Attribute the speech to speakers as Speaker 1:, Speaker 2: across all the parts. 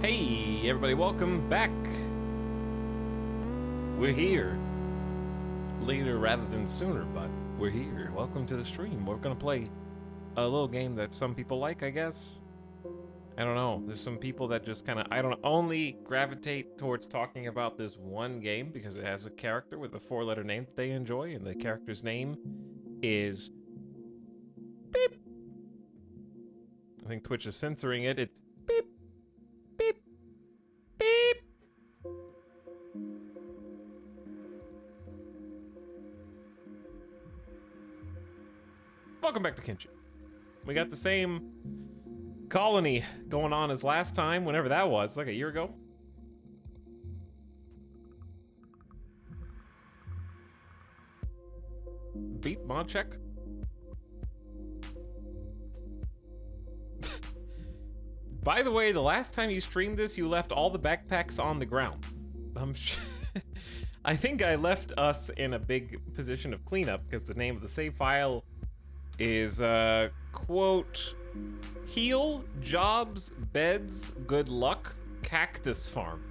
Speaker 1: Hey, everybody, welcome back. We're here. Later rather than sooner, but we're here. Welcome to the stream. We're gonna play a little game that some people like, I guess. I don't know. There's some people that just kind of, I don't know, only gravitate towards talking about this one game because it has a character with a 4-letter name that they enjoy, and the character's name is Beep. I think Twitch is censoring it. It's Beep. Beep. Beep. Welcome back to Kinchi. We got the same colony going on as last time, whenever that was, like a year ago. Beat mod check. By the way, the last time you streamed this, you left all the backpacks on the ground. I think I left us in a big position of cleanup because the name of the save file is, quote, Heal, Jobs, Beds, Good Luck, Cactus Farm.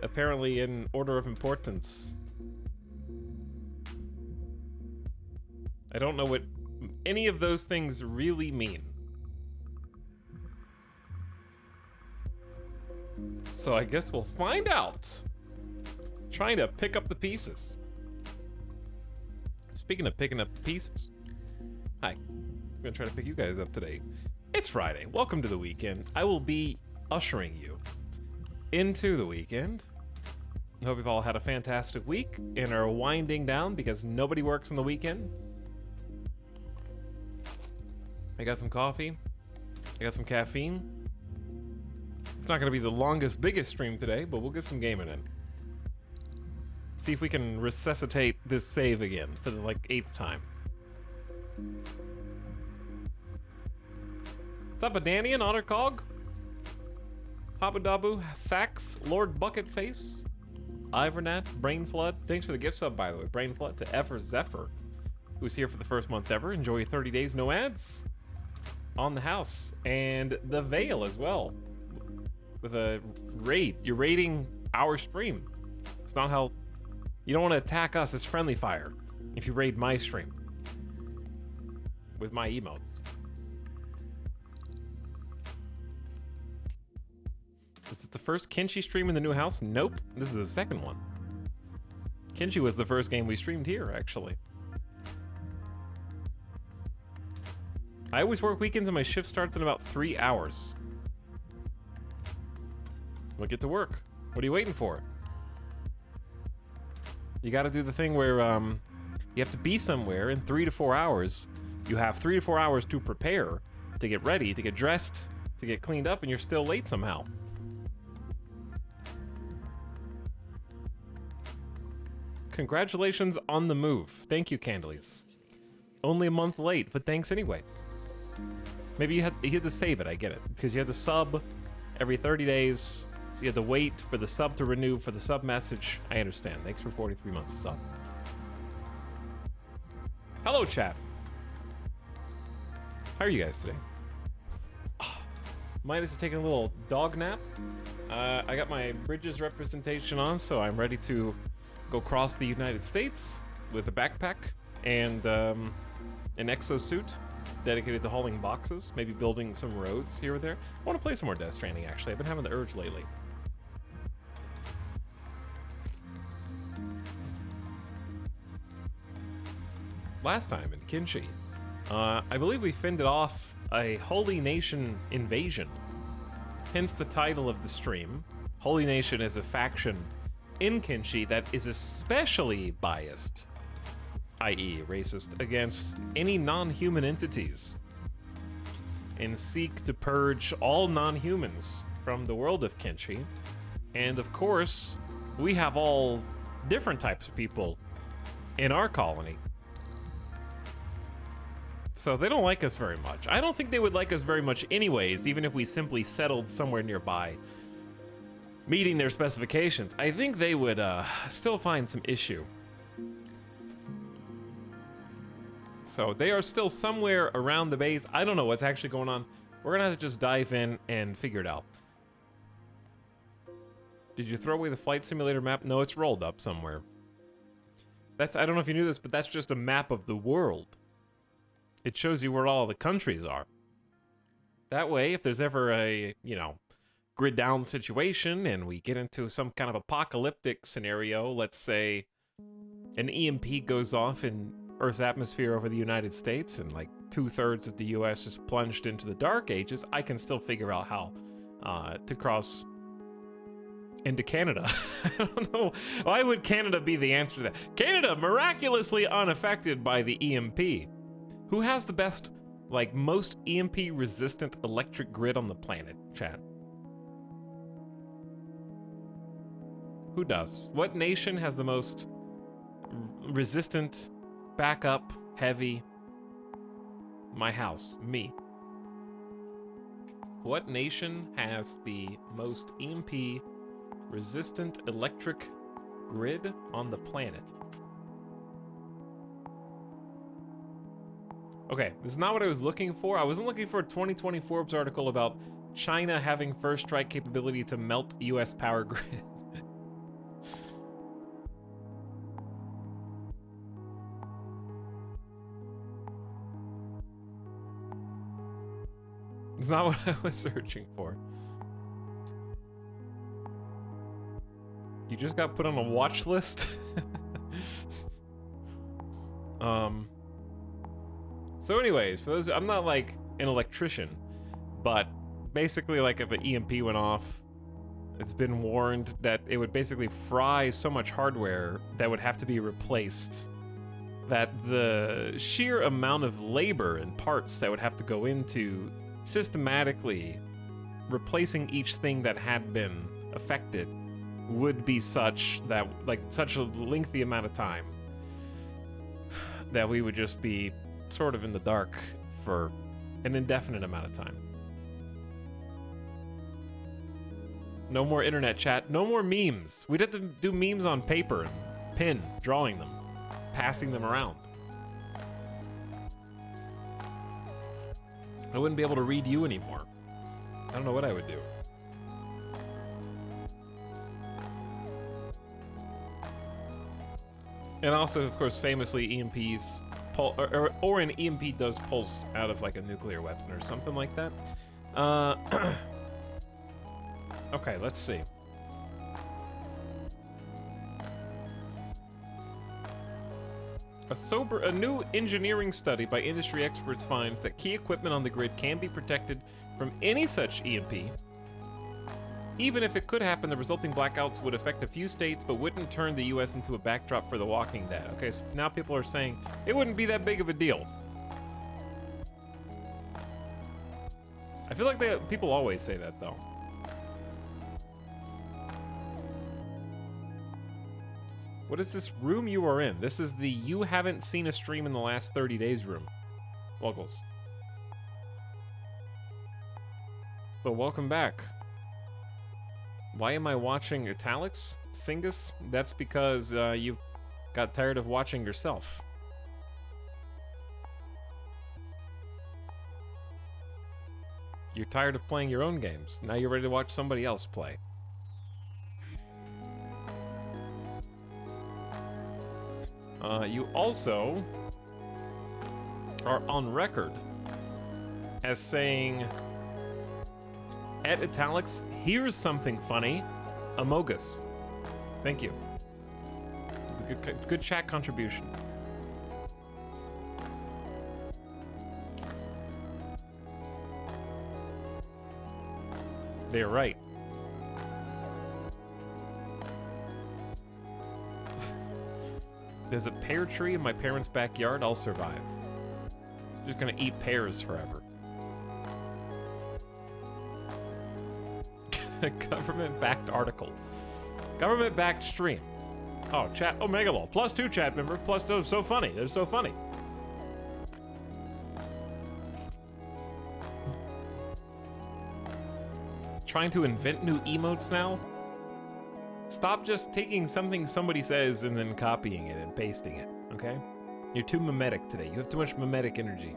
Speaker 1: Apparently in order of importance. I don't know what any of those things really mean. So I guess we'll find out. Trying to pick up the pieces. Speaking of picking up the pieces. Hi. I'm gonna try to pick you guys up today. It's Friday. Welcome to the weekend. I will be ushering you into the weekend. I hope you've all had a fantastic week and are winding down because nobody works on the weekend. I got some coffee. I got some caffeine. It's not gonna be the longest, biggest stream today, but we'll get some gaming in. See if we can resuscitate this save again for the, like, 8th time. What's up, Adanian, Ottercog? Habadabu, Sax, Lord Bucketface, Ivernat, Brainflood. Thanks for the gift sub, by the way. Brainflood to Ever Zephyr, who's here for the first month ever. Enjoy your 30 days, no ads. On the house. And the Veil as well. With a raid. You're raiding our stream. It's not how... You don't want to attack us as friendly fire if you raid my stream. With my emotes. Is it the first Kinchi stream in the new house? Nope. This is the second one. Kinchi was the first game we streamed here, actually. I always work weekends and my shift starts in about 3 hours. We'll get to work. What are you waiting for? You gotta do the thing where you have to be somewhere in 3 to 4 hours. You have 3 to 4 hours to prepare, to get ready, to get dressed, to get cleaned up, and you're still late somehow. Congratulations on the move. Thank you, Candles. Only a month late, but thanks anyways. Maybe you had to save it, I get it. Because you had to sub every 30 days, so you had to wait for the sub to renew for the sub message. I understand. Thanks for 43 months of sub. Hello, chat. How are you guys today? Midas is taking a little dog nap. I got my Bridges representation on, so I'm ready to go cross the United States with a backpack and an exosuit dedicated to hauling boxes, maybe building some roads here or there. I want to play some more Death Stranding, actually. I've been having the urge lately. Last time in Kinchi, I believe we fended off a Holy Nation invasion. Hence the title of the stream. Holy Nation is a faction in Kinchi that is especially biased, i.e. racist, against any non-human entities and seek to purge all non-humans from the world of Kinchi. And of course, we have all different types of people in our colony. So they don't like us very much. I don't think they would like us very much anyways, even if we simply settled somewhere nearby, meeting their specifications. I think they would still find some issue. So they are still somewhere around the base. I don't know what's actually going on. We're gonna have to just dive in and figure it out. Did you throw away the flight simulator map? No, it's rolled up somewhere. I don't know if you knew this, but that's just a map of the world. It shows you where all the countries are. That way, if there's ever a, grid down situation and we get into some kind of apocalyptic scenario, let's say an EMP goes off in Earth's atmosphere over the United States and like 2/3 of the US is plunged into the dark ages, I can still figure out how to cross into Canada. I don't know. Why would Canada be the answer to that? Canada, miraculously unaffected by the EMP. Who has the best, most EMP-resistant electric grid on the planet, chat? Who does? What nation has the most resistant, backup, heavy? My house. Me. What nation has the most EMP-resistant electric grid on the planet? Okay, this is not what I was looking for. I wasn't looking for a 2020 Forbes article about China having first strike capability to melt US power grid. It's not what I was searching for. You just got put on a watch list? So anyways, for those, I'm not like an electrician, but basically like if an EMP went off, it's been warned that it would basically fry so much hardware that would have to be replaced, that the sheer amount of labor and parts that would have to go into systematically replacing each thing that had been affected would be such that, such a lengthy amount of time that we would just be sort of in the dark for an indefinite amount of time. No more internet chat, no more memes. We'd have to do memes on paper and pen, drawing them, passing them around. I wouldn't be able to read you anymore. I don't know what I would do. And also, of course, famously, EMPs, or an EMP does pulse out of like a nuclear weapon or something like that. Okay, let's see. A new engineering study by industry experts finds that key equipment on the grid can be protected from any such EMP. Even if it could happen, the resulting blackouts would affect a few states, but wouldn't turn the US into a backdrop for The Walking Dead. Okay, so now people are saying it wouldn't be that big of a deal. I feel like people always say that, though. What is this room you are in? This is the you haven't seen a stream in the last 30 days room. Wuggles. So welcome back. Why am I watching Etalyx? Singus? That's because you got tired of watching yourself. You're tired of playing your own games. Now you're ready to watch somebody else play. You also are on record as saying, at Etalyx, here's something funny, Amogus. Thank you. It's a good chat contribution. They're right. There's a pear tree in my parents' backyard, I'll survive. I'm just gonna eat pears forever. Government-backed article. Government-backed stream. Oh, chat. Oh, Megalol. +2 chat member. +2. So funny. They're so funny. Trying to invent new emotes now? Stop just taking something somebody says and then copying it and pasting it, okay? You're too mimetic today. You have too much mimetic energy.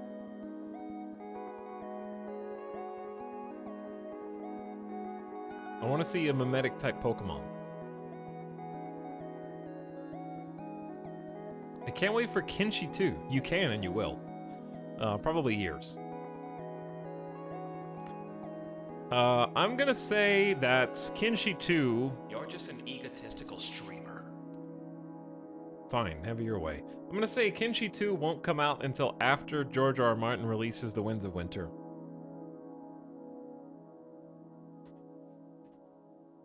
Speaker 1: I want to see a mimetic type Pokemon. I can't wait for Kinshi 2. You can and you will. Probably years. I'm gonna say that Kinshi 2...
Speaker 2: You're just an egotistical streamer.
Speaker 1: Fine, have it your way. I'm gonna say Kinshi 2 won't come out until after George R. R. Martin releases The Winds of Winter.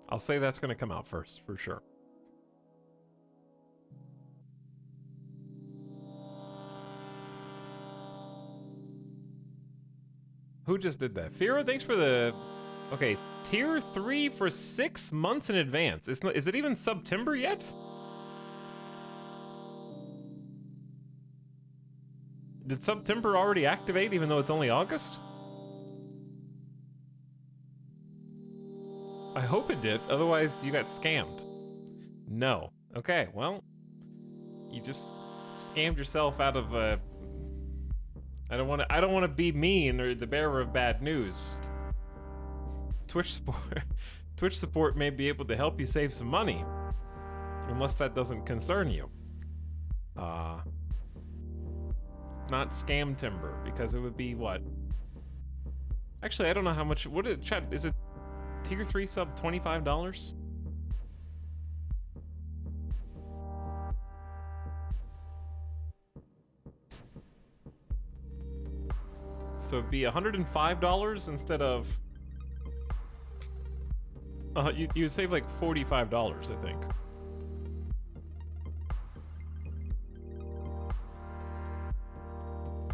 Speaker 1: I'll say that's gonna come out first, for sure. Who just did that? Fira, thanks for the... Okay, tier 3 for 6 months in advance. Is it even September yet? Did September already activate even though it's only August? I hope it did, otherwise you got scammed. No. Okay, well, you just scammed yourself out of I don't want to be mean or the bearer of bad news. Twitch support may be able to help you save some money, unless that doesn't concern you. Not scam timber, because it would be what? Actually, I don't know how much. What is it, chat? Is it tier 3 sub $25? So it'd be $105 instead of... you save like $45, I think.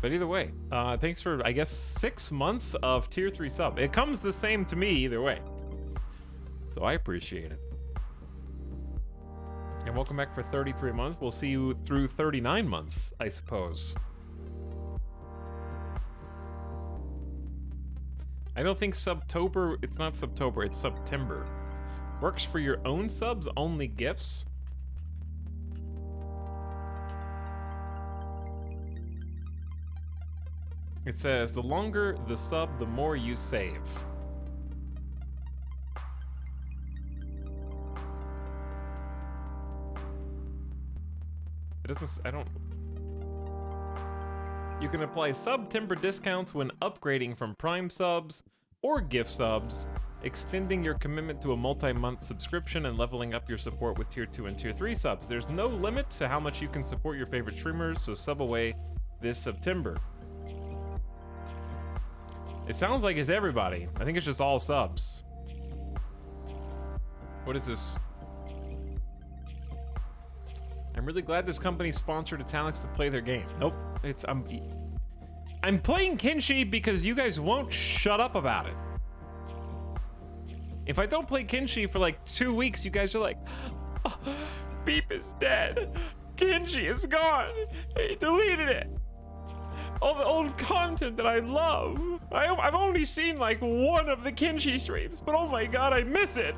Speaker 1: But either way, thanks for, I guess, 6 months of tier 3 sub. It comes the same to me either way. So I appreciate it. And welcome back for 33 months. We'll see you through 39 months, I suppose. I don't think Subtober, it's not Subtober, it's September. Works for your own subs, only gifts? It says, the longer the sub, the more you save. It doesn't, I don't... You can apply sub-timber discounts when upgrading from Prime subs or gift subs, extending your commitment to a multi-month subscription and leveling up your support with tier 2 and tier 3 subs. There's no limit to how much you can support your favorite streamers, so sub away this September. It sounds like it's everybody. I think it's just all subs. What is this? I'm really glad this company sponsored Etalyx to play their game. Nope, it's I'm playing Kinshi because you guys won't shut up about it. If I don't play Kinshi for like 2 weeks, you guys are like, oh, Beep is dead. Kinshi is gone. He deleted it. All the old content that I love. I've only seen like one of the Kinshi streams, but oh my god, I miss it.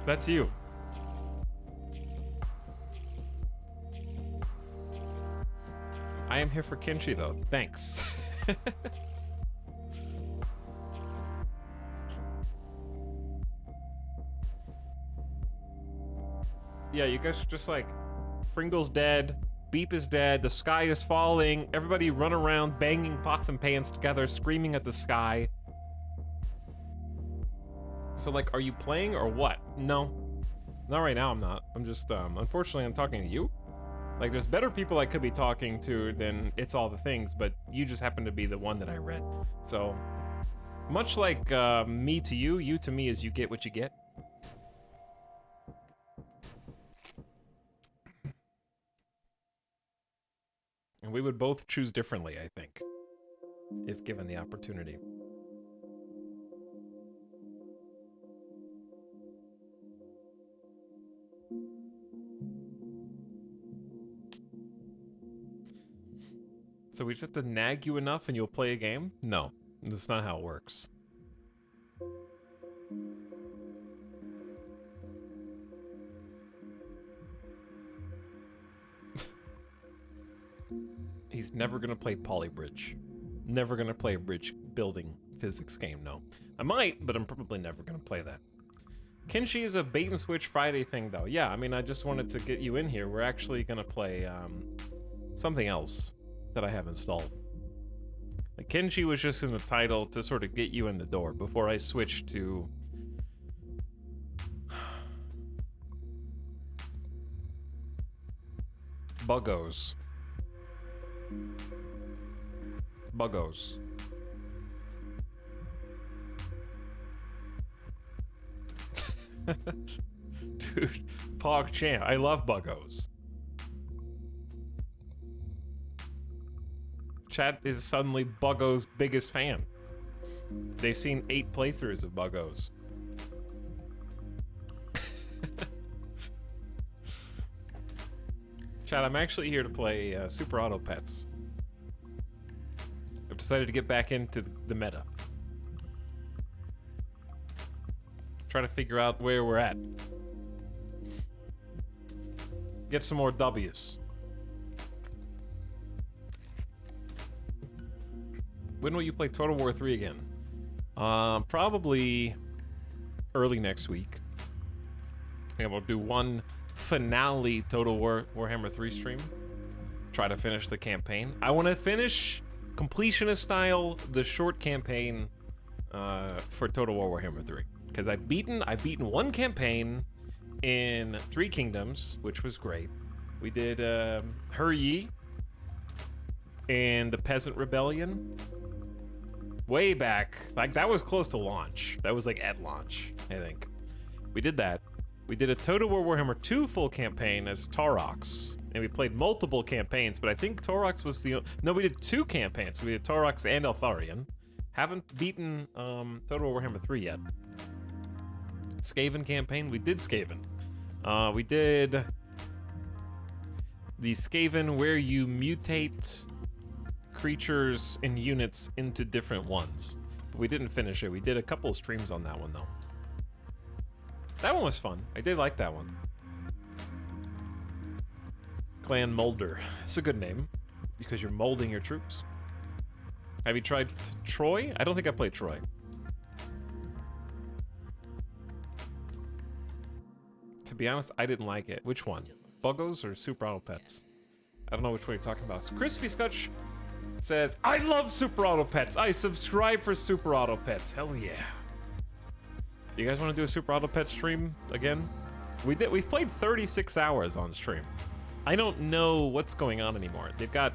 Speaker 1: That's you. I am here for Kinshi though, thanks. Yeah, you guys are just like, Fringle's dead, Beep is dead, the sky is falling, everybody run around banging pots and pans together, screaming at the sky. So like, are you playing or what? No, not right now I'm not. I'm just, unfortunately I'm talking to you. Like there's better people I could be talking to than It's All the Things, but you just happen to be the one that I read. So, much like me to you, you to me is you get what you get. And we would both choose differently, I think, if given the opportunity. So we just have to nag you enough and you'll play a game? No, that's not how it works. He's never gonna play Polybridge. Never gonna play a bridge building physics game, no. I might, but I'm probably never gonna play that. Kinshi is a bait and switch Friday thing, though. Yeah, I mean, I just wanted to get you in here. We're actually gonna play something else that I have installed. Like, Kinshi was just in the title to sort of get you in the door before I switched to Buggos. Buggos. Dude, Pog Champ. I love Buggos. Chat is suddenly Buggos' biggest fan. They've seen 8 playthroughs of Buggos. Chat, I'm actually here to play Super Auto Pets. I've decided to get back into the meta. Try to figure out where we're at. Get some more W's. When will you play Total War 3 again? Probably early next week. I think we'll do one finale Total Warhammer 3 stream. Try to finish the campaign. I want to finish completionist style the short campaign for Total War Warhammer 3 because I've beaten one campaign in 3 Kingdoms, which was great. We did Huryi and the Peasant Rebellion way back. Like, that was close to launch. That was like at launch, I think. We did that. We did a Total War Warhammer 2 full campaign as Taurox, and we played multiple campaigns, but I think Taurox was the... No, we did 2 campaigns. We did Taurox and Eltharion. Haven't beaten Total War Warhammer 3 yet. Skaven campaign, we did Skaven. We did the Skaven where you mutate creatures and units into different ones. But we didn't finish it. We did a couple of streams on that one, though. That one was fun. I did like that one. Clan Molder. It's a good name because you're molding your troops. Have you tried Troy? I don't think I played Troy. To be honest, I didn't like it. Which one? Buggos or Super Auto Pets? I don't know which one you're talking about. Crispy Scotch says, I love Super Auto Pets. I subscribe for Super Auto Pets. Hell yeah. You guys want to do a Super Auto Pet stream again? We've played 36 hours on stream. I don't know what's going on anymore. They've got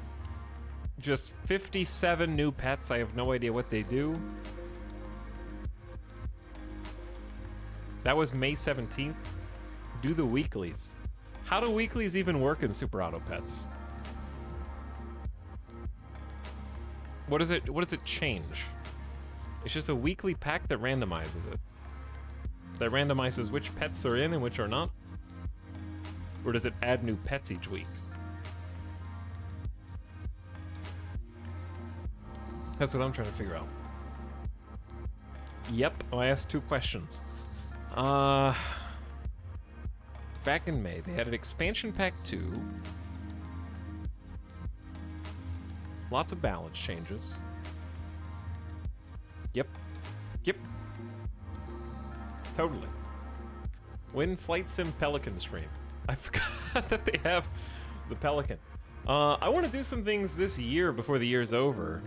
Speaker 1: just 57 new pets. I have no idea what they do. That was May 17th. Do the weeklies. How do weeklies even work in Super Auto Pets? What does it change? It's just a weekly pack that randomizes it. That randomizes which pets are in and which are not? Or does it add new pets each week? That's what I'm trying to figure out. Yep, I asked 2 questions. Back in May, they had an expansion pack 2. Lots of balance changes. Yep. Totally. When Flight Sim Pelican stream? I forgot that they have the Pelican. I want to do some things this year before the year's over.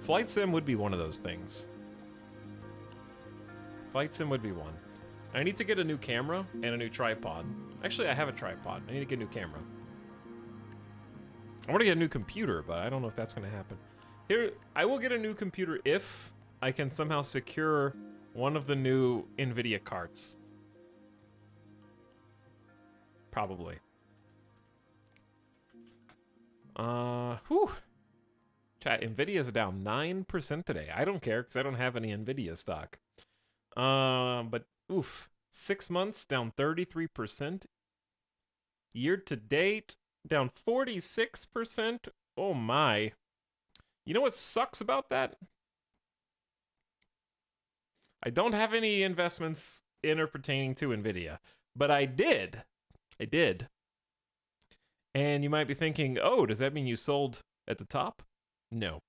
Speaker 1: Flight Sim would be one of those things. Flight Sim would be one. I need to get a new camera and a new tripod. Actually, I have a tripod. I need to get a new camera. I want to get a new computer, but I don't know if that's going to happen. Here, I will get a new computer if I can somehow secure one of the new NVIDIA cards. Probably. Whew. Chat, NVIDIA's down 9% today. I don't care because I don't have any NVIDIA stock. But oof. 6 months down 33%. Year to date down 46%. Oh my. You know what sucks about that? I don't have any investments in or pertaining to NVIDIA, but I did. And you might be thinking, oh, does that mean you sold at the top? No.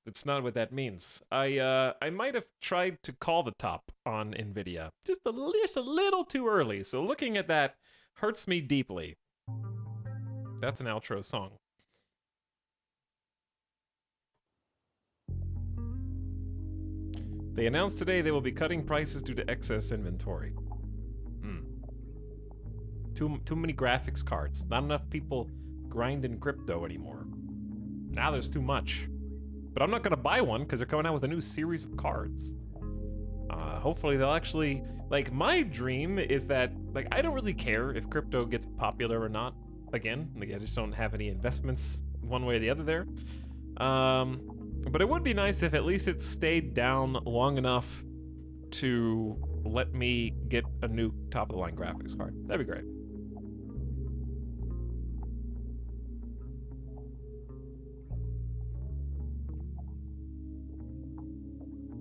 Speaker 1: It's not what that means. I might have tried to call the top on Nvidia just a little too early. So looking at that hurts me deeply. That's an outro song. They announced today they will be cutting prices due to excess inventory. Too many graphics cards. Not enough people grinding crypto anymore. Now there's too much. But I'm not gonna buy one because they're coming out with a new series of cards. Hopefully they'll actually, like, my dream is that, like, I don't really care if crypto gets popular or not. Again, like, I just don't have any investments one way or the other there. But it would be nice if at least it stayed down long enough to let me get a new top-of-the-line graphics card. That'd be great.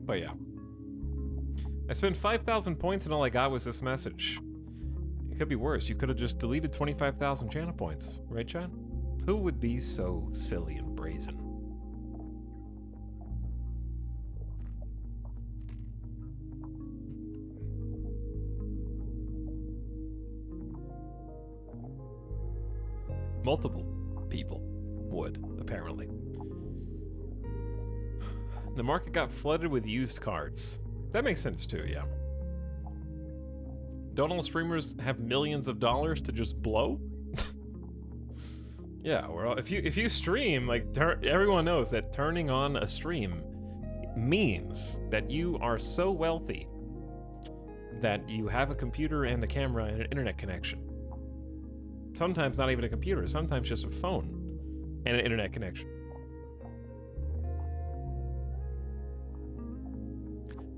Speaker 1: But yeah. I spent 5,000 points and all I got was this message. It could be worse. You could have just deleted 25,000 channel points. Right, Chad? Who would be so silly and brazen? Multiple people would, apparently. The market got flooded with used cards. That makes sense too, yeah. Don't all streamers have millions of dollars to just blow? Yeah, well, if you stream, like, everyone knows that turning on a stream means that you are so wealthy that you have a computer and a camera and an internet connection. Sometimes not even a computer, sometimes just a phone and an internet connection.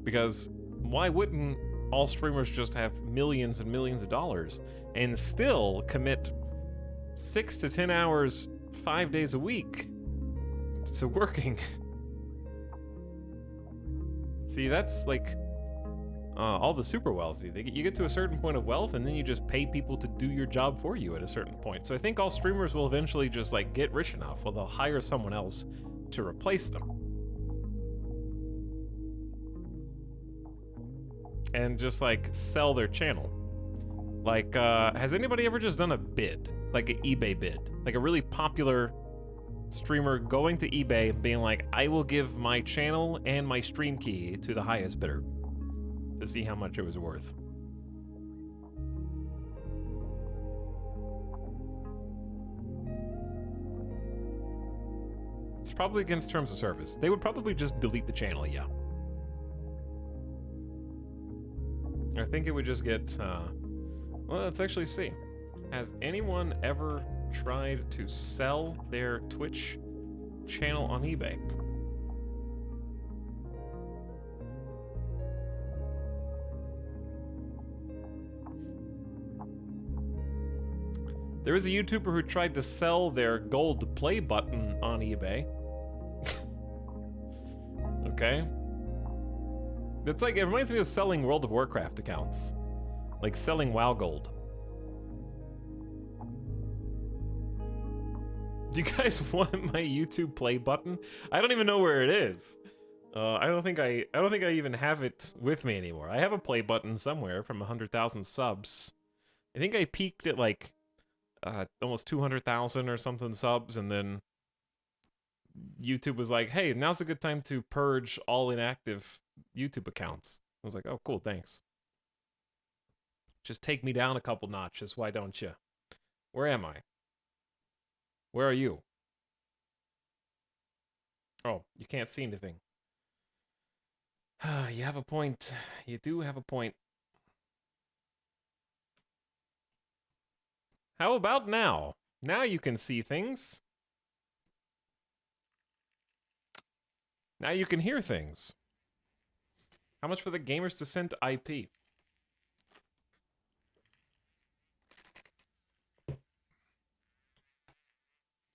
Speaker 1: Because why wouldn't all streamers just have millions and millions of dollars and still commit 6 to 10 hours, 5 days a week to working? See, that's like all the super wealthy. You get to a certain point of wealth and then you just pay people to do your job for you at a certain point. So I think all streamers will eventually just like get rich enough, or they'll hire someone else to replace them. And just like sell their channel. Like, has anybody ever just done a bid? Like an eBay bid? Like a really popular streamer going to eBay and being like, I will give my channel and my stream key to the highest bidder to see how much it was worth. It's probably against terms of service. They would probably just delete the channel, yeah. I think it would just get, well, let's actually see. Has anyone ever tried to sell their Twitch channel on eBay? There is a YouTuber who tried to sell their gold play button on eBay. Okay. It's like, it reminds me of selling World of Warcraft accounts. Like selling WoW Gold. Do you guys want my YouTube play button? I don't even know where it is. I don't think I even have it with me anymore. I have a play button somewhere from 100,000 subs. I think I peaked at like almost 200,000 or something subs, and then YouTube was like, hey, now's a good time to purge all inactive YouTube accounts. I was like, oh, cool, thanks. Just take me down a couple notches, why don't you? Where am I? Where are you? Oh, you can't see anything. You have a point. You do have a point. How about now? Now you can see things. Now you can hear things. How much for the Gamers Descent IP?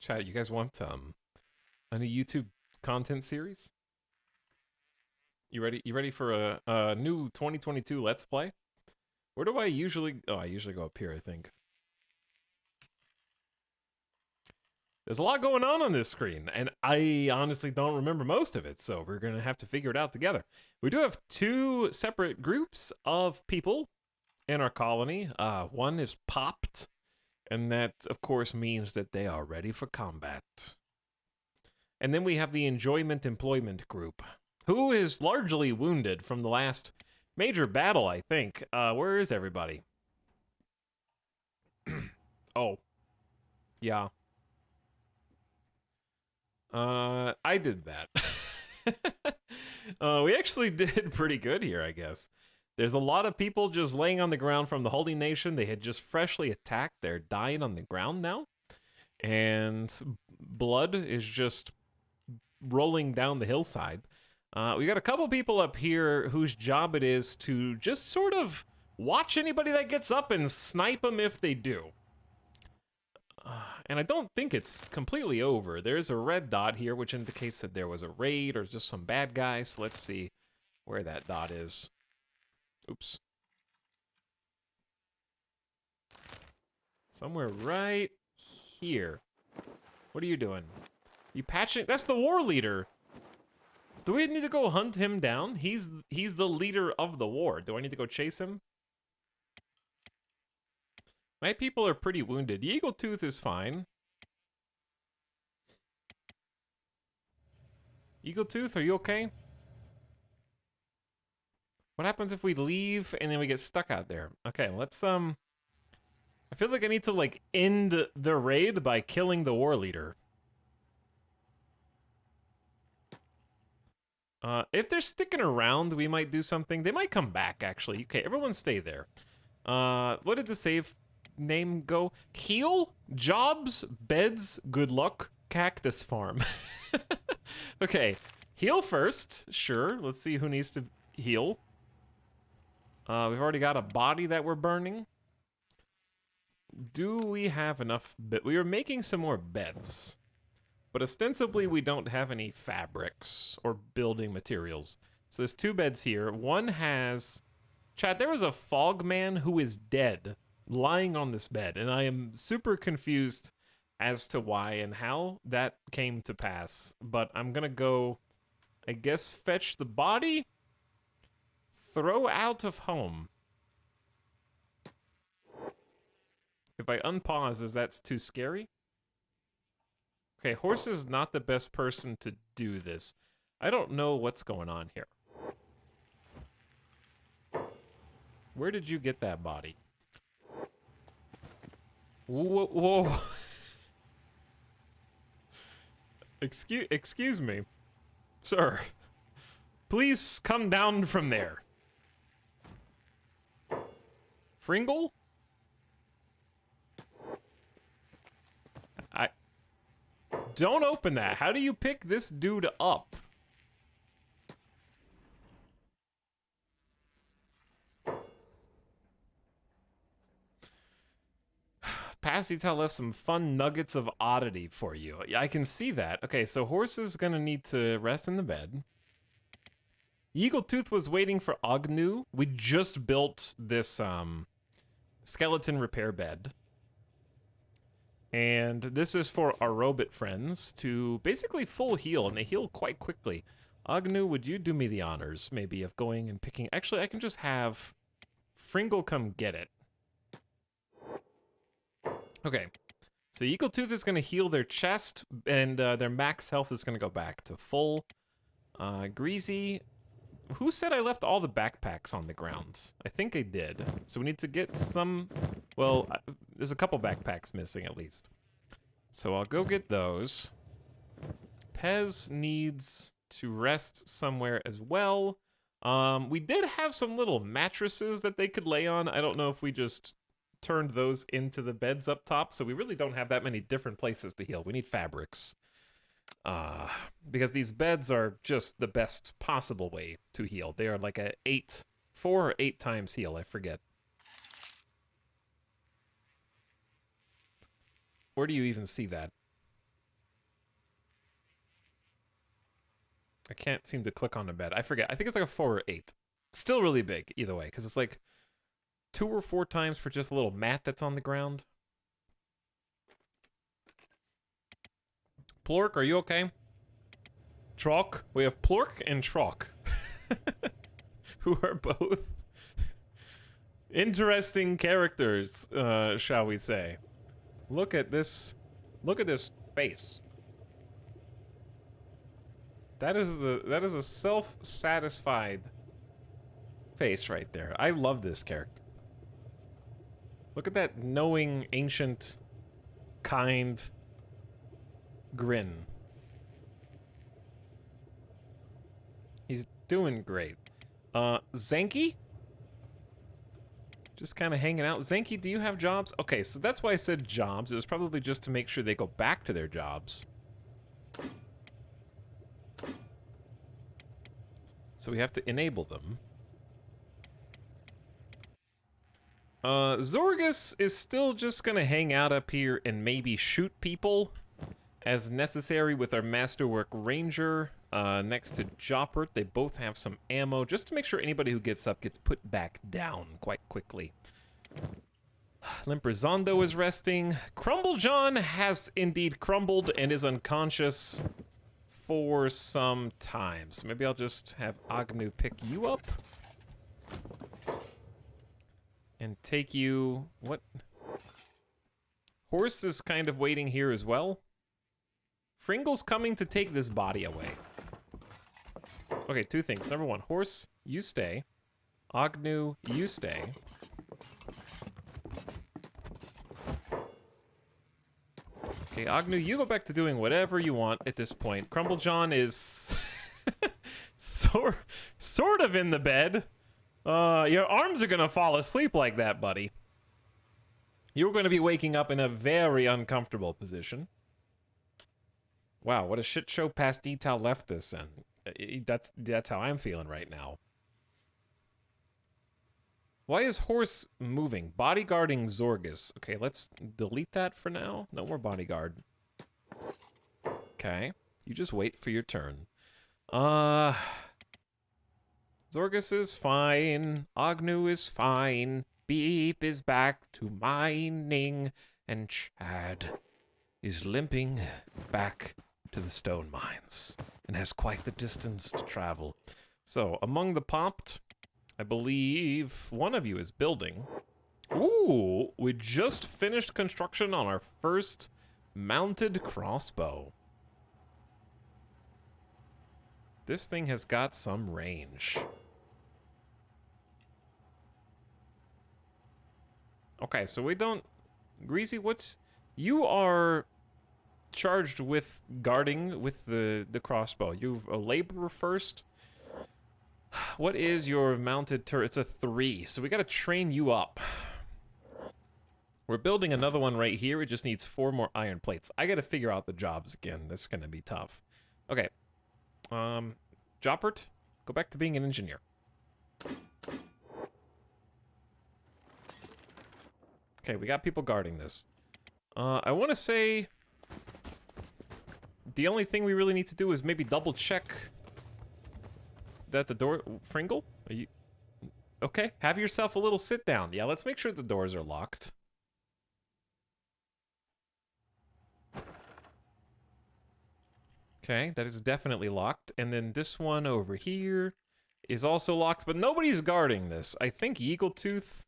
Speaker 1: Chat, you guys want a new YouTube content series? You ready? You ready for a new 2022 Let's Play? Where do I usually? Oh, I usually go up here, I think. There's a lot going on this screen, and I honestly don't remember most of it, so we're going to have to figure it out together. We do have two separate groups of people in our colony. One is popped, and that, of course, means that they are ready for combat. And then we have the enjoyment employment group, who is largely wounded from the last major battle, I think. Where is everybody? Oh. Yeah. I did that. We actually did pretty good here, I guess. There's a lot of people just laying on the ground from the Holy Nation. They had just freshly attacked. They're dying on the ground now. And blood is just rolling down the hillside. We got a couple people up here whose job it is to just sort of watch anybody that gets up and snipe them if they do. And I don't think it's completely over. There's a red dot here, which indicates that there was a raid or just some bad guys. So let's see where that dot is. Oops. Somewhere right here. What are you doing? You patching? That's the war leader. Do we need to go hunt him down? He's the leader of the war. Do I need to go chase him? My people are pretty wounded. Eagle Tooth is fine. Eagle Tooth, are you okay? What happens if we leave and then we get stuck out there? Okay, let's I feel like I need to like end the raid by killing the war leader. If they're sticking around, we might do something. They might come back, actually. Okay, everyone stay there. What did the save name go? Heal, jobs, beds, good luck, cactus farm. Okay, heal first. Sure, let's see who needs to heal. We've already got a body that we're burning. Do we have enough? We are making some more beds. But ostensibly, we don't have any fabrics or building materials. So there's two beds here. One has... Chad, there was a fog man who is dead lying on this bed. And I am super confused as to why and how that came to pass. But I'm going to go, I guess, fetch the body. Throw out of home. If I unpause, is that too scary? Okay, horse is not the best person to do this. I don't know what's going on here. Where did you get that body? Whoa, whoa. Excuse me. Sir. Please come down from there. Fringle? Don't open that. How do you pick this dude up? Past detail left some fun nuggets of oddity for you. I can see that. Okay, so horse is gonna need to rest in the bed. Eagle Tooth was waiting for Agnew. We just built this skeleton repair bed. And this is for our robot friends to basically full heal, and they heal quite quickly. Agnew, would you do me the honors, maybe, of going and picking... Actually, I can just have Fringle come get it. Okay. So Eagle Tooth is going to heal their chest, and their max health is going to go back to full. Greasy... Who said I left all the backpacks on the ground? I think I did. So we need to get some... Well, there's a couple backpacks missing at least. So I'll go get those. Pez needs to rest somewhere as well. We did have some little mattresses that they could lay on. I don't know if we just turned those into the beds up top. So we really don't have that many different places to heal. We need fabrics. Because these beds are just the best possible way to heal. They are like 4 or 8 times heal, I forget. Where do you even see that? I can't seem to click on a bed. I forget. I think it's like a 4 or 8. Still really big, either way, because it's like 2 or 4 times for just a little mat that's on the ground. Plork, are you okay? Trock. We have Plork and Trock. Who are both interesting characters, shall we say. Look at this. Look at this face. That is a self-satisfied face right there. I love this character. Look at that knowing, ancient, kind grin. He's doing great. Zenki? Just kind of hanging out. Zenki, do you have jobs? Okay, so that's why I said jobs. It was probably just to make sure they go back to their jobs. So we have to enable them. Zorgus is still just gonna hang out up here and maybe shoot people as necessary with our Masterwork Ranger next to Joppert. They both have some ammo, just to make sure anybody who gets up gets put back down quite quickly. Limperzondo is resting. Crumblejohn has indeed crumbled and is unconscious for some time. So maybe I'll just have Agnew pick you up. And take you... what? Horse is kind of waiting here as well. Fringle's coming to take this body away. Okay, two things. Number one, Horse, you stay. Agnew, you stay. Okay, Agnew, you go back to doing whatever you want at this point. Crumblejohn is... sort of in the bed. Your arms are gonna fall asleep like that, buddy. You're gonna be waking up in a very uncomfortable position. Wow, what a shit show Pastel left us in. That's how I'm feeling right now. Why is Horse moving? Bodyguarding Zorgus. Okay, let's delete that for now. No more bodyguard. Okay, you just wait for your turn. Zorgus is fine. Agnew is fine. Beep is back to mining. And Chad is limping back to the stone mines. And has quite the distance to travel. So, among the popped, I believe one of you is building. Ooh, we just finished construction on our first mounted crossbow. This thing has got some range. Okay, so we don't... Greasy, what's... You are charged with guarding with the crossbow. You've a laborer first. What is your mounted turret? It's a 3, so we gotta train you up. We're building another one right here. It just needs 4 more iron plates. I gotta figure out the jobs again. This is gonna be tough. Okay. Joppert, go back to being an engineer. Okay, we got people guarding this. I want to say the only thing we really need to do is maybe double check that the door... Fringle? Are you... Okay, have yourself a little sit down. Yeah, let's make sure the doors are locked. Okay, that is definitely locked. And then this one over here is also locked, but nobody's guarding this. I think Eagletooth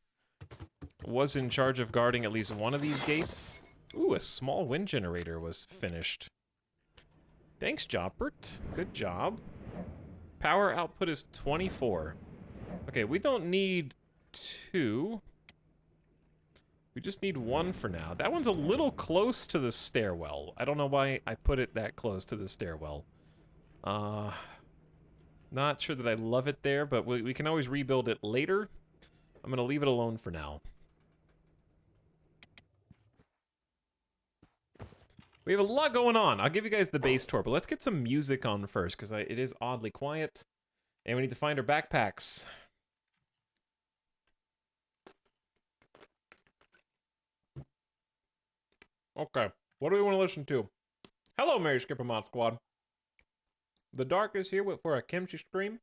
Speaker 1: was in charge of guarding at least one of these gates. Ooh, a small wind generator was finished. Thanks, Joppert. Good job. Power output is 24. Okay, we don't need 2. We just need 1 for now. That one's a little close to the stairwell. I don't know why I put it that close to the stairwell. Not sure that I love it there, but we can always rebuild it later. I'm gonna leave it alone for now. We have a lot going on. I'll give you guys the base tour, but let's get some music on first, because it is oddly quiet. And we need to find our backpacks. Okay, what do we want to listen to? Hello, Mary Skipper Mod Squad. The Dark is here for a kimchi stream.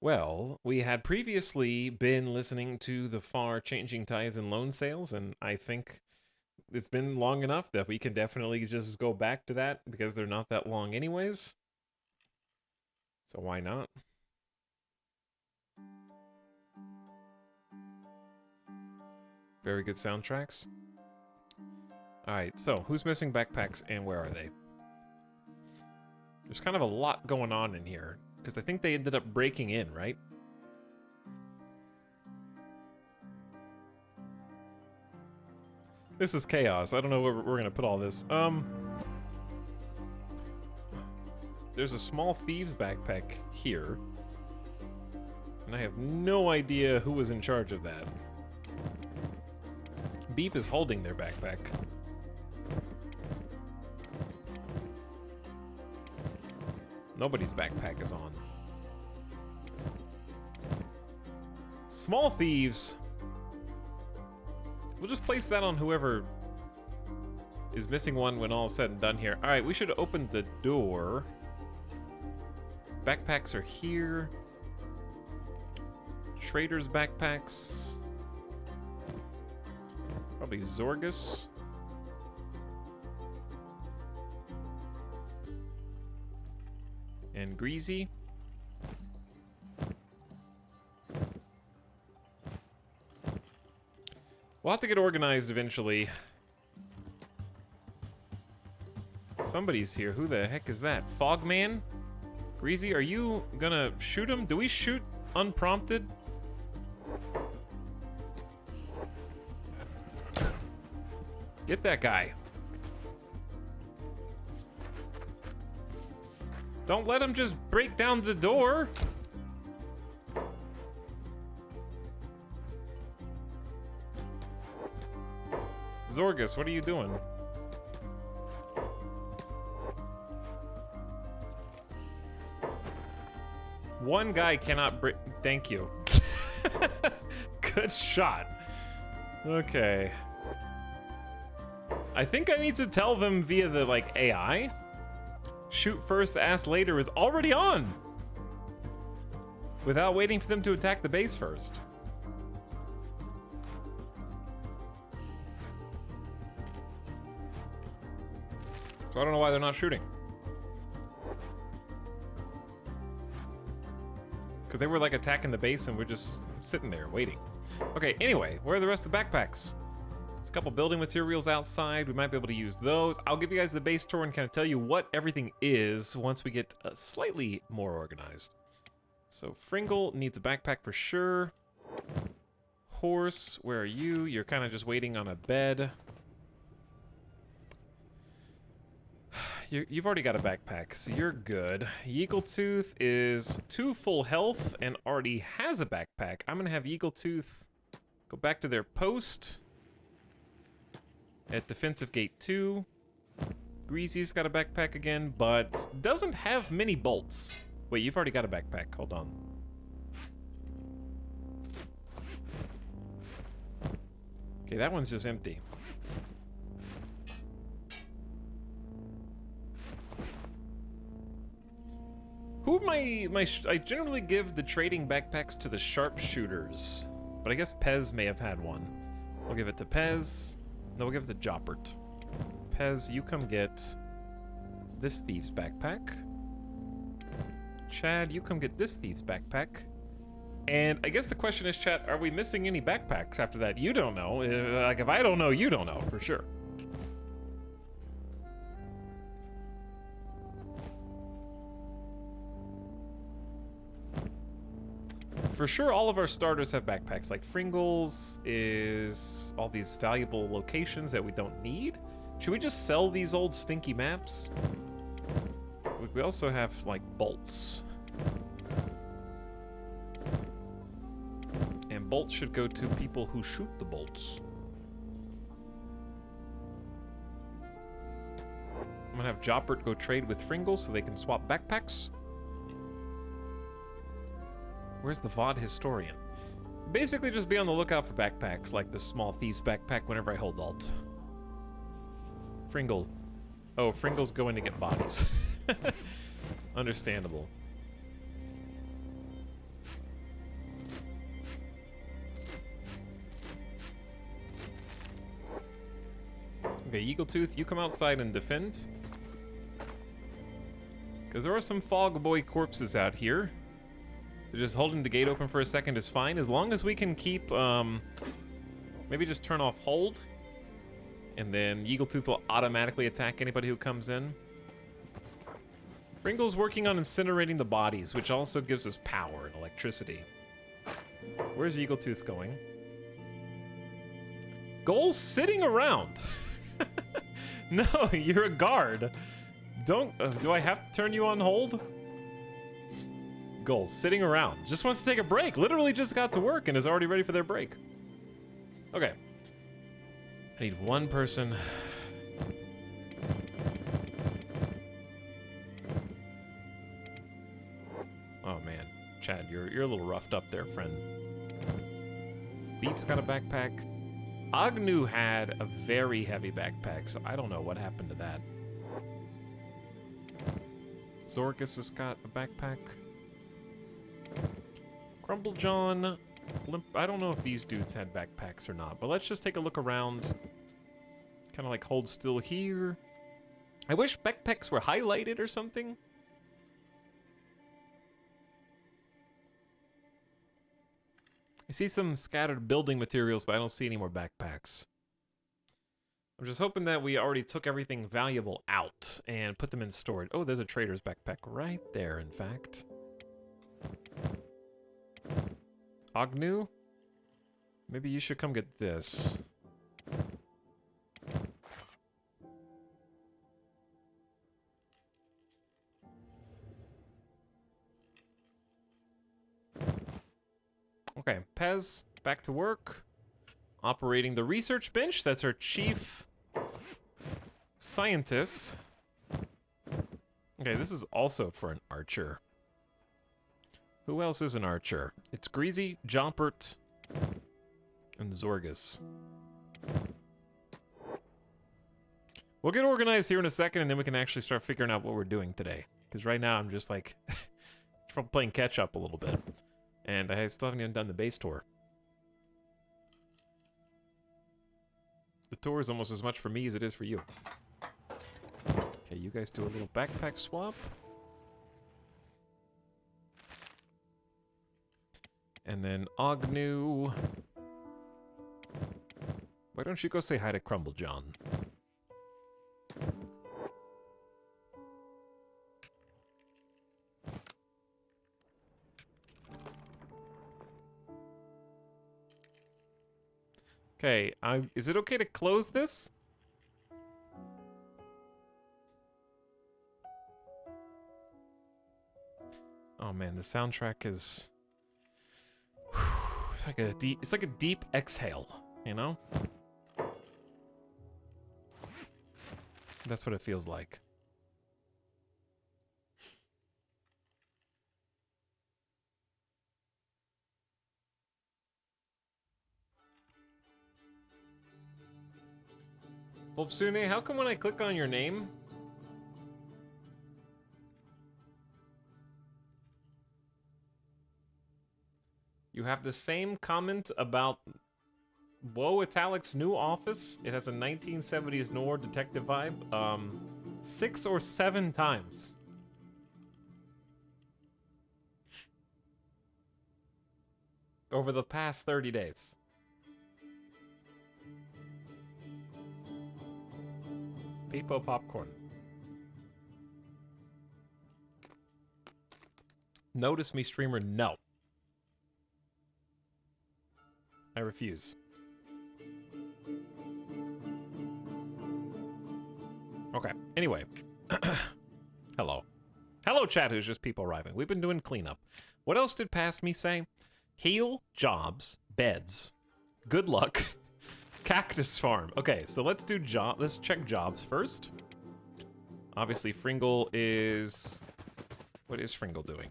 Speaker 1: Well, we had previously been listening to the far changing tides and loan sales, and I think it's been long enough that we can definitely just go back to that because they're not that long anyways. So why not? Very good soundtracks. Alright, so who's missing backpacks and where are they? There's kind of a lot going on in here, because I think they ended up breaking in, right? This is chaos. I don't know where we're gonna put all this. There's a small thieves backpack here. And I have no idea who was in charge of that. Beep is holding their backpack. Nobody's backpack is on. Small thieves. We'll just place that on whoever is missing one when all is said and done here. Alright, we should open the door. Backpacks are here. Trader's backpacks. Probably Zorgus. And Greasy. We'll have to get organized eventually. Somebody's here. Who the heck is that? Fogman? Greasy, are you gonna shoot him? Do we shoot unprompted? Get that guy. Don't let him just break down the door. Zorgus, what are you doing? One guy cannot break. Thank you. Good shot. Okay. I think I need to tell them via the, like, AI. Shoot first, ask later is already on. Without waiting for them to attack the base first. So I don't know why they're not shooting. Because they were like attacking the base and we're just sitting there waiting. Okay, anyway, where are the rest of the backpacks? There's a couple building materials outside. We might be able to use those. I'll give you guys the base tour and kind of tell you what everything is once we get slightly more organized. So Fringle needs a backpack for sure. Horse, where are you? You're kind of just waiting on a bed. You've already got a backpack, so you're good. Yeagletooth is 2 full health and already has a backpack. I'm gonna have Yeagletooth go back to their post at Defensive Gate 2. Greasy's got a backpack again, but doesn't have many bolts. Wait, you've already got a backpack. Hold on. Okay, that one's just empty. Who am I generally give the trading backpacks to the sharpshooters, but I guess Pez may have had one. We'll give it to Pez. No, we'll give it to Joppert. Pez, you come get this thieves backpack. Chad, you come get this thieves backpack. And I guess the question is, Chad, are we missing any backpacks after that? You don't know. Like, if I don't know, you don't know, for sure. For sure, all of our starters have backpacks. Like Fringles is all these valuable locations that we don't need. Should we just sell these old stinky maps? We also have, like, bolts. And bolts should go to people who shoot the bolts. I'm gonna have Joppert go trade with Fringles so they can swap backpacks. Where's the VOD historian? Basically just be on the lookout for backpacks, like the small thief's backpack whenever I hold Alt. Fringle. Oh, Fringle's going to get bodies. Understandable. Okay, Eagletooth, you come outside and defend. Because there are some Fog Boy corpses out here. So just holding the gate open for a second is fine, as long as we can keep, maybe just turn off hold. And then Eagletooth will automatically attack anybody who comes in. Fringle's working on incinerating the bodies, which also gives us power and electricity. Where's Eagletooth going? Goal's sitting around. No, you're a guard. Don't, do I have to turn you on hold? Goal, sitting around. Just wants to take a break. Literally just got to work and is already ready for their break. Okay. I need one person. Oh man, Chad, you're a little roughed up there, friend. Beep's got a backpack. Agnew had a very heavy backpack, so I don't know what happened to that. Zorgus has got a backpack. Crumblejohn, I don't know if these dudes had backpacks or not, but let's just take a look around. Kind of like hold still here. I wish backpacks were highlighted or something. I see some scattered building materials, but I don't see any more backpacks. I'm just hoping that we already took everything valuable out and put them in storage. Oh, there's a trader's backpack right there, in fact. Agnew? Maybe you should come get this. Okay, Pez, back to work. Operating the research bench. That's our chief scientist. Okay, this is also for an archer. Who else is an archer? It's Greasy, Jompert, and Zorgus. We'll get organized here in a second, and then we can actually start figuring out what we're doing today. Because right now I'm just like playing catch up a little bit. And I still haven't even done the base tour. The tour is almost as much for me as it is for you. Okay, you guys do a little backpack swap. And then Agnew. Why don't you go say hi to Crumblejohn? Okay, is it okay to close this? Oh man, the soundtrack is it's like a deep exhale, you know? That's what it feels like. Bulbsune, how come when I click on your name, you have the same comment about whoa, Etalyx new office? It has a 1970s noir detective vibe. 6 or 7 times. Over the past 30 days. Peepo popcorn. Notice me, streamer, no. I refuse. Okay, anyway. Hello. Hello, chat, who's just people arriving. We've been doing cleanup. What else did Past Me say? Heal, jobs, beds. Good luck. Cactus farm. Okay, so let's do let's check jobs first. Obviously, Fringle is... What is Fringle doing?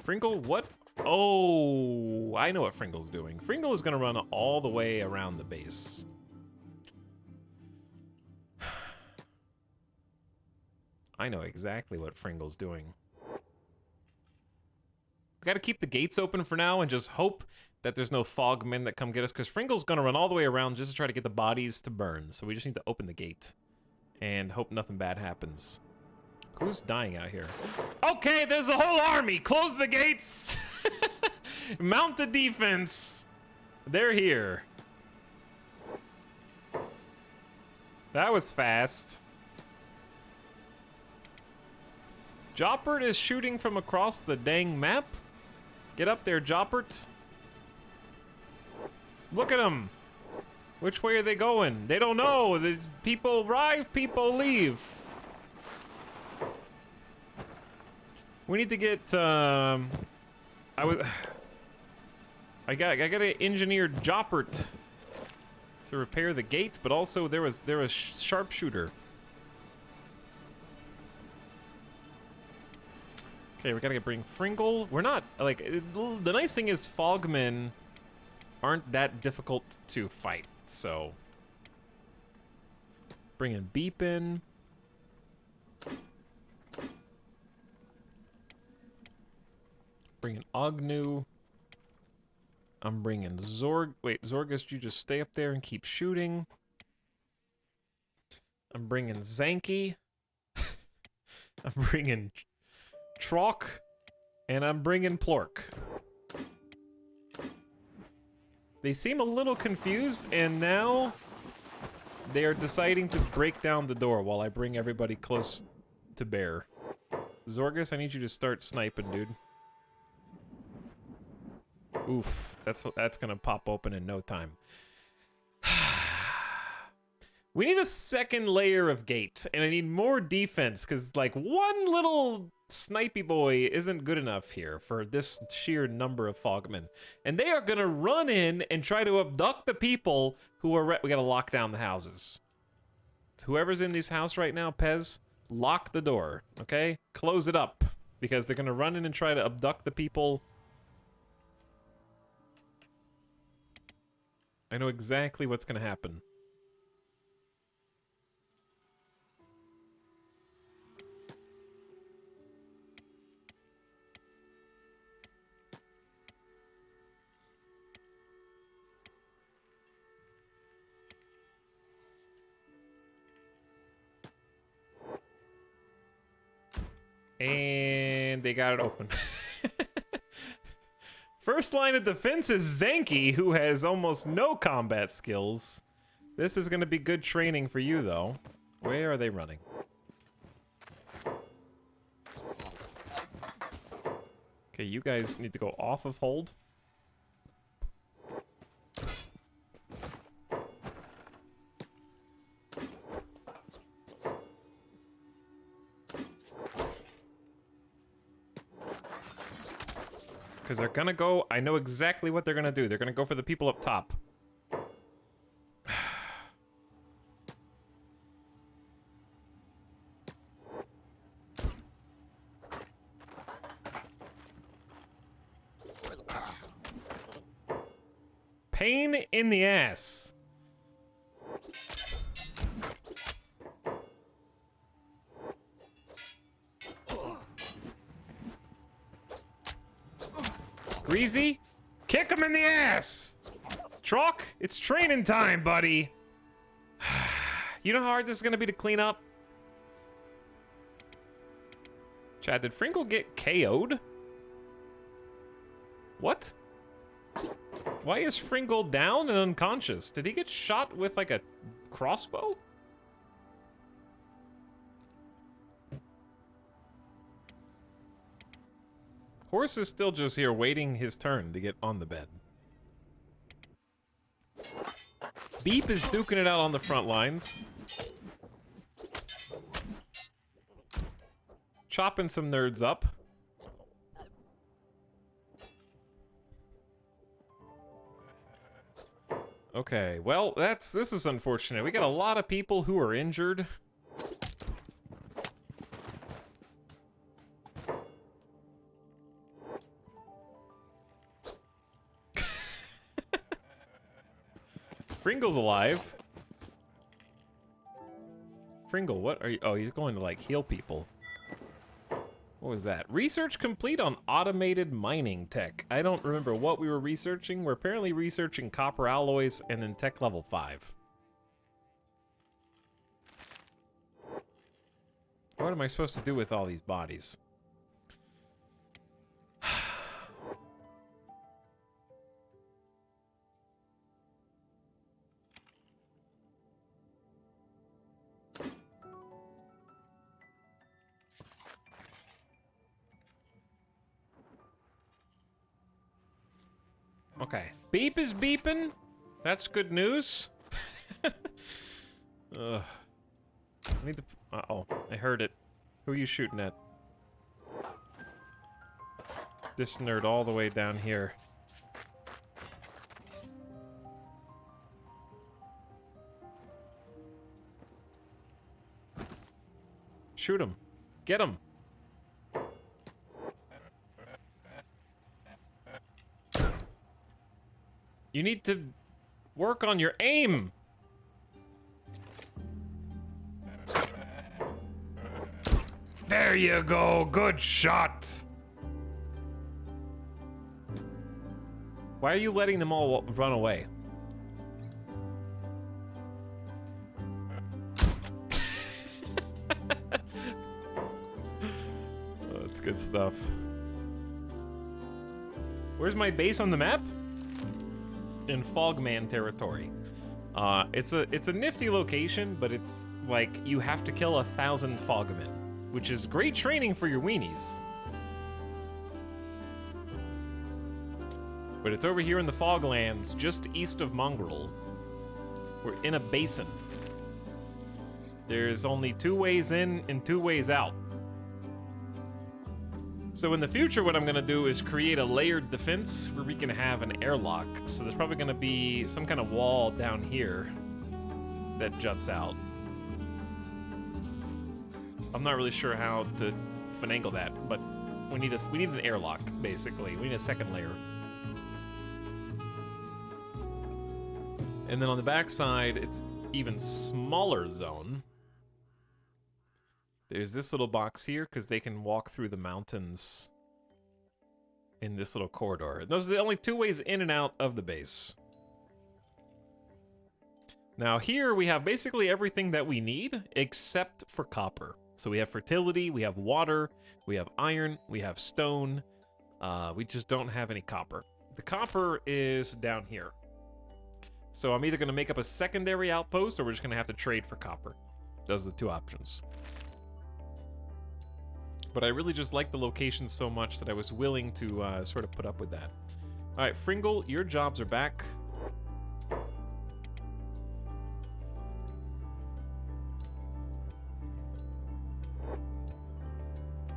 Speaker 1: Fringle, what? Oh, I know what Fringle's doing. Fringle is going to run all the way around the base. I know exactly what Fringle's doing. We gotta keep the gates open for now and just hope that there's no fogmen that come get us, because Fringle's gonna run all the way around just to try to get the bodies to burn. So we just need to open the gate and hope nothing bad happens. Who's dying out here? Okay, there's a whole army. Close the gates. Mount the defense. They're here. That was fast. Joppert is shooting from across the dang map. Get up there, Joppert. Look at them. Which way are they going? They don't know. The people arrive, people leave. We need to get. I gotta engineer Joppert to repair the gate, but also there was sharpshooter. Okay, we gotta bring Fringle. We're not like the nice thing is Fogmen aren't that difficult to fight, so bringing Beep in. Bringing Ognu. I'm bringing Zorg. Wait, Zorgus, you just stay up there and keep shooting. I'm bringing Zanky. I'm bringing Trock. And I'm bringing Plork. They seem a little confused, and now they are deciding to break down the door while I bring everybody close to bear. Zorgus, I need you to start sniping, dude. Oof, that's gonna pop open in no time. We need a second layer of gate, and I need more defense, because, like, one little snipey boy isn't good enough here for this sheer number of Fogmen. And they are gonna run in and try to abduct the people who are... We gotta lock down the houses. Whoever's in this house right now, Pez, lock the door, okay? Close it up, because they're gonna run in and try to abduct the people. I know exactly what's gonna happen. And they got it open. First line of defense is Zanky, who has almost no combat skills. This is gonna be good training for you, though. Where are they running? Okay, you guys need to go off of hold. Because they're gonna go... I know exactly what they're gonna do. They're gonna go for the people up top. Pain in the ass. Greasy, kick him in the ass! Trock, it's training time, buddy! You know how hard this is gonna be to clean up? Chad, did Frinkle get KO'd? What? Why is Frinkle down and unconscious? Did he get shot with, like, a crossbow? Horse is still just here waiting his turn to get on the bed. Beep is duking it out on the front lines. Chopping some nerds up. Okay, well, this is unfortunate. We got a lot of people who are injured. Fringle's alive. Fringle, what are you? Oh, he's going to, like, heal people. What was that? Research complete on automated mining tech. I don't remember what we were researching. We're apparently researching copper alloys and then tech level 5. What am I supposed to do with all these bodies? Okay. Beep is beeping. That's good news. Ugh. I need to... Uh-oh. I heard it. Who are you shooting at? This nerd all the way down here. Shoot him. Get him. You need to work on your aim. There you go. Good shot. Why are you letting them all run away? Oh, that's good stuff. Where's my base on the map? In Fogman territory. It's a nifty location, but it's like you have to kill 1,000 Fogmen, which is great training for your weenies. But it's over here in the Foglands, just east of Mongrel. We're in a basin. There's only 2 ways in and 2 ways out. So in the future, what I'm gonna do is create a layered defense where we can have an airlock. So there's probably gonna be some kind of wall down here that juts out. I'm not really sure how to finagle that, but we need an airlock, basically. We need a second layer. And then on the backside, it's even smaller zone. There's this little box here, because they can walk through the mountains in this little corridor. And those are the only 2 ways in and out of the base. Now here we have basically everything that we need, except for copper. So we have fertility, we have water, we have iron, we have stone. We just don't have any copper. The copper is down here. So I'm either going to make up a secondary outpost, or we're just going to have to trade for copper. Those are the 2 options. But I really just like the location so much that I was willing to sort of put up with that. All right, Fringle, your jobs are back.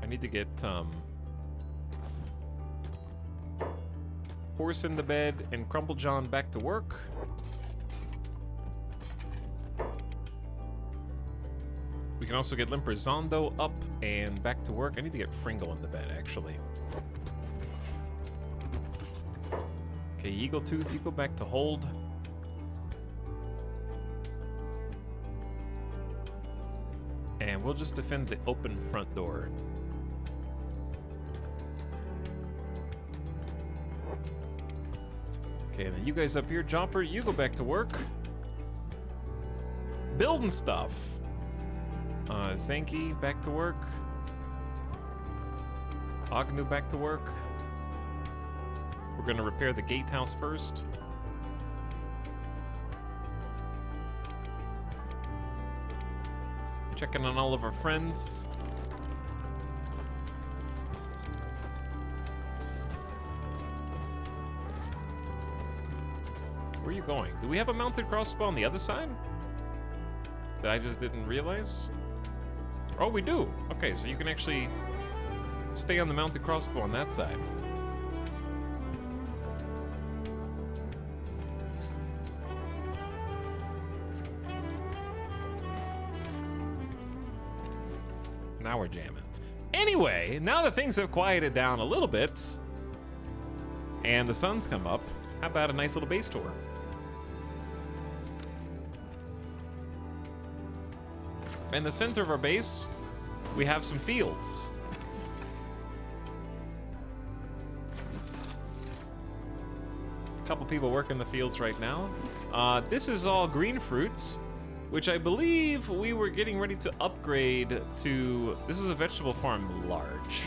Speaker 1: I need to get Horse in the bed and Crumple John back to work. We can also get Limper Zondo up and back to work. I need to get Fringle in the bed, actually. Okay, Eagle Tooth, you go back to hold. And we'll just defend the open front door. Okay, and then you guys up here, Jumper, you go back to work. Building stuff. Zenki, back to work. Agnew, back to work. We're gonna repair the gatehouse first. Checking on all of our friends. Where are you going? Do we have a mounted crossbow on the other side? That I just didn't realize? Oh, we do. Okay, so you can actually stay on the mounted crossbow on that side. Now we're jamming. Anyway, now that things have quieted down a little bit and the sun's come up, how about a nice little base tour? In the center of our base, we have some fields. couple people working the fields right now. This is all green fruits, which I believe we were getting ready to upgrade to. This is a vegetable farm large.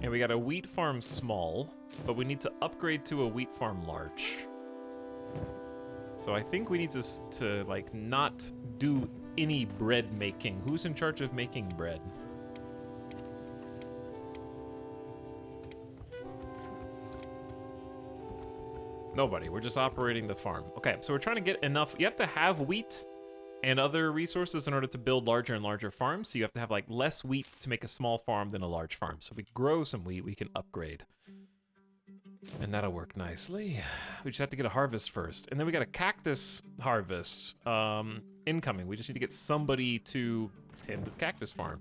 Speaker 1: And we got a wheat farm small, but we need to upgrade to a wheat farm large. So I think we need to like not do any bread making. Who's in charge of making bread? Nobody. We're just operating the farm. Okay, so we're trying to get enough. You have to have wheat and other resources in order to build larger and larger farms. So you have to have like less wheat to make a small farm than a large farm. So if we grow some wheat, we can upgrade. And that'll work nicely. We just have to get a harvest first. And then we got a cactus harvest incoming. We just need to get somebody to tend the cactus farm.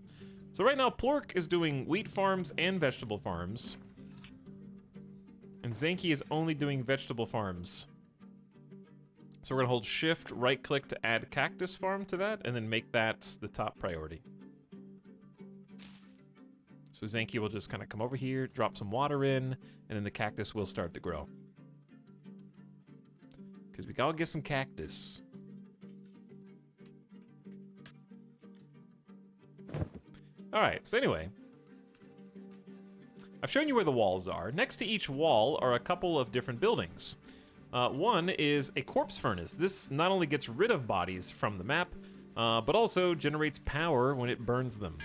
Speaker 1: So right now, Plork is doing wheat farms and vegetable farms. And Zanky is only doing vegetable farms. So we're gonna hold shift, right click to add cactus farm to that, and then make that the top priority. So Zanky will just kind of come over here, drop some water in, and then the cactus will start to grow. Because we gotta get some cactus. Alright, so anyway. I've shown you where the walls are. Next to each wall are a couple of different buildings. One is a corpse furnace. This not only gets rid of bodies from the map, but also generates power when it burns them.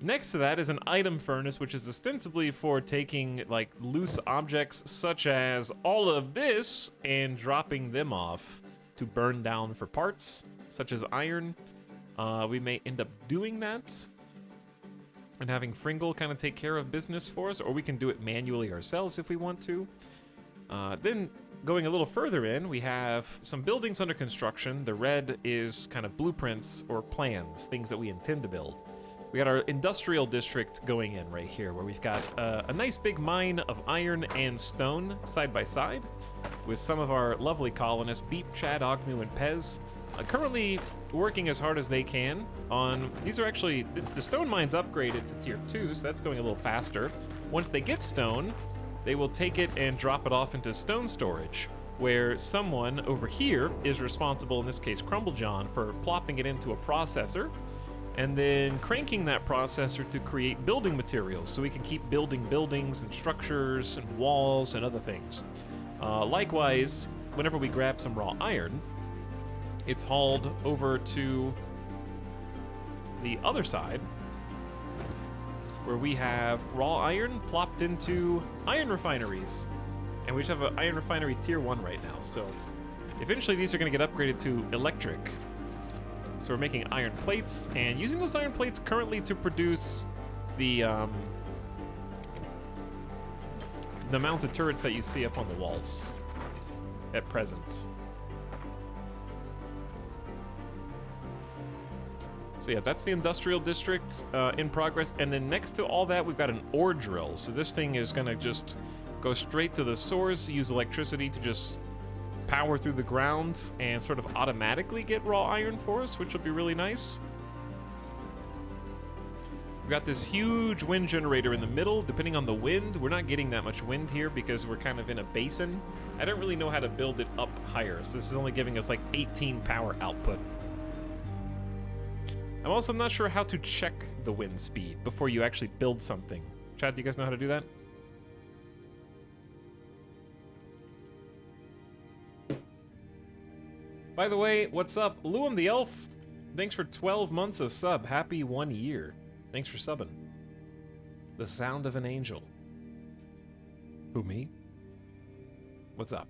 Speaker 1: Next to that is an item furnace, which is ostensibly for taking like loose objects such as all of this and dropping them off to burn down for parts, such as iron. We may end up doing that and having Fringle kind of take care of business for us, or we can do it manually ourselves if we want to. Then going a little further in, we have some buildings under construction. The red is kind of blueprints or plans, things that we intend to build. We got our industrial district going in right here, where we've got a nice big mine of iron and stone side by side with some of our lovely colonists, Beep, Chad, Ognu, and Pez, currently working as hard as they can on. These are actually, the stone mine's upgraded to tier 2, so that's going a little faster. Once they get stone, they will take it and drop it off into stone storage, where someone over here is responsible, in this case Crumble John, for plopping it into a processor and then cranking that processor to create building materials so we can keep building buildings and structures and walls and other things. Likewise, whenever we grab some raw iron, it's hauled over to the other side where we have raw iron plopped into iron refineries. And we just have an iron refinery tier 1 right now, so eventually these are going to get upgraded to electric. So we're making iron plates and using those iron plates currently to produce the mounted turrets that you see up on the walls at present. So yeah, that's the industrial district in progress. And then next to all that, we've got an ore drill. So this thing is gonna just go straight to the source, use electricity to just power through the ground and sort of automatically get raw iron for us, which will be really nice. We've got this huge wind generator in the middle. Depending on the wind, we're not getting that much wind here because we're kind of in a basin. I don't really know how to build it up higher, so this is only giving us like 18 power output. I'm also not sure how to check the wind speed before you actually build something. Chad, do you guys know how to do that? By the way, what's up? Luam the Elf, thanks for 12 months of sub. Happy 1 year. Thanks for subbing. The sound of an angel. Who, me? What's up?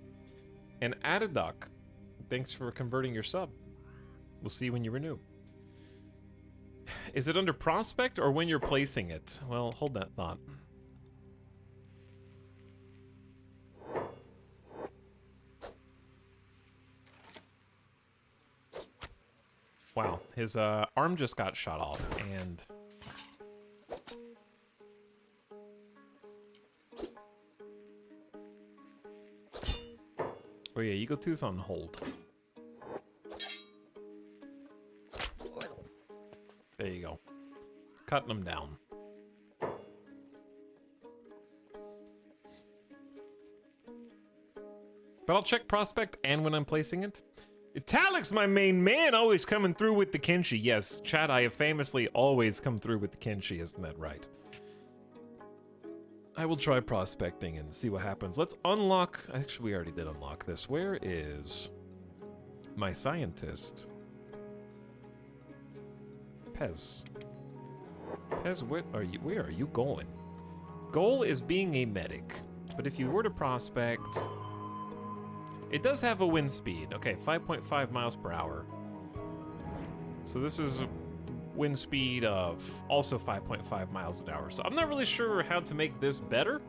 Speaker 1: And Adaduck, thanks for converting your sub. We'll see when you renew. Is it under prospect or when you're placing it? Well, hold that thought. Wow, his arm just got shot off, and oh yeah, Eagle Tooth's on hold. There you go. Cutting them down. But I'll check prospect and when I'm placing it. Etalyx, my main man, always coming through with the Kinshi. Yes, chat, I have famously always come through with the Kinshi, isn't that right? I will try prospecting and see what happens. Let's unlock... Actually, we already did unlock this. Where is my scientist? Pez. Pez, where are you going? Goal is being a medic. But if you were to prospect... It does have a wind speed. Okay, 5.5 miles per hour. So this is a wind speed of also 5.5 miles an hour. So I'm not really sure how to make this better.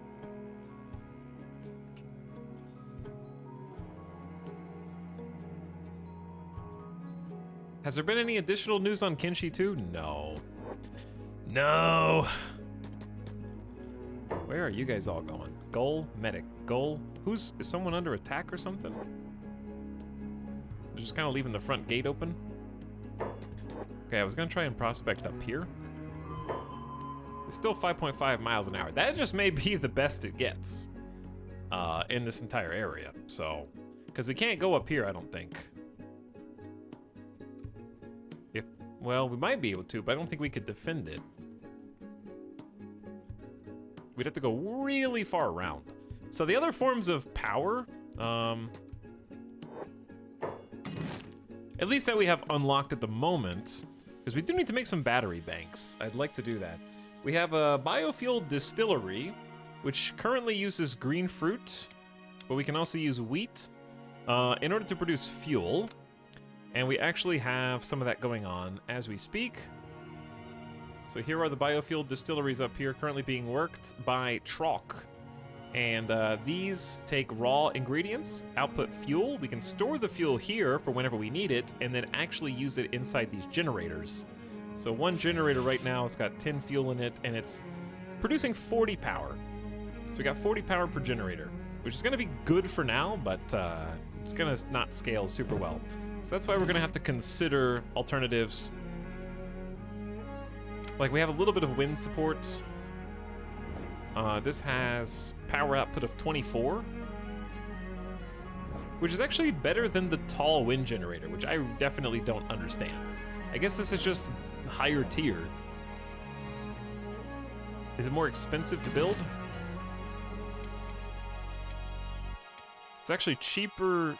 Speaker 1: Has there been any additional news on Kinshi 2? No. No. Where are you guys all going? Goal, medic, goal. Is someone under attack or something? They're just kind of leaving the front gate open. Okay, I was gonna try and prospect up here. It's still 5.5 miles an hour. That just may be the best it gets in this entire area. So, because we can't go up here, I don't think. Well, we might be able to, but I don't think we could defend it. We'd have to go really far around. So the other forms of power, at least that we have unlocked at the moment, because we do need to make some battery banks. I'd like to do that. We have a biofuel distillery, which currently uses green fruit, but we can also use wheat in order to produce fuel. And we actually have some of that going on as we speak. So here are the biofuel distilleries up here currently being worked by Trock. And these take raw ingredients, output fuel. We can store the fuel here for whenever we need it, and then actually use it inside these generators. So one generator right now has got 10 fuel in it, and it's producing 40 power. So we got 40 power per generator, which is gonna be good for now, but it's gonna not scale super well. So that's why we're gonna have to consider alternatives. Like, we have a little bit of wind support. This has power output of 24, which is actually better than the tall wind generator, which I definitely don't understand. I guess this is just higher tier. Is it more expensive to build? It's actually cheaper.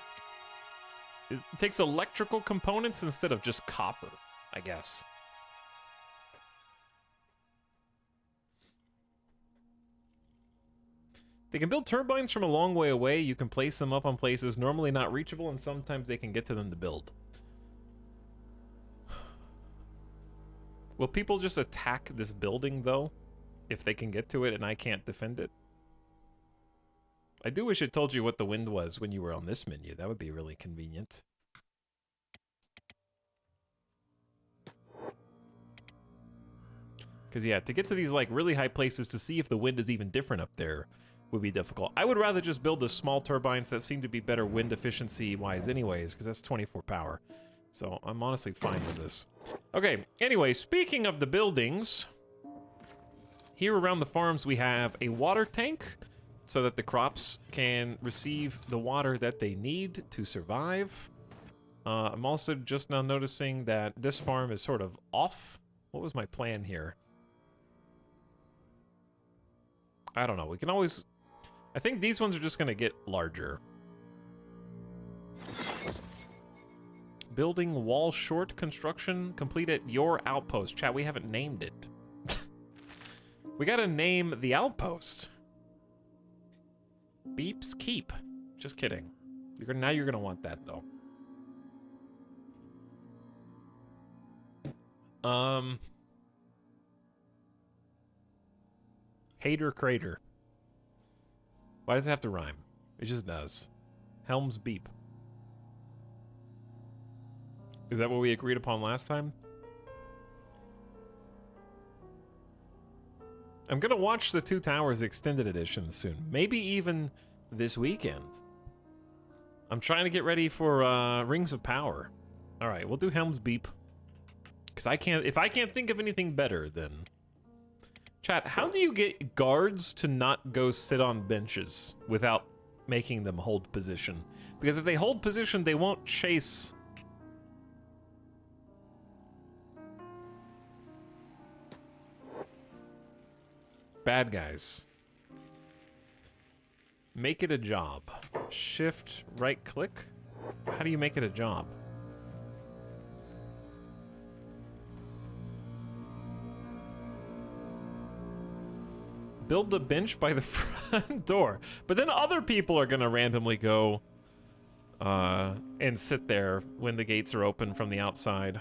Speaker 1: It takes electrical components instead of just copper, I guess. They can build turbines from a long way away. You can place them up on places normally not reachable, and sometimes they can get to them to build. Will people just attack this building, though, if they can get to it and I can't defend it? I do wish it told you what the wind was when you were on this menu. That would be really convenient. Because, yeah, to get to these, like, really high places to see if the wind is even different up there would be difficult. I would rather just build the small turbines that seem to be better wind efficiency-wise anyways, because that's 24 power. So I'm honestly fine with this. Okay, anyway, speaking of the buildings, here around the farms we have a water tank so that the crops can receive the water that they need to survive. I'm also just now noticing that this farm is sort of off. What was my plan here? I don't know. We can always... I think these ones are just going to get larger. Building wall short construction complete at your outpost. Chat, we haven't named it. We got to name the outpost. Beeps Keep. Just kidding. Now you're going to want that, though. Hater Crater. Why does it have to rhyme? It just does. Helm's Beep. Is that what we agreed upon last time? I'm gonna watch the Two Towers Extended Edition soon. Maybe even this weekend. I'm trying to get ready for Rings of Power. Alright, we'll do Helm's Beep. Because if I can't think of anything better, then... Chat, how do you get guards to not go sit on benches without making them hold position. Because if they hold position, they won't chase... bad guys. Make it a job. Shift, right click. How do you make it a job? Build a bench by the front door. But then other people are gonna randomly go and sit there when the gates are open from the outside.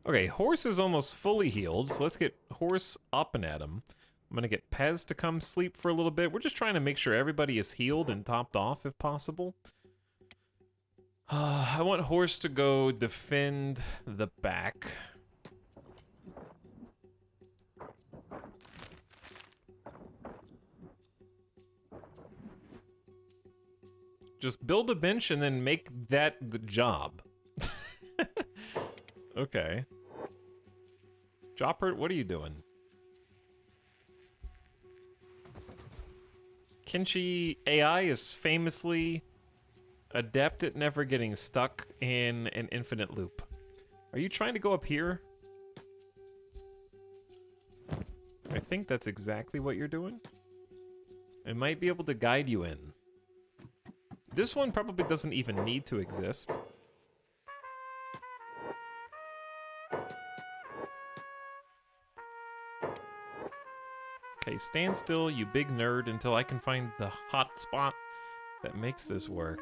Speaker 1: Okay, Horse is almost fully healed, so let's get Horse up and at him. I'm gonna get Pez to come sleep for a little bit. We're just trying to make sure everybody is healed and topped off if possible. I want Horse to go defend the back. Just build a bench and then make that the job. Okay. Jopper, what are you doing? Kinchi AI is famously adept at never getting stuck in an infinite loop. Are you trying to go up here? I think that's exactly what you're doing. I might be able to guide you in. This one probably doesn't even need to exist. Okay, stand still, you big nerd, until I can find the hot spot that makes this work.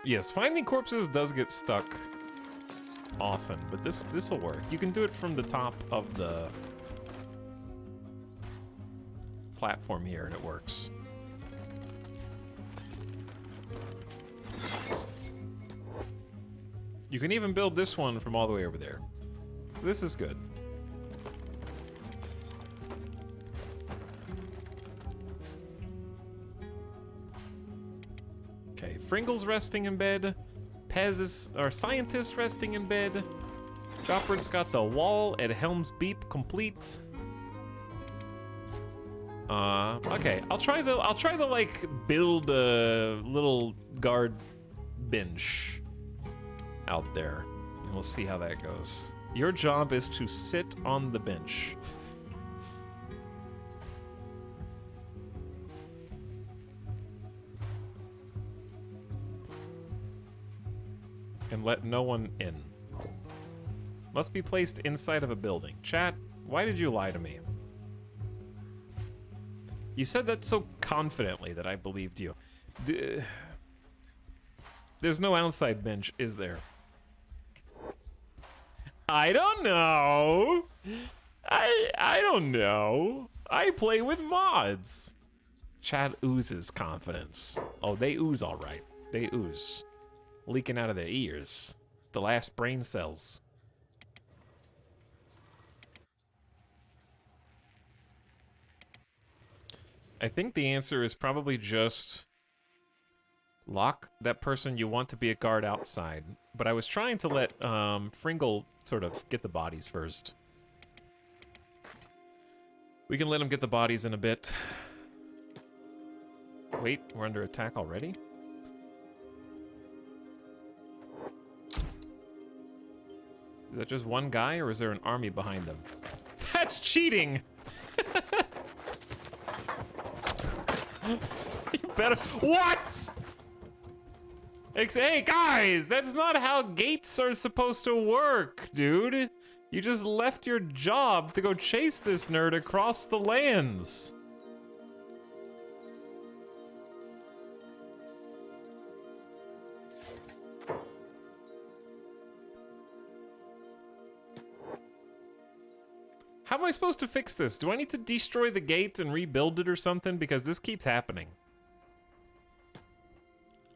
Speaker 1: Yes, finding corpses does get stuck often, but this'll work. You can do it from the top of the platform here, and it works. You can even build this one from all the way over there. So this is good. Okay, Fringle's resting in bed. Pez is, or Scientist resting in bed. Chopper's got the wall at Helm's Beep complete. Okay, I'll try the like build a little guard bench out there, and we'll see how that goes. Your job is to sit on the bench. And let no one in. Must be placed inside of a building. Chat, why did you lie to me? You said that so confidently that I believed you. There's no outside bench, is there? I don't know. I don't know. I play with mods. Chat oozes confidence. Oh, they ooze all right. They ooze. Leaking out of their ears. The last brain cells. I think the answer is probably just lock that person you want to be a guard outside. But I was trying to let Fringle sort of get the bodies first. We can let him get the bodies in a bit. Wait, we're under attack already? Is that just one guy, or is there an army behind them? That's cheating! You better... What?! Hey, guys! That's not how gates are supposed to work, dude! You just left your job to go chase this nerd across the lands. How am I supposed to fix this? Do I need to destroy the gate and rebuild it or something? Because this keeps happening.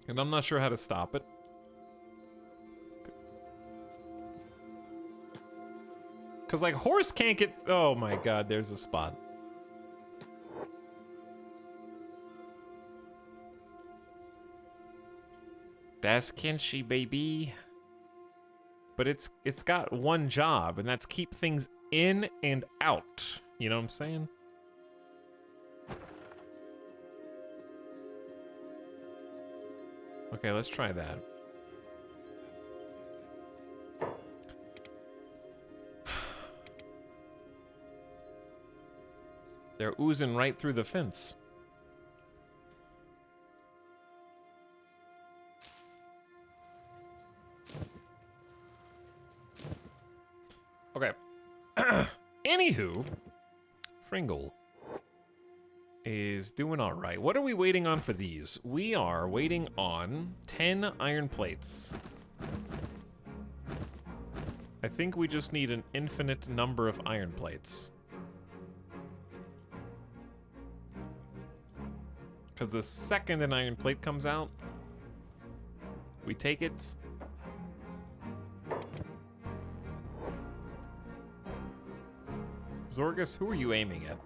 Speaker 1: And I'm not sure how to stop it. Because, like, horse can't get... Oh, my God, there's a spot. That's Kinshi, baby. But it's got one job, and that's keep things in and out. You know what I'm saying? Okay, let's try that. They're oozing right through the fence. Okay. Anywho, Fringle is doing all right. What are we waiting on for these? We are waiting on 10 iron plates. I think we just need an infinite number of iron plates. Because the second an iron plate comes out, we take it. Zorgus, who are you aiming at?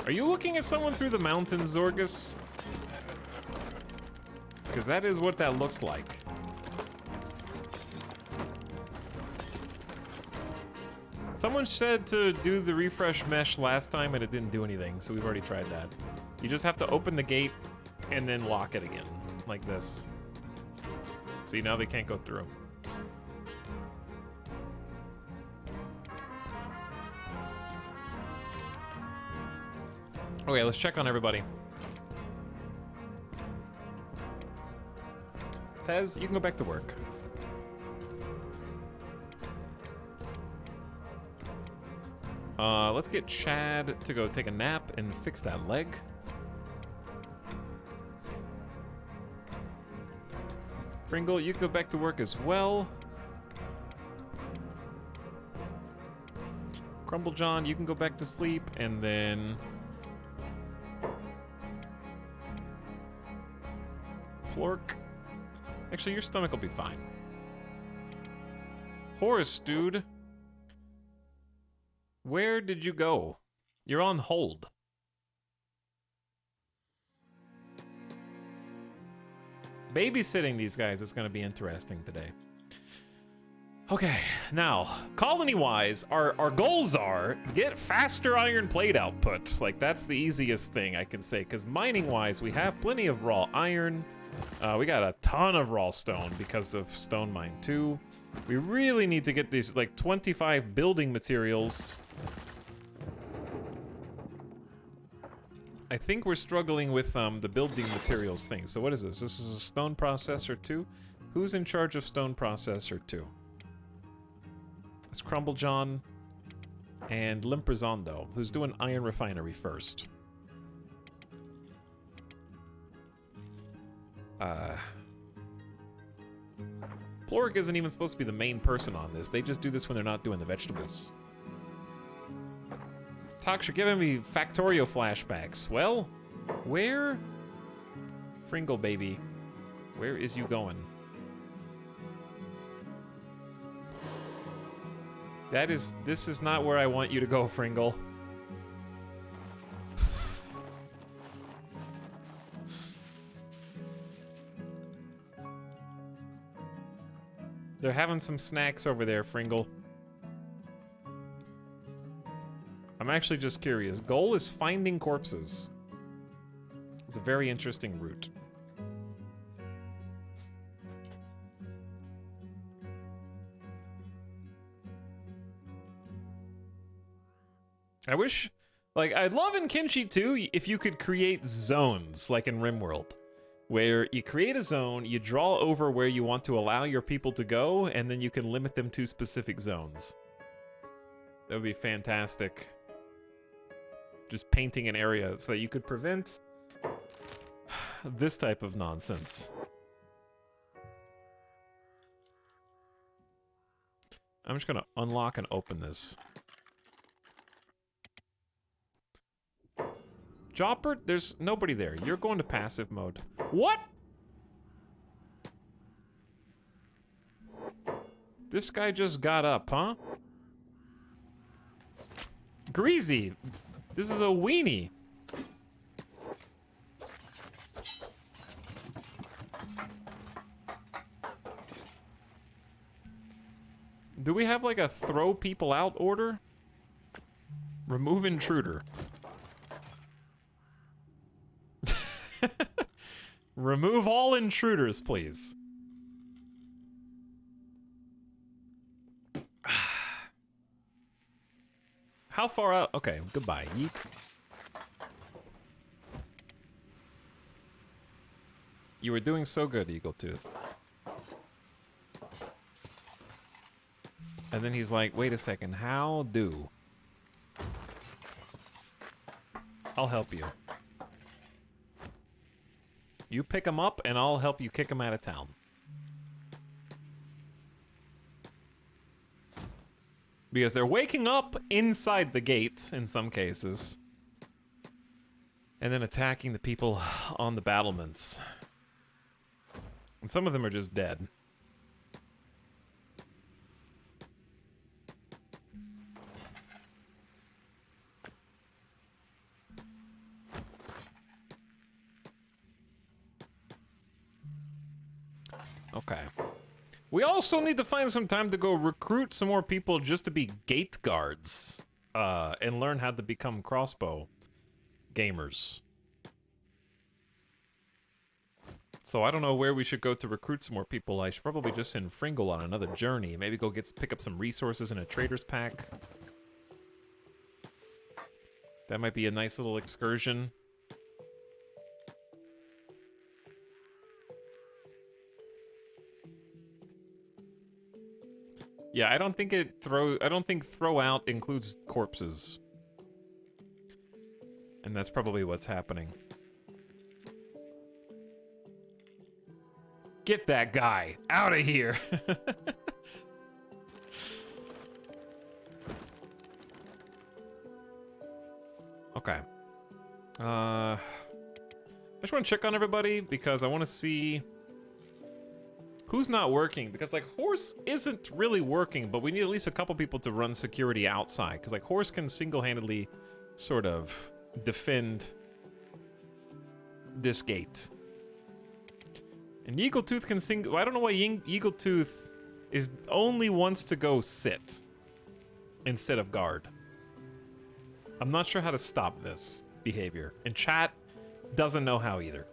Speaker 1: Are you looking at someone through the mountains, Zorgus? Because that is what that looks like. Someone said to do the refresh mesh last time and it didn't do anything, so we've already tried that. You just have to open the gate and then lock it again, like this. See, now they can't go through. Okay, let's check on everybody. Pez, you can go back to work. Let's get Chad to go take a nap and fix that leg. Pringle, you can go back to work as well. Crumble John, you can go back to sleep, and then Plork. Actually, your stomach will be fine. Horace, dude. Where did you go? You're on hold. Babysitting these guys is going to be interesting today. Okay, now, colony-wise, our goals are get faster iron plate output. Like, that's the easiest thing I can say, because mining-wise, we have plenty of raw iron. We got a ton of raw stone because of Stone Mine 2. We really need to get these, like, 25 building materials. I think we're struggling with the building materials thing. So what is this? This is a stone processor 2? Who's in charge of stone processor 2? It's Crumble John and Limperzondo, who's doing iron refinery first. Plorg isn't even supposed to be the main person on this. They just do this when they're not doing the vegetables. Tox, you're giving me Factorio flashbacks. Well, where? Fringle, baby. Where is you going? This is not where I want you to go, Fringle. They're having some snacks over there, Fringle. I'm actually just curious. Goal is finding corpses. It's a very interesting route. I wish, like, I'd love in Kinshi 2 if you could create zones, like in RimWorld, where you create a zone, you draw over where you want to allow your people to go, and then you can limit them to specific zones. That would be fantastic. Just painting an area so that you could prevent this type of nonsense. I'm just gonna unlock and open this. Jopper, there's nobody there. You're going to passive mode. What? This guy just got up, huh? Greasy, This is a weenie. Do we have like a throw people out order? Remove intruder. Remove all intruders, please. How far out? Okay, goodbye, yeet. You were doing so good, Eagletooth. And then he's like, wait a second, how do? I'll help you. You pick him up, and I'll help you kick him out of town. Because they're waking up inside the gate, in some cases. And then attacking the people on the battlements. And some of them are just dead. Okay. We also need to find some time to go recruit some more people just to be gate guards. And learn how to become crossbow gamers. So I don't know where we should go to recruit some more people. I should probably just send Fringle on another journey. Maybe go pick up some resources in a trader's pack. That might be a nice little excursion. Yeah, I don't think throw out includes corpses. And that's probably what's happening. Get that guy out of here. Okay. I just want to check on everybody because I want to see who's not working, because like Horse isn't really working, but we need at least a couple people to run security outside, because like Horse can single-handedly sort of defend this gate. And Eagletooth can single. I don't know why Eagletooth only wants to go sit instead of guard. I'm not sure how to stop this behavior, and chat doesn't know how either.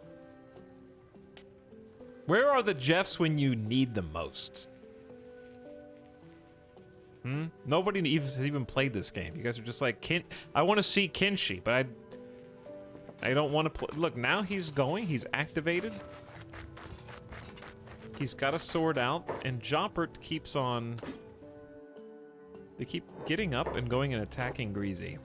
Speaker 1: Where are the Jeffs when you need them most? Nobody has even played this game. You guys are just like, I want to see Kinshi, but I don't want to play. Look, now he's going. He's activated. He's got a sword out, and Joppert keeps on. They keep getting up and going and attacking Greasy.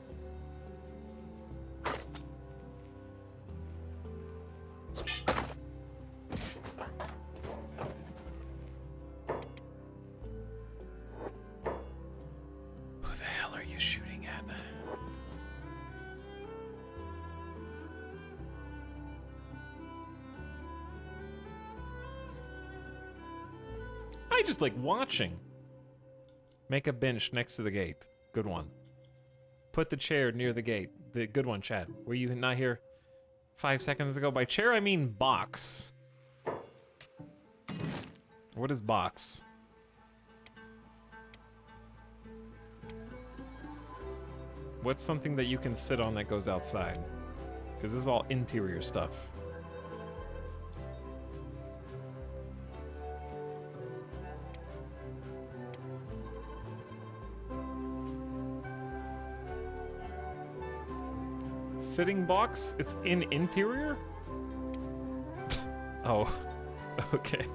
Speaker 1: Just like watching. Make a bench next to the gate. Good one. Put the chair near the gate. The good one, Chad. Were you not here 5 seconds ago? By chair, I mean box. What is box? What's something that you can sit on that goes outside? Because this is all interior stuff. Sitting box? It's in interior? Oh, okay.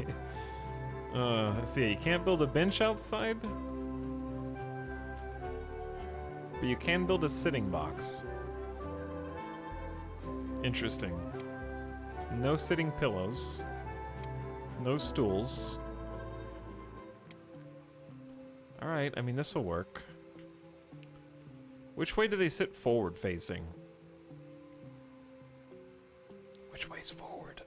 Speaker 1: Let's see, you can't build a bench outside? But you can build a sitting box. Interesting. No sitting pillows. No stools. Alright, I mean, this'll work. Which way do they sit forward facing? Which way's forward?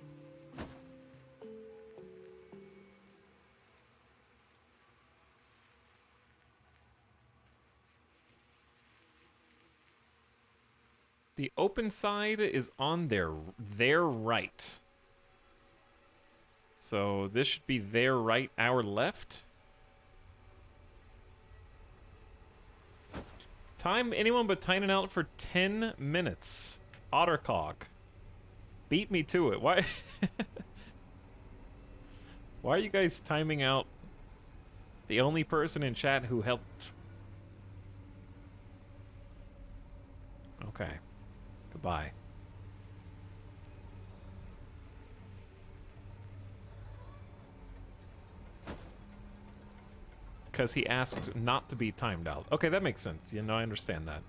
Speaker 1: The open side is on their right. So this should be their right, our left. Time anyone but Tynan out for 10 minutes. Ottercog. Beat me to it. Why? Why are you guys timing out the only person in chat who helped? Okay. Goodbye. Because he asked not to be timed out. Okay, that makes sense. You know, I understand that.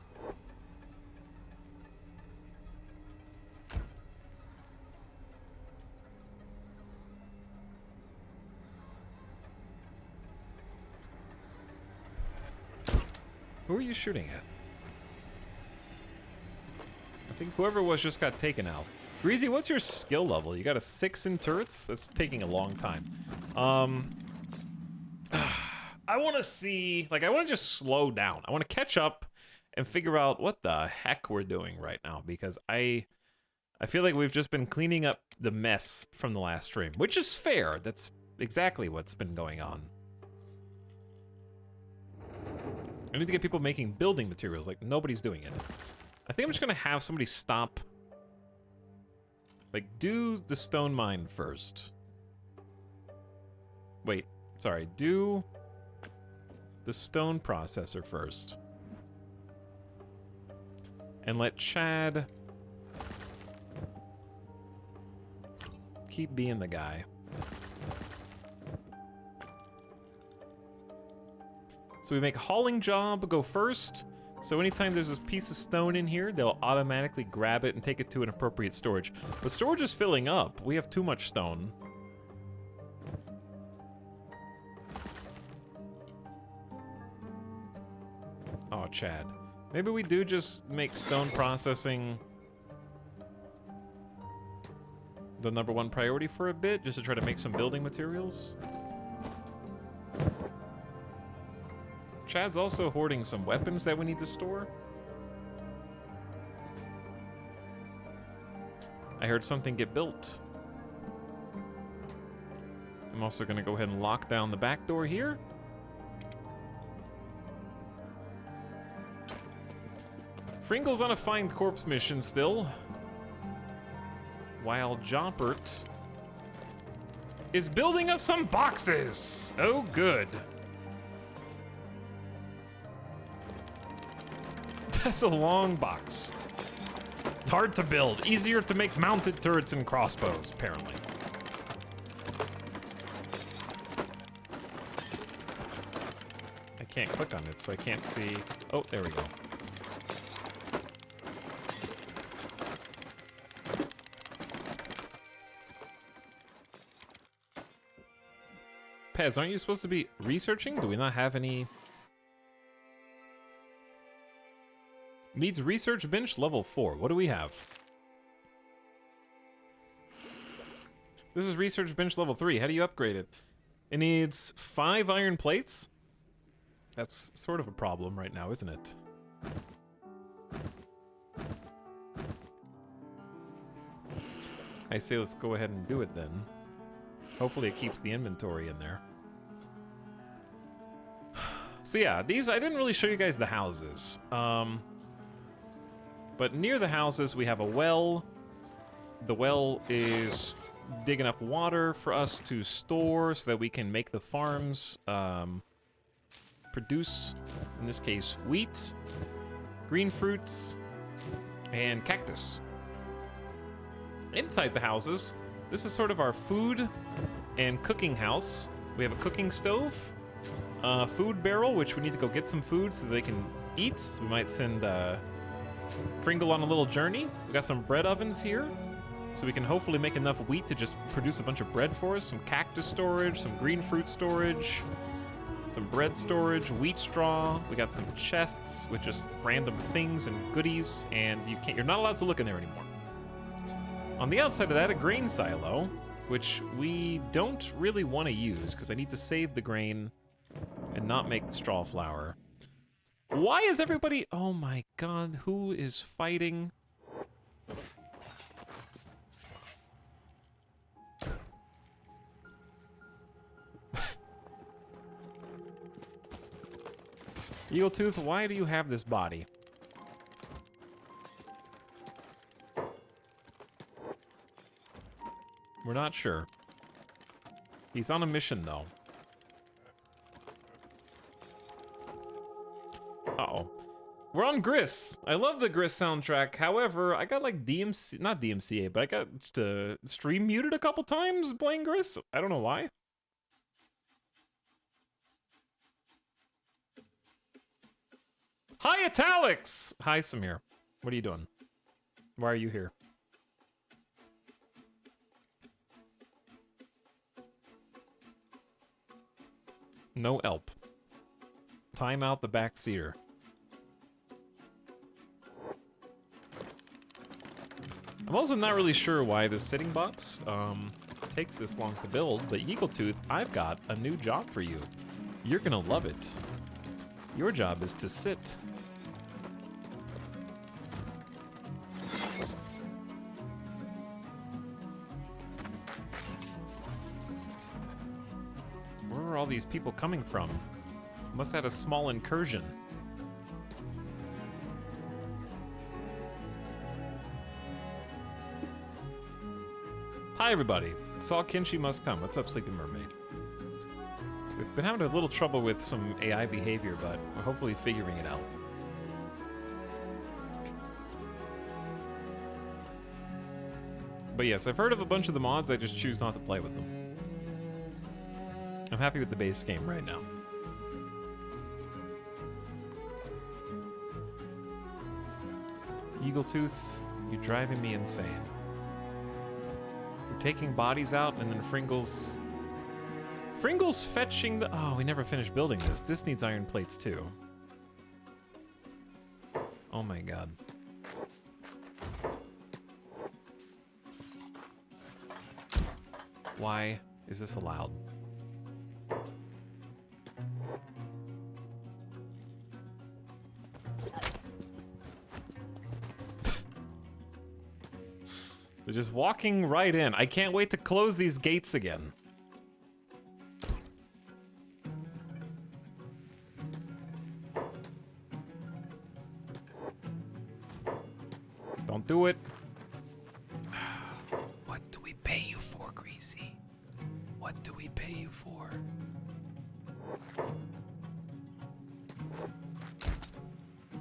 Speaker 1: Who are you shooting at? I think whoever it was just got taken out. Greasy, what's your skill level? You got a 6 in turrets? That's taking a long time. I want to see, like, I want to just slow down. I want to catch up and figure out what the heck we're doing right now, because I feel like we've just been cleaning up the mess from the last stream, which is fair. That's exactly what's been going on. I need to get people making building materials. Like, nobody's doing it. I think I'm just gonna have somebody stop. Like, do the stone mine first. Wait, sorry, do the stone processor first. And let Chad keep being the guy. So we make hauling job go first. So anytime there's this piece of stone in here, they'll automatically grab it and take it to an appropriate storage. But storage is filling up. We have too much stone. Oh, Chad. Maybe we do just make stone processing the #1 priority for a bit, just to try to make some building materials. Chad's also hoarding some weapons that we need to store. I heard something get built. I'm also gonna go ahead and lock down the back door here. Fringle's on a find corpse mission still, while Jompert is building us some boxes. Oh, good. That's a long box. Hard to build. Easier to make mounted turrets and crossbows, apparently. I can't click on it, so I can't see. Oh, there we go. Pez, aren't you supposed to be researching? Do we not have any? Needs research bench level 4. What do we have? This is research bench level 3. How do you upgrade it? It needs 5 iron plates. That's sort of a problem right now, isn't it? I say let's go ahead and do it then. Hopefully it keeps the inventory in there. So yeah, these, I didn't really show you guys the houses. But near the houses, we have a well. The well is digging up water for us to store so that we can make the farms produce, in this case, wheat, green fruits, and cactus. Inside the houses, this is sort of our food and cooking house. We have a cooking stove, a food barrel, which we need to go get some food so they can eat. So we might send Fringle on a little journey. We got some bread ovens here, so we can hopefully make enough wheat to just produce a bunch of bread for us. Some cactus storage, some green fruit storage, some bread storage, wheat straw. We got some chests with just random things and goodies, and you're not allowed to look in there anymore. On the outside of that, a grain silo, which we don't really want to use because I need to save the grain and not make straw flour. Why is everybody... Oh my god, who is fighting? Eagletooth, why do you have this body? We're not sure. He's on a mission, though. Uh-oh. We're on Gris. I love the Gris soundtrack. However, I got like DMC, not DMCA, but I got stream muted a couple times playing Gris. I don't know why. Hi, Etalyx! Hi, Samir. What are you doing? Why are you here? No elp. Time out the backseater. I'm also not really sure why this sitting box takes this long to build, but Eagletooth, I've got a new job for you. You're gonna love it. Your job is to sit. Where are all these people coming from? Must have had a small incursion. Hi everybody, saw Kinshi Must Come. What's up, Sleepy Mermaid? We've been having a little trouble with some AI behavior, but we're hopefully figuring it out. But yes, I've heard of a bunch of the mods, I just choose not to play with them. I'm happy with the base game right now. Eagletooth, you're driving me insane. We're taking bodies out and then Fringle's fetching the... Oh, we never finished building this. This needs iron plates too. Oh my god. Why is this allowed? They're just walking right in. I can't wait to close these gates again. Don't do it. What do we pay you for, Greasy? What do we pay you for?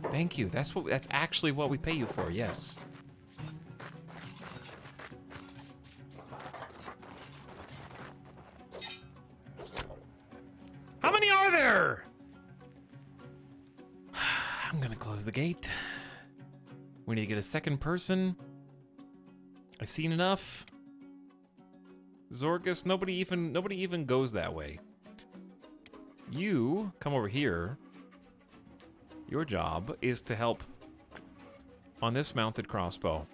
Speaker 1: Thank you. That's actually what we pay you for, yes. How many are there? I'm gonna close the gate. We need to get a second person. I've seen enough. Zorgus, nobody even goes that way. You come over here. Your job is to help on this mounted crossbow.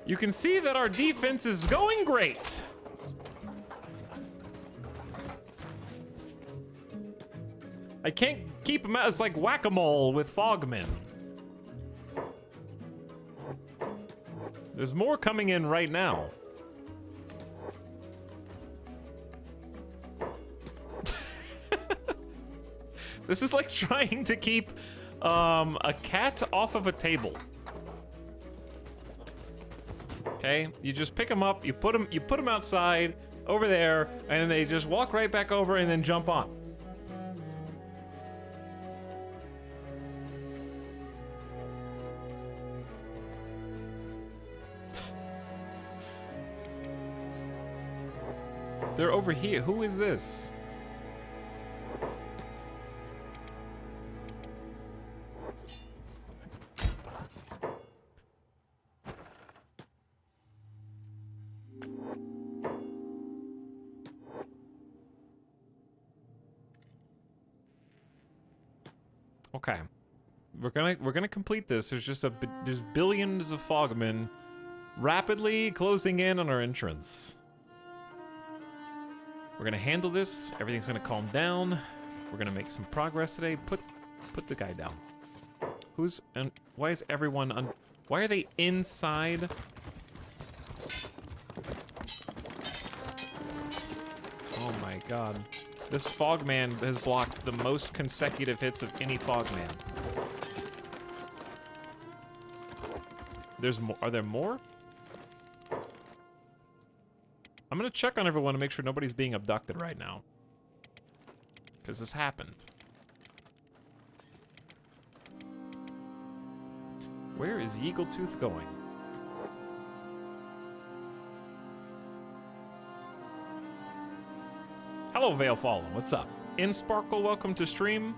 Speaker 1: You can see that our defense is going great. I can't keep them out. It's like whack-a-mole with Fogmen. There's more coming in right now. This is like trying to keep a cat off of a table. Okay, you just pick them up, you put them outside over there, and then they just walk right back over and then jump on. They're over here. Who is this? Okay. We're gonna complete this. There's billions of Fogmen rapidly closing in on our entrance. We're gonna handle this. Everything's gonna calm down. We're gonna make some progress today. Put the guy down. Who's and why is everyone why are they inside? Oh my god. This Fogman has blocked the most consecutive hits of any Fogman. There's more. Are there more? I'm gonna check on everyone to make sure nobody's being abducted right now. Because this happened. Where is Yeagletooth going? Hello, Veil Fallen. What's up? In Sparkle, welcome to stream.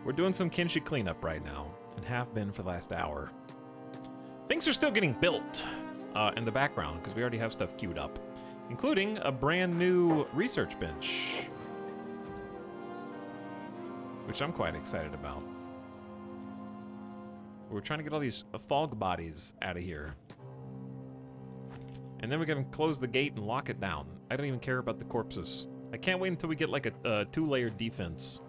Speaker 1: We're doing some Kinshi cleanup right now, and have been for the last hour. Things are still getting built in the background, because we already have stuff queued up, including a brand new research bench, which I'm quite excited about. We're trying to get all these fog bodies out of here. And then we're gonna close the gate and lock it down. I don't even care about the corpses. I can't wait until we get like a 2-layer defense.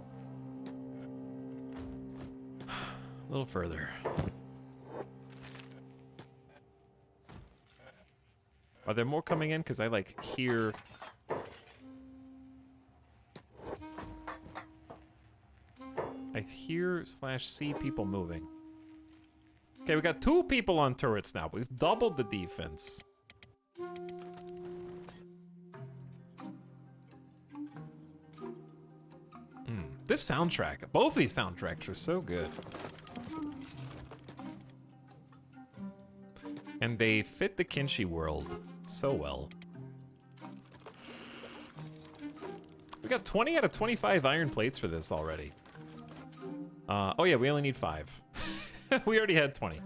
Speaker 1: A little further. Are there more coming in? Because I like hear... I hear/see people moving. Okay, we got 2 people on turrets now. We've doubled the defense. This soundtrack, both of these soundtracks are so good. And they fit the Kinshi world so well. We got 20 out of 25 iron plates for this already. Oh yeah, we only need 5. We already had 20.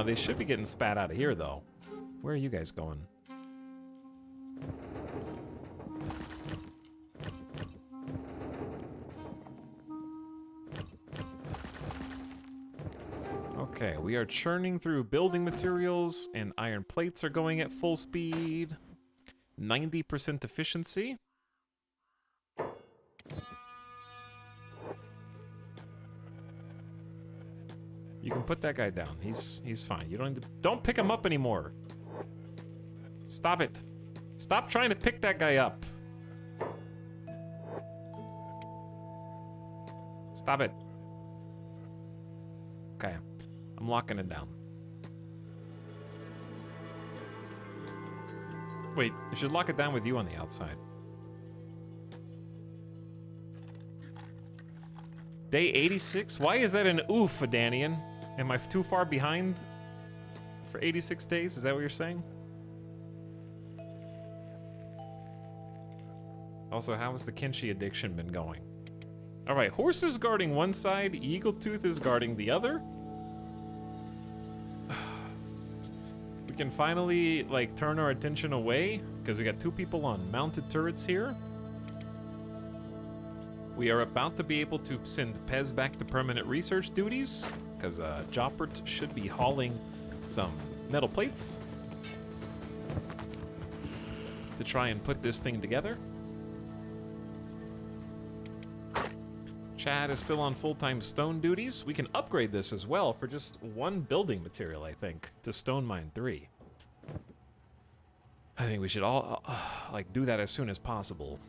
Speaker 1: They should be getting spat out of here, though. Where are you guys going? Okay, we are churning through building materials, and iron plates are going at full speed. 90% efficiency. You can put that guy down. He's fine. You don't pick him up anymore. Stop it. Stop trying to pick that guy up. Stop it. Okay. I'm locking it down. Wait, you should lock it down with you on the outside. Day 86? Why is that an oof, Danian? Am I too far behind for 86 days? Is that what you're saying? Also, how has the Kinshi addiction been going? Alright, horse is guarding one side, Yeagletooth is guarding the other. We can finally, like, turn our attention away, because we got 2 people on mounted turrets here. We are about to be able to send Pez back to permanent research duties, because Joppert should be hauling some metal plates to try and put this thing together. Chad is still on full-time stone duties. We can upgrade this as well for just 1 building material, I think, to Stone Mine 3. I think we should all, like, do that as soon as possible.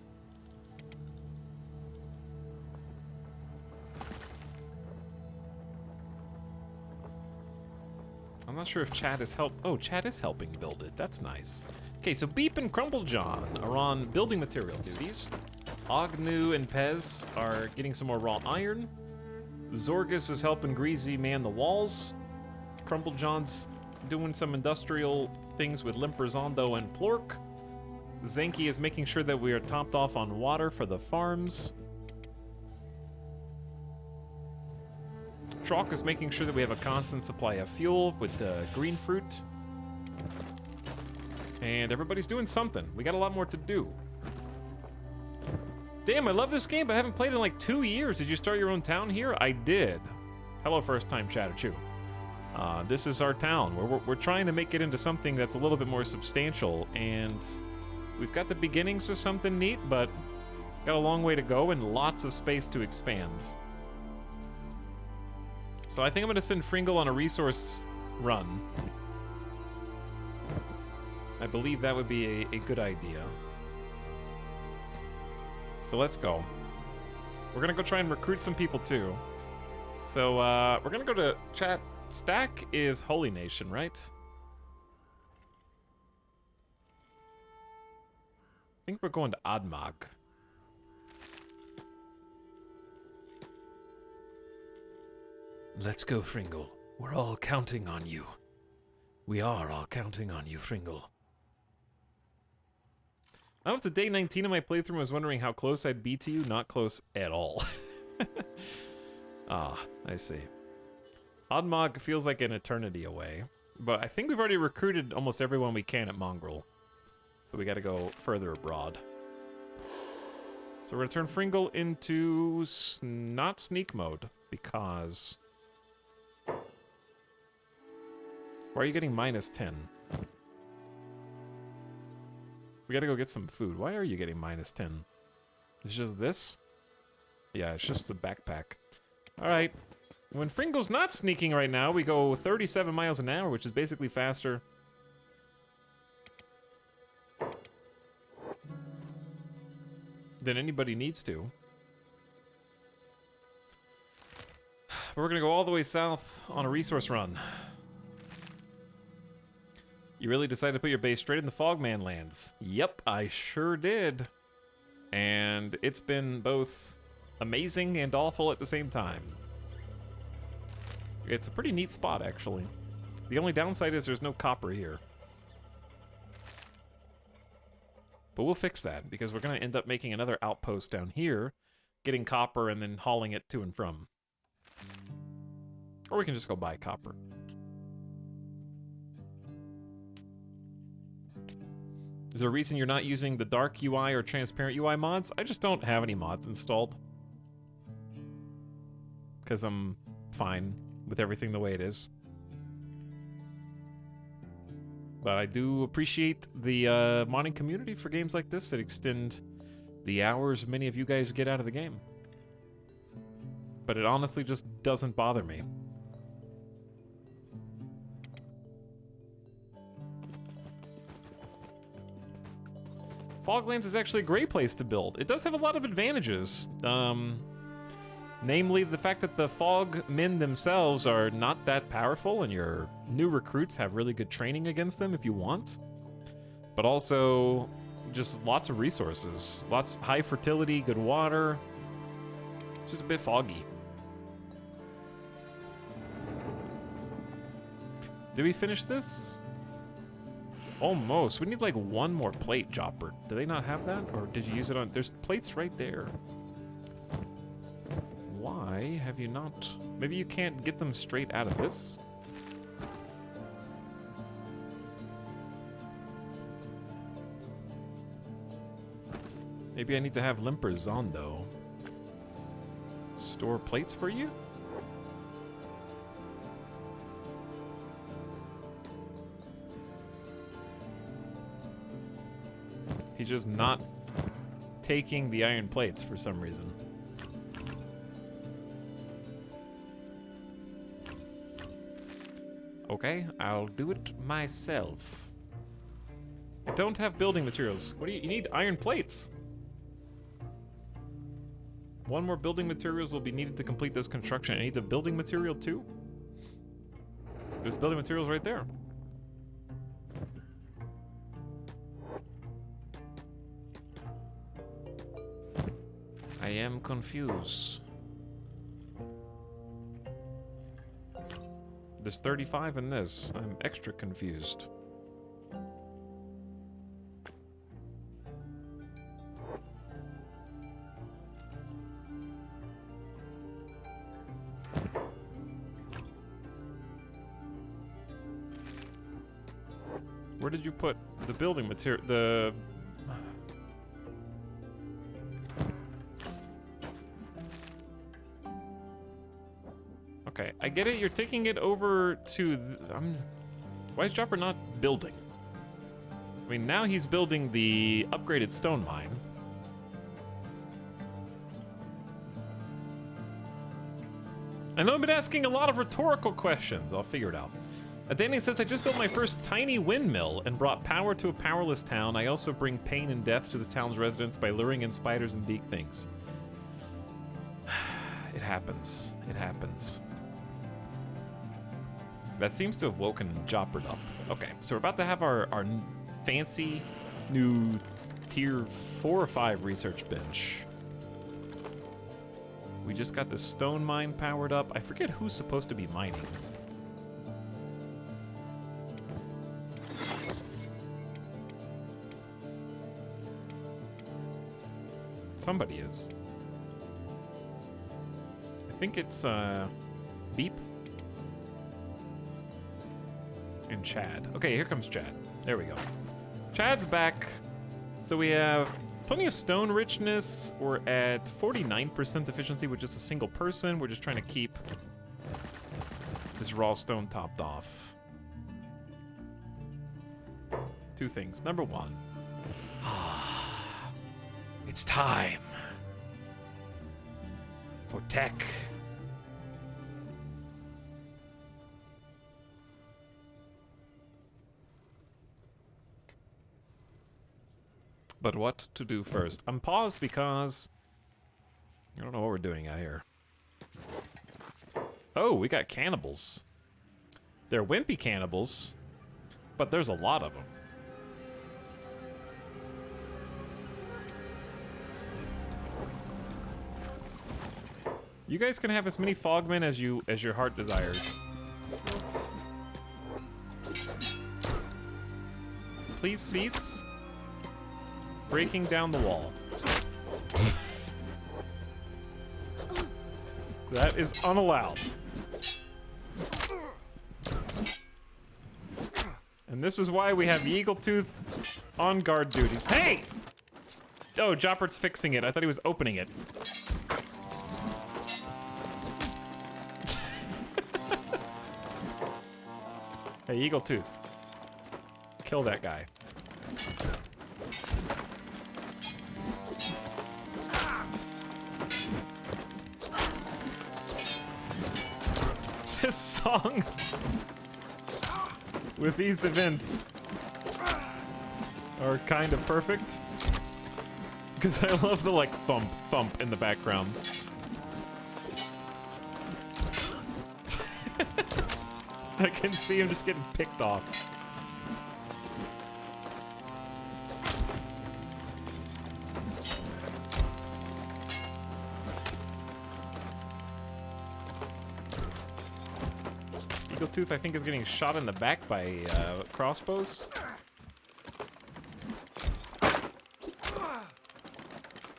Speaker 1: I'm not sure if Chad is Chad is helping build it. That's nice. Okay, so Beep and Crumblejohn are on building material duties. Ognu and Pez are getting some more raw iron. Zorgus is helping Greasy man the walls. Crumblejohn's doing some industrial things with Limperzondo and Plork. Zenki is making sure that we are topped off on water for the farms. Trock is making sure that we have a constant supply of fuel with green fruit. And everybody's doing something. We got a lot more to do. Damn, I love this game, but I haven't played in like 2 years. Did you start your own town here? I did. Hello, first time chatter chew. This is our town. We're trying to make it into something that's a little bit more substantial, and We've got the beginnings of something neat, but got a long way to go and lots of space to expand. So I think I'm going to send Fringle on a resource run. I believe that would be a good idea. So let's go. We're going to go try and recruit some people too. So we're going to go to chat. Stack is Holy Nation, right? I think we're going to Admag. Let's go, Fringle. We're all counting on you. We are all counting on you, Fringle. I was to day 19 of my playthrough and was wondering how close I'd be to you. Not close at all. Ah, I see. Admag feels like an eternity away. But I think we've already recruited almost everyone we can at Mongrel. So we gotta go further abroad. So we're gonna turn Fringle into not sneak mode, because... Why are you getting minus 10? We gotta go get some food. Why are you getting minus 10? It's just this? Yeah, it's just the backpack. Alright. When Fringle's not sneaking right now, we go 37 miles an hour, which is basically faster than anybody needs to. We're gonna go all the way south on a resource run. You really decided to put your base straight in the Fogman lands. Yep, I sure did. And it's been both amazing and awful at the same time. It's a pretty neat spot, actually. The only downside is there's no copper here. But we'll fix that, because we're going to end up making another outpost down here, getting copper and then hauling it to and from. Or we can just go buy copper. Is there a reason you're not using the dark UI or transparent UI mods? I just don't have any mods installed. Because I'm fine with everything the way it is. But I do appreciate the modding community for games like this that extend the hours many of you guys get out of the game. But it honestly just doesn't bother me. Foglands is actually a great place to build. It does have a lot of advantages. Namely, the fact that the fog men themselves are not that powerful, and your new recruits have really good training against them if you want. But also, just lots of resources. Lots high fertility, good water. It's just a bit foggy. Did we finish this? Almost. We need like one more plate, Jopper. Do they not have that? Or did you use it on... There's plates right there. Why have you not... Maybe you can't get them straight out of this? Maybe I need to have limpers on, though. Store plates for you? He's just not taking the iron plates for some reason. Okay, I'll do it myself. I don't have building materials. What do you need? Iron plates. One more building materials will be needed to complete this construction. It needs a building material too? There's building materials right there. I am confused. There's 35 in this. I'm extra confused. Where did you put the building material? The... Okay, I get it. You're taking it over to... why is Chopper not building? I mean, now he's building the upgraded stone mine. I know I've been asking a lot of rhetorical questions. I'll figure it out. Danny says, I just built my first tiny windmill and brought power to a powerless town. I also bring pain and death to the town's residents by luring in spiders and big things. It happens. It happens. That seems to have woken Joppered up. Okay, so we're about to have our fancy new tier 4 or 5 research bench. We just got the stone mine powered up. I forget who's supposed to be mining. Somebody is. I think it's Beep and Chad. Okay, here comes Chad. There we go. Chad's back. So we have plenty of stone richness. We're at 49% efficiency with just a single person. We're just trying to keep this raw stone topped off. 2 things. Number 1. It's time for tech. But what to do first? I'm paused because I don't know what we're doing out here. Oh, we got cannibals. They're wimpy cannibals, but there's a lot of them. You guys can have as many fogmen as your heart desires. Please cease breaking down the wall. That is unallowed. And this is why we have Eagletooth on guard duties. Hey! Oh, Joppert's fixing it. I thought he was opening it. Hey, Eagletooth. Kill that guy. This song with these events are kind of perfect because I love the like thump thump in the background. I can see him just getting picked off. Eagletooth, I think, is getting shot in the back by crossbows.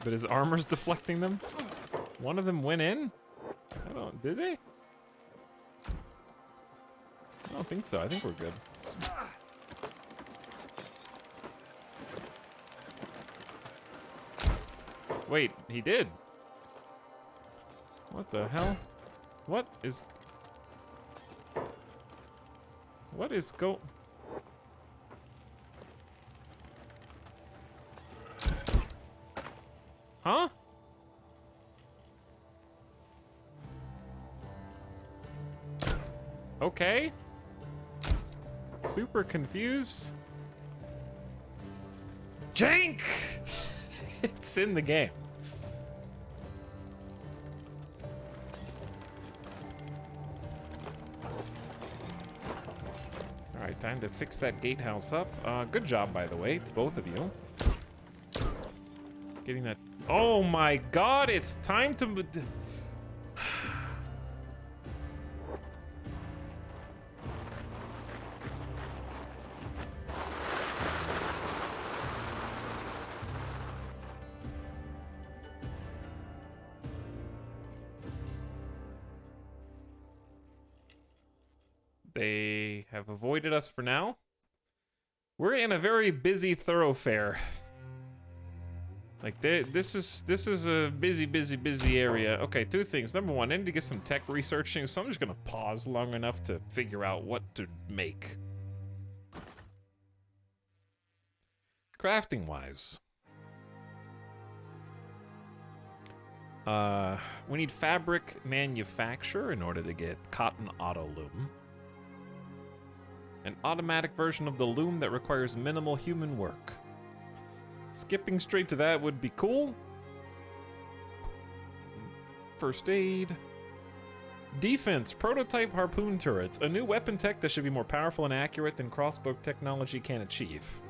Speaker 1: But his armor's deflecting them. One of them went in? I don't... Did they? I don't think so. I think we're good. Wait, he did. What the hell? What is go... Huh? Okay. Super confused. Jank! It's in the game. Alright, time to fix that gatehouse up. Good job, by the way, to both of you. Getting that... Oh my god, it's time to... They have avoided us for now. We're in a very busy thoroughfare. Like, this is a busy area. Okay, 2 things. Number 1, I need to get some tech researching, so I'm just gonna pause long enough to figure out what to make. crafting wise. We need fabric manufacture in order to get cotton auto loom. An automatic version of the loom that requires minimal human work. Skipping straight to that would be cool. First aid. Defense, prototype harpoon turrets. A new weapon tech that should be more powerful and accurate than crossbow technology can achieve.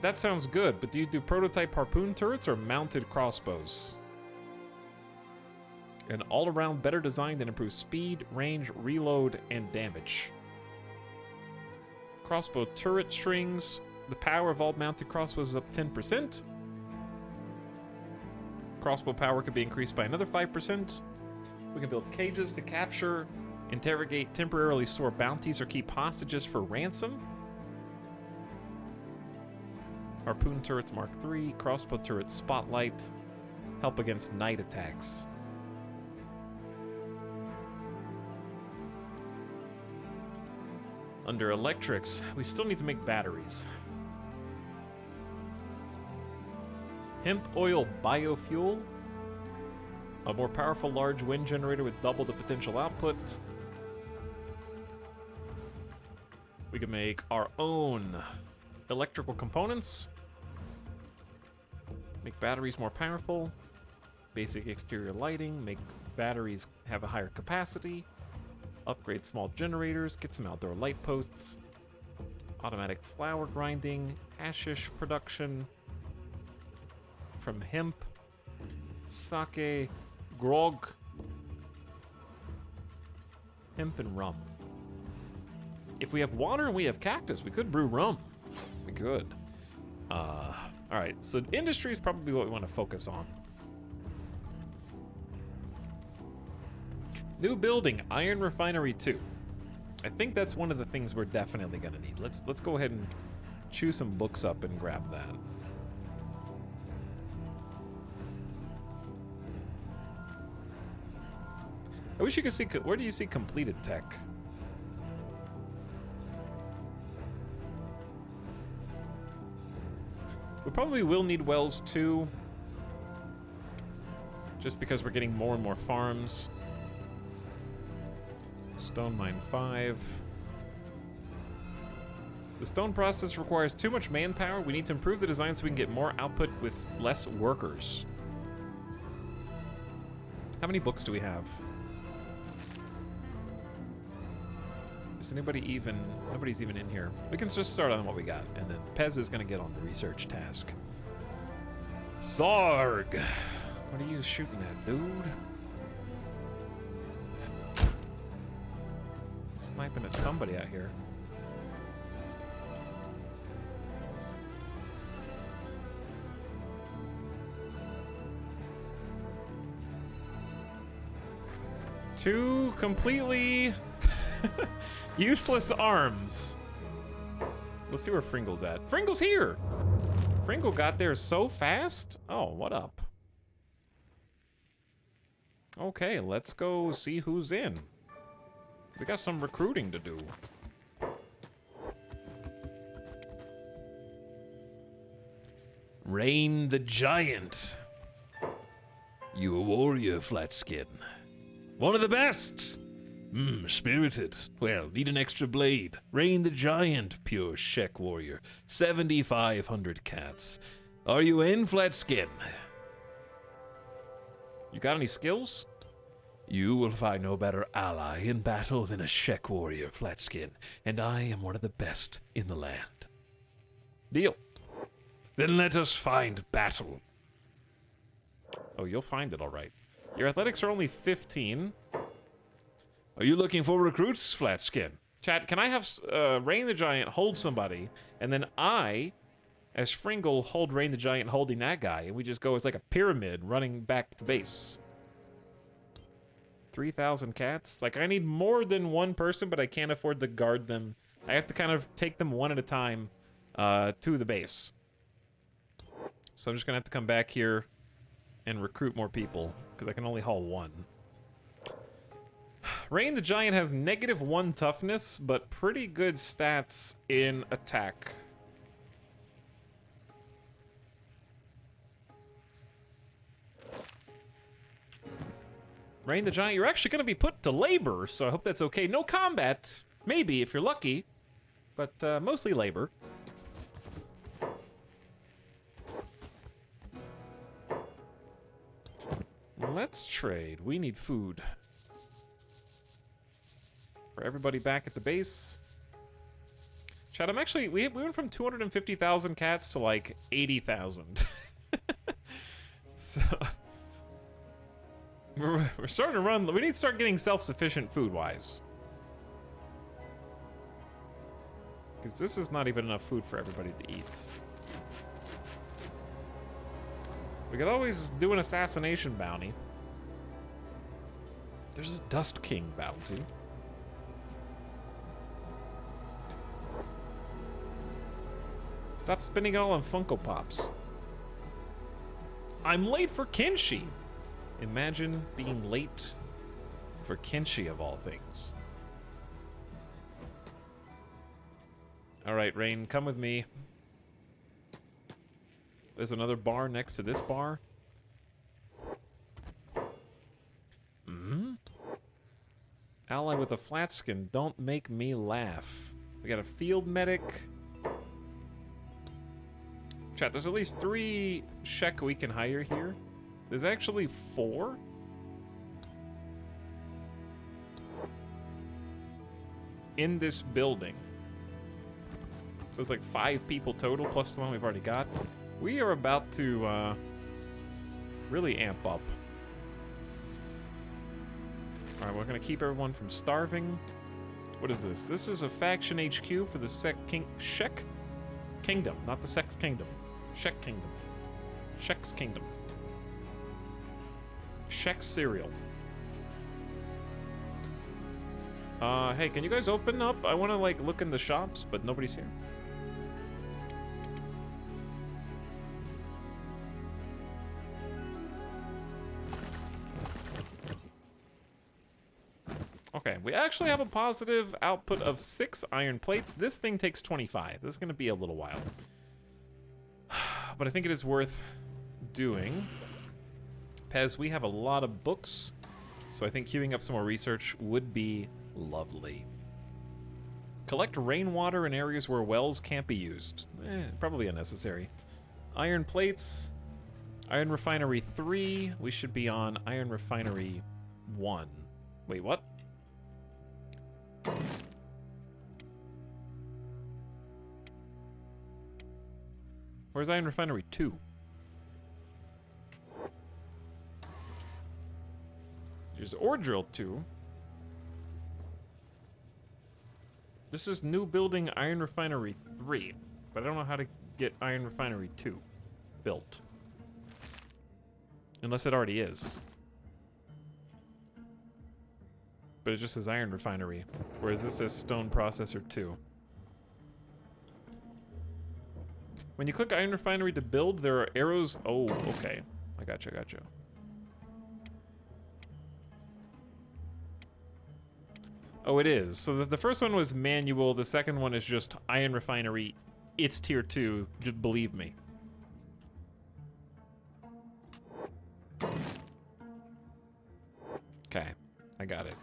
Speaker 1: That sounds good, but do you do prototype harpoon turrets or mounted crossbows? An all-around better design that improves speed, range, reload, and damage. Crossbow turret strings. The power of all mounted crossbows is up 10%. Crossbow power could be increased by another 5%. We can build cages to capture, interrogate, temporarily store bounties, or keep hostages for ransom. Harpoon turrets Mark III, crossbow turret spotlight, help against night attacks. Under electrics, we still need to make batteries. Hemp oil biofuel. A more powerful large wind generator with double the potential output. We can make our own electrical components. Make batteries more powerful. Basic exterior lighting. Make batteries have a higher capacity. Upgrade small generators. Get some outdoor light posts. Automatic flour grinding. Hashish production. From hemp. Sake. Grog. Hemp and rum. If we have water and we have cactus, we could brew rum. We could. Alright, so industry is probably what we want to focus on. New building, Iron Refinery 2. I think that's one of the things we're definitely gonna need. Let's go ahead and chew some books up and grab that. I wish you could see, where do you see completed tech? We probably will need wells too. Just because we're getting more and more farms. Stone mine 5. The stone process requires too much manpower. We need to improve the design so we can get more output with less workers. How many books do we have? Is anybody even... Nobody's even in here. We can just start on what we got, and then Pez is gonna get on the research task. Zarg! What are you shooting at, dude? Sniping at somebody out here. Two completely useless arms. Let's see where Fringle's at. Fringle's here! Fringle got there so fast? Oh, what up? Okay, let's go see who's in. We got some recruiting to do. Rain the Giant. You a warrior, Flatskin. One of the best! Spirited. Well, need an extra blade. Rain the Giant, pure Shek warrior. 7,500 cats. Are you in, Flatskin? You got any skills? You will find no better ally in battle than a Shek warrior, Flatskin, and I am one of the best in the land. Deal. Then let us find battle. Oh, you'll find it all right. Your athletics are only 15. Are you looking for recruits, Flatskin? Chat, can I have Rain the Giant hold somebody, and then I, as Fringle, hold Rain the Giant holding that guy, and we just go as like a pyramid running back to base. 3,000 cats? Like, I need more than one person, but I can't afford to guard them. I have to kind of take them one at a time to the base. So I'm just gonna have to come back here and recruit more people, because I can only haul one. Rain the Giant has -1 toughness, but pretty good stats in attack. Rain the Giant, you're actually going to be put to labor, so I hope that's okay. No combat, maybe, if you're lucky, but mostly labor. Let's trade. We need food. For everybody back at the base. Chad, I'm actually, we went from 250,000 cats to like 80,000. So, we're starting to run, we need to start getting self-sufficient food-wise. Because this is not even enough food for everybody to eat. We could always do an assassination bounty. There's a Dust King bounty. Stop spending it all on Funko Pops. I'm late for Kenshi. Imagine being late for Kenshi of all things. All right, Rain, come with me. There's another bar next to this bar. Ally with a flat skin, don't make me laugh. We got a field medic. Chat, there's at least 3 Shek we can hire here. There's actually 4. In this building. So it's like 5 people total, plus the one we've already got. We are about to really amp up. Alright, we're gonna keep everyone from starving. What is this? This is a faction HQ for the Shek Kingdom, not the Sex Kingdom. Shek Kingdom. Shek's Kingdom. Shek's cereal. Hey, can you guys open up? I want to, like, look in the shops, but nobody's here. Okay, we actually have a positive output of 6 iron plates. This thing takes 25. This is going to be a little while. But I think it is worth doing. Pez, we have a lot of books, so I think queuing up some more research would be lovely. Collect rainwater in areas where wells can't be used. Probably unnecessary. Iron plates. Iron Refinery 3. We should be on Iron Refinery 1. Wait, what? Where's Iron Refinery 2? There's Ore Drill 2. This is New Building Iron Refinery 3. But I don't know how to get Iron Refinery 2 built. Unless it already is. But it just says Iron Refinery. Whereas this says Stone Processor 2. When you click Iron Refinery to build, there are arrows. Oh, okay. I gotcha, gotcha. Oh, it is. So the first one was manual. The second one is just Iron Refinery. It's tier 2. Just believe me. Okay. I got it.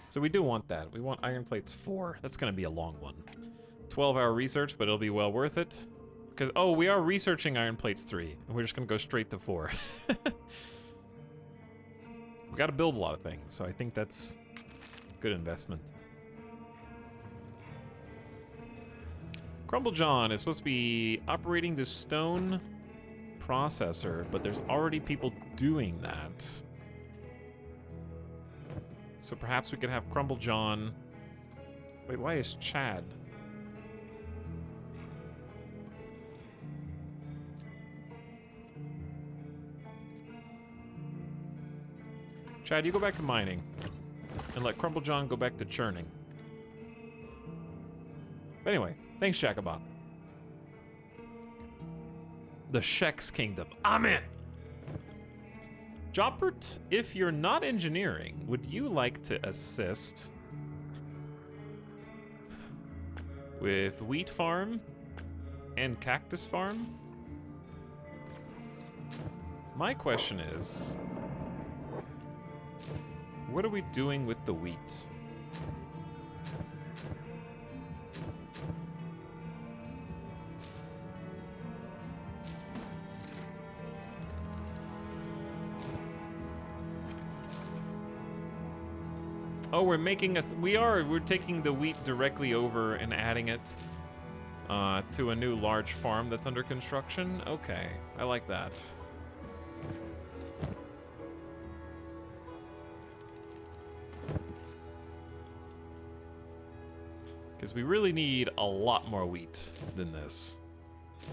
Speaker 1: So we do want that. We want Iron Plates 4. That's going to be a long one. 12-hour research, but it'll be well worth it. Because, oh, we are researching Iron Plates 3. And we're just going to go straight to 4. We got to build a lot of things. So I think that's good investment. Crumble John is supposed to be operating this stone processor, but there's already people doing that. So perhaps we could have Crumble John. Wait, why is Chad? Chad, you go back to mining. And let Crumble John go back to churning. But anyway, thanks, Shakabot. The Shek's Kingdom. I'm in! Joppert, if you're not engineering, would you like to assist with wheat farm and cactus farm? My question is, what are we doing with the wheat? Oh, we're making us. We're taking the wheat directly over and adding it to a new large farm that's under construction. Okay, I like that. Because we really need a lot more wheat than this.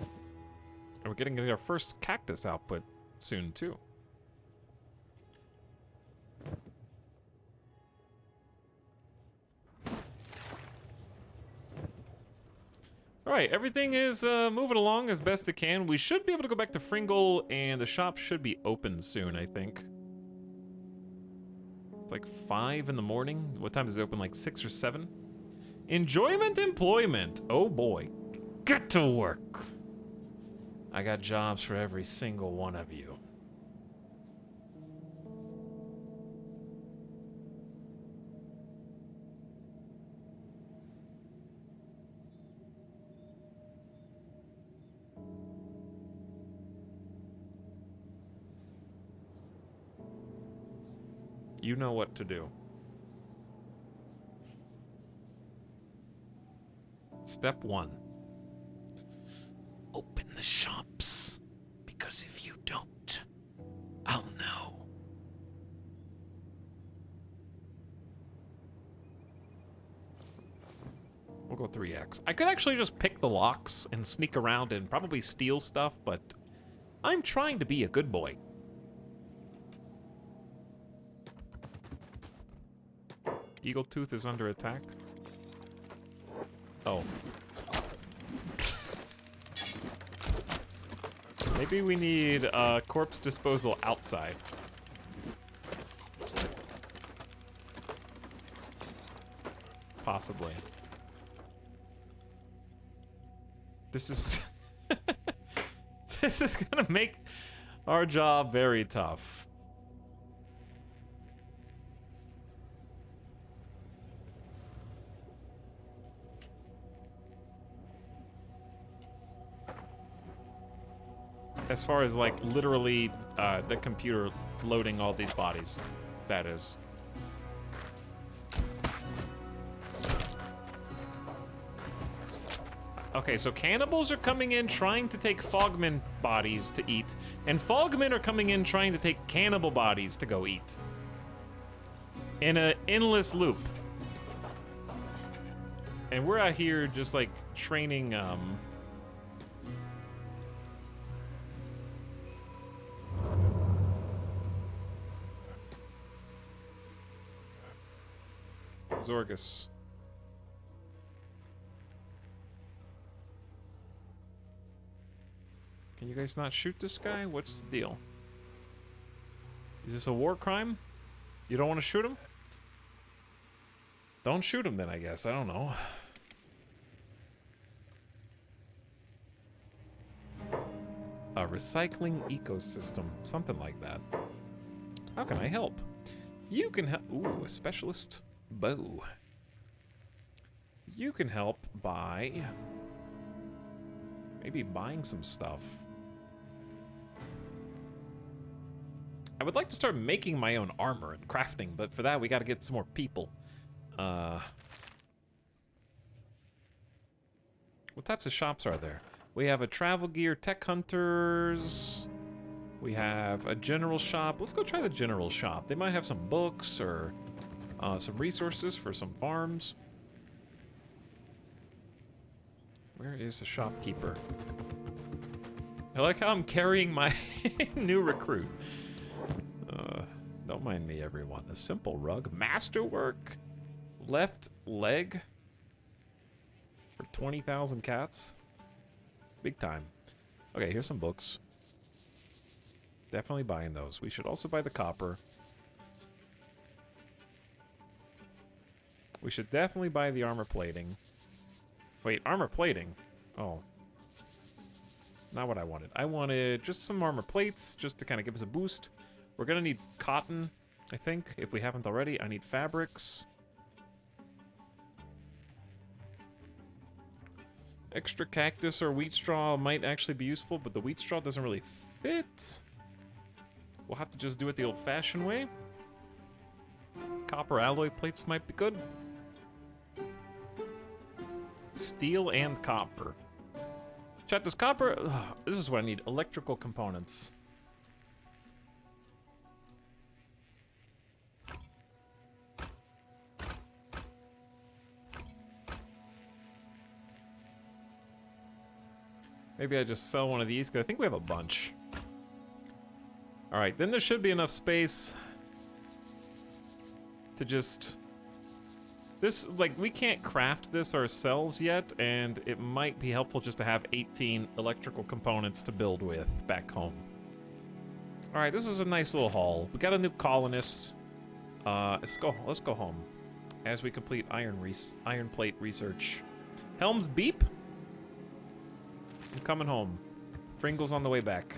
Speaker 1: And we're getting our first cactus output soon, too. Alright, everything is moving along as best it can. We should be able to go back to Fringle, and the shop should be open soon, I think. It's like 5 in the morning. What time is it open? Like 6 or 7? Enjoyment, employment. Oh boy. Get to work. I got jobs for every single one of you. You know what to do. Step 1. Open the shops. Because if you don't, I'll know. We'll go 3x. I could actually just pick the locks and sneak around and probably steal stuff, but I'm trying to be a good boy. Eagle Tooth is under attack. Oh. Maybe we need corpse disposal outside. Possibly. This is... This is gonna make our job very tough. As far as, like, literally the computer loading all these bodies, that is. Okay, so cannibals are coming in trying to take Fogman bodies to eat, and Fogmen are coming in trying to take cannibal bodies to go eat. In an endless loop. And we're out here just, like, training, Zorgus. Can you guys not shoot this guy? What's the deal? Is this a war crime? You don't want to shoot him? Don't shoot him then, I guess. I don't know. A recycling ecosystem. Something like that. How can I help? You can help. Ooh, a specialist bow. You can help by maybe buying some stuff. I would like to start making my own armor and crafting, but for that we got to get some more people. What types of shops are there? We have a travel gear, tech hunters. We have a general shop. Let's go try the general shop. They might have some books or some resources for some farms. Where is the shopkeeper? I like how I'm carrying my new recruit. Don't mind me, everyone. A simple rug. Masterwork. Left leg. For 20,000 cats. Big time. Okay, here's some books. Definitely buying those. We should also buy the copper. We should definitely buy the armor plating. Wait, armor plating? Oh. Not what I wanted. I wanted just some armor plates, just to kind of give us a boost. We're gonna need cotton I think, if we haven't already. I need fabrics. Extra cactus or wheat straw might actually be useful, but the wheat straw doesn't really fit. We'll have to just do it the old-fashioned way. Copper alloy plates might be good. Steel and copper. Chat, does copper... Ugh, this is what I need. Electrical components. Maybe I just sell one of these, because I think we have a bunch. Alright, then there should be enough space to just... This, like, we can't craft this ourselves yet, and it might be helpful just to have 18 electrical components to build with back home. Alright, this is a nice little haul. We got a new colonist. Let's go home as we complete iron plate research. Helms beep? I'm coming home. Fringle's on the way back.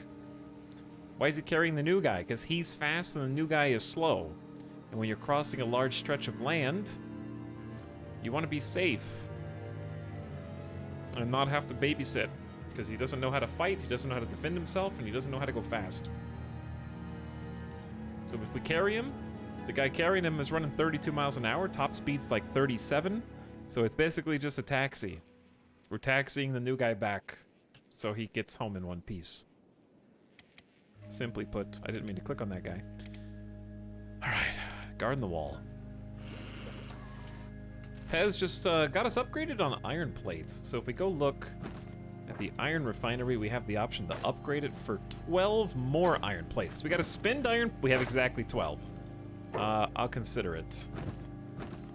Speaker 1: Why is he carrying the new guy? Because he's fast and the new guy is slow. And when you're crossing a large stretch of land, you want to be safe. And not have to babysit. Because he doesn't know how to fight, he doesn't know how to defend himself, and he doesn't know how to go fast. So if we carry him, the guy carrying him is running 32 miles an hour, top speed's like 37. So it's basically just a taxi. We're taxiing the new guy back. So he gets home in one piece. Simply put, I didn't mean to click on that guy. Alright, guarding the wall. Pez just got us upgraded on iron plates. So if we go look at the iron refinery, we have the option to upgrade it for 12 more iron plates. We got a spinned iron, we have exactly 12. I'll consider it.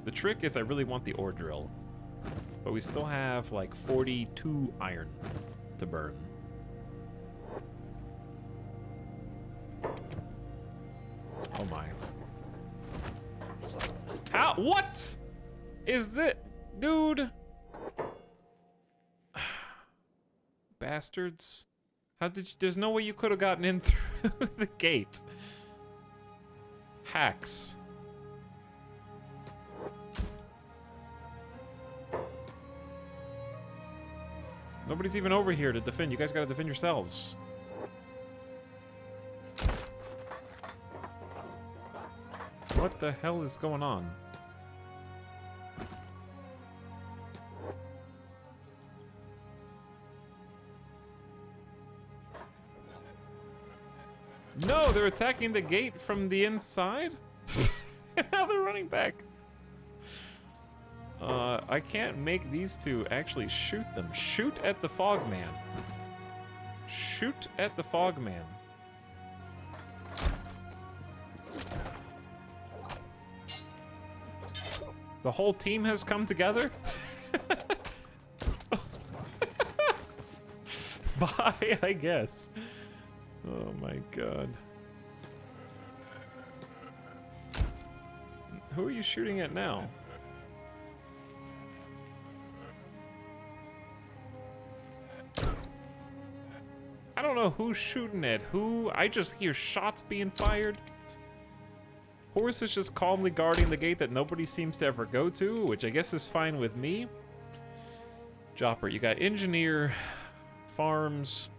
Speaker 1: The trick is I really want the ore drill. But we still have like 42 iron to burn. Oh my. How? What is this? Dude. Bastards. How did you, there's no way you could have gotten in through the gate. Hacks. Nobody's even over here to defend. You guys gotta defend yourselves. What the hell is going on? No, they're attacking the gate from the inside? Now they're running back. I can't make these two actually shoot them. Shoot at the Fogman. Shoot at the Fogman. The whole team has come together? Bye, I guess. Oh my god. Who are you shooting at now? I don't know who's shooting at who. I just hear shots being fired. Horse is just calmly guarding the gate that nobody seems to ever go to, which I guess is fine with me. Jopper, you got engineer, farms,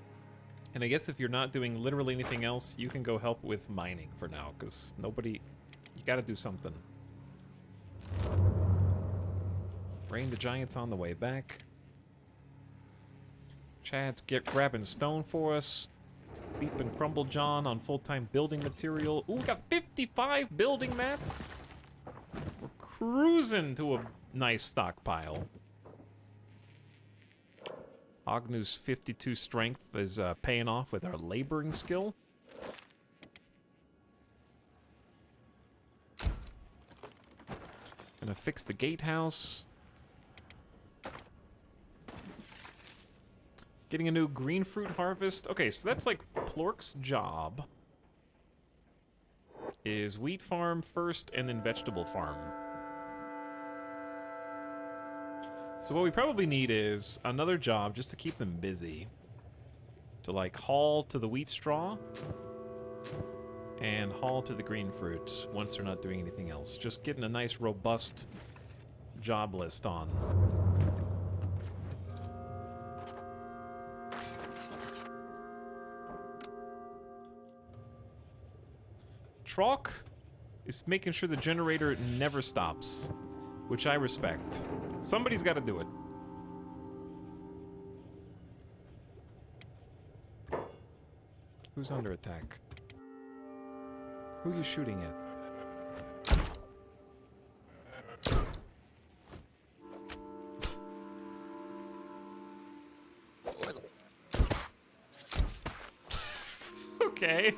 Speaker 1: and I guess if you're not doing literally anything else, you can go help with mining for now, because nobody... You gotta do something. Rain the Giant's on the way back. Chad's grabbing stone for us. Beep and Crumble John on full-time building material. Ooh, we got 55 building mats. We're cruising to a nice stockpile. Agnu's 52 strength is paying off with our laboring skill. Gonna fix the gatehouse. Getting a new green fruit harvest. Okay, so that's like Plork's job. Is wheat farm first and then vegetable farm. So what we probably need is another job just to keep them busy. To like haul to the wheat straw. and haul to the green fruit once they're not doing anything else. Just getting a nice, robust job list on. Trolk is making sure the generator never stops, which I respect. Somebody's got to do it. Who's under attack? Who are you shooting at? Okay.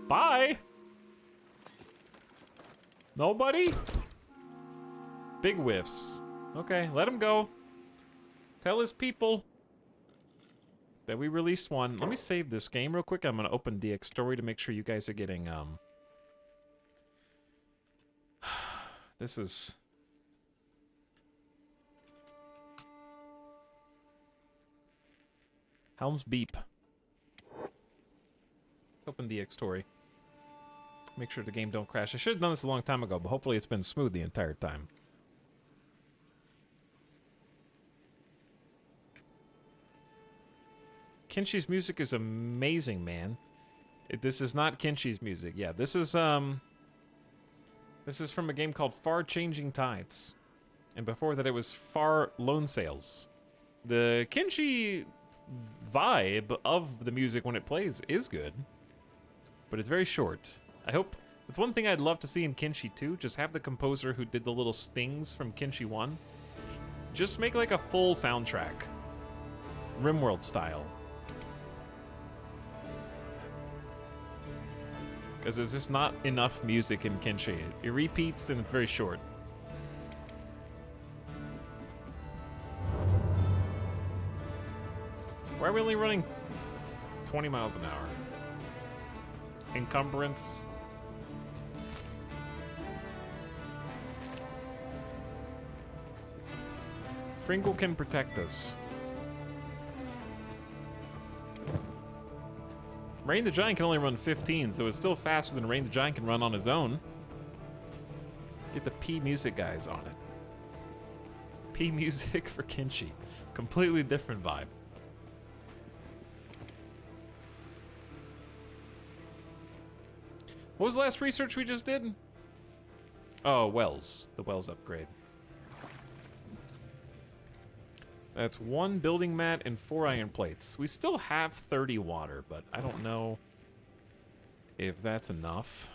Speaker 1: Bye. Nobody? Big whiffs. Okay, let him go. Tell his people that we released one. Let me save this game real quick. I'm gonna open DX Story to make sure you guys are getting, this is... Helm's Beep. Let's open DX Story. Make sure the game don't crash. I should have done this a long time ago, but hopefully it's been smooth the entire time. Kinshi's music is amazing, man. This is not Kinshi's music. Yeah, this is from a game called Far Changing Tides. And before that it was Far Lone Sails. The Kinshi vibe of the music when it plays is good, but it's very short. I hope it's one thing I'd love to see in Kinshi 2, just have the composer who did the little stings from Kinshi 1 just make like a full soundtrack, RimWorld style. Because there's just not enough music in Kinshi. It repeats and it's very short. Why are we only running 20 miles an hour? Encumbrance. Fringle can protect us. Rain the Giant can only run 15, so it's still faster than Rain the Giant can run on his own. Get the P music guys on it. P music for Kinshi. Completely different vibe. What was the last research we just did? Oh, wells. The wells upgrade. That's 1 building mat and 4 iron plates. We still have 30 water, but I don't know if that's enough.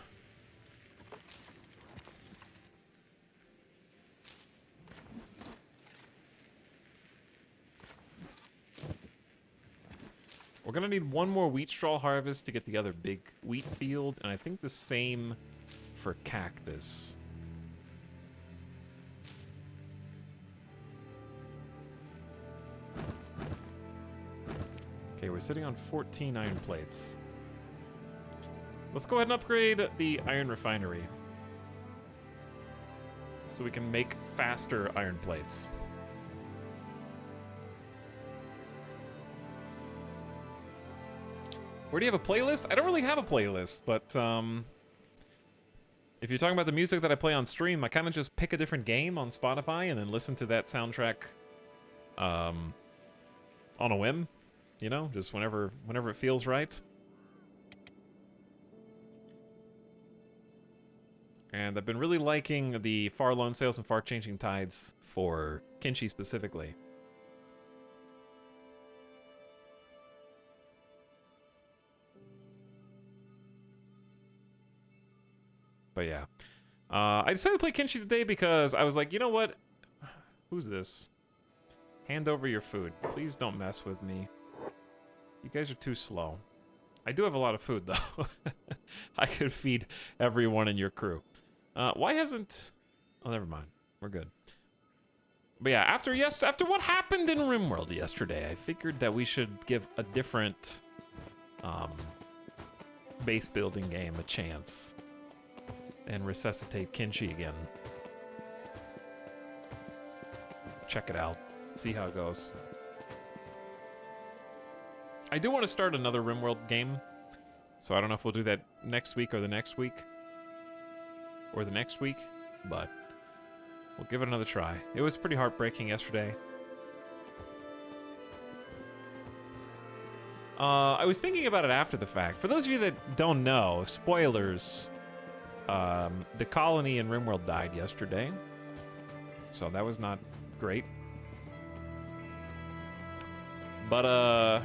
Speaker 1: We're gonna need 1 more wheat straw harvest to get the other big wheat field, and I think the same for cactus. Okay, we're sitting on 14 iron plates. Let's go ahead and upgrade the iron refinery so we can make faster iron plates. Where do you have a playlist? I don't really have a playlist, but if you're talking about the music that I play on stream, I kind of just pick a different game on Spotify and then listen to that soundtrack on a whim. You know, just whenever it feels right. And I've been really liking the Far Lone Sails and Far Changing Tides for Kinshi specifically. But yeah. I decided to play Kinshi today because I was like, you know what? Who's this? Hand over your food. Please don't mess with me. You guys are too slow. I do have a lot of food, though. I could feed everyone in your crew. Why hasn't... Oh, never mind. We're good. But yeah, after what happened in RimWorld yesterday, I figured that we should give a different base building game a chance. And resuscitate Kinshi again. Check it out. See how it goes. I do want to start another RimWorld game. So I don't know if we'll do that next week or the next week. Or the next week, but we'll give it another try. It was pretty heartbreaking yesterday. I was thinking about it after the fact. For those of you that don't know, spoilers, the colony in RimWorld died yesterday. So that was not great. But,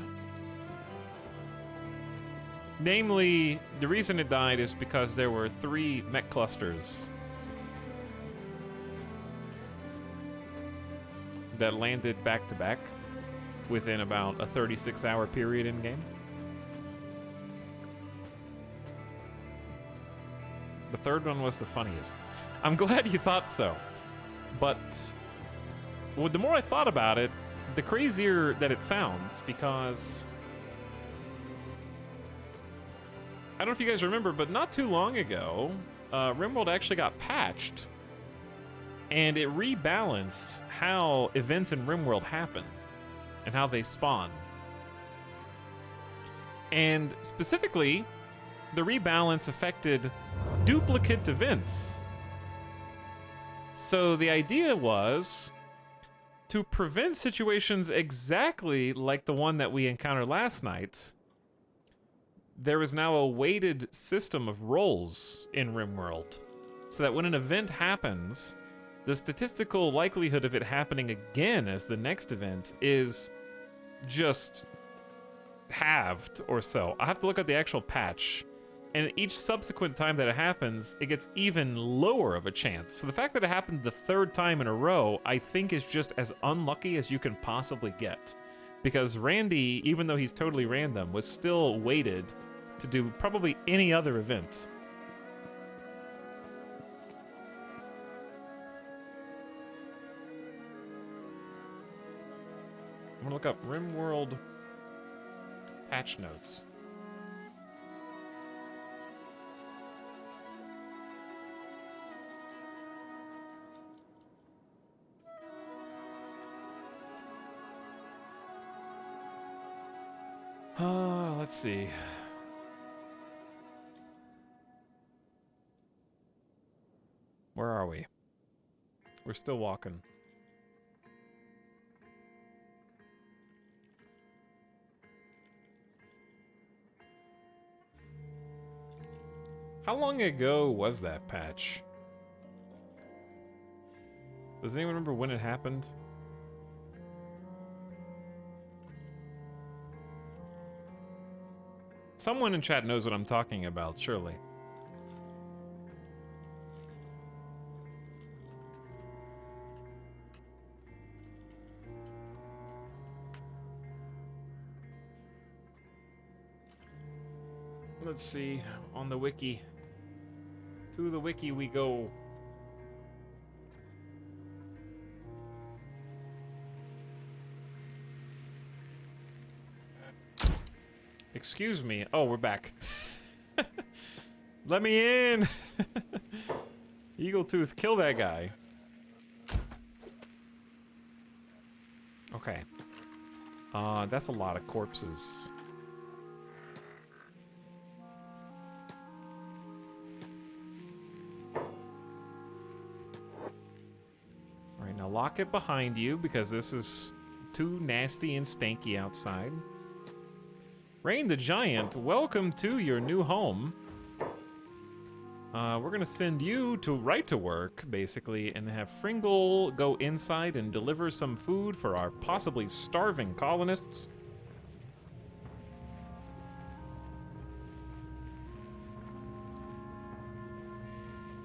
Speaker 1: namely, the reason it died is because there were 3 mech clusters that landed back to back within about a 36-hour period in game. The third one was the funniest. I'm glad you thought so. But well, the more I thought about it, the crazier that it sounds, because I don't know if you guys remember, but not too long ago, RimWorld actually got patched, and it rebalanced how events in RimWorld happen and how they spawn. And specifically, the rebalance affected duplicate events. So the idea was to prevent situations exactly like the one that we encountered last night. There is now a weighted system of rolls in RimWorld, so that when an event happens, the statistical likelihood of it happening again as the next event is just halved or so. I have to look at the actual patch, and each subsequent time that it happens, it gets even lower of a chance. So the fact that it happened the 3rd time in a row, I think is just as unlucky as you can possibly get. Because Randy, even though he's totally random, was still weighted to do probably any other event. I'm gonna look up RimWorld patch notes. Let's see. Where are we? We're still walking. How long ago was that patch? Does anyone remember when it happened? Someone in chat knows what I'm talking about, surely. Let's see, on the wiki. To the wiki we go. Excuse me. Oh, we're back. Let me in. Eagletooth, kill that guy. Okay. That's a lot of corpses. Alright, now lock it behind you because this is too nasty and stanky outside. Rain the Giant, welcome to your new home. We're gonna send you to Rite to work, basically, and have Fringle go inside and deliver some food for our possibly starving colonists.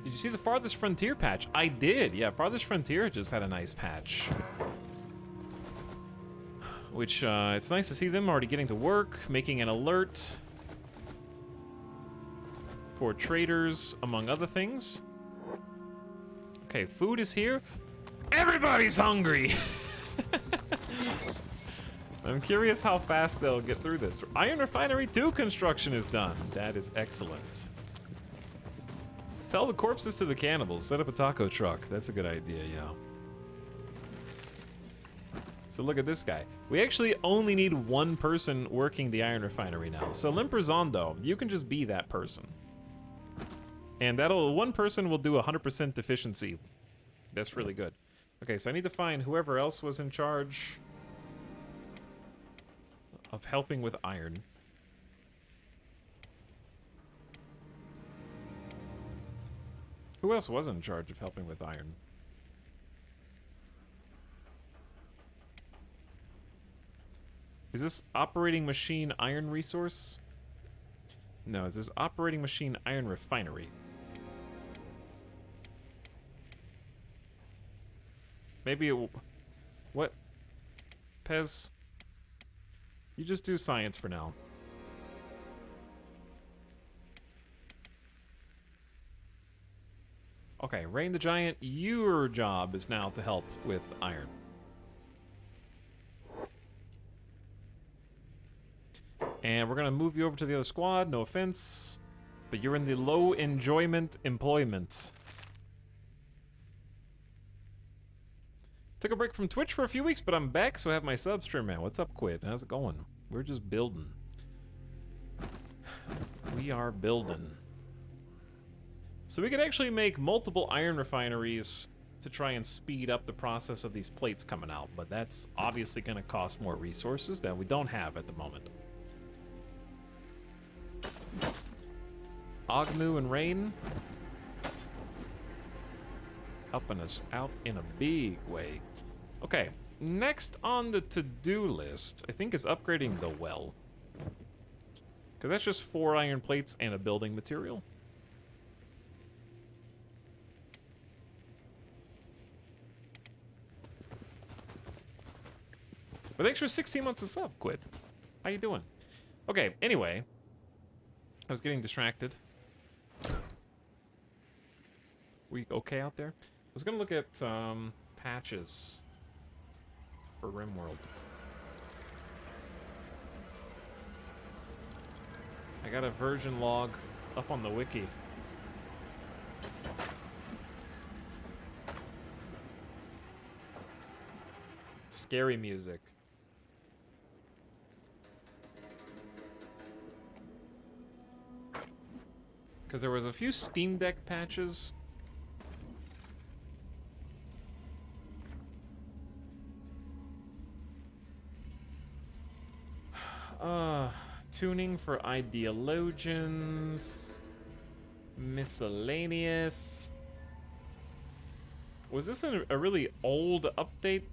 Speaker 1: Did you see the Farthest Frontier patch? I did, yeah, Farthest Frontier just had a nice patch. Which, it's nice to see them already getting to work, making an alert for traders, among other things. Okay, food is here. Everybody's hungry! I'm curious how fast they'll get through this. Iron Refinery 2 construction is done. That is excellent. Sell the corpses to the cannibals. Set up a taco truck. That's a good idea, yeah. So look at this guy. We actually only need one person working the iron refinery now. So Limperzando, you can just be that person. And one person will do 100% efficiency. That's really good. Okay, so I need to find whoever else was in charge of helping with iron. Who else was in charge of helping with iron? Is this operating machine iron resource? No, is this operating machine iron refinery? Maybe it... What? Pez? You just do science for now. Okay, Rain the Giant, your job is now to help with iron. And we're gonna move you over to the other squad, no offense. But you're in the low enjoyment employment. Took a break from Twitch for a few weeks, but I'm back, so I have my sub stream, man. What's up, Quid? How's it going? We're just building. We are building. So we could actually make multiple iron refineries to try and speed up the process of these plates coming out, but that's obviously gonna cost more resources that we don't have at the moment. Agmu and Rain helping us out in a big way. Okay, next on the to-do list, I think, is upgrading the well. Because that's just 4 iron plates and a building material. But thanks for 16 months of sub, Quid. How you doing? Okay, anyway. I was getting distracted. We okay out there? I was gonna look at patches for RimWorld. I got a version log up on the wiki. Scary music. Because there was a few Steam Deck patches. Tuning for ideologians. Miscellaneous. Was this a really old update?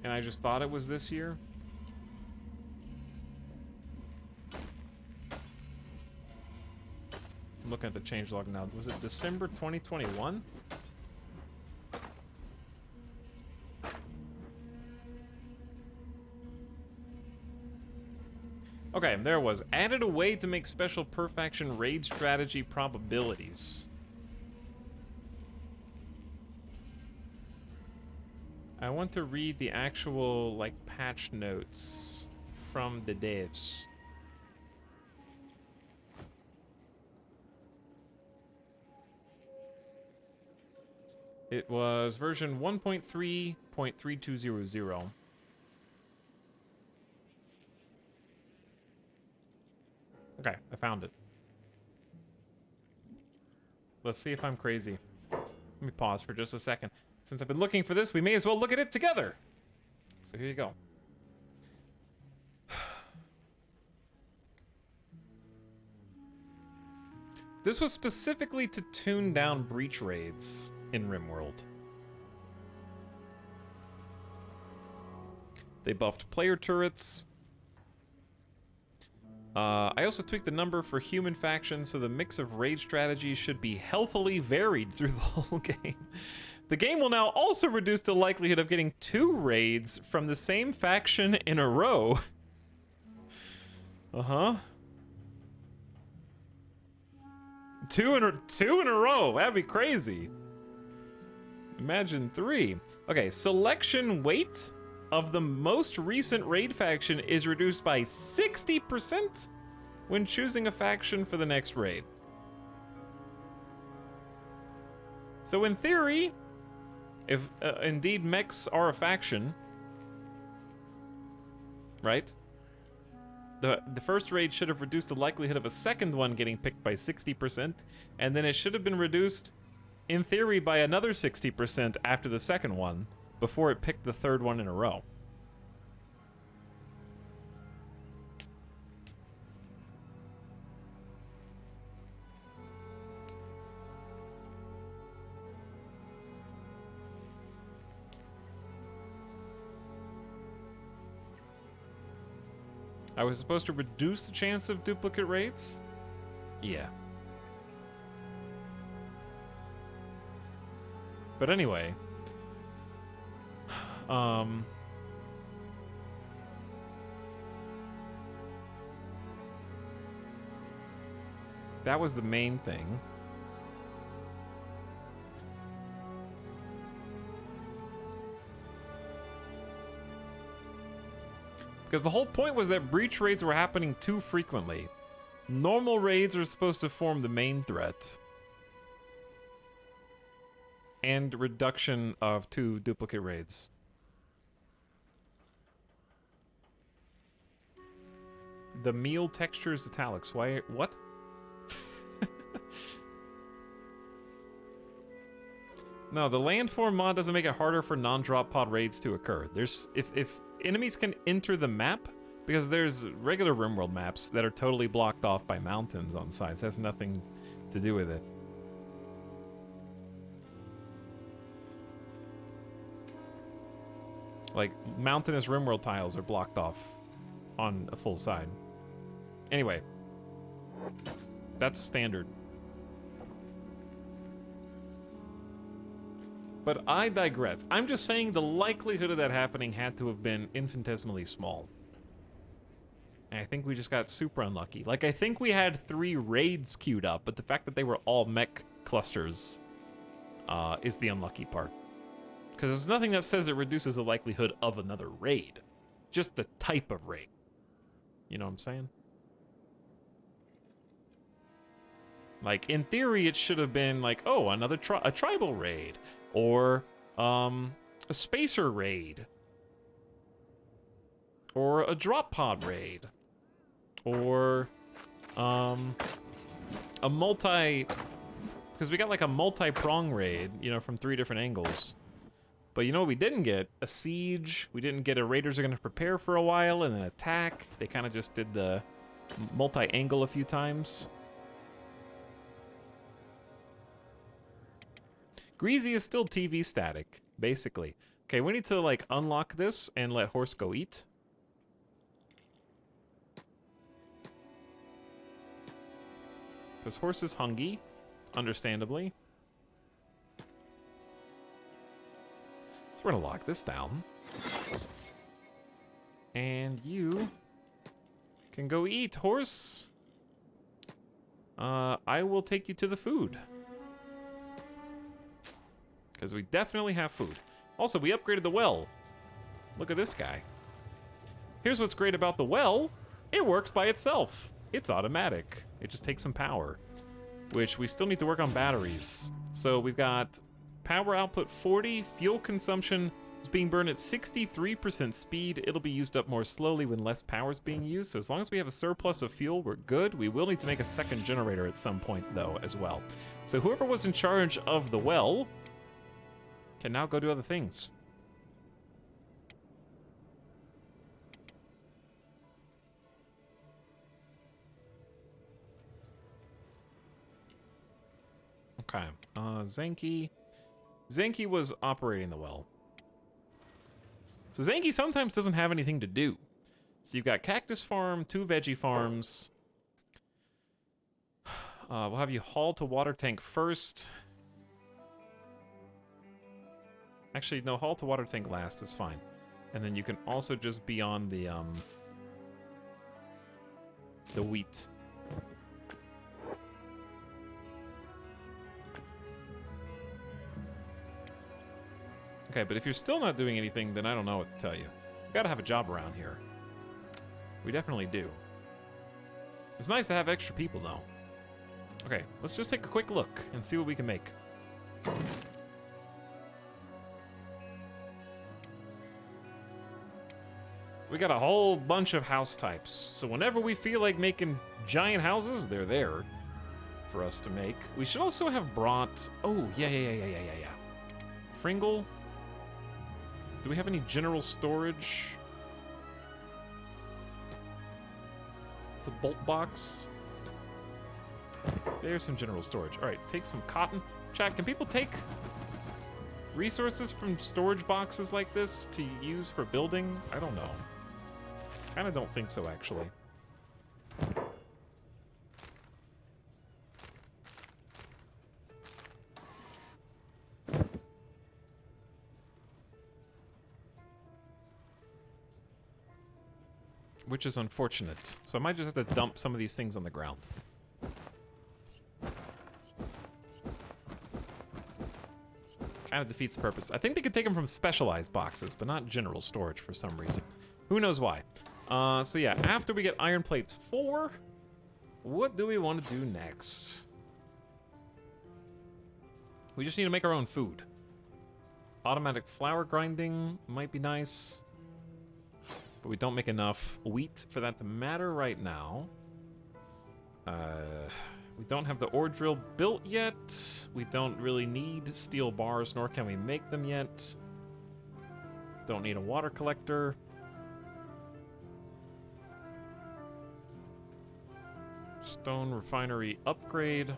Speaker 1: And I just thought it was this year? I'm looking at the changelog now. Was it December 2021? Okay, there it was. Added a way to make special perf-action raid strategy probabilities. I want to read the actual, like, patch notes from the devs. It was version 1.3.3200. Okay, I found it. Let's see if I'm crazy. Let me pause for just a second. Since I've been looking for this, we may as well look at it together. So here you go. This was specifically to tune down breach raids in RimWorld. They buffed player turrets. I also tweaked the number for human factions, so the mix of raid strategies should be healthily varied through the whole game. The game will now also reduce the likelihood of getting 2 raids from the same faction in a row. Uh-huh. Two in a row. That'd be crazy. Imagine 3. Okay, selection weight of the most recent raid faction is reduced by 60% when choosing a faction for the next raid. So in theory, If indeed mechs are a faction, right? The first raid should have reduced the likelihood of a second one getting picked by 60%, and then it should have been reduced, in theory, by another 60% after the second one, before it picked the third one in a row. I was supposed to reduce the chance of duplicate raids? Yeah. But anyway, that was the main thing. Because the whole point was that breach raids were happening too frequently. Normal raids are supposed to form the main threat. And reduction of 2 duplicate raids. The meal texture is Etalyx. Why? What? No, the landform mod doesn't make it harder for non-drop pod raids to occur. There's if enemies can enter the map, because there's regular RimWorld maps that are totally blocked off by mountains on sides. It has nothing to do with it. Like, mountainous RimWorld tiles are blocked off on a full side. Anyway, that's standard. But I digress. I'm just saying the likelihood of that happening had to have been infinitesimally small. And I think we just got super unlucky. Like, I think we had 3 raids queued up, but the fact that they were all mech clusters is the unlucky part. Because there's nothing that says it reduces the likelihood of another raid. Just the type of raid. You know what I'm saying? Like, in theory, it should have been like, oh, another a tribal raid. Or, a spacer raid. Or a drop pod raid. Or, a multi... Because we got like a multi-prong raid, you know, from 3 different angles. But you know what we didn't get? A siege. We didn't get a raiders are going to prepare for a while and then attack. They kind of just did the multi-angle a few times. Greasy is still TV static, basically. Okay, we need to, like, unlock this and let horse go eat. Because horse is hungry, understandably. So we're gonna lock this down. And you can go eat, horse. I will take you to the food. Because we definitely have food. Also, we upgraded the well. Look at this guy. Here's what's great about the well. It works by itself. It's automatic. It just takes some power. Which we still need to work on batteries. So we've got power output 40, fuel consumption is being burned at 63% speed. It'll be used up more slowly when less power is being used. So as long as we have a surplus of fuel, we're good. We will need to make a second generator at some point, though, as well. So whoever was in charge of the well can now go do other things. Okay, Zenki was operating the well. So Zenki sometimes doesn't have anything to do. So you've got cactus farm, 2 veggie farms. We'll have you haul to water tank first. Actually, no, haul to water tank last is fine. And then you can also just be on the wheat. Okay, but if you're still not doing anything, then I don't know what to tell you. You gotta have a job around here. We definitely do. It's nice to have extra people, though. Okay, let's just take a quick look and see what we can make. We got a whole bunch of house types. So whenever we feel like making giant houses, they're there for us to make. We should also have brought... Oh, yeah. Fringle. Do we have any general storage? It's a bolt box. There's some general storage. All right, take some cotton. Chat, can people take resources from storage boxes like this to use for building? I don't know. Kind of don't think so, actually. Which is unfortunate. So I might just have to dump some of these things on the ground. Kind of defeats the purpose. I think they could take them from specialized boxes, but not general storage for some reason. Who knows why? So yeah, after we get iron plates 4, what do we want to do next? We just need to make our own food. Automatic flour grinding might be nice, but we don't make enough wheat for that to matter right now. We don't have the ore drill built yet. We don't really need steel bars, nor can we make them yet. Don't need a water collector. Stone refinery upgrade.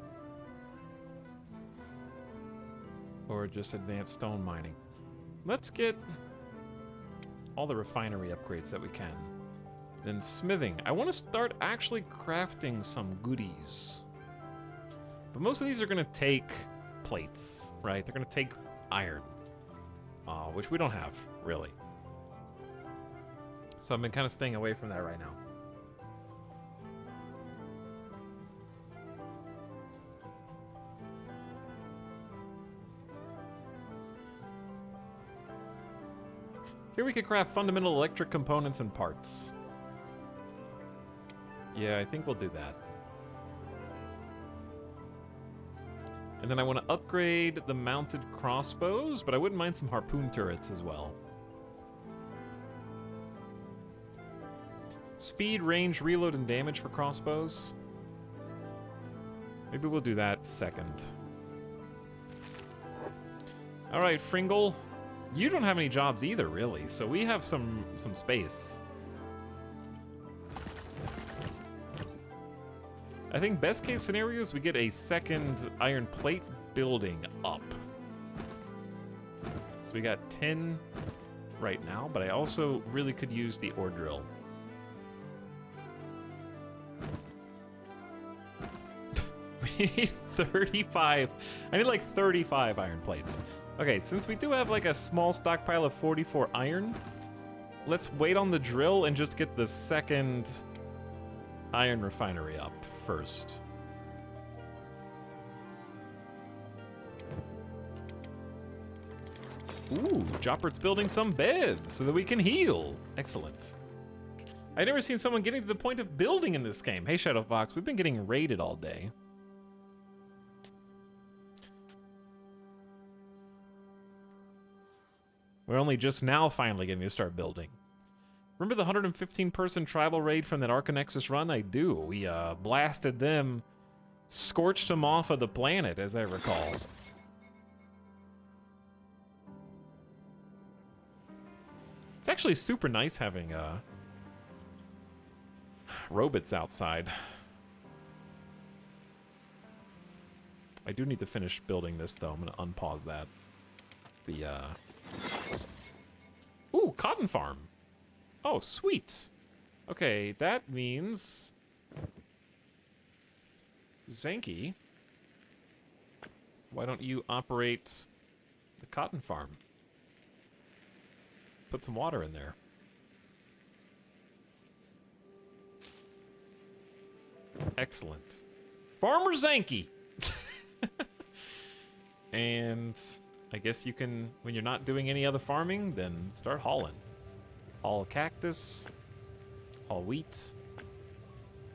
Speaker 1: Or just advanced stone mining. Let's get all the refinery upgrades that we can. Then smithing. I want to start actually crafting some goodies. But most of these are going to take plates, right? They're going to take iron, which we don't have, really. So I've been kind of staying away from that right now. Here we could craft fundamental electric components and parts. Yeah, I think we'll do that. And then I want to upgrade the mounted crossbows, but I wouldn't mind some harpoon turrets as well. Speed, range, reload, and damage for crossbows. Maybe we'll do that second. All right, Fringle. You don't have any jobs either, really, so we have some space. I think best case scenario is we get a second iron plate building up. So we got 10 right now, but I also really could use the ore drill. We need 35. I need like 35 iron plates. Okay, since we do have like a small stockpile of 44 iron, let's wait on the drill and just get the second iron refinery up first. Ooh, Joppert's building some beds so that we can heal. Excellent. I've never seen someone getting to the point of building in this game. Hey, Shadow Fox, we've been getting raided all day. We're only just now finally getting to start building. Remember the 115-person tribal raid from that Arcanexus run? I do. We blasted them, scorched them off of the planet, as I recall. It's actually super nice having robots outside. I do need to finish building this, though. I'm going to unpause that. The, Ooh, cotton farm. Oh, sweet. Okay, that means... Zanky, why don't you operate the cotton farm? Put some water in there. Excellent. Farmer Zanky! And I guess you can, when you're not doing any other farming, then start hauling. Haul cactus, haul wheat,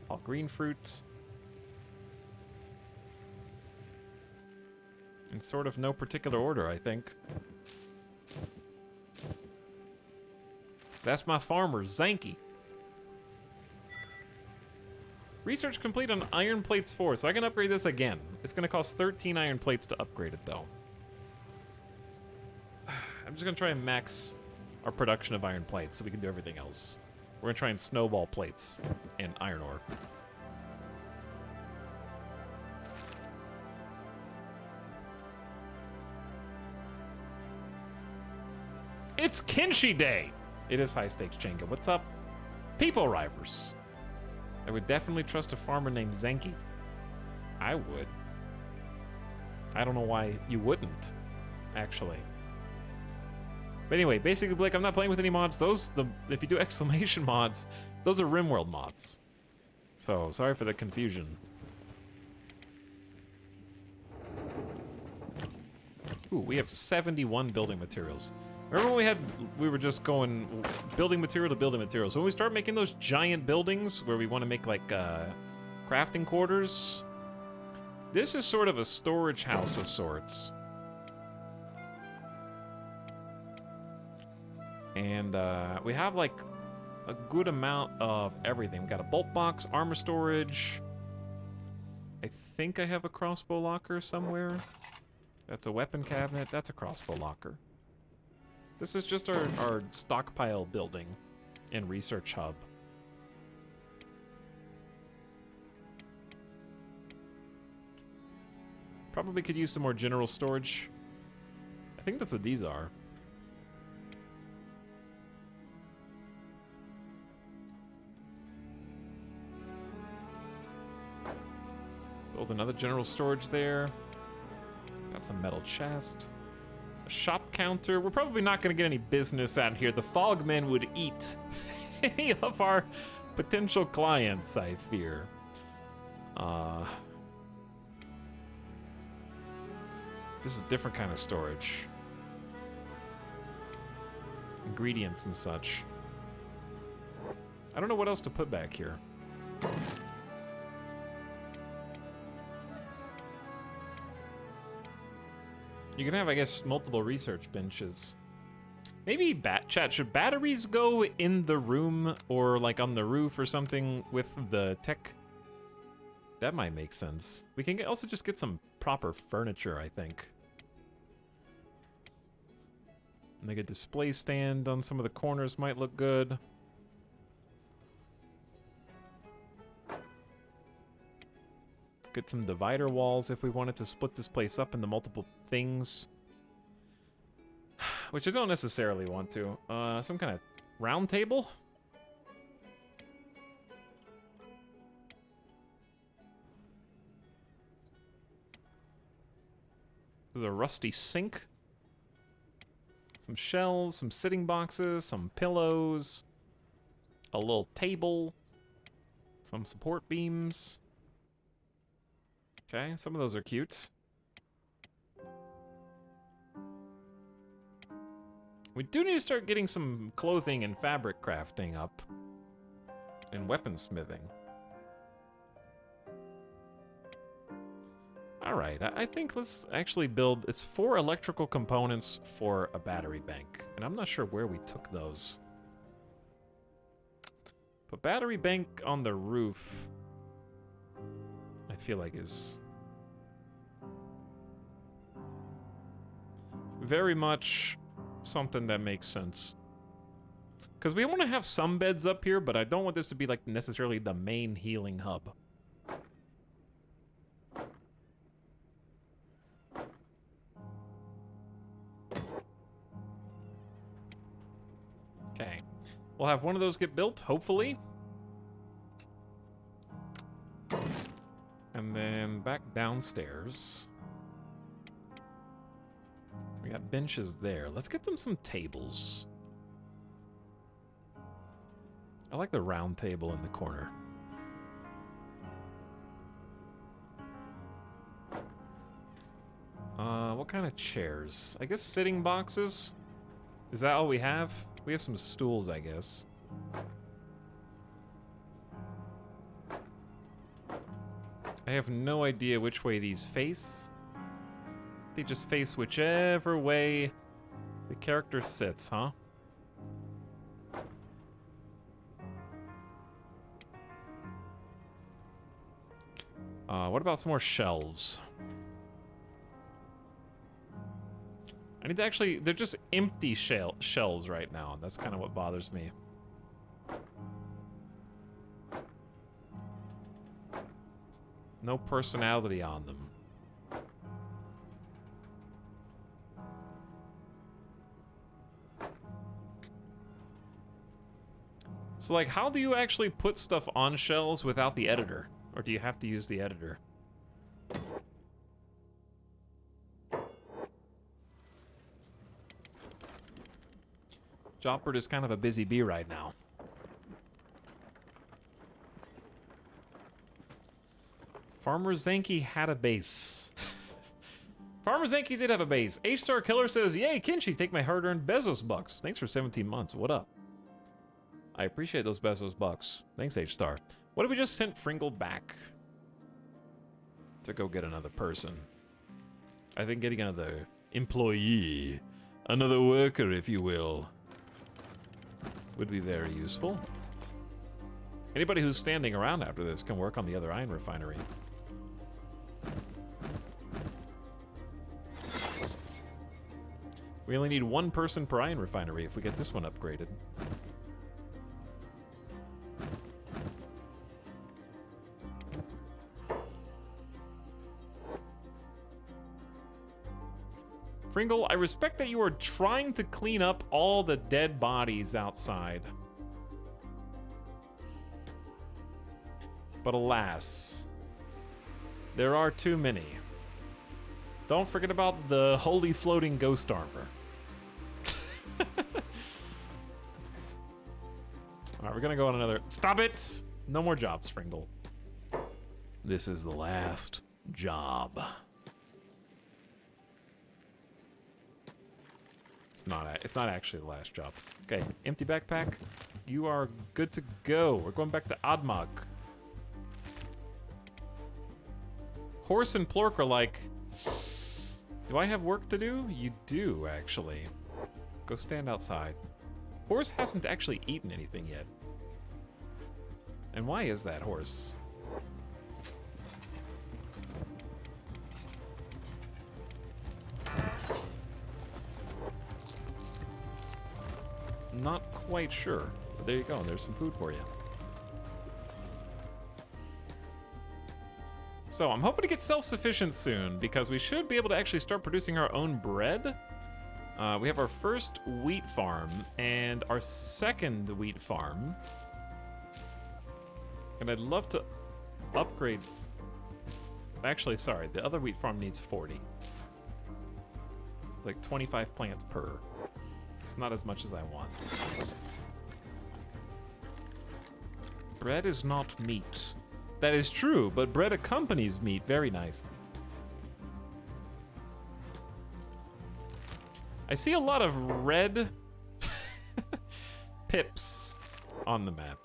Speaker 1: haul green fruit. In sort of no particular order, I think. That's my farmer, Zanky. Research complete on Iron Plates 4, so I can upgrade this again. It's gonna cost 13 iron plates to upgrade it, though. I'm just gonna try and max our production of iron plates so we can do everything else. We're gonna try and snowball plates and iron ore. It's Kinshi Day! It is high stakes, Jenga. What's up? People arrivers. I would definitely trust a farmer named Zenki. I would. I don't know why you wouldn't, actually. But anyway, basically, Blake, I'm not playing with any mods. If you do exclamation mods, those are RimWorld mods. So, sorry for the confusion. Ooh, we have 71 building materials. Remember when we were just going building material to building material. So when we start making those giant buildings where we want to make like crafting quarters, this is sort of a storage house of sorts. And we have like a good amount of everything. We got a bolt box, armor storage. I think I have a crossbow locker somewhere. That's a weapon cabinet. That's a crossbow locker. This is just our stockpile building and research hub. Probably could use some more general storage. I think that's what these are. Build another general storage there. Got some metal chest. A shop counter. We're probably not going to get any business out here. The Fogmen would eat any of our potential clients, I fear. This is a different kind of storage. Ingredients and such. I don't know what else to put back here. You can have, I guess, multiple research benches. Maybe, chat, should batteries go in the room or like on the roof or something with the tech? That might make sense. We can also just get some proper furniture, I think. Make a display stand on some of the corners might look good. Get some divider walls if we wanted to split this place up into multiple things. Which I don't necessarily want to. Some kind of round table? There's a rusty sink. Some shelves, some sitting boxes, some pillows. A little table. Some support beams. Okay, some of those are cute. We do need to start getting some clothing and fabric crafting up. And weaponsmithing. Alright, I think let's actually build... It's 4 electrical components for a battery bank. And I'm not sure where we took those. But battery bank on the roof... I feel like is very much something that makes sense. Because we want to have some beds up here, but I don't want this to be like necessarily the main healing hub. Okay. We'll have one of those get built, hopefully. And then back downstairs. We got benches there. Let's get them some tables. I like the round table in the corner. What kind of chairs? I guess sitting boxes? Is that all we have? We have some stools, I guess. I have no idea which way these face. They just face whichever way the character sits, huh? What about some more shelves? I need to actually... They're just empty shelves right now, and that's kind of what bothers me. No personality on them. So, like, how do you actually put stuff on shelves without the editor? Or do you have to use the editor? Jobbert is kind of a busy bee right now. Farmer Zanky had a base. Farmer Zanky did have a base. H-Star Killer says, "Yay, Kinshi, take my hard-earned Bezos bucks. Thanks for 17 months. What up?" I appreciate those Bezos bucks. Thanks, H-Star. What if we just sent Fringle back? To go get another person. I think getting another employee, another worker, if you will, would be very useful. Anybody who's standing around after this can work on the other iron refinery. We only need one person per iron refinery if we get this one upgraded. Pringle, I respect that you are trying to clean up all the dead bodies outside. But alas, there are too many. Don't forget about the holy floating ghost armor. Alright, we're gonna go on another... Stop it! No more jobs, Pringle. This is the last job. It's not actually the last job. Okay, empty backpack. You are good to go. We're going back to Admog. Horse and Plork are like, do I have work to do? You do, actually. Go stand outside. Horse hasn't actually eaten anything yet. And why is that, Horse? Not quite sure, but there you go. There's some food for you. So I'm hoping to get self-sufficient soon because we should be able to actually start producing our own bread. We have our first wheat farm and our second wheat farm. And I'd love to upgrade... Actually, sorry, the other wheat farm needs 40. It's like 25 plants per. It's not as much as I want. Bread is not meat. That is true, but bread accompanies meat very nicely. I see a lot of red pips on the map,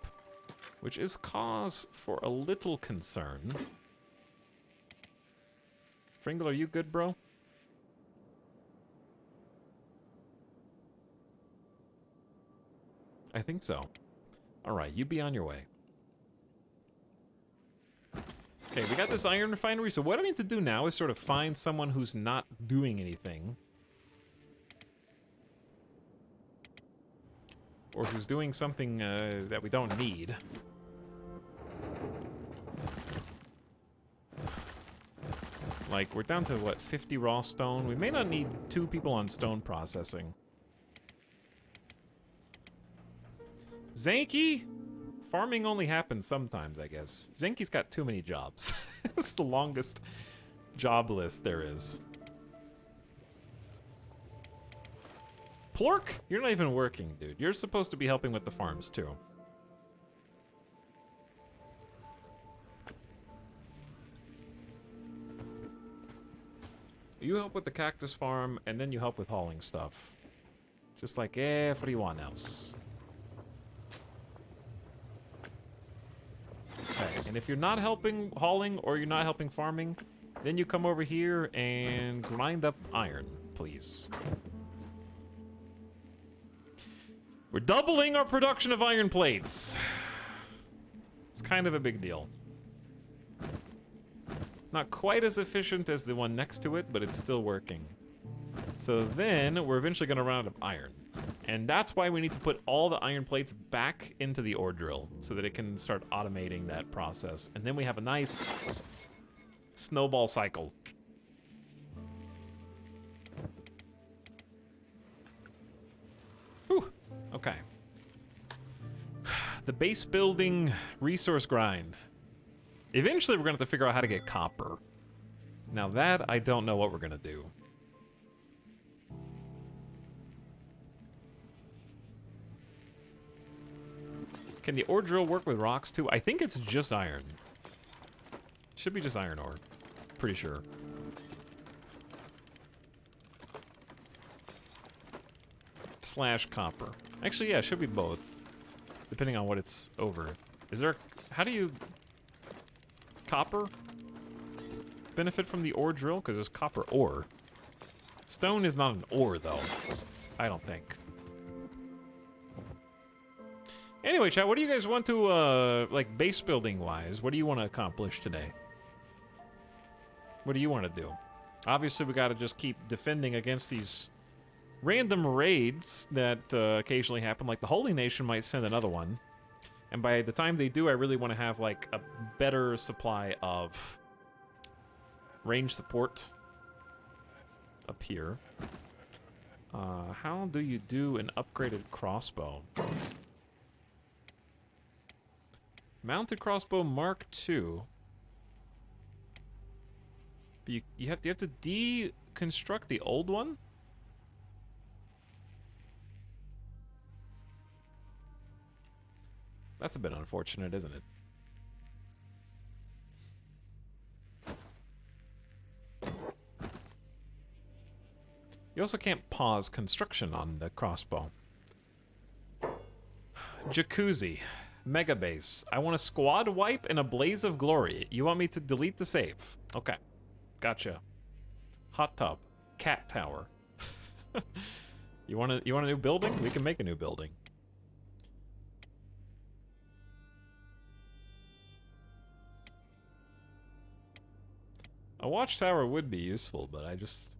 Speaker 1: which is cause for a little concern. Fringle, are you good, bro? I think so. Alright, you be on your way. Okay, we got this iron refinery, so what I need to do now is sort of find someone who's not doing anything. Or who's doing something that we don't need. Like, we're down to, what, 50 raw stone? We may not need 2 people on stone processing. Zanky? Farming only happens sometimes, I guess. Zanky's got too many jobs. It's the longest job list there is. Plork? You're not even working, dude. You're supposed to be helping with the farms, too. You help with the cactus farm, and then you help with hauling stuff. Just like everyone else. Okay, and if you're not helping hauling or you're not helping farming, then you come over here and grind up iron, please. We're doubling our production of iron plates. It's kind of a big deal. Not quite as efficient as the one next to it, but it's still working. So then we're eventually going to run out of iron. And that's why we need to put all the iron plates back into the ore drill so that it can start automating that process. And then we have a nice snowball cycle. Whew. Okay. The base building resource grind. Eventually we're going to have to figure out how to get copper. Now that, I don't know what we're going to do. Can the ore drill work with rocks too? I think it's just iron. Should be just iron ore. Pretty sure. Slash copper. Actually, yeah, it should be both. Depending on what it's over. Is there... How do you... Copper? Benefit from the ore drill? Because there's copper ore. Stone is not an ore, though. I don't think. Anyway, chat, what do you guys want to, like, base building-wise, what do you want to accomplish today? What do you want to do? Obviously, we got to just keep defending against these random raids that occasionally happen. Like, the Holy Nation might send another one. And by the time they do, I really want to have, like, a better supply of range support up here. How do you do an upgraded crossbow? Mounted crossbow Mark II. But you have to deconstruct the old one? That's a bit unfortunate, isn't it? You also can't pause construction on the crossbow. Jacuzzi. Mega base. I want a squad wipe and a blaze of glory. You want me to delete the save? Okay. Gotcha. Hot tub. Cat tower. You want a new building? We can make a new building. A watchtower would be useful, but I just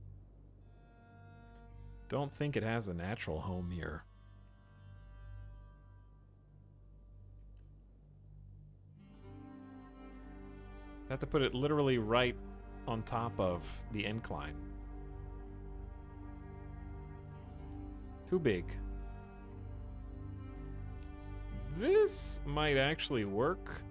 Speaker 1: don't think it has a natural home here. I have to put it literally right on top of the incline. Too big. This might actually work.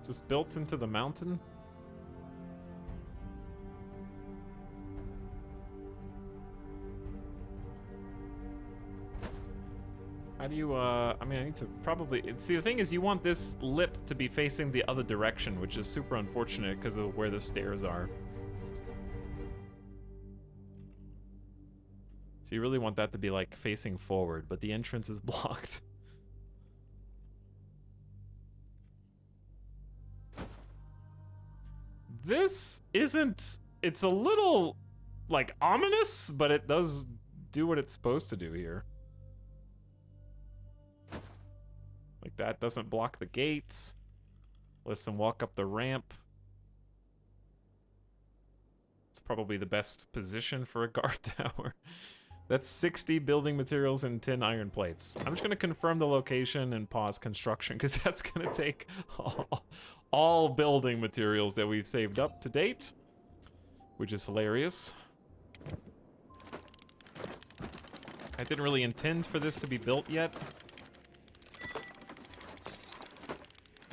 Speaker 1: Just built into the mountain. How do you, I mean, I need to probably... See, the thing is, you want this lip to be facing the other direction, which is super unfortunate because of where the stairs are. So you really want that to be, like, facing forward, but the entrance is blocked. This isn't... It's a little, like, ominous, but it does do what it's supposed to do here. Like, that doesn't block the gates. Lets them walk up the ramp. It's probably the best position for a guard tower. That's 60 building materials and 10 iron plates. I'm just going to confirm the location and pause construction, because that's going to take all building materials that we've saved up to date, which is hilarious. I didn't really intend for this to be built yet.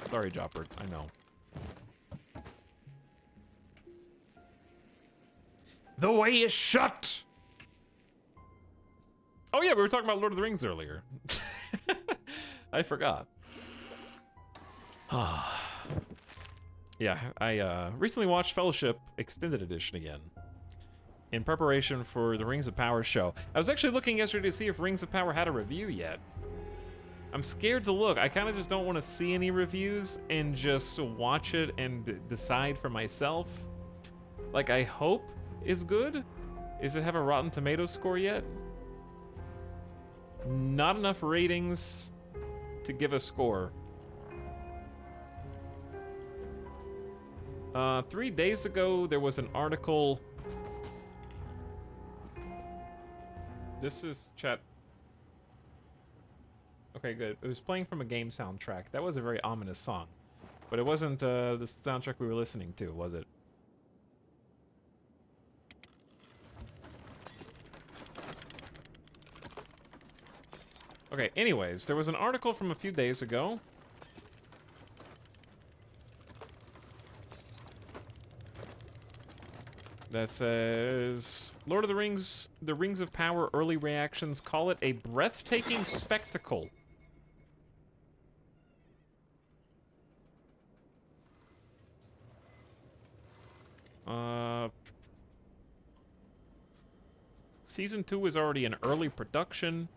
Speaker 1: Sorry, Jopper, I know. The way is shut! Oh yeah, we were talking about Lord of the Rings earlier. I forgot. Yeah, I recently watched Fellowship Extended Edition again. In preparation for the Rings of Power show. I was actually looking yesterday to see if Rings of Power had a review yet. I'm scared to look. I kind of just don't want to see any reviews and just watch it and decide for myself. Like, I hope is good, Does it have a Rotten Tomatoes score yet? Not enough ratings to give a score. 3 days ago, there was an article. This is chat. Okay, good. It was playing from a game soundtrack. That was a very ominous song. But it wasn't the soundtrack we were listening to, was it? Okay, anyways, there was an article from a few days ago. That says, Lord of the Rings, The Rings of Power early reactions call it a breathtaking spectacle. Season 2 is already in early production.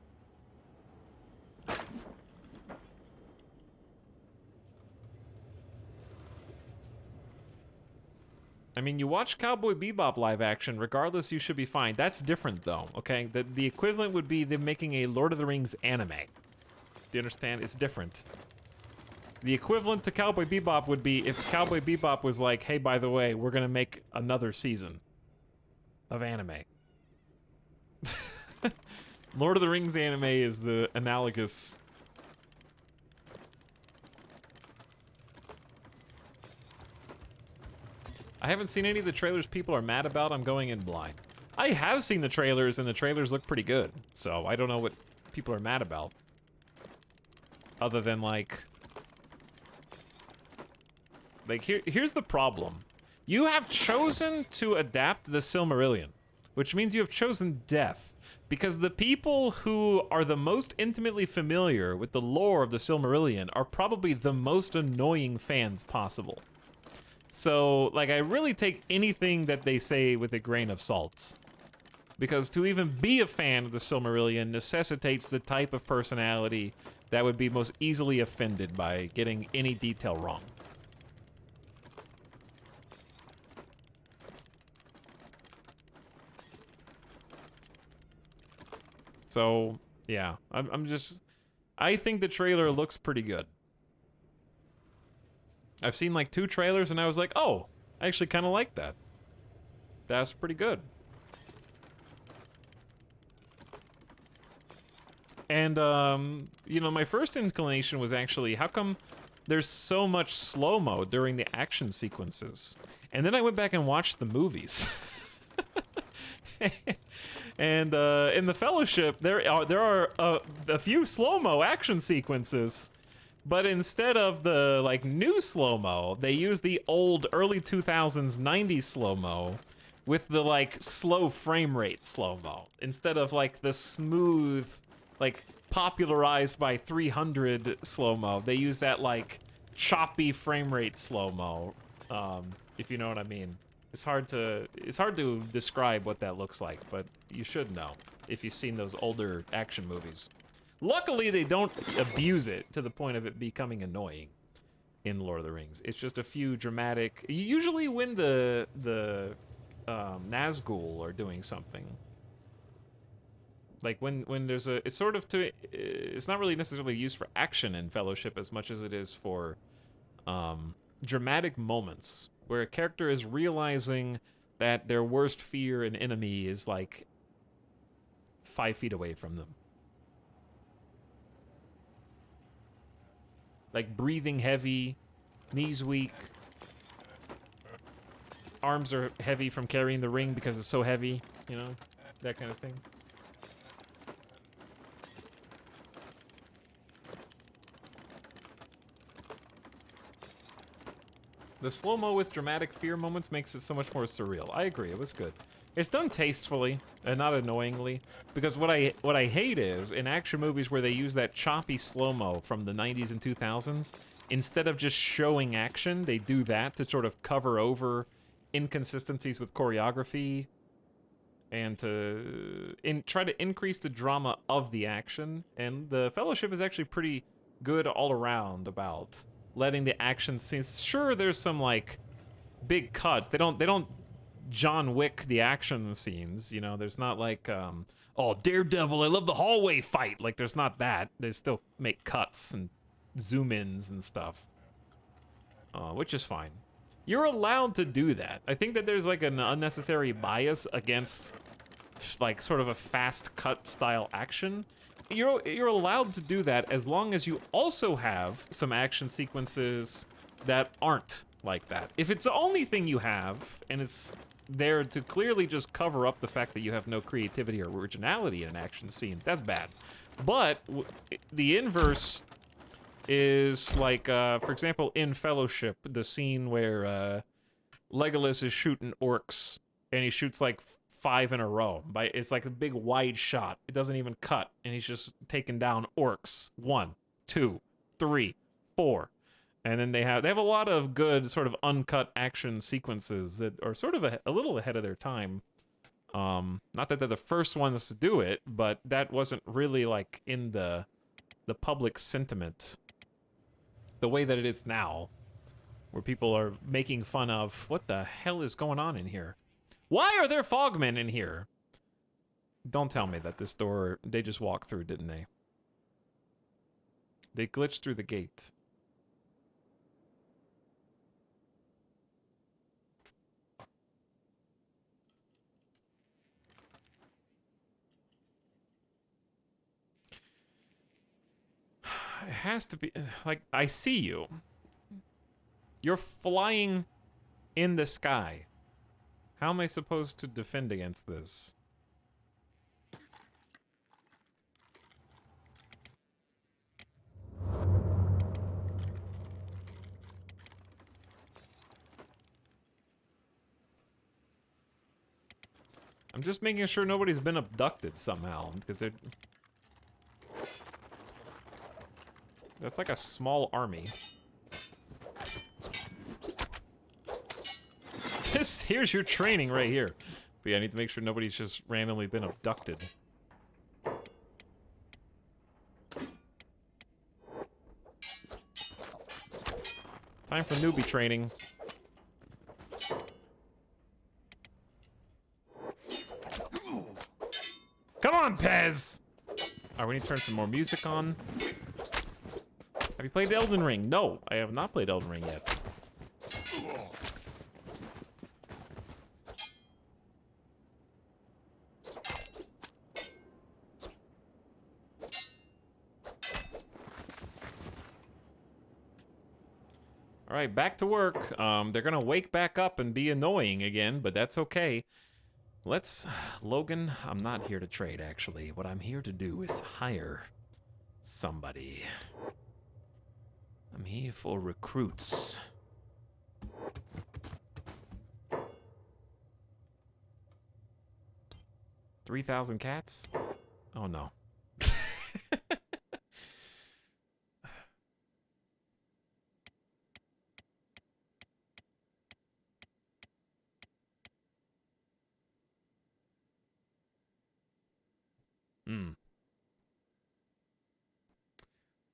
Speaker 1: I mean, you watch Cowboy Bebop live action, regardless, you should be fine. That's different, though, okay? The equivalent would be them making a Lord of the Rings anime. Do you understand? It's different. The equivalent to Cowboy Bebop would be if Cowboy Bebop was like, hey, by the way, we're gonna make another season of anime. Lord of the Rings anime is the analogous. I haven't seen any of the trailers people are mad about. I'm going in blind. I have seen the trailers, and the trailers look pretty good. So I don't know what people are mad about. Other than, like here's the problem. You have chosen to adapt the Silmarillion, which means you have chosen death. Because the people who are the most intimately familiar with the lore of the Silmarillion are probably the most annoying fans possible. So, like, I really take anything that they say with a grain of salt. Because to even be a fan of the Silmarillion necessitates the type of personality that would be most easily offended by getting any detail wrong. So, yeah, I think the trailer looks pretty good. I've seen like 2 trailers and I was like, oh, I actually kind of like that. That's pretty good. And, you know, my first inclination was actually, how come there's so much slow-mo during the action sequences? And then I went back and watched the movies. And in the Fellowship, there are a few slow-mo action sequences, but instead of the like new slow-mo, they use the old early 2000s 90s slow-mo with the like slow frame rate slow-mo instead of like the smooth, like popularized by 300 slow-mo. They use that like choppy frame rate slow-mo, if you know what I mean. It's hard to describe what that looks like, but you should know if you've seen those older action movies. Luckily, they don't abuse it to the point of it becoming annoying in Lord of the Rings. It's just a few dramatic. Usually, when the Nazgul are doing something, like when there's a, it's sort of to, it's not really necessarily used for action in Fellowship as much as it is for dramatic moments where a character is realizing that their worst fear and enemy is like 5 feet away from them. Like breathing heavy, knees weak, arms are heavy from carrying the ring because it's so heavy, you know, that kind of thing. The slow-mo with dramatic fear moments makes it so much more surreal. I agree, it was good. It's done tastefully and not annoyingly, because what I hate is in action movies where they use that choppy slow-mo from the 90s and 2000s, instead of just showing action, they do that to sort of cover over inconsistencies with choreography and to try to increase the drama of the action. And the Fellowship is actually pretty good all around about letting the action scenes. Sure, there's some like big cuts. They don't John Wick the action scenes. You know, there's not like oh, Daredevil, I love the hallway fight. Like, there's not that. They still make cuts and zoom ins and stuff, which is fine. You're allowed to do that. I think that there's like an unnecessary bias against like sort of a fast cut style action. You're allowed to do that as long as you also have some action sequences that aren't like that. If it's the only thing you have and it's there to clearly just cover up the fact that you have no creativity or originality in an action scene, that's bad. But the inverse is like, for example, in Fellowship, the scene where Legolas is shooting orcs, and he shoots like 5 in a row. It's like a big wide shot. It doesn't even cut, and he's just taking down orcs. 1, 2, 3, 4. And then they have a lot of good sort of uncut action sequences that are sort of a little ahead of their time. Not that they're the first ones to do it, but that wasn't really like in the public sentiment the way that it is now, where people are making fun of what the hell is going on in here. Why are there fogmen in here? Don't tell me that this door they just walked through, didn't they? They glitched through the gate. It has to be, like, I see you. You're flying in the sky. How am I supposed to defend against this? I'm just making sure nobody's been abducted somehow, because they're... That's like a small army. Here's your training right here. But yeah, I need to make sure nobody's just randomly been abducted. Time for newbie training. Come on, Pez! Alright, we need to turn some more music on. Have you played Elden Ring? No, I have not played Elden Ring yet. All right, back to work. They're gonna wake back up and be annoying again, but that's okay. Logan, I'm not here to trade, actually. What I'm here to do is hire somebody. I'm here for recruits. $3,000 cats? Oh no.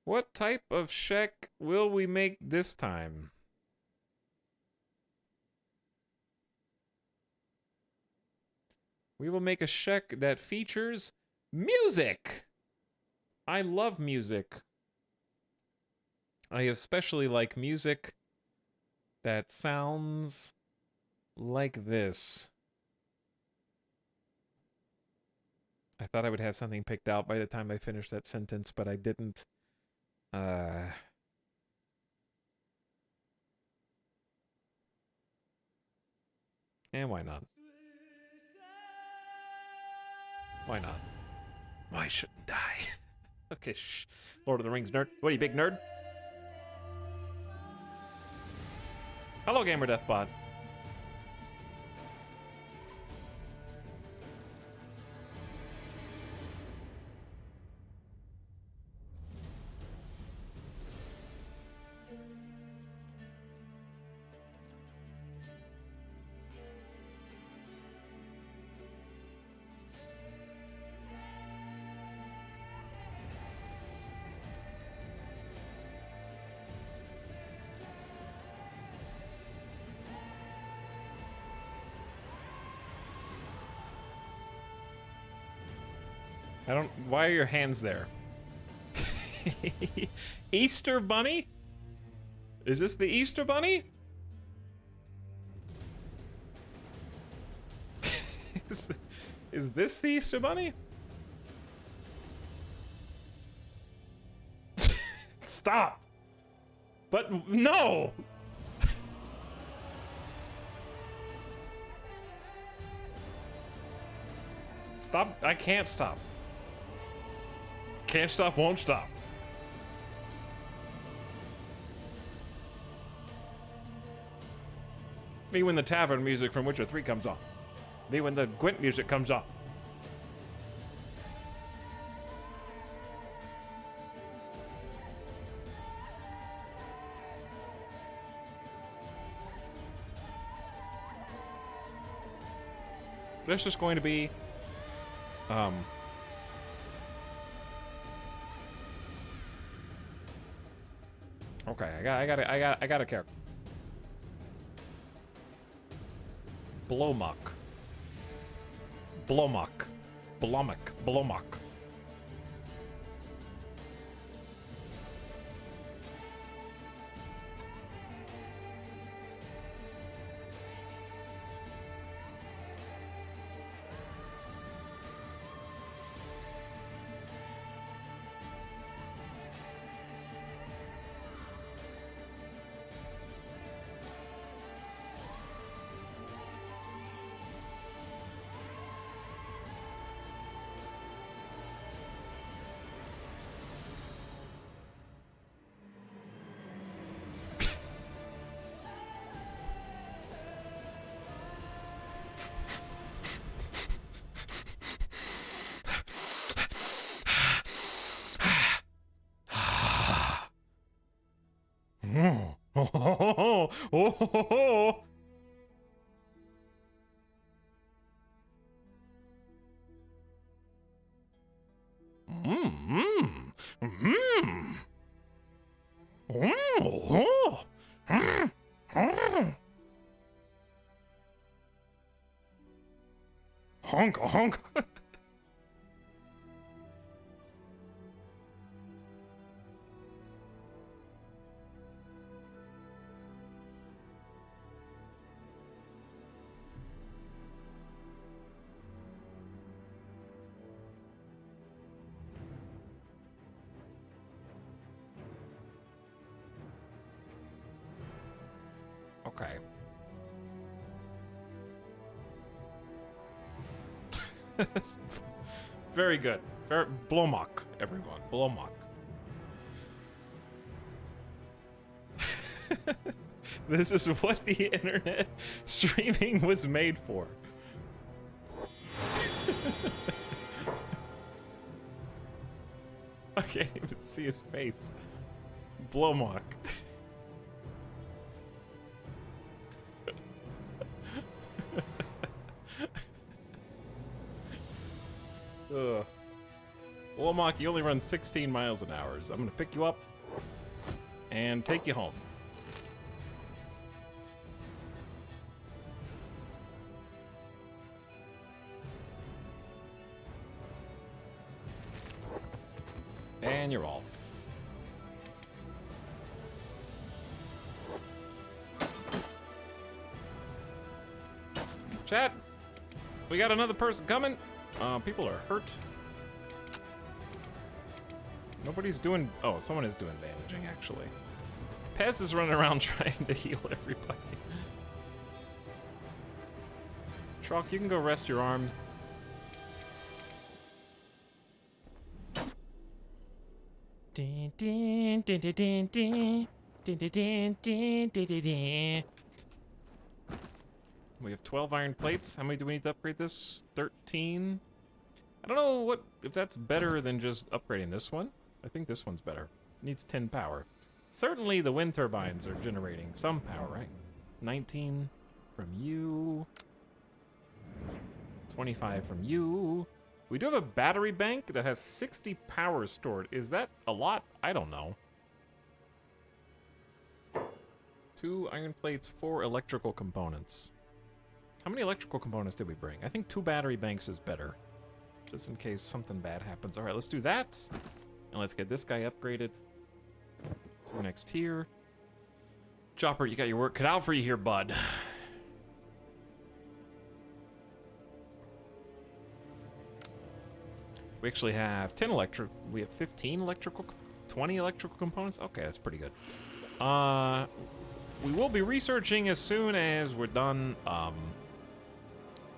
Speaker 1: What type of shack will we make this time? We will make a shack that features music! I love music. I especially like music that sounds like this. I thought I would have something picked out by the time I finished that sentence, but I didn't. And why not? Why not? Why shouldn't I? Okay, shh. Lord of the Rings nerd. What are you, big nerd? Hello, Gamer Deathbot. I don't... Why are your hands there? Easter Bunny? Is this the Easter Bunny? Is this the Easter Bunny? Stop! But no! Stop. I can't stop. Can't stop, won't stop. Me when the tavern music from Witcher 3 comes on. Me when the Gwent music comes on. This is going to be okay, I got a character. Blomok. Honk, honk. Okay. Very good. Very Blomok, everyone. Blomok. This is what the internet streaming was made for. I can't even see his face. Blomok. Ugh. Blomok, you only run 16 miles an hour. So I'm gonna pick you up and take you home. And you're off. Chat, we got another person coming. People are hurt. Nobody's doing... Oh, someone is doing bandaging, actually. Pez is running around trying to heal everybody. Trock, you can go rest your arm. We have 12 iron plates. How many do we need to upgrade this? 13? I don't know what if that's better than just upgrading this one. I think this one's better. Needs 10 power. Certainly the wind turbines are generating some power, right? 19 from you. 25 from you. We do have a battery bank that has 60 power stored. Is that a lot? I don't know. 2 iron plates, 4 electrical components. How many electrical components did we bring? I think 2 battery banks is better. just in case something bad happens. All right, let's do that. And let's get this guy upgraded to the next tier. Chopper, you got your work cut out for you here, bud. We actually have 10 electric. We have 15 electrical, 20 electrical components. Okay, that's pretty good. We will be researching as soon as we're done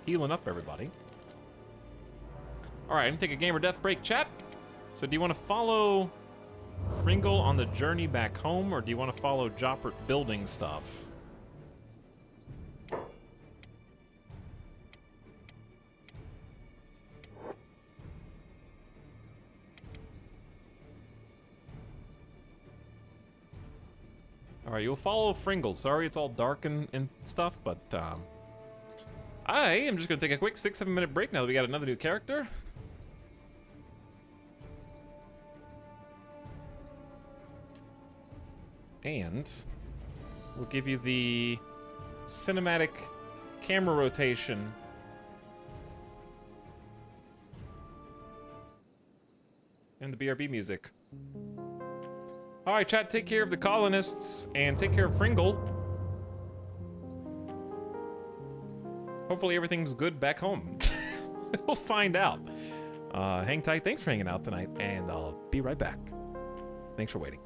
Speaker 1: healing up everybody. All right, I'm gonna take a game or death break, chat. So do you want to follow Fringle on the journey back home, or do you want to follow Jopper building stuff? All right, you'll follow Fringle. Sorry it's all dark and stuff, but I am just gonna take a quick 6-7 minute break now that we got another new character. And we'll give you the cinematic camera rotation. And the BRB music. All right, chat, take care of the colonists and take care of Fringle. Hopefully everything's good back home. We'll find out. Hang tight. Thanks for hanging out tonight, and I'll be right back. Thanks for waiting.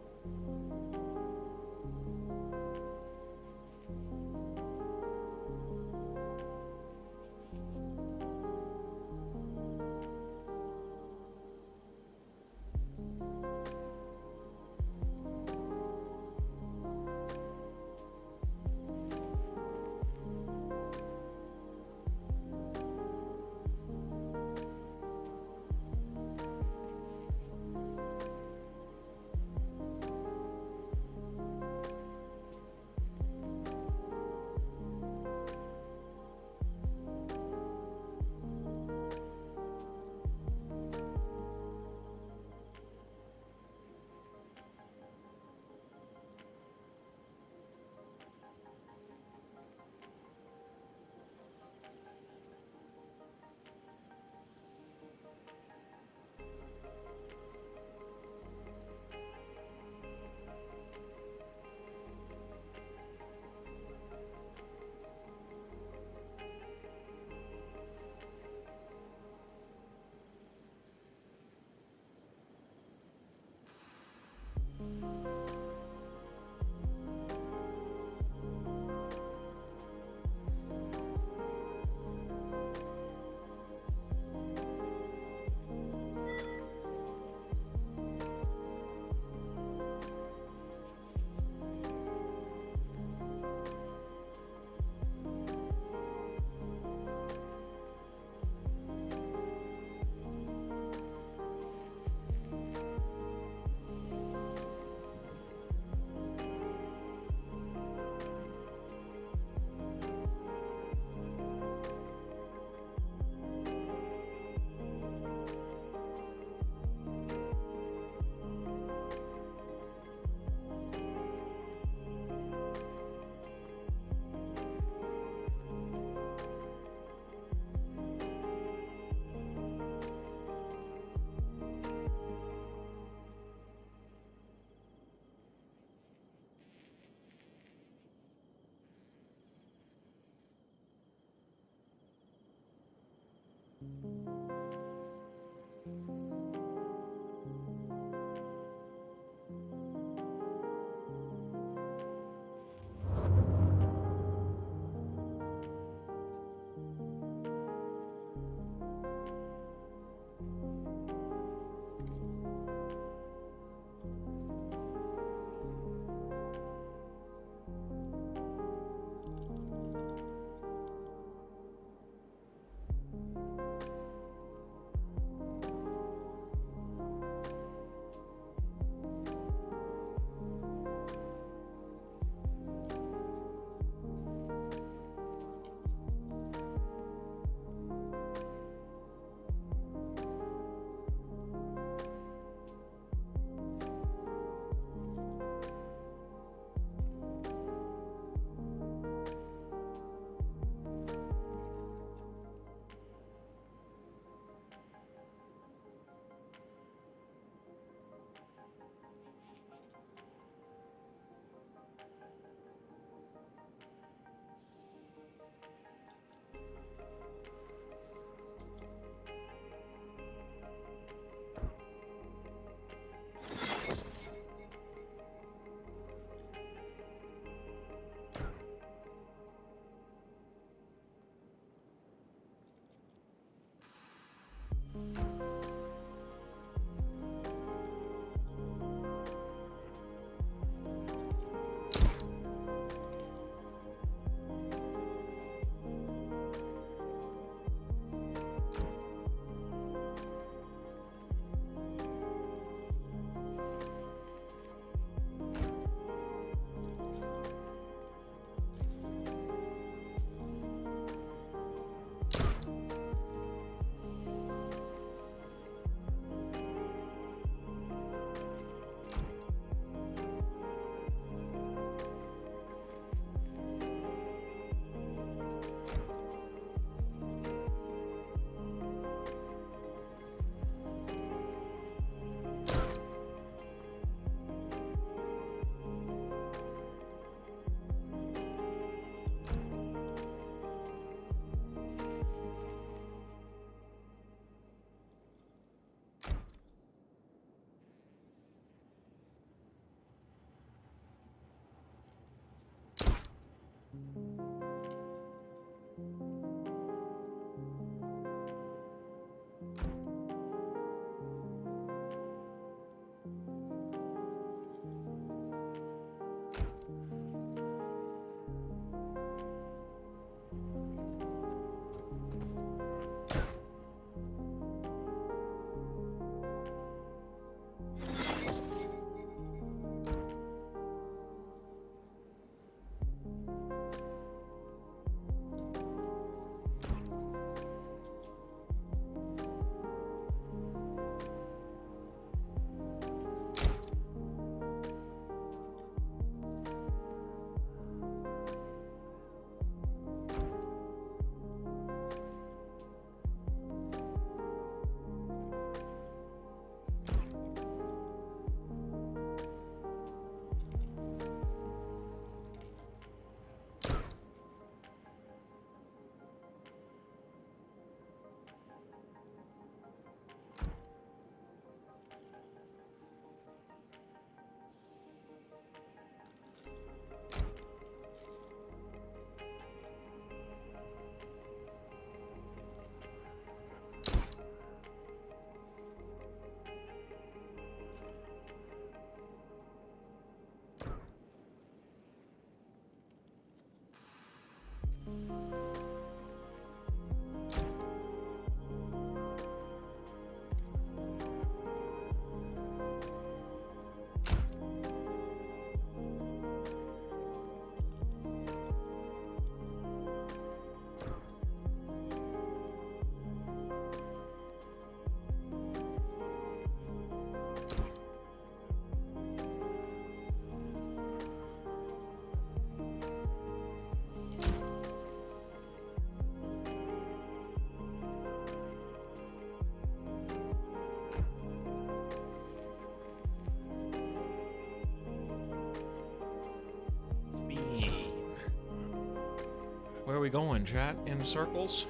Speaker 1: Where are we going, chat? In circles?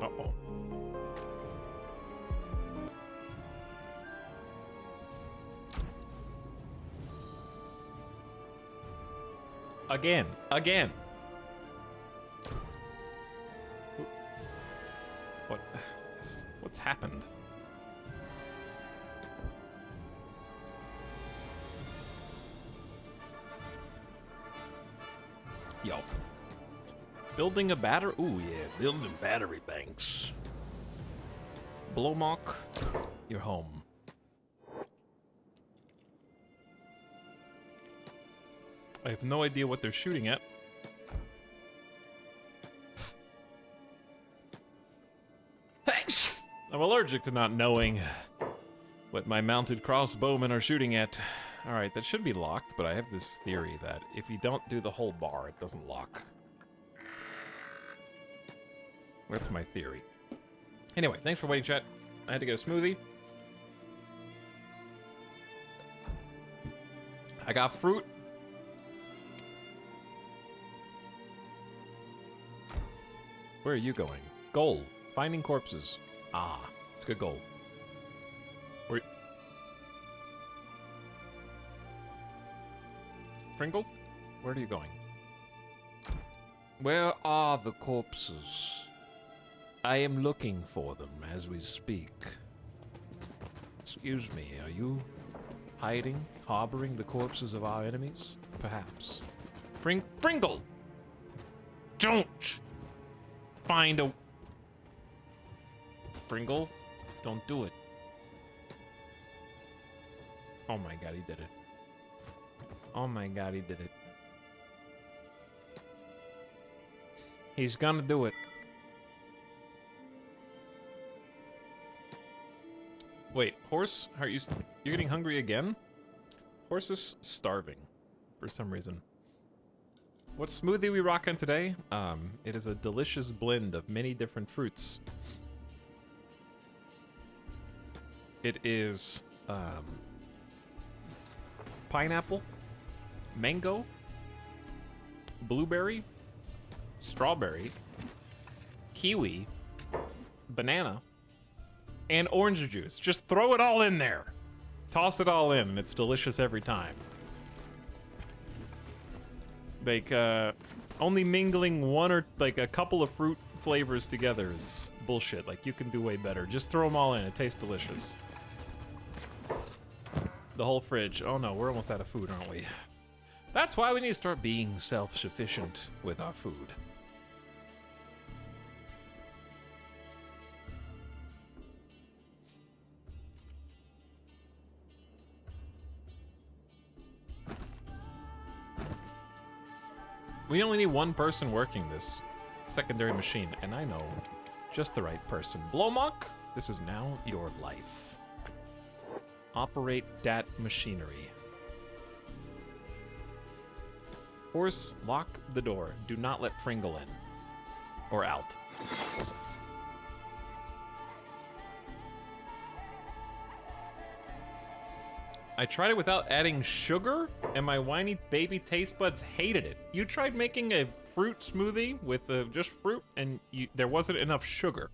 Speaker 1: Uh-oh. Again. What's happened? Yo. Building a battery? Ooh, yeah. Building battery banks. Blowmock, you're home. I have no idea what they're shooting at. I'm allergic to not knowing what my mounted crossbowmen are shooting at. Alright, that should be locked, but I have this theory that if you don't do the whole bar, it doesn't lock. That's my theory. Anyway, thanks for waiting, chat. I had to get a smoothie. I got fruit. Where are you going? Goal. Finding corpses. Ah, it's a good goal. Where... Fringle? Where are you going? Where are the corpses? I am looking for them as we speak. Excuse me, are you hiding, harboring the corpses of our enemies? Perhaps. Fringle! Don't find a... Fringle, don't do it. Oh my god, he did it. Oh my god, he did it. He's gonna do it. Wait, horse? Are you're getting hungry again? Horse is starving for some reason. What smoothie we rocking today? It is a delicious blend of many different fruits. It is pineapple, mango, blueberry, strawberry, kiwi, banana, and orange juice. Just throw it all in there. Toss it all in, and it's delicious every time. Like, only mingling one or, like, a couple of fruit flavors together is bullshit. Like, you can do way better. Just throw them all in. It tastes delicious. The whole fridge. Oh no, we're almost out of food, aren't we? That's why we need to start being self-sufficient with our food. We only need one person working this secondary machine, and I know just the right person. Blowmock, this is now your life. Operate dat machinery. Horse, lock the door. Do not let Fringle in. Or out. I tried it without adding sugar, and my whiny baby taste buds hated it. You tried making a fruit smoothie with just fruit, and there wasn't enough sugar.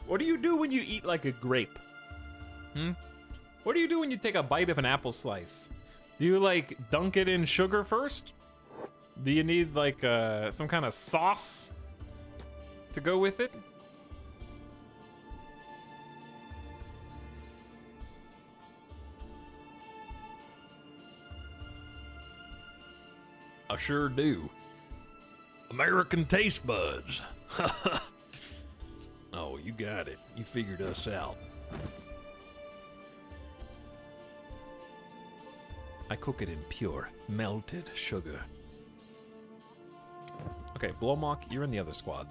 Speaker 1: What do you do when you eat like a grape? What do you do when you take a bite of an apple slice? Do you, like, dunk it in sugar first? Do you need, like, some kind of sauce to go with it?
Speaker 3: I sure do. American taste buds. Oh, you got it. You figured us out. I cook it in pure, melted sugar.
Speaker 1: Okay, Blowmock, you're in the other squad.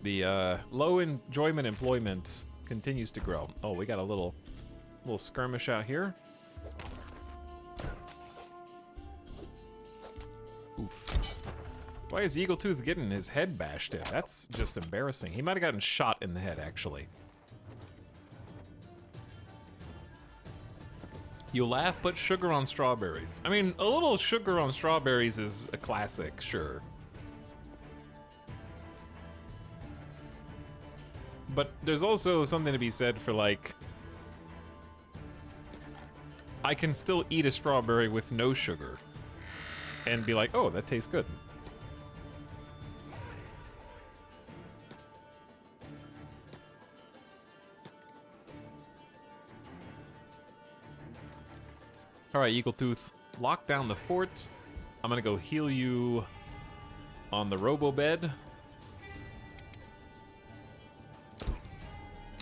Speaker 1: The low enjoyment employment continues to grow. Oh, we got a little skirmish out here. Oof. Why is Eagletooth getting his head bashed in? That's just embarrassing. He might have gotten shot in the head, actually. You laugh, but sugar on strawberries. I mean, a little sugar on strawberries is a classic, sure. But there's also something to be said for, like, I can still eat a strawberry with no sugar and be like, oh, that tastes good. All right, Eagletooth, lock down the fort. I'm gonna go heal you on the robo bed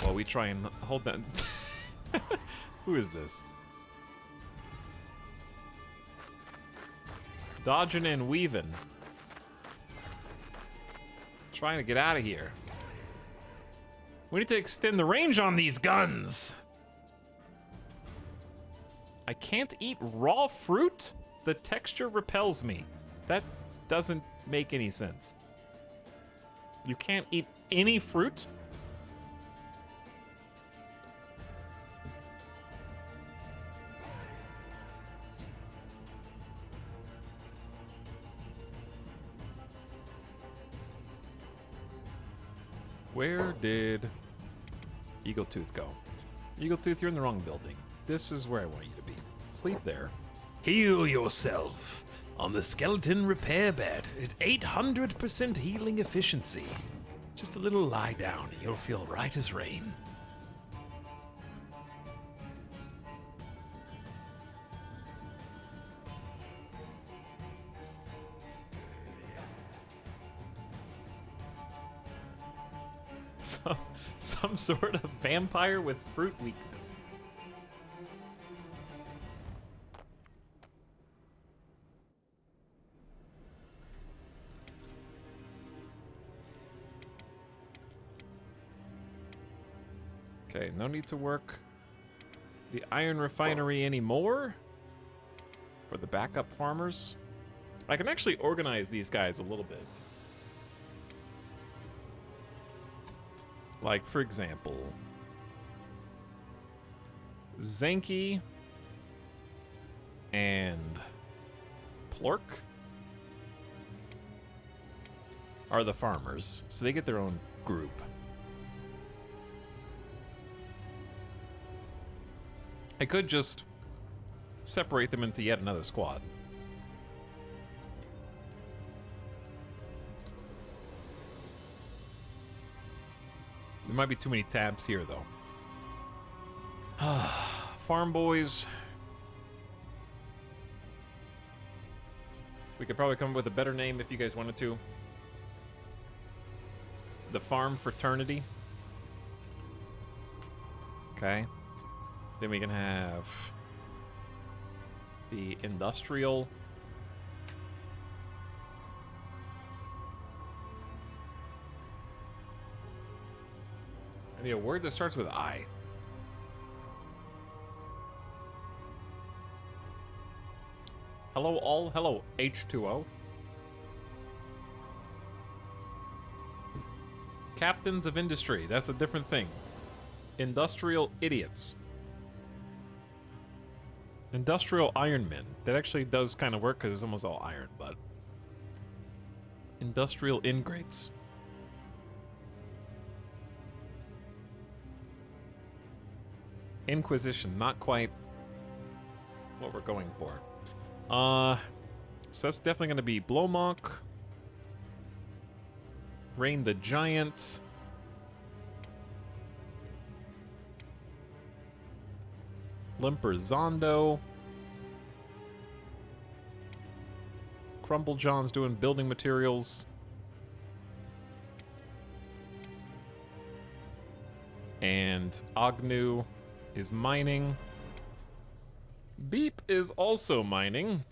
Speaker 1: while we try and hold that. Who is this? Dodging and weaving. Trying to get out of here. We need to extend the range on these guns. I can't eat raw fruit? The texture repels me. That doesn't make any sense. You can't eat any fruit? Where did Eagletooth go? Eagletooth, you're in the wrong building. This is where I want you to be. Sleep there.
Speaker 3: Heal yourself on the skeleton repair bed at 800% healing efficiency. Just a little lie down and you'll feel right as rain.
Speaker 1: Some sort of vampire with fruit weakness. Okay, no need to work the iron refinery anymore for the backup farmers. I can actually organize these guys a little bit. Like, for example, Zenki and Plork are the farmers, so they get their own group. I could just separate them into yet another squad. There might be too many tabs here, though. Farm boys. We could probably come up with a better name if you guys wanted to. The Farm Fraternity. Okay. Then we can have the Industrial. I need a word that starts with I. Hello all. Hello H2O. Captains of Industry. That's a different thing. Industrial Idiots. Industrial Ironmen. That actually does kind of work because it's almost all iron, but... Industrial Ingrates. Inquisition, not quite what we're going for. So that's definitely going to be Blowmock. Rain the Giant. Limper Zondo. Crumble John's doing building materials. And Agnew is mining. Beep is also mining.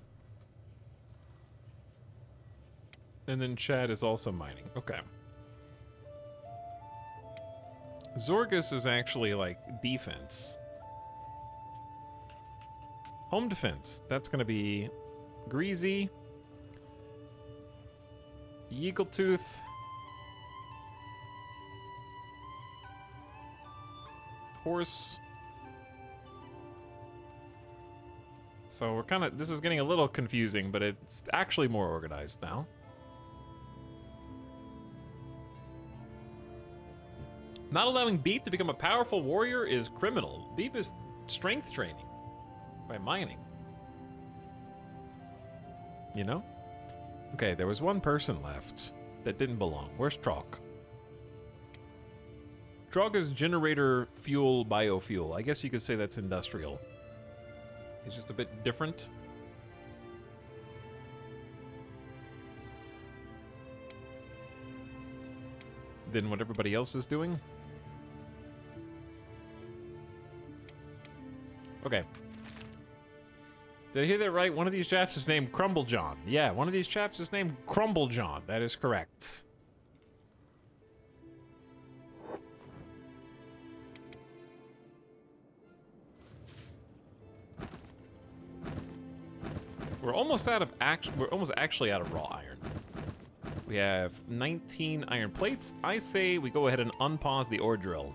Speaker 1: And then Chad is also mining. Okay. Zorgus is actually like defense. Home defense. That's going to be Greasy, Yeagletooth, Horse. So we're kind of, this is getting a little confusing, but it's actually more organized now. Not allowing Beep to become a powerful warrior is criminal. Beep is strength training by mining. You know? Okay, there was one person left that didn't belong. Where's Trog? Trog is generator fuel biofuel. I guess you could say that's industrial. It's just a bit different. Than what everybody else is doing. Okay. Did I hear that right? One of these chaps is named Crumble John. Yeah, one of these chaps is named Crumble John. That is correct. We're almost out of we're almost actually out of raw iron. We have 19 iron plates. I say we go ahead and unpause the ore drill.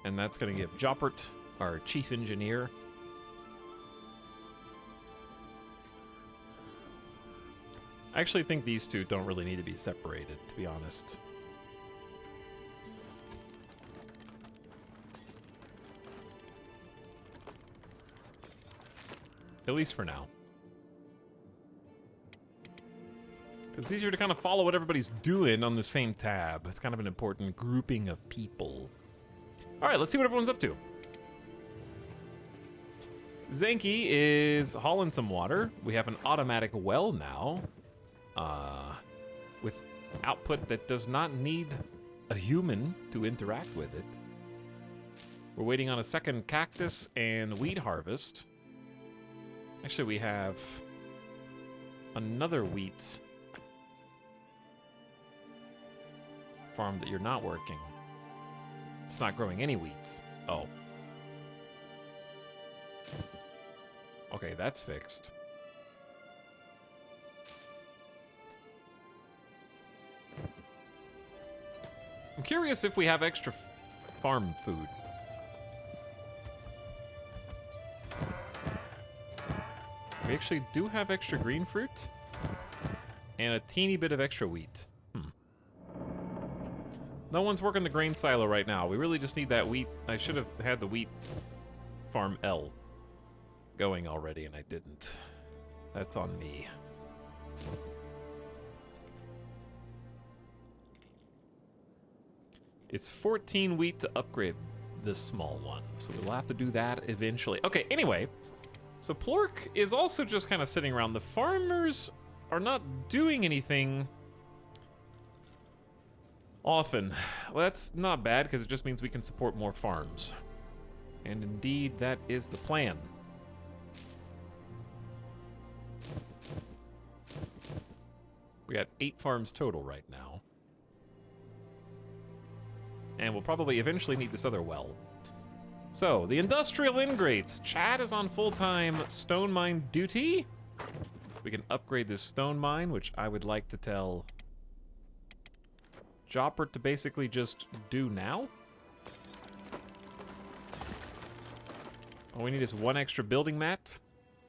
Speaker 1: And that's going to give Joppert, our chief engineer. I actually think these two don't really need to be separated, to be honest. At least for now. It's easier to kind of follow what everybody's doing on the same tab. It's kind of an important grouping of people. All right, let's see what everyone's up to. Zenki is hauling some water. We have an automatic well now. With output that does not need a human to interact with it. We're waiting on a second cactus and wheat harvest. Actually, we have another wheat farm that you're not working. It's not growing any wheat. Oh. Okay, that's fixed. I'm curious if we have extra farm food. We actually do have extra green fruit and a teeny bit of extra wheat. No one's working the grain silo right now. We really just need that wheat. I should have had the wheat farm L going already, and I didn't. That's on me. It's 14 wheat to upgrade this small one, so we'll have to do that eventually. Okay, anyway, so Plork is also just kind of sitting around. The farmers are not doing anything often. Well, that's not bad, because it just means we can support more farms. And indeed, that is the plan. We got 8 farms total right now. And we'll probably eventually need this other well. So, the industrial ingrates. Chad is on full-time stone mine duty. We can upgrade this stone mine, which I would like to tell Joppert to basically just do now. All we need is 1 extra building mat.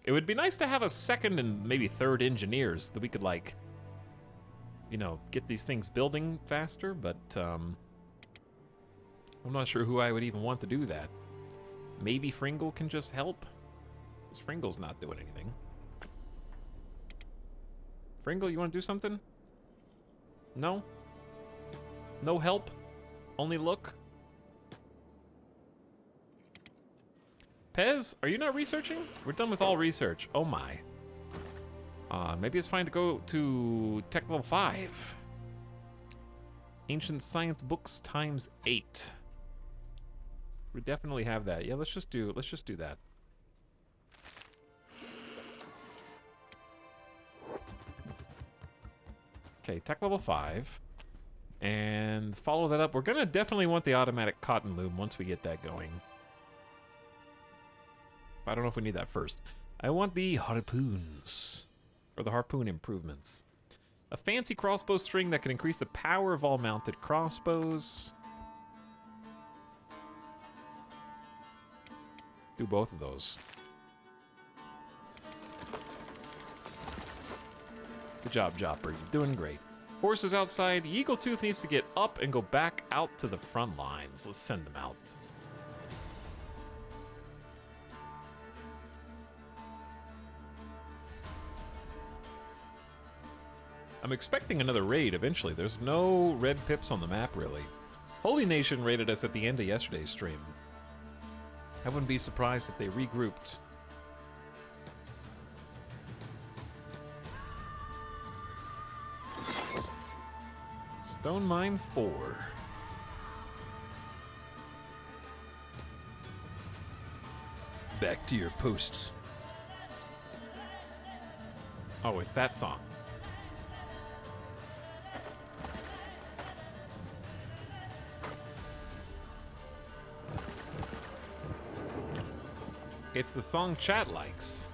Speaker 1: It would be nice to have a second and maybe third engineers that we could, like, you know, get these things building faster, but I'm not sure who I would even want to do that. Maybe Fringle can just help? Because Fringle's not doing anything. Fringle, you want to do something? No? No help? Only look? Pez, are you not researching? We're done with all research. Oh my. Maybe it's fine to go to tech level 5. Ancient science books times 8. We definitely have that. Yeah, let's just do that. Okay, tech level 5. And follow that up. We're gonna definitely want the automatic cotton loom once we get that going. I don't know if we need that first. I want the harpoons. Or the harpoon improvements. A fancy crossbow string that can increase the power of all mounted crossbows. Do both of those. Good job, Jopper. You're doing great. Horses outside. Eagletooth needs to get up and go back out to the front lines. Let's send them out. I'm expecting another raid eventually. There's no red pips on the map, really. Holy Nation raided us at the end of yesterday's stream. I wouldn't be surprised if they regrouped. Stone Mine 4.
Speaker 3: Back to your posts.
Speaker 1: Oh, it's that song. It's the song chat likes.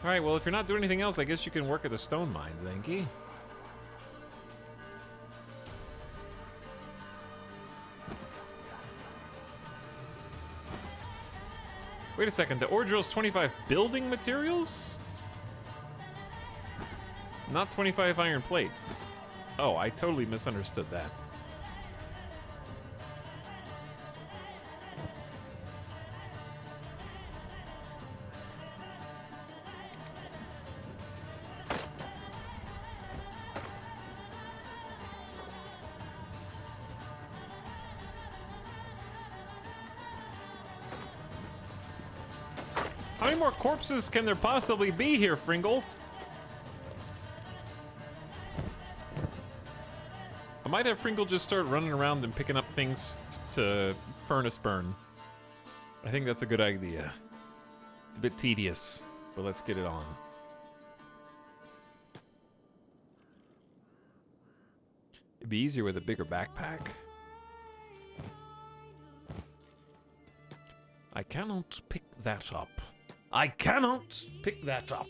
Speaker 1: Alright, well, if you're not doing anything else, I guess you can work at the stone mines, Anki. Wait a second, the ore drill's 25 building materials? Not 25 iron plates. Oh, I totally misunderstood that. How many more corpses can there possibly be here, Fringle? I might have Fringle just start running around and picking up things to furnace burn. I think that's a good idea. It's a bit tedious, but let's get it on. It'd be easier with a bigger backpack. I cannot pick that up. I cannot pick that up.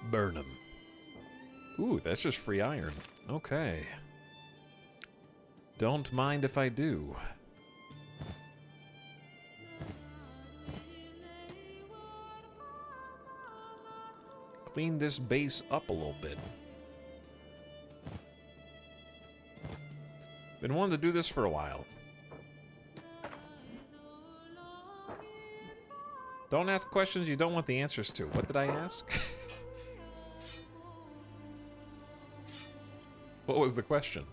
Speaker 3: Burn them.
Speaker 1: Ooh, that's just free iron. Okay. Don't mind if I do. Clean this base up a little bit. Been wanting to do this for a while. Don't ask questions you don't want the answers to. What did I ask? What was the question?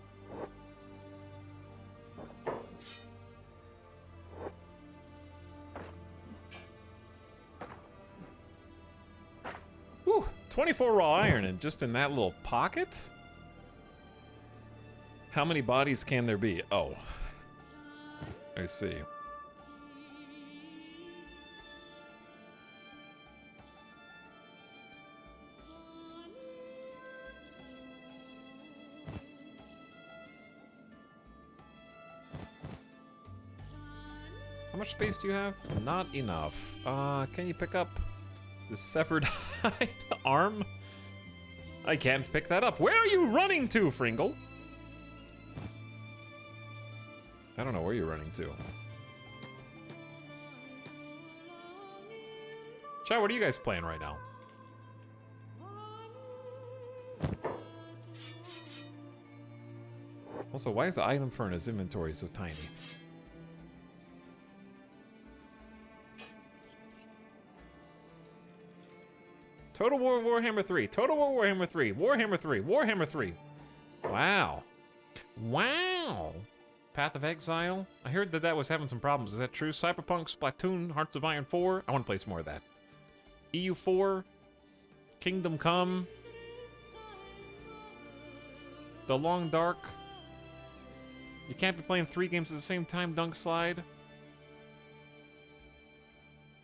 Speaker 1: Whew, 24 raw iron and just in that little pocket? How many bodies can there be? Oh. I see. How much space do you have? Not enough. Can you pick up the severed arm? I can't pick that up. Where are you running to, Fringle? I don't know where you're running to. Chat, what are you guys playing right now? Also, why is the item furnace inventory so tiny? Total War Warhammer 3. Total War Warhammer 3. Warhammer 3. Warhammer 3. Wow. Wow. Path of Exile. I heard that that was having some problems. Is that true? Cyberpunk, Splatoon, Hearts of Iron 4. I want to play some more of that. EU4. Kingdom Come. The Long Dark. You can't be playing 3 games at the same time, Dunk Slide.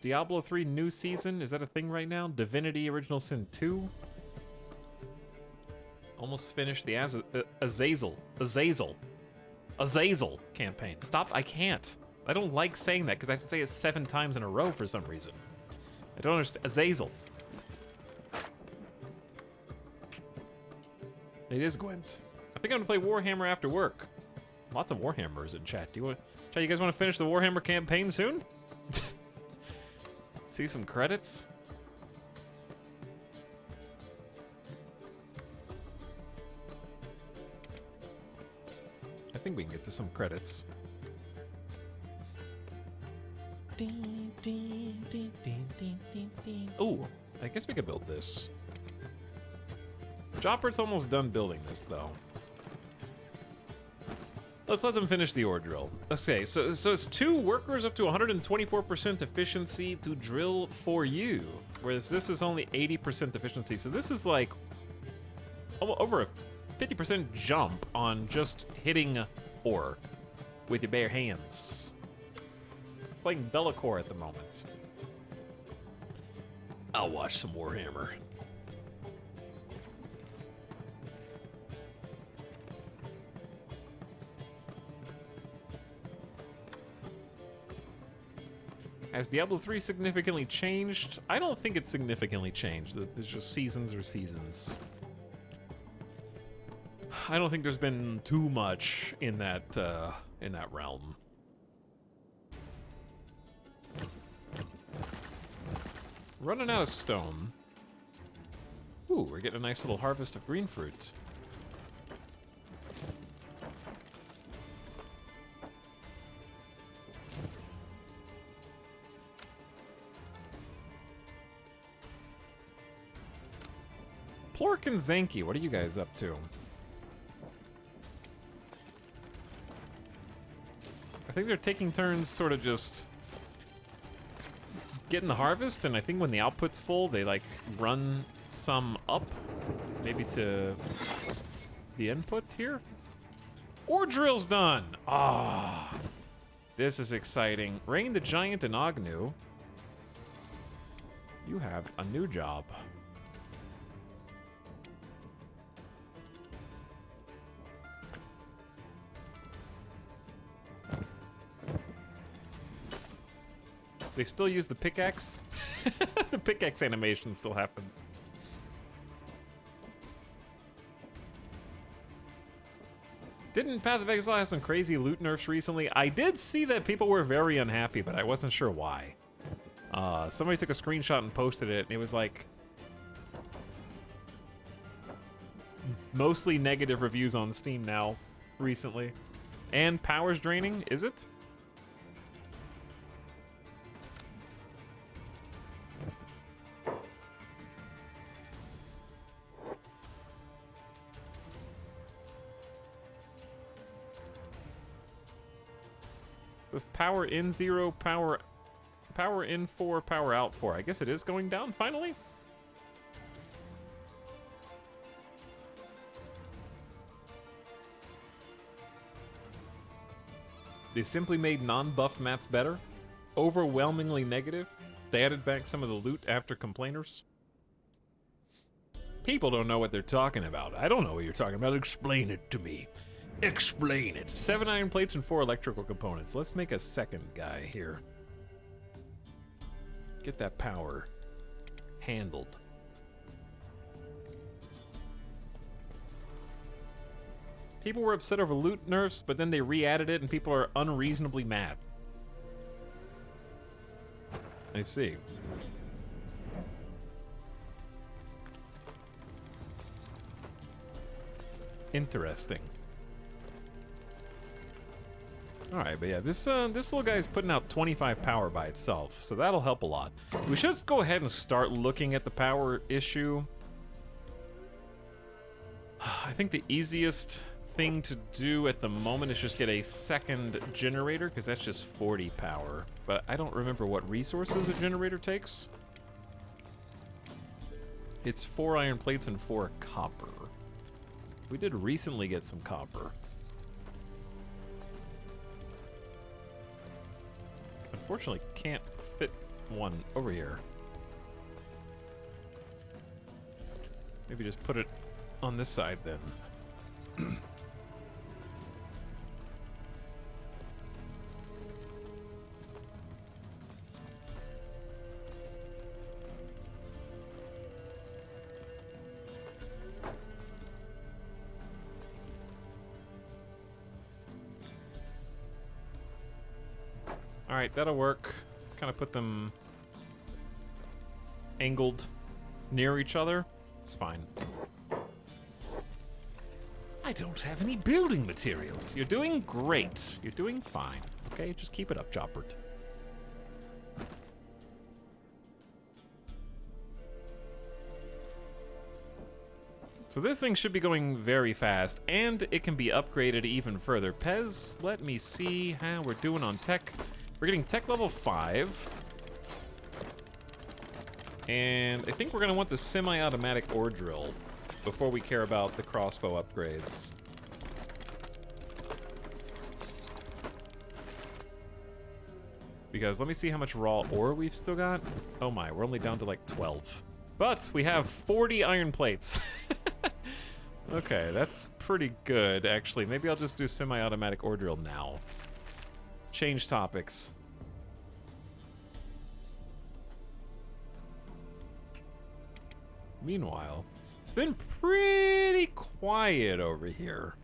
Speaker 1: Diablo 3 new season. Is that a thing right now? Divinity Original Sin 2. Almost finished the Azazel campaign. Stop. I can't. I don't like saying that because I have to say it 7 times in a row for some reason. I don't understand. Azazel. It is Gwent. I think I'm gonna play Warhammer after work. Lots of Warhammers in chat. You guys want to finish the Warhammer campaign soon? See some credits? I think we can get to some credits. Ooh, I guess we could build this. Jopper's almost done building this, though. Let's let them finish the ore drill. Okay, so it's 2 workers up to 124% efficiency to drill for you, whereas this is only 80% efficiency. So this is like over a 50% jump on just hitting ore with your bare hands. Playing Bellacore at the moment. I'll watch some Warhammer. Has Diablo 3 significantly changed? I don't think it's significantly changed. There's just seasons or seasons. I don't think there's been too much in that realm. Running out of stone. Ooh, we're getting a nice little harvest of green fruit. Plork and Zanky, what are you guys up to? I think they're taking turns sort of just getting the harvest, and I think when the output's full, they like run some up, maybe to the input here. Ore drill's done! Ah, this is exciting. Rain the Giant and Agnew, you have a new job. They still use the pickaxe? The pickaxe animation still happens. Didn't Path of Exile have some crazy loot nerfs recently? I did see that people were very unhappy, but I wasn't sure why. Somebody took a screenshot and posted it, and it was like... mostly negative reviews on Steam now, recently. And power's draining, is it? Says power in 0, power in 4, power out 4. I guess it is going down finally. They simply made non-buffed maps better. Overwhelmingly negative. They added back some of the loot after complainers. People don't know what they're talking about. I don't know what you're talking about. Explain it to me. Explain it. 7 iron plates and 4 electrical components. Let's make a second guy here. Get that power handled. People were upset over loot nerfs, but then they re-added it and people are unreasonably mad. I see. Interesting. All right, but yeah, this little guy is putting out 25 power by itself, so that'll help a lot. We should just go ahead and start looking at the power issue. I think the easiest thing to do at the moment is just get a second generator, because that's just 40 power. But I don't remember what resources a generator takes. It's 4 iron plates and 4 copper. We did recently get some copper. Unfortunately, can't fit one over here. Maybe just put it on this side then. All right, that'll work. Kind of put them angled near each other. It's fine. I don't have any building materials. You're doing great. You're doing fine. Okay, just keep it up, Joppert. So this thing should be going very fast, and it can be upgraded even further. Pez, let me see how we're doing on tech. We're getting tech level 5. And I think we're gonna want the semi-automatic ore drill before we care about the crossbow upgrades. Because let me see how much raw ore we've still got. Oh my, we're only down to like 12. But we have 40 iron plates. Okay, that's pretty good, actually. Maybe I'll just do semi-automatic ore drill now. Change topics. Meanwhile, it's been pretty quiet over here.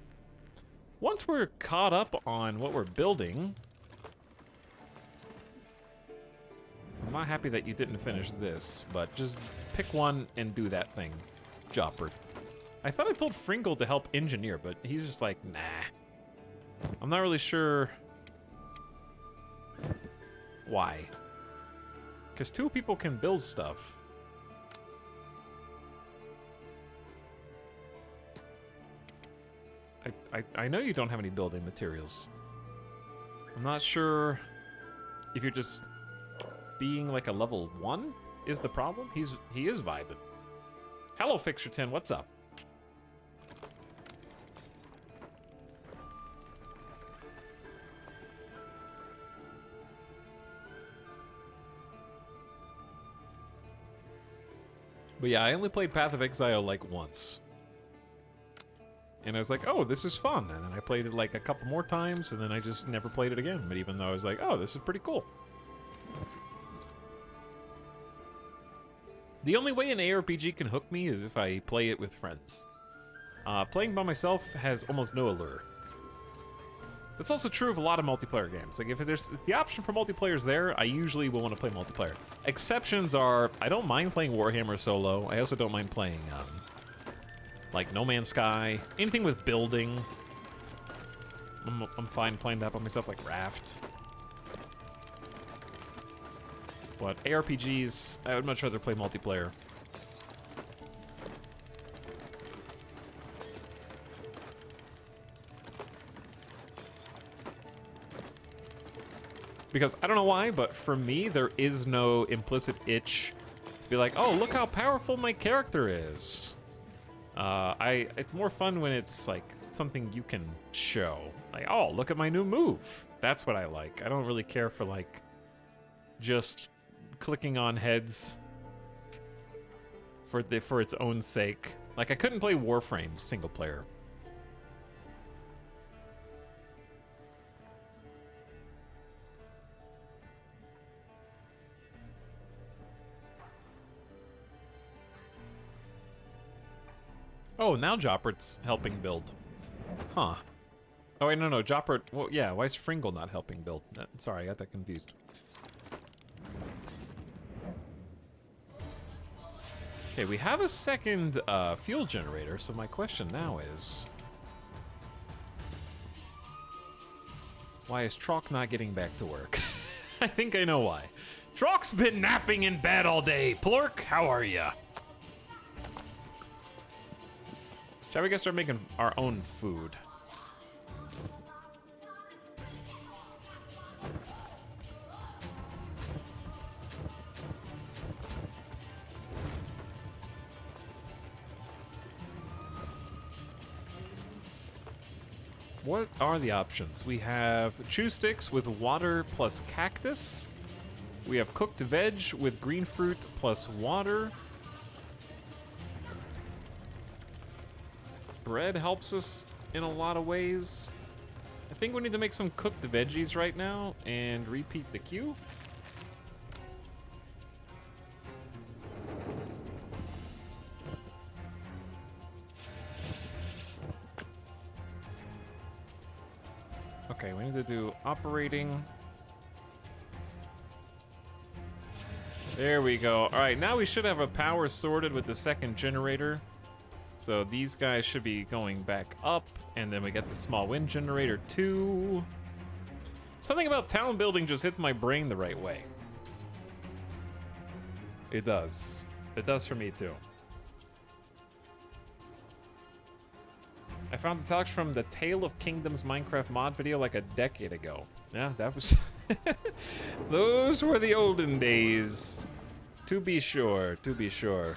Speaker 1: Once we're caught up on what we're building... I'm not happy that you didn't finish this, but just pick one and do that thing, Joppert. I thought I told Fringle to help engineer, but he's just like, nah. I'm not really sure why. Because 2 people can build stuff. I know you don't have any building materials. I'm not sure if you're just being like a level 1 is the problem. He is vibing. Hello, Fixerton, what's up? But yeah, I only played Path of Exile like once. And I was like, oh, this is fun. And then I played it like a couple more times, and then I just never played it again. But even though I was like, oh, this is pretty cool. The only way an ARPG can hook me is if I play it with friends. Playing by myself has almost no allure. That's also true of a lot of multiplayer games. Like, if the option for multiplayer is there, I usually will want to play multiplayer. Exceptions are, I don't mind playing Warhammer solo. I also don't mind playing, like, No Man's Sky. Anything with building. I'm fine playing that by myself, like Raft. But ARPGs, I would much rather play multiplayer. Because, I don't know why, but for me, there is no implicit itch to be like, oh, look how powerful my character is. It's more fun when it's, like, something you can show. Like, oh, look at my new move. That's what I like. I don't really care for, like, just clicking on heads for its own sake. Like, I couldn't play Warframe single player. Oh, now Joppert's helping build. Huh. Oh, wait, no, Joppert... Well, yeah, why is Fringle not helping build? Sorry, I got that confused. Okay, we have a second fuel generator, so my question now is... Why is Trock not getting back to work? I think I know why. Trock's been napping in bed all day. Plork, how are ya? Shall we get start making our own food? What are the options? We have chew sticks with water plus cactus. We have cooked veg with green fruit plus water. Bread helps us in a lot of ways. I think we need to make some cooked veggies right now and repeat the queue. Okay, we need to do operating. There we go. All right, now we should have a power sorted with the second generator. So these guys should be going back up, and then we get the small wind generator too. Something about town building just hits my brain the right way. It does. It does for me too. I found the Etalyx from the Tale of Kingdoms Minecraft mod video like a decade ago. Yeah, that was... Those were the olden days. To be sure, to be sure.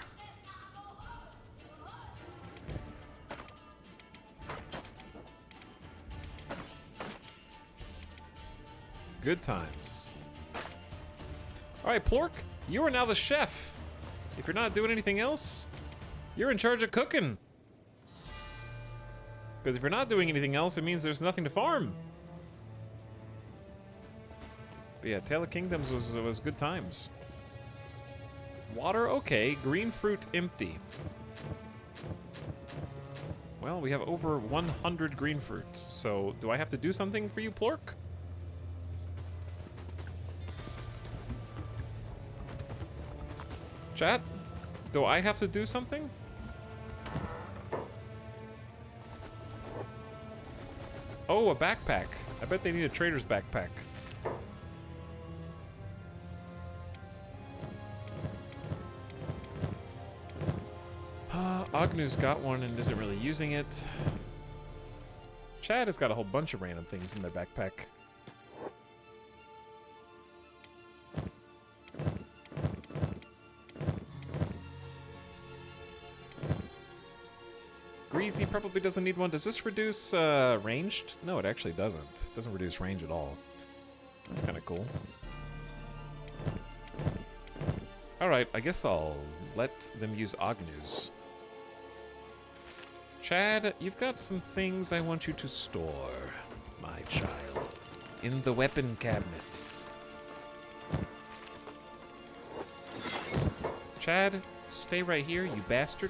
Speaker 1: Good times. All right, Plork, you are now the chef. If you're not doing anything else, you're in charge of cooking. Because if you're not doing anything else, it means there's nothing to farm. But yeah, Tale of Kingdoms was good times. Water, okay. Green fruit, empty. Well, we have over 100 green fruits. So, do I have to do something for you, Plork? Chat, do I have to do something? Oh, a backpack. I bet they need a trader's backpack. Agnu's got one and isn't really using it. Chad has got a whole bunch of random things in their backpack. Greasy probably doesn't need one. Does this reduce ranged? No, it actually doesn't. It doesn't reduce range at all. That's kind of cool. Alright, I guess I'll let them use Agnu's. Chad, you've got some things I want you to store, my child, in the weapon cabinets. Chad, stay right here, you bastard.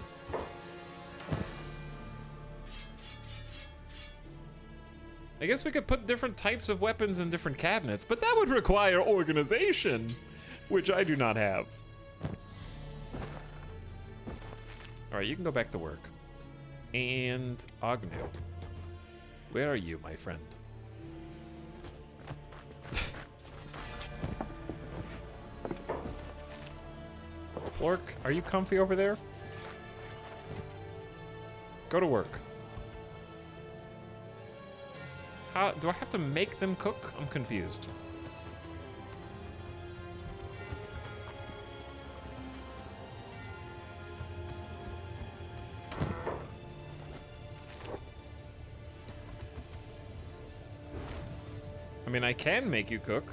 Speaker 1: I guess we could put different types of weapons in different cabinets, but that would require organization, which I do not have. All right, you can go back to work. And Agnew, where are you, my friend? Plork, are you comfy over there? Go to work. How do I have to make them cook? I'm confused. I mean, I can make you cook.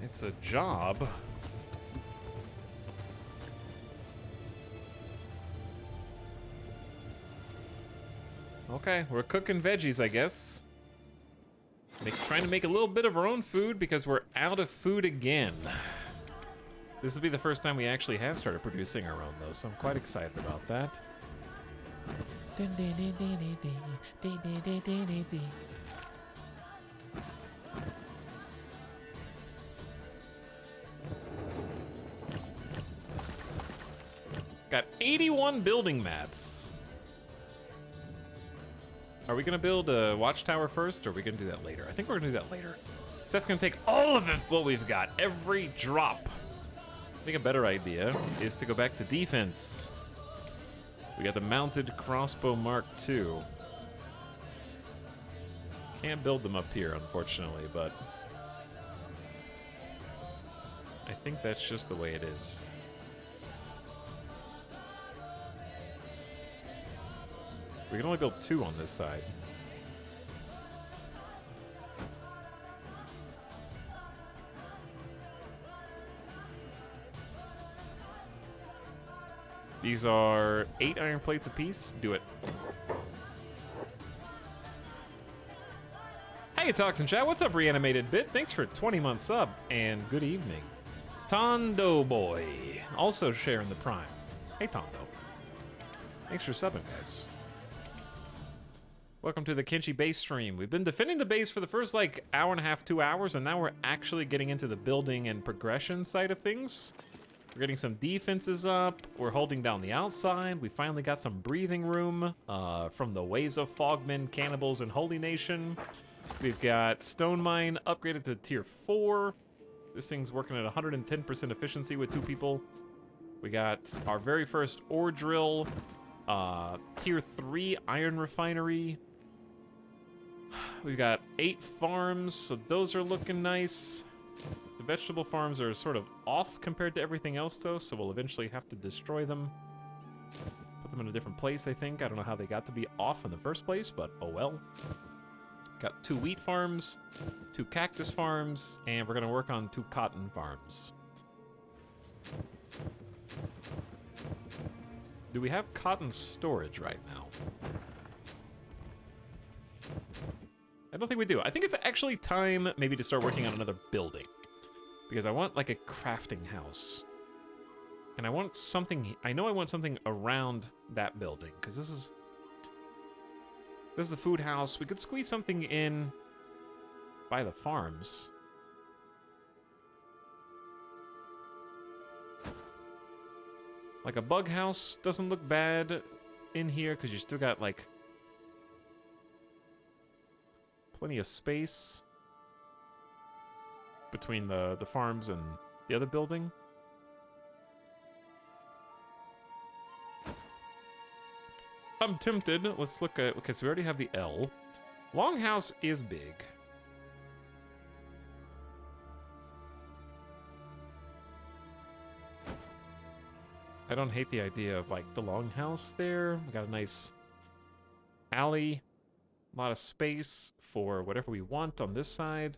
Speaker 1: It's a job. Okay, we're cooking veggies, I guess. Trying to make a little bit of our own food because we're out of food again. This will be the first time we actually have started producing our own, though, so I'm quite excited about that. Got 81 building mats. Are we gonna build a watchtower first, or are we gonna do that later? I think we're gonna do that later. So that's gonna take all of what we've got, every drop. I think a better idea is to go back to defense. We got the mounted crossbow Mark II. Can't build them up here, unfortunately, but I think that's just the way it is. We can only build 2 on this side. These are 8 iron plates apiece. Do it. Hey, Etalyx and chat. What's up, Reanimated Bit? Thanks for 20-month sub, and good evening. Tondo Boy, also sharing the prime. Hey, Tondo. Thanks for subbing, guys. Welcome to the Kinchi base stream. We've been defending the base for the first, like, hour and a half, 2 hours, and now we're actually getting into the building and progression side of things. We're getting some defenses up. We're holding down the outside. We finally got some breathing room from the waves of Fogmen, Cannibals, and Holy Nation. We've got Stone Mine upgraded to tier 4. This thing's working at 110% efficiency with 2 people. We got our very first ore drill, tier 3 iron refinery. We've got 8 farms, so those are looking nice. The vegetable farms are sort of off compared to everything else, though, so we'll eventually have to destroy them. Put them in a different place, I think. I don't know how they got to be off in the first place, but oh well. Got 2 wheat farms, 2 cactus farms, and we're gonna work on 2 cotton farms. Do we have cotton storage right now? I don't think we do. I think it's actually time maybe to start working on another building. Because I want like a crafting house. And I want something, I know I want something around that building, because this is the food house. We could squeeze something in by the farms. Like a bug house doesn't look bad in here, because you still got like plenty of space between the farms and the other building. I'm tempted. Let's look at, because we already have the L. Longhouse is big. I don't hate the idea of like the longhouse there. We got a nice alley, a lot of space for whatever we want on this side.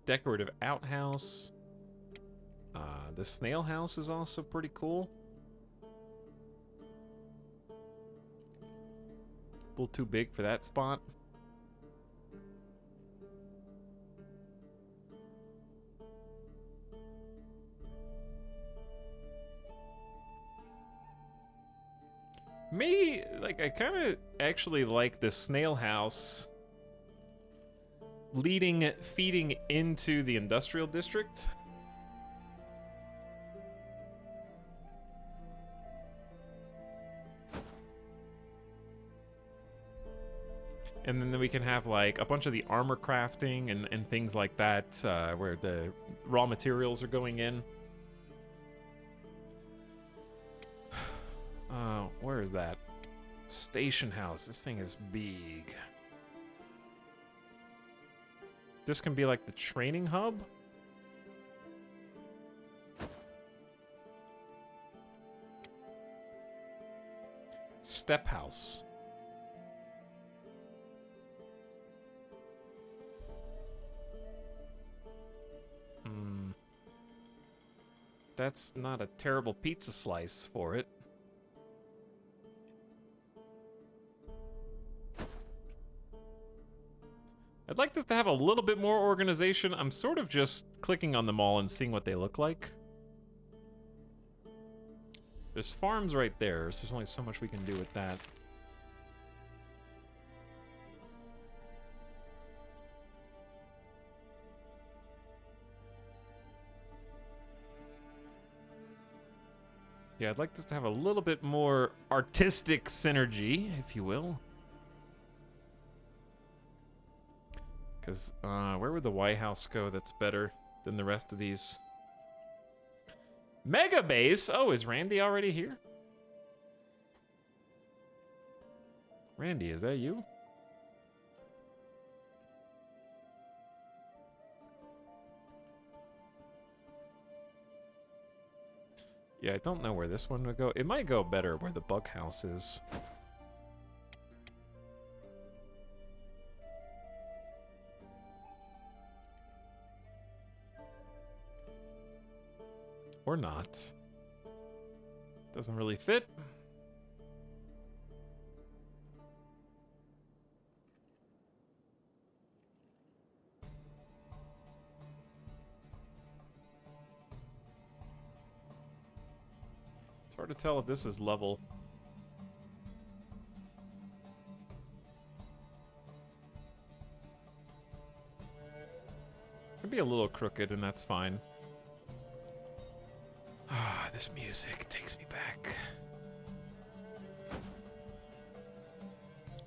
Speaker 1: Decorative outhouse. The snail house is also pretty cool. A little too big for that spot. Maybe, like, I kind of actually like the snail house feeding into the industrial district. And then we can have like a bunch of the armor crafting and things like that, where the raw materials are going in. Where is that? Station house. This thing is big. This can be like the training hub. Step house. That's not a terrible pizza slice for it. I'd like this to have a little bit more organization. I'm sort of just clicking on them all and seeing what they look like. There's farms right there, so there's only so much we can do with that. Yeah, I'd like this to have a little bit more artistic synergy, if you will. Because where would the White House go that's better than the rest of these? Mega Base? Oh, is Randy already here? Randy, is that you? Yeah, I don't know where this one would go. It might go better where the bug house is. Or not. Doesn't really fit. It's hard to tell if this is level. Could be a little crooked, and that's fine. Ah, this music takes me back.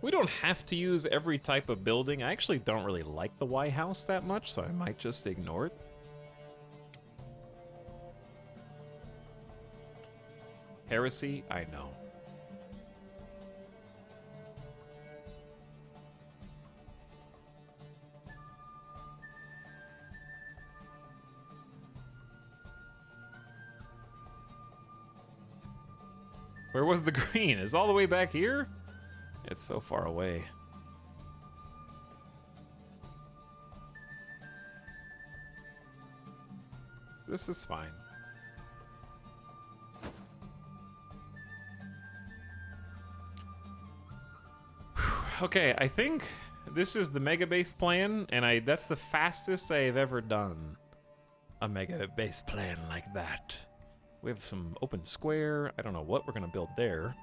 Speaker 1: We don't have to use every type of building. I actually don't really like the White House that much, so I might just ignore it. Heresy? I know. Where was the green? Is it all the way back here? It's so far away. This is fine. Okay, I think this is the mega base plan, and that's the fastest I've ever done a mega base plan like that. We have some open square. I don't know what we're gonna build there.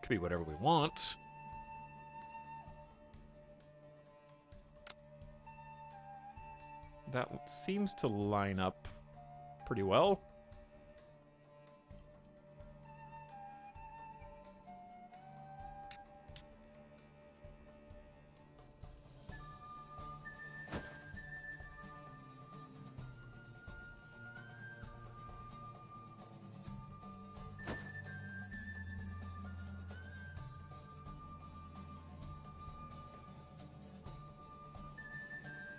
Speaker 1: Could be whatever we want. That seems to line up pretty well.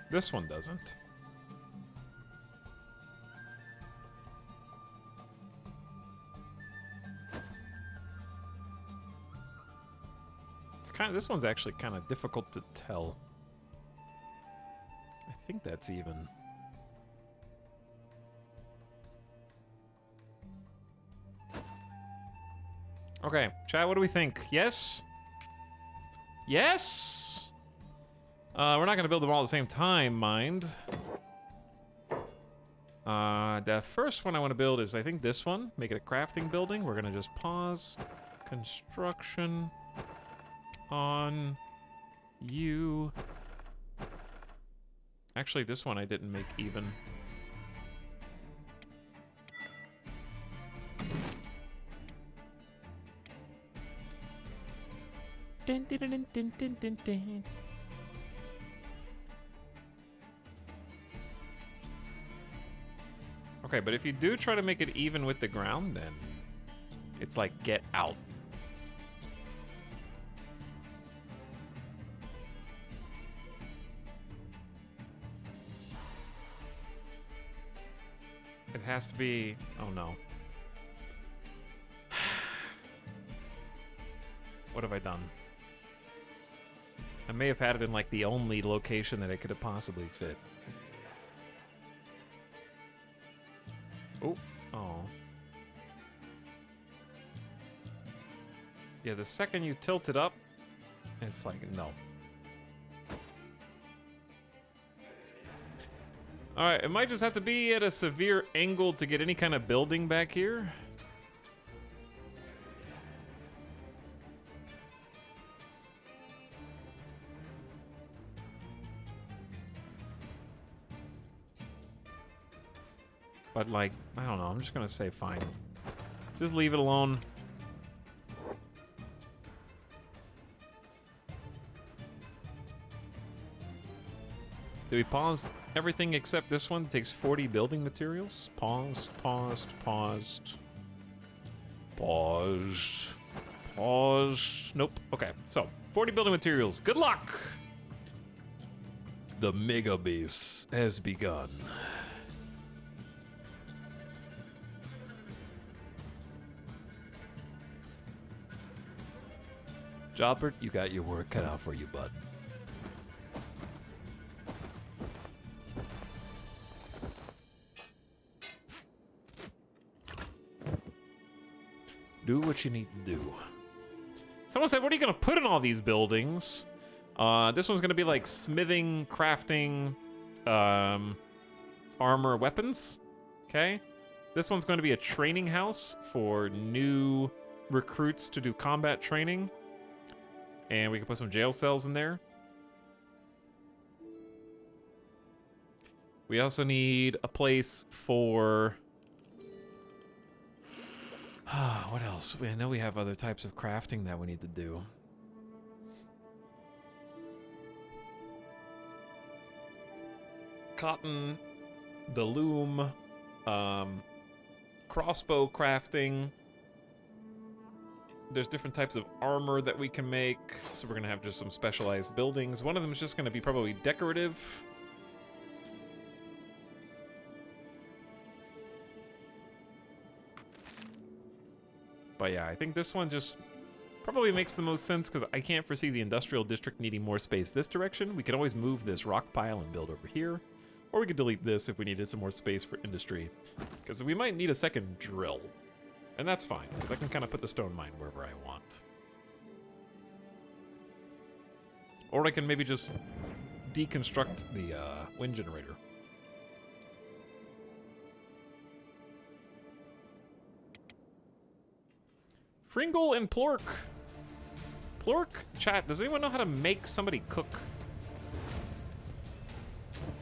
Speaker 1: This one doesn't. This one's actually kind of difficult to tell. I think that's even. Okay, chat, what do we think? Yes? Yes? We're not gonna build them all at the same time, mind. The first one I want to build is, I think, this one. Make it a crafting building. We're gonna just pause construction on you. Actually, this one I didn't make even. Dun, dun, dun, dun, dun, dun, dun. Okay, but if you do try to make it even with the ground, then it's like, get out. It has to be... Oh, no. What have I done? I may have had it in, like, the only location that it could have possibly fit. Oh. Oh. Yeah, the second you tilt it up, it's like, no. Alright, it might just have to be at a severe angle to get any kind of building back here. But, like, I don't know, I'm just gonna say fine. Just leave it alone. Do we pause everything except this one? It takes 40 building materials. Paused, paused, paused. Paused. Paused. Nope. Okay, so 40 building materials. Good luck!
Speaker 3: The mega base has begun. Jobert, you got your work cut out for you, bud. Do what you need to do.
Speaker 1: Someone said, what are you going to put in all these buildings? This one's going to be like smithing, crafting, armor, weapons. Okay. This one's going to be a training house for new recruits to do combat training. And we can put some jail cells in there. We also need a place for... what else? I know we have other types of crafting that we need to do. Cotton, the loom, crossbow crafting. There's different types of armor that we can make, so we're gonna have just some specialized buildings. One of them is just gonna be probably decorative. But yeah, I think this one just probably makes the most sense because I can't foresee the industrial district needing more space this direction. We can always move this rock pile and build over here. Or we could delete this if we needed some more space for industry. Because we might need a second drill. And that's fine, because I can kind of put the stone mine wherever I want. Or I can maybe just deconstruct the wind generator. Fringle and Plork. Plork, chat, does anyone know how to make somebody cook?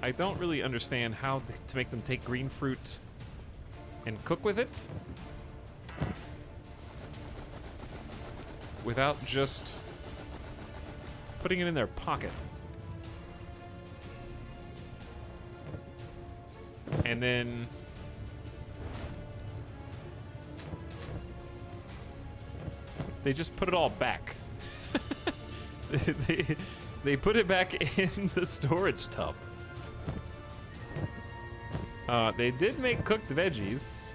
Speaker 1: I don't really understand how to make them take green fruit and cook with it. Without just putting it in their pocket. And then they just put it all back. they put it back in the storage tub. They did make cooked veggies.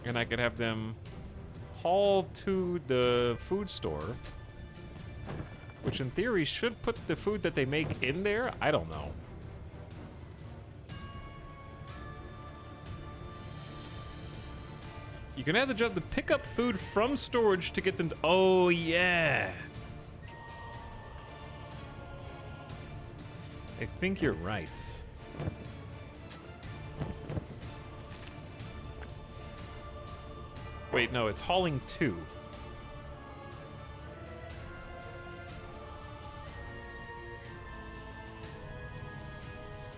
Speaker 1: And I could have them haul to the food store, which in theory should put the food that they make in there. I don't know. You can have the job to pick up food from storage to get them to... Oh, yeah. I think you're right. Wait, no, it's hauling 2.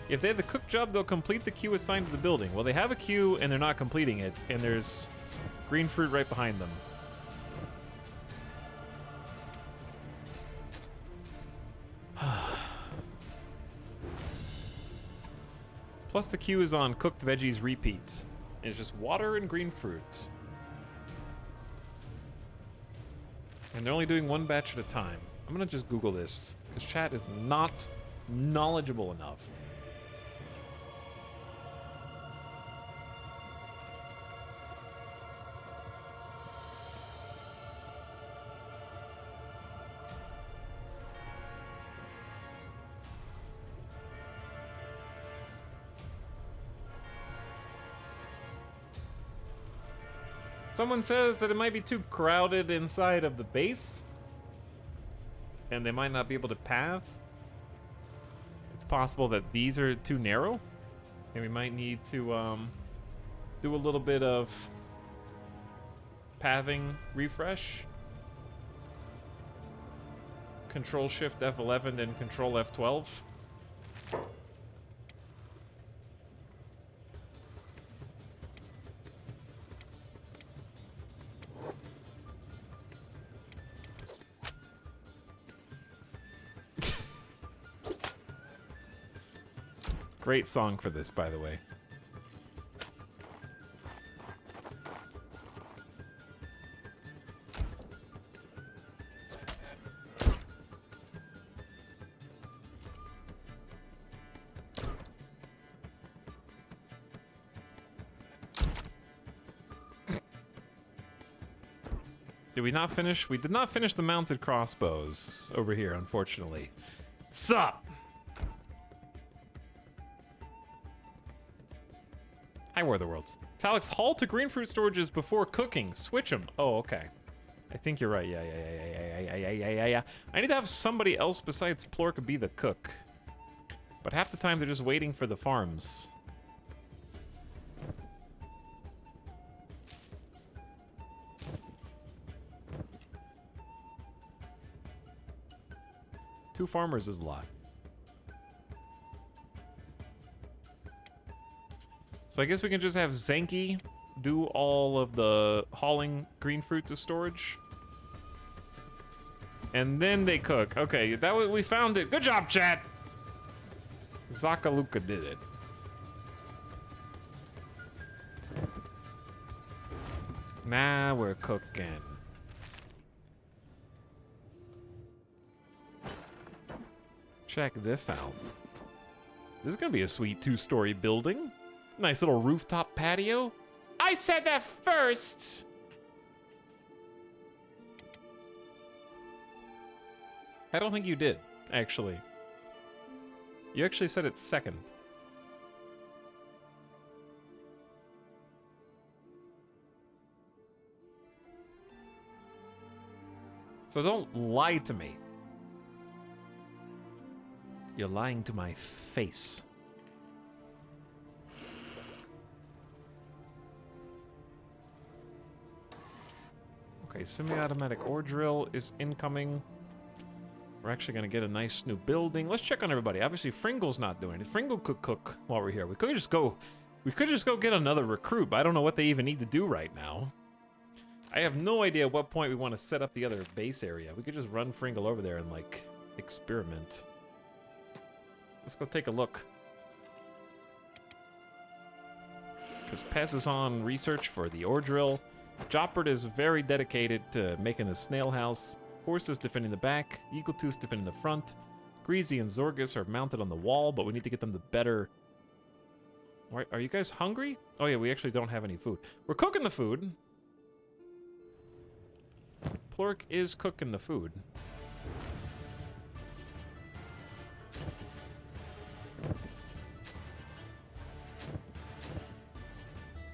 Speaker 1: If they have the cook job, they'll complete the queue assigned to the building. Well, they have a queue and they're not completing it, and there's green fruit right behind them. Plus the queue is on cooked veggies repeats. It's just water and green fruit. And they're only doing one batch at a time. I'm gonna just Google this, because chat is not knowledgeable enough. Someone says that it might be too crowded inside of the base, and they might not be able to path. It's possible that these are too narrow, and we might need to do a little bit of pathing refresh. Control Shift F11 and Control F12. Great song for this, by the way. Did we not finish? We did not finish the mounted crossbows over here, unfortunately. Sup? Hi, War of the Worlds. Etalyx, haul to green fruit storages before cooking. Switch them. Oh, okay. I think you're right. Yeah. I need to have somebody else besides Plork be the cook. But half the time they're just waiting for the farms. Two farmers is a lot. So I guess we can just have Zenki do all of the hauling green fruit to storage. And then they cook. Okay, that way we found it. Good job, chat! Zakaluka did it. Now we're cooking. Check this out. This is gonna be a sweet two-story building. Nice little rooftop patio. I said that first! I don't think you did, actually. You actually said it second. So don't lie to me. You're lying to my face. Okay, semi-automatic ore drill is incoming. We're actually gonna get a nice new building. Let's check on everybody. Obviously, Fringle's not doing it. Fringle could cook while we're here. We could just go get another recruit, but I don't know what they even need to do right now. I have no idea at what point we want to set up the other base area. We could just run Fringle over there and, like, experiment. Let's go take a look. Because Pez is on research for the ore drill. Joppert is very dedicated to making a snail house. Horse is defending the back. Eagletooth's defending the front. Greasy and Zorgus are mounted on the wall, but we need to get them to better... Are you guys hungry? Oh yeah, we actually don't have any food. We're cooking the food. Plork is cooking the food.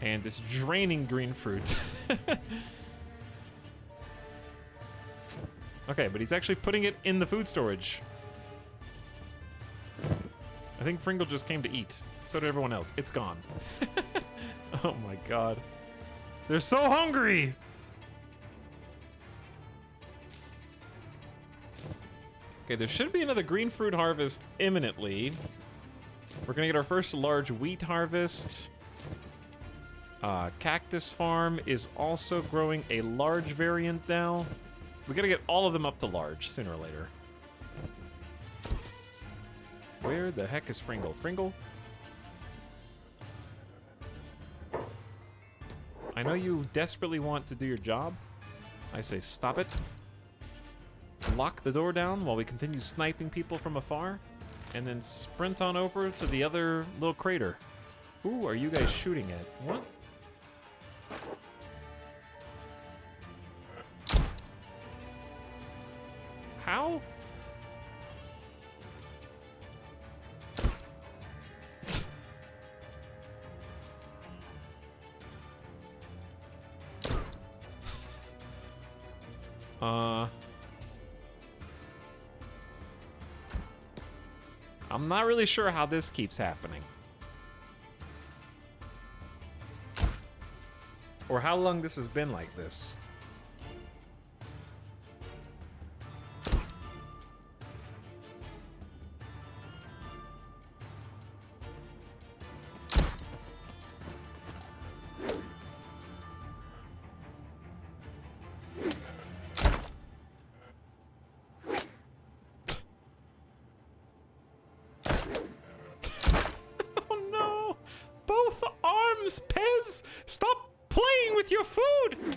Speaker 1: And it's draining green fruit. Okay, but he's actually putting it in the food storage. I think Fringle just came to eat. So did everyone else. It's gone. Oh my god. They're so hungry! Okay, there should be another green fruit harvest imminently. We're gonna get our first large wheat harvest. Cactus Farm is also growing a large variant now. We gotta get all of them up to large sooner or later. Where the heck is Fringle? Fringle? I know you desperately want to do your job. I say stop it. Lock the door down while we continue sniping people from afar. And then sprint on over to the other little crater. Who are you guys shooting at? What? How? I'm not really sure how this keeps happening. Or how long this has been like this. both arms, Pez! Stop playing with your food!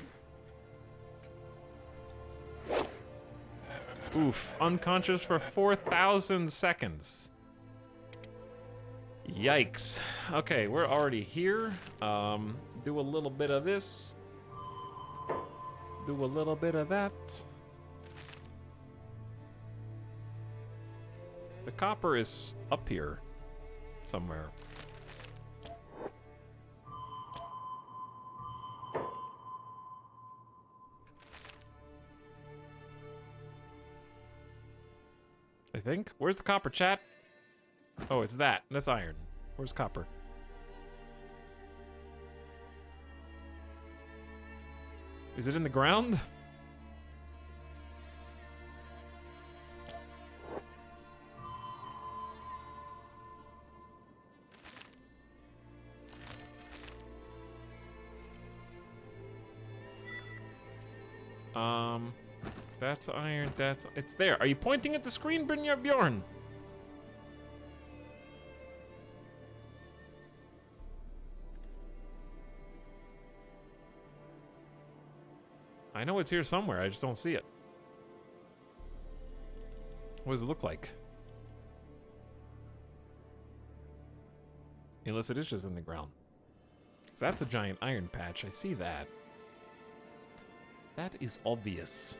Speaker 1: Oof, unconscious for 4,000 seconds. Yikes. Okay, we're already here. Do a little bit of this. Do a little bit of that. The copper is up here somewhere. I think. Where's the copper, chat? Oh, it's that. That's iron. Where's copper? Is it in the ground? That's iron, it's there. Are you pointing at the screen, Brynjar Bjorn? I know it's here somewhere, I just don't see it. What does it look like? Unless it is just in the ground. 'Cause that's a giant iron patch, I see that. That is obvious.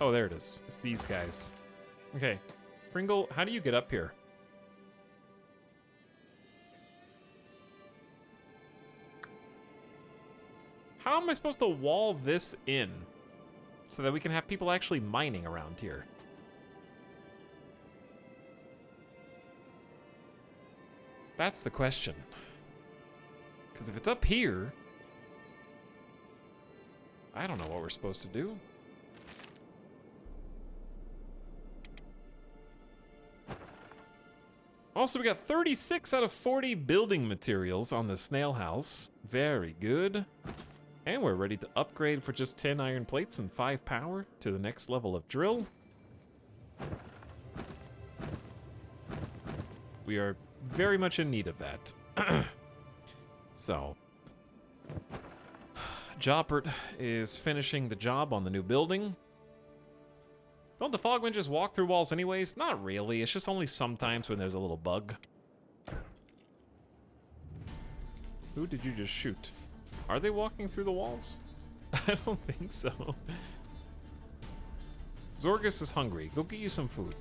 Speaker 1: Oh, there it is. It's these guys. Okay. Pringle, how do you get up here? How am I supposed to wall this in so that we can have people actually mining around here? That's the question. Because if it's up here, I don't know what we're supposed to do. Also, we got 36 out of 40 building materials on the snail house. Very good. And we're ready to upgrade for just 10 iron plates and 5 power to the next level of drill. We are very much in need of that. So, Joppert is finishing the job on the new building. Don't the Fogmen just walk through walls anyways? Not really, it's just only sometimes when there's a little bug. Who did you just shoot? Are they walking through the walls? I don't think so. Zorgus is hungry. Go get you some food.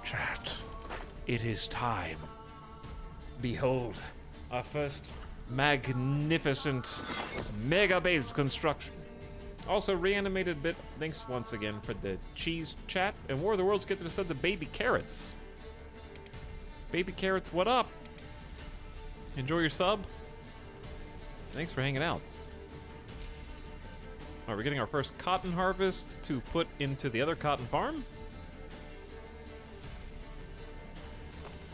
Speaker 3: Chat, it is time. Behold,
Speaker 1: Our first magnificent mega base construction. Also, reanimated bit. Thanks once again for the cheese chat. And War of the Worlds get to send the baby carrots. Baby carrots, what up? Enjoy your sub. Thanks for hanging out. Alright, we're getting our first cotton harvest to put into the other cotton farm.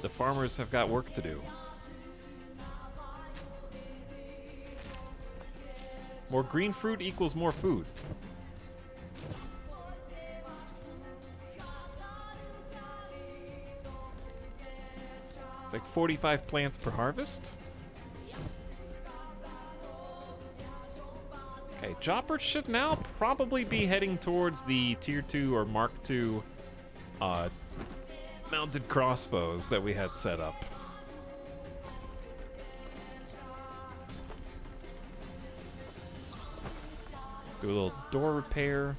Speaker 1: The farmers have got work to do. More green fruit equals more food. It's like 45 plants per harvest. Okay, Joppert should now probably be heading towards the tier 2 or Mark 2 mounted crossbows that we had set up. Do a little door repair.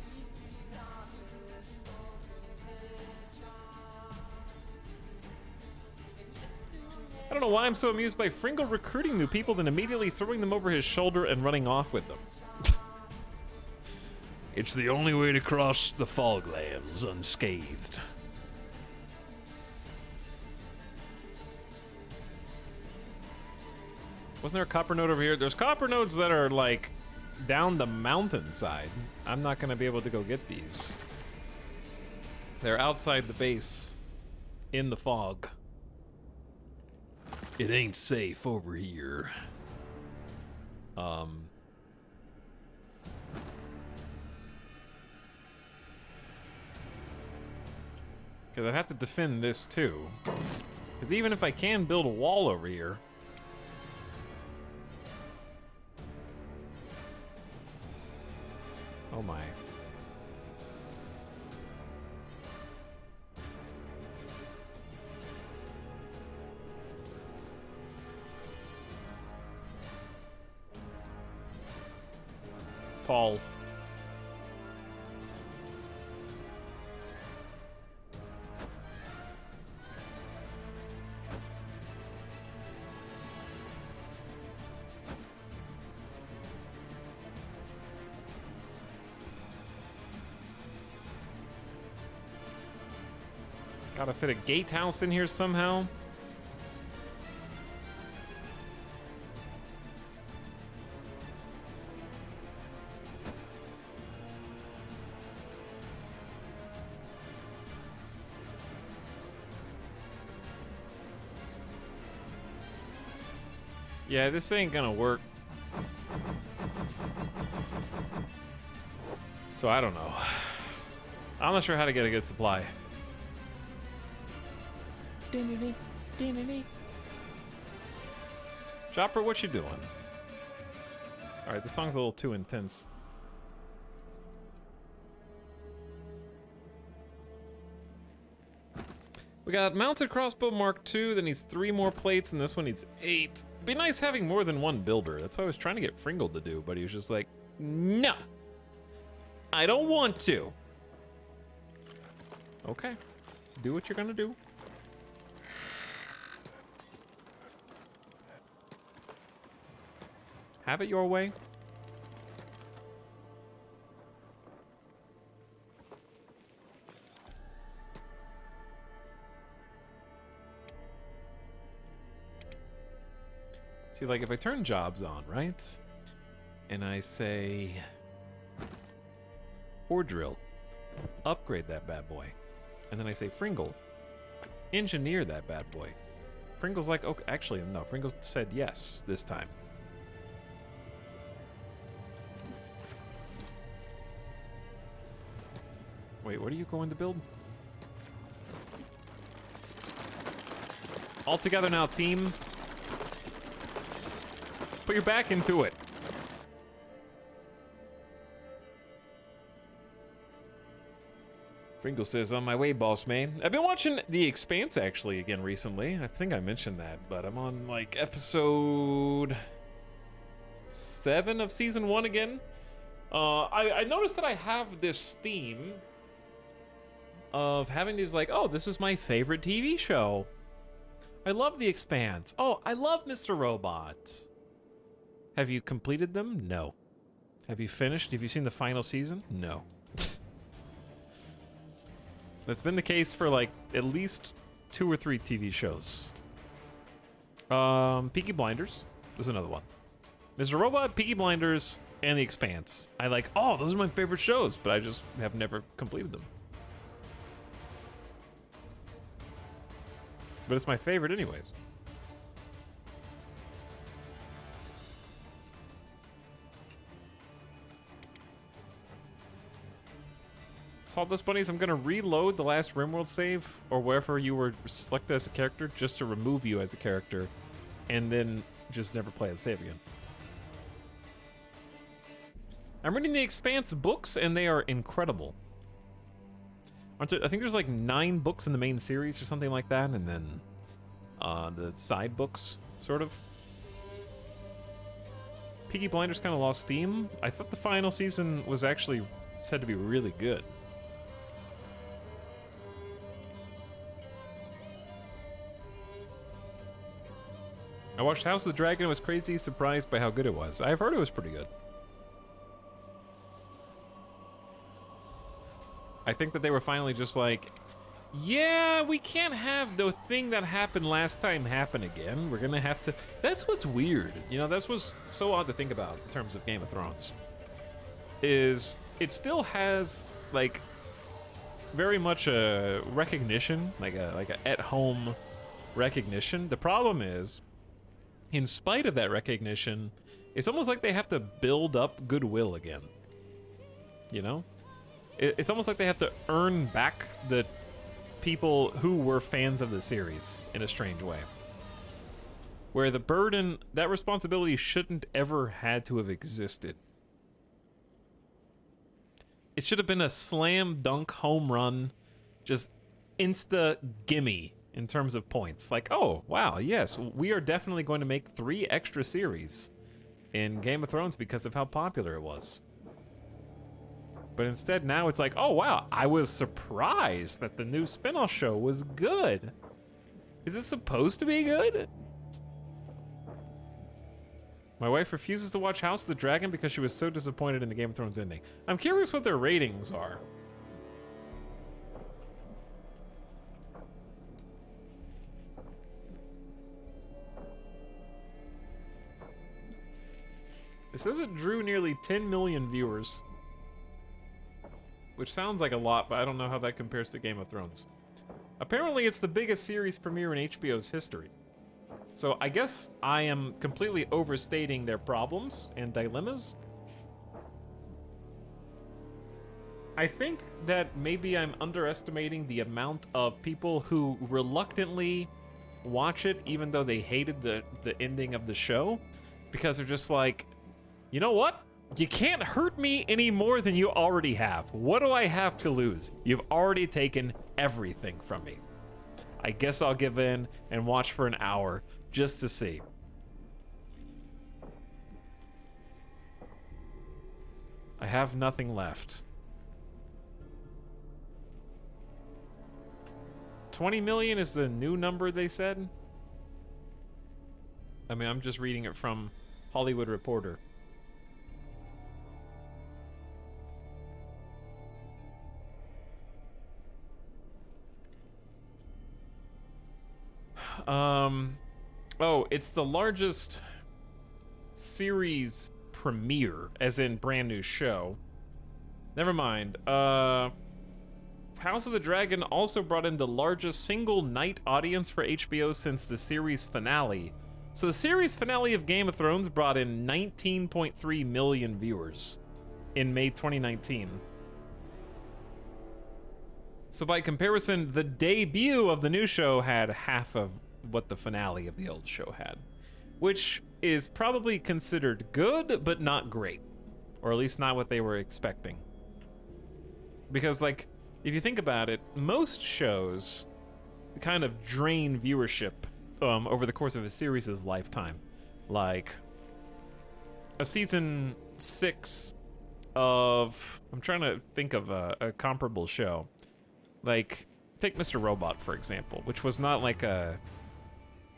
Speaker 1: I don't know why I'm so amused by Fringle recruiting new people, then immediately throwing them over his shoulder and running off with them.
Speaker 3: it's the only way to cross the Foglands unscathed.
Speaker 1: Wasn't there a copper node over here? There's copper nodes that are like down the mountainside. I'm not gonna be able to go get these. They're outside the base in the fog.
Speaker 3: It ain't safe over here.
Speaker 1: Because I'd have to defend this too. Because even if I can build a wall over here... Oh my. Tall. Gotta fit a gatehouse in here somehow. Yeah, this ain't gonna work. So I don't know. I'm not sure how to get a good supply. Chopper, what you doing? Alright, this song's a little too intense. We got mounted crossbow Mark II that needs 3 more plates, and this one needs 8. It'd be nice having more than one builder. That's what I was trying to get Fringle to do, but he was just like, no, I don't want to. Okay, do what you're gonna do. Have it your way. See, like, if I turn jobs on, right? And I say... Ore drill. Upgrade that bad boy. And then I say Fringle. Engineer that bad boy. Fringle's like, okay, actually, no. Fringle said yes this time. Wait, what are you going to build? All together now, team. Put your back into it. Fringle says, on my way, boss man. I've been watching The Expanse, actually, again recently. I think I mentioned that, but I'm on, like, episode 7 of season 1 again. I noticed that I have this theme of having these, like, oh, this is my favorite TV show. I love The Expanse. Oh, I love Mr. Robot. Have you completed them? No. Have you finished? Have you seen the final season? No. That's been the case for, like, at least 2 or 3 TV shows. Peaky Blinders was another one. Mr. Robot, Peaky Blinders, and The Expanse. I like, oh, those are my favorite shows, but I just have never completed them. But it's my favorite anyways. Sawdust Bunnies, I'm gonna reload the last RimWorld save, or wherever you were selected as a character, just to remove you as a character, and then just never play the save again. I'm reading the Expanse books, and they are incredible. I think there's like 9 books in the main series or something like that, and then the side books, sort of. Peaky Blinders kind of lost steam. I thought the final season was actually said to be really good. I watched House of the Dragon and was crazy surprised by how good it was. I've heard it was pretty good. I think that they were finally just like, yeah, we can't have the thing that happened last time happen again. We're gonna have to... That's what's weird. You know, that's what's so odd to think about in terms of Game of Thrones. Is it still has, like, very much a recognition, like a at-home recognition. The problem is, in spite of that recognition, it's almost like they have to build up goodwill again. You know? It's almost like they have to earn back the people who were fans of the series in a strange way. Where the burden, that responsibility shouldn't ever had to have existed. It should have been a slam dunk home run, just insta gimme in terms of points. Like, oh, wow, yes, we are definitely going to make 3 extra series in Game of Thrones because of how popular it was. But instead now it's like, oh, wow, I was surprised that the new spin-off show was good. Is it supposed to be good? My wife refuses to watch House of the Dragon because she was so disappointed in the Game of Thrones ending. I'm curious what their ratings are. It says it drew nearly 10 million viewers. Which sounds like a lot, but I don't know how that compares to Game of Thrones. Apparently it's the biggest series premiere in HBO's history. So I guess I am completely overstating their problems and dilemmas. I think that maybe I'm underestimating the amount of people who reluctantly watch it even though they hated the ending of the show. Because they're just like, you know what? You can't hurt me any more than you already have. What do I have to lose? You've already taken everything from me. I guess I'll give in and watch for an hour just to see. I have nothing left. 20 million is the new number they said? I mean, I'm just reading it from Hollywood Reporter. Oh, it's the largest series premiere, as in brand new show. Never mind. House of the Dragon also brought in the largest single night audience for HBO since the series finale. So the series finale of Game of Thrones brought in 19.3 million viewers in May 2019. So by comparison, the debut of the new show had half of what the finale of the old show had, which is probably considered good, but not great, or at least not what they were expecting. Because, like, if you think about it, most shows kind of drain viewership over the course of a series' lifetime. Like, a season 6 of... I'm trying to think of a comparable show. Like, take Mr. Robot, for example, which was not like a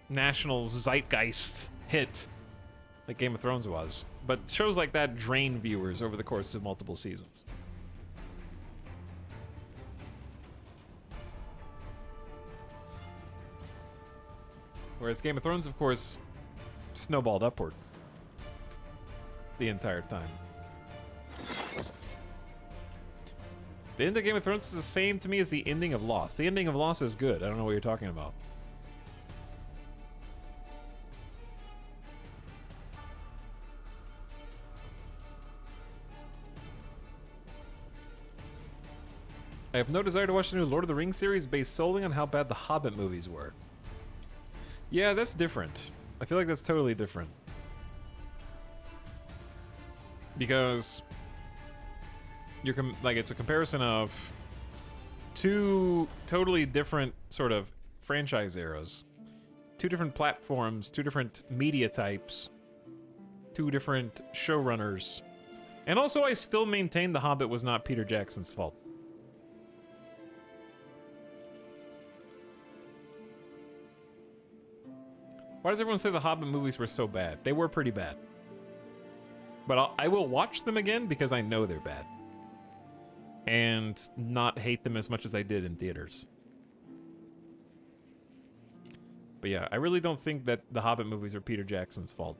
Speaker 1: national zeitgeist hit like Game of Thrones was. But shows like that drain viewers over the course of multiple seasons. Whereas Game of Thrones, of course, snowballed upward the entire time. The end of Game of Thrones is the same to me as the ending of Lost. The ending of Lost is good. I don't know what you're talking about. I have no desire to watch the new Lord of the Rings series based solely on how bad the Hobbit movies were. Yeah, that's different. I feel like that's totally different. Because it's a comparison of 2 totally different sort of franchise eras. 2 different platforms, 2 different media types, 2 different showrunners. And also I still maintain The Hobbit was not Peter Jackson's fault. Why does everyone say the Hobbit movies were so bad? They were pretty bad. But I will watch them again because I know they're bad. And not hate them as much as I did in theaters. But yeah, I really don't think that the Hobbit movies are Peter Jackson's fault.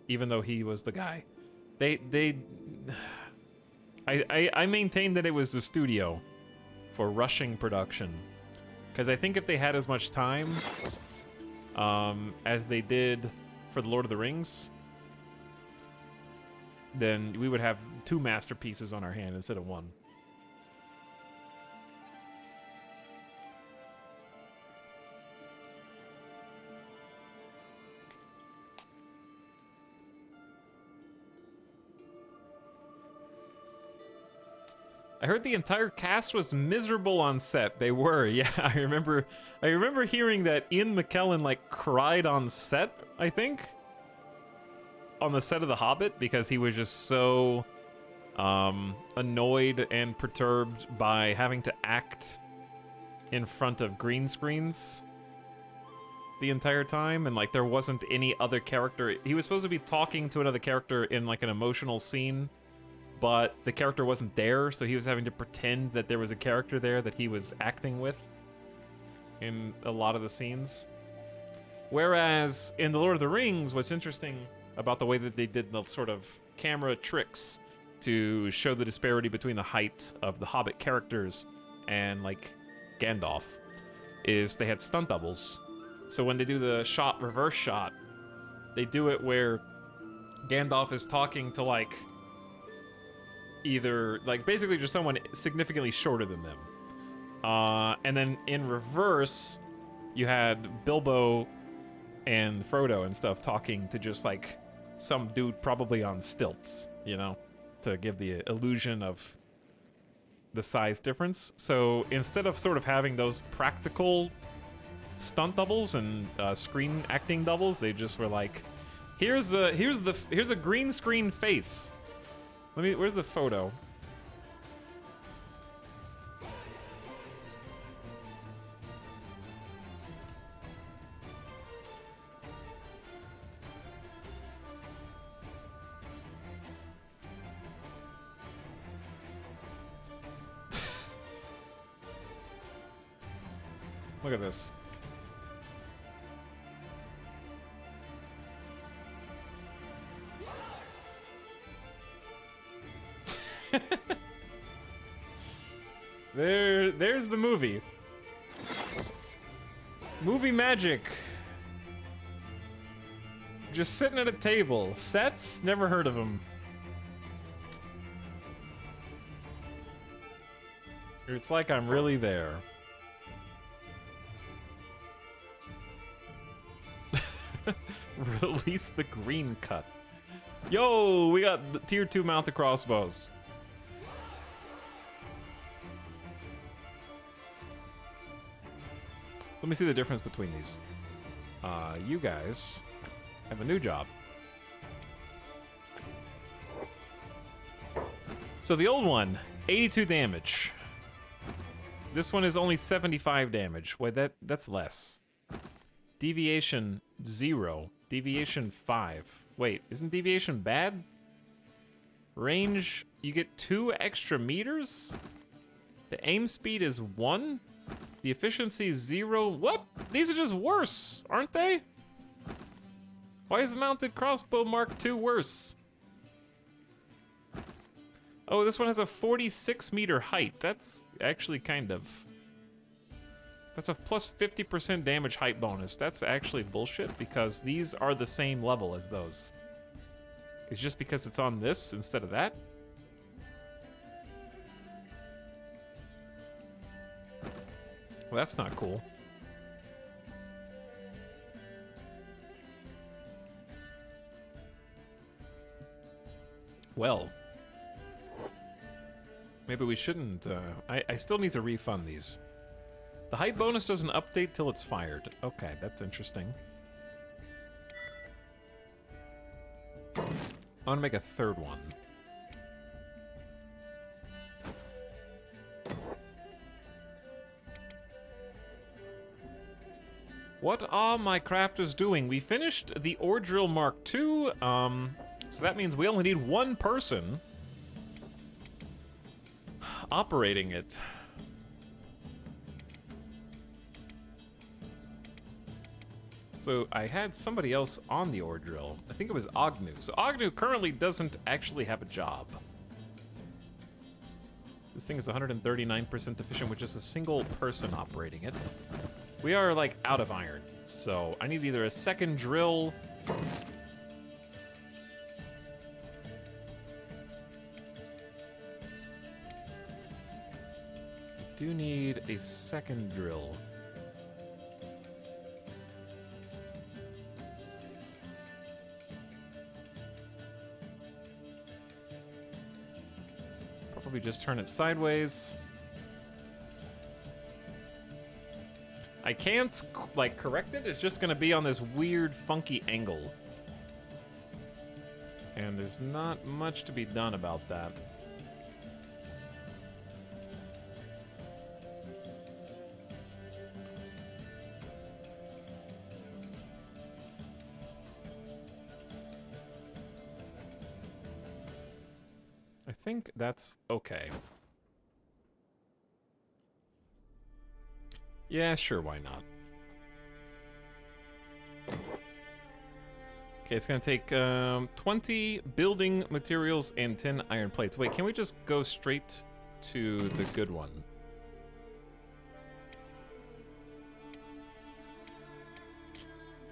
Speaker 1: Even though he was the guy. I maintain that it was the studio for rushing production. Because I think if they had as much time as they did for the Lord of the Rings, then we would have 2 masterpieces on our hand instead of 1. I heard the entire cast was miserable on set. They were, yeah. I remember hearing that Ian McKellen like cried on set, I think. On the set of The Hobbit, because he was just so annoyed and perturbed by having to act in front of green screens the entire time, and like there wasn't any other character. He was supposed to be talking to another character in like an emotional scene, but the character wasn't there, so he was having to pretend that there was a character there that he was acting with in a lot of the scenes. Whereas in The Lord of the Rings, what's interesting about the way that they did the sort of camera tricks to show the disparity between the height of the Hobbit characters and like Gandalf is they had stunt doubles. So when they do the reverse shot, they do it where Gandalf is talking to like either like basically just someone significantly shorter than them. And then in reverse, you had Bilbo and Frodo and stuff talking to just like some dude probably on stilts, you know, to give the illusion of the size difference. So instead of sort of having those practical stunt doubles and screen acting doubles, they just were like, here's a green screen face. Where's the photo? Look at this. There's the movie. Movie magic. Just sitting at a table. Sets? Never heard of them. It's like I'm really there. Release the green cut. Yo, we got the tier 2 mounted crossbows. Let me see the difference between these. You guys have a new job. So the old one, 82 damage. This one is only 75 damage. Wait, that's less. Deviation 0. Deviation 5. Wait, isn't deviation bad? Range, you get 2 extra meters? The aim speed is 1? The efficiency is 0? What? These are just worse, aren't they? Why is the mounted crossbow Mark II worse? Oh, this one has a 46 meter height. That's actually kind of... That's a plus 50% damage height bonus. That's actually bullshit because these are the same level as those. It's just because it's on this instead of that. Well, that's not cool. Well, maybe we shouldn't. I still need to refund these. The height bonus doesn't update till it's fired. Okay, that's interesting. I want to make a third one. What are my crafters doing? We finished the ore drill Mark II, so that means we only need one person operating it. So I had somebody else on the ore drill. I think it was Agnew. So Agnew currently doesn't actually have a job. This thing is 139% efficient with just a single person operating it. We are, like, out of iron. So I need either a second drill... do need a second drill. Probably just turn it sideways. I can't, like, correct it. It's just gonna be on this weird, funky angle. And there's not much to be done about that. I think that's okay. Yeah, sure, why not? Okay, it's gonna take 20 building materials and 10 iron plates. Wait, can we just go straight to the good one?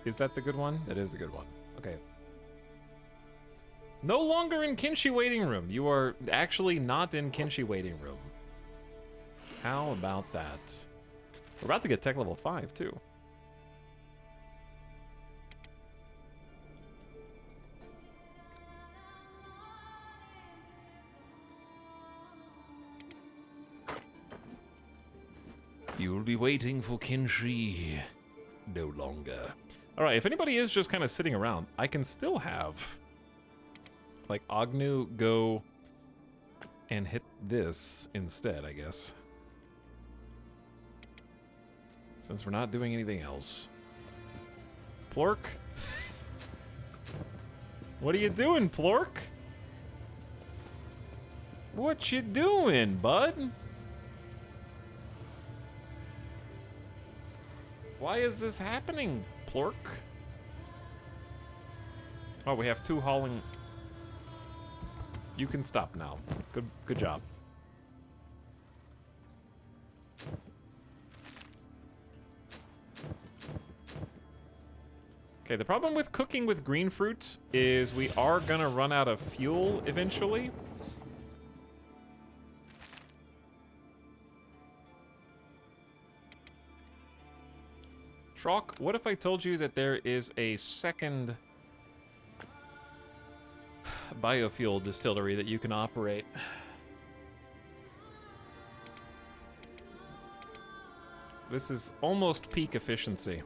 Speaker 1: Is that the good one? That is the good one. Okay. No longer in Kinshi waiting room. You are actually not in Kinshi waiting room. How about that? We're about to get tech level 5 too.
Speaker 3: You'll be waiting for Kinshi no longer.
Speaker 1: All right, if anybody is just kind of sitting around, I can still have, like, Agnew go and hit this instead, I guess. Since we're not doing anything else. Plork? What are you doing, Plork? What you doing, bud? Why is this happening, Plork? Oh, we have 2 hauling. You can stop now. Good job. Okay, the problem with cooking with green fruit is we are gonna run out of fuel eventually. Trock, what if I told you that there is a second biofuel distillery that you can operate? This is almost peak efficiency.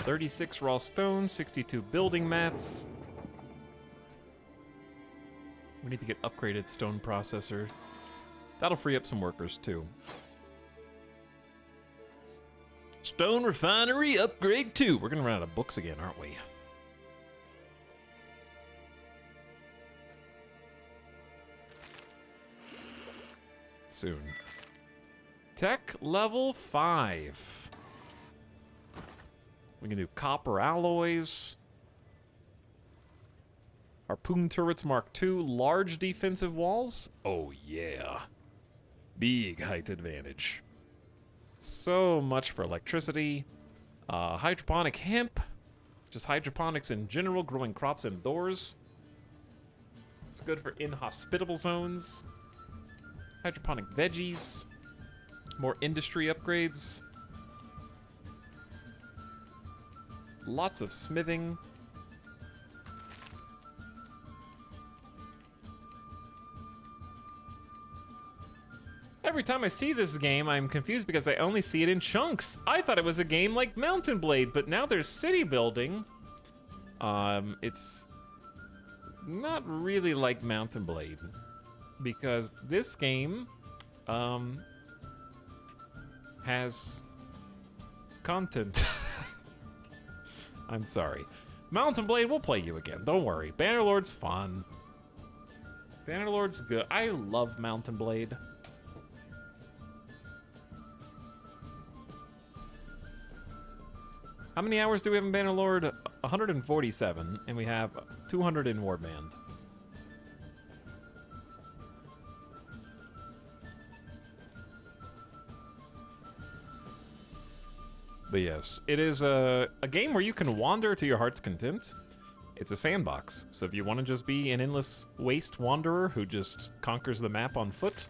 Speaker 1: $36 raw stone, 62 building mats. We need to get upgraded stone processor. That'll free up some workers too. Stone refinery upgrade 2. We're gonna run out of books again, aren't we? Soon. Tech level 5. We can do copper alloys. Harpoon turrets Mark II. Large defensive walls. Oh yeah. Big height advantage. So much for electricity. Hydroponic hemp. Just hydroponics in general, growing crops indoors. It's good for inhospitable zones. Hydroponic veggies. More industry upgrades. Lots of smithing. Every time I see this game, I'm confused because I only see it in chunks. I thought it was a game like Mountain Blade, but now there's city building. It's not really like Mountain Blade because this game has content. I'm sorry. Mountain Blade, we'll play you again. Don't worry. Bannerlord's fun. Bannerlord's good. I love Mountain Blade. How many hours do we have in Bannerlord? 147, and we have 200 in Warband. But yes, it is a game where you can wander to your heart's content. It's a sandbox, so if you want to just be an endless waste wanderer who just conquers the map on foot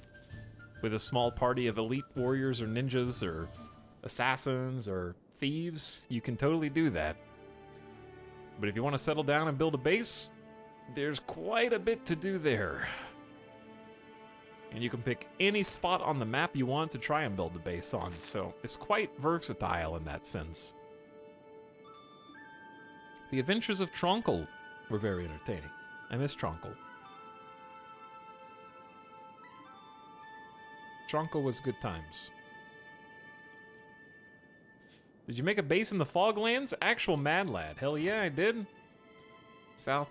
Speaker 1: with a small party of elite warriors or ninjas or assassins or thieves, you can totally do that. But if you want to settle down and build a base, there's quite a bit to do there. And you can pick any spot on the map you want to try and build a base on, so it's quite versatile in that sense. The Adventures of Tronkle were very entertaining. I miss Tronkle. Tronkle was good times. Did you make a base in the Foglands? Actual Mad Lad. Hell yeah, I did. South,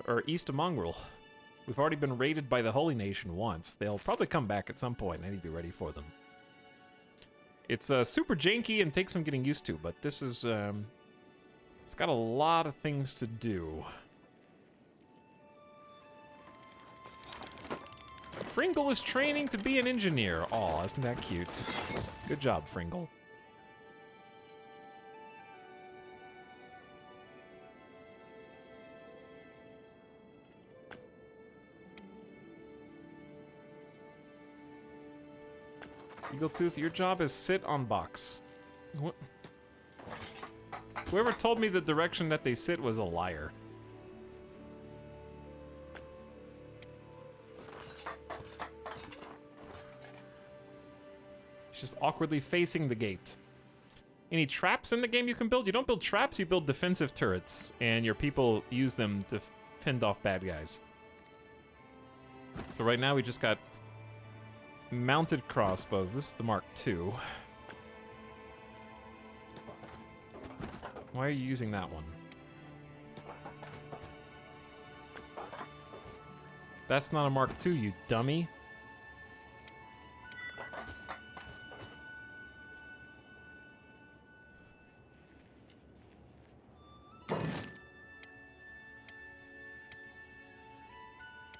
Speaker 1: or east of Mongrel. We've already been raided by the Holy Nation once. They'll probably come back at some point. I need to be ready for them. It's super janky and takes some getting used to, but this is... it's got a lot of things to do. Fringle is training to be an engineer. Aw, isn't that cute? Good job, Fringle. Eagletooth, your job is sit on box. What? Whoever told me the direction that they sit was a liar. It's just awkwardly facing the gate. Any traps in the game you can build? You don't build traps, you build defensive turrets, and your people use them to fend off bad guys. So right now we just got mounted crossbows. This is the Mark II. Why are you using that one? That's not a Mark II, you dummy.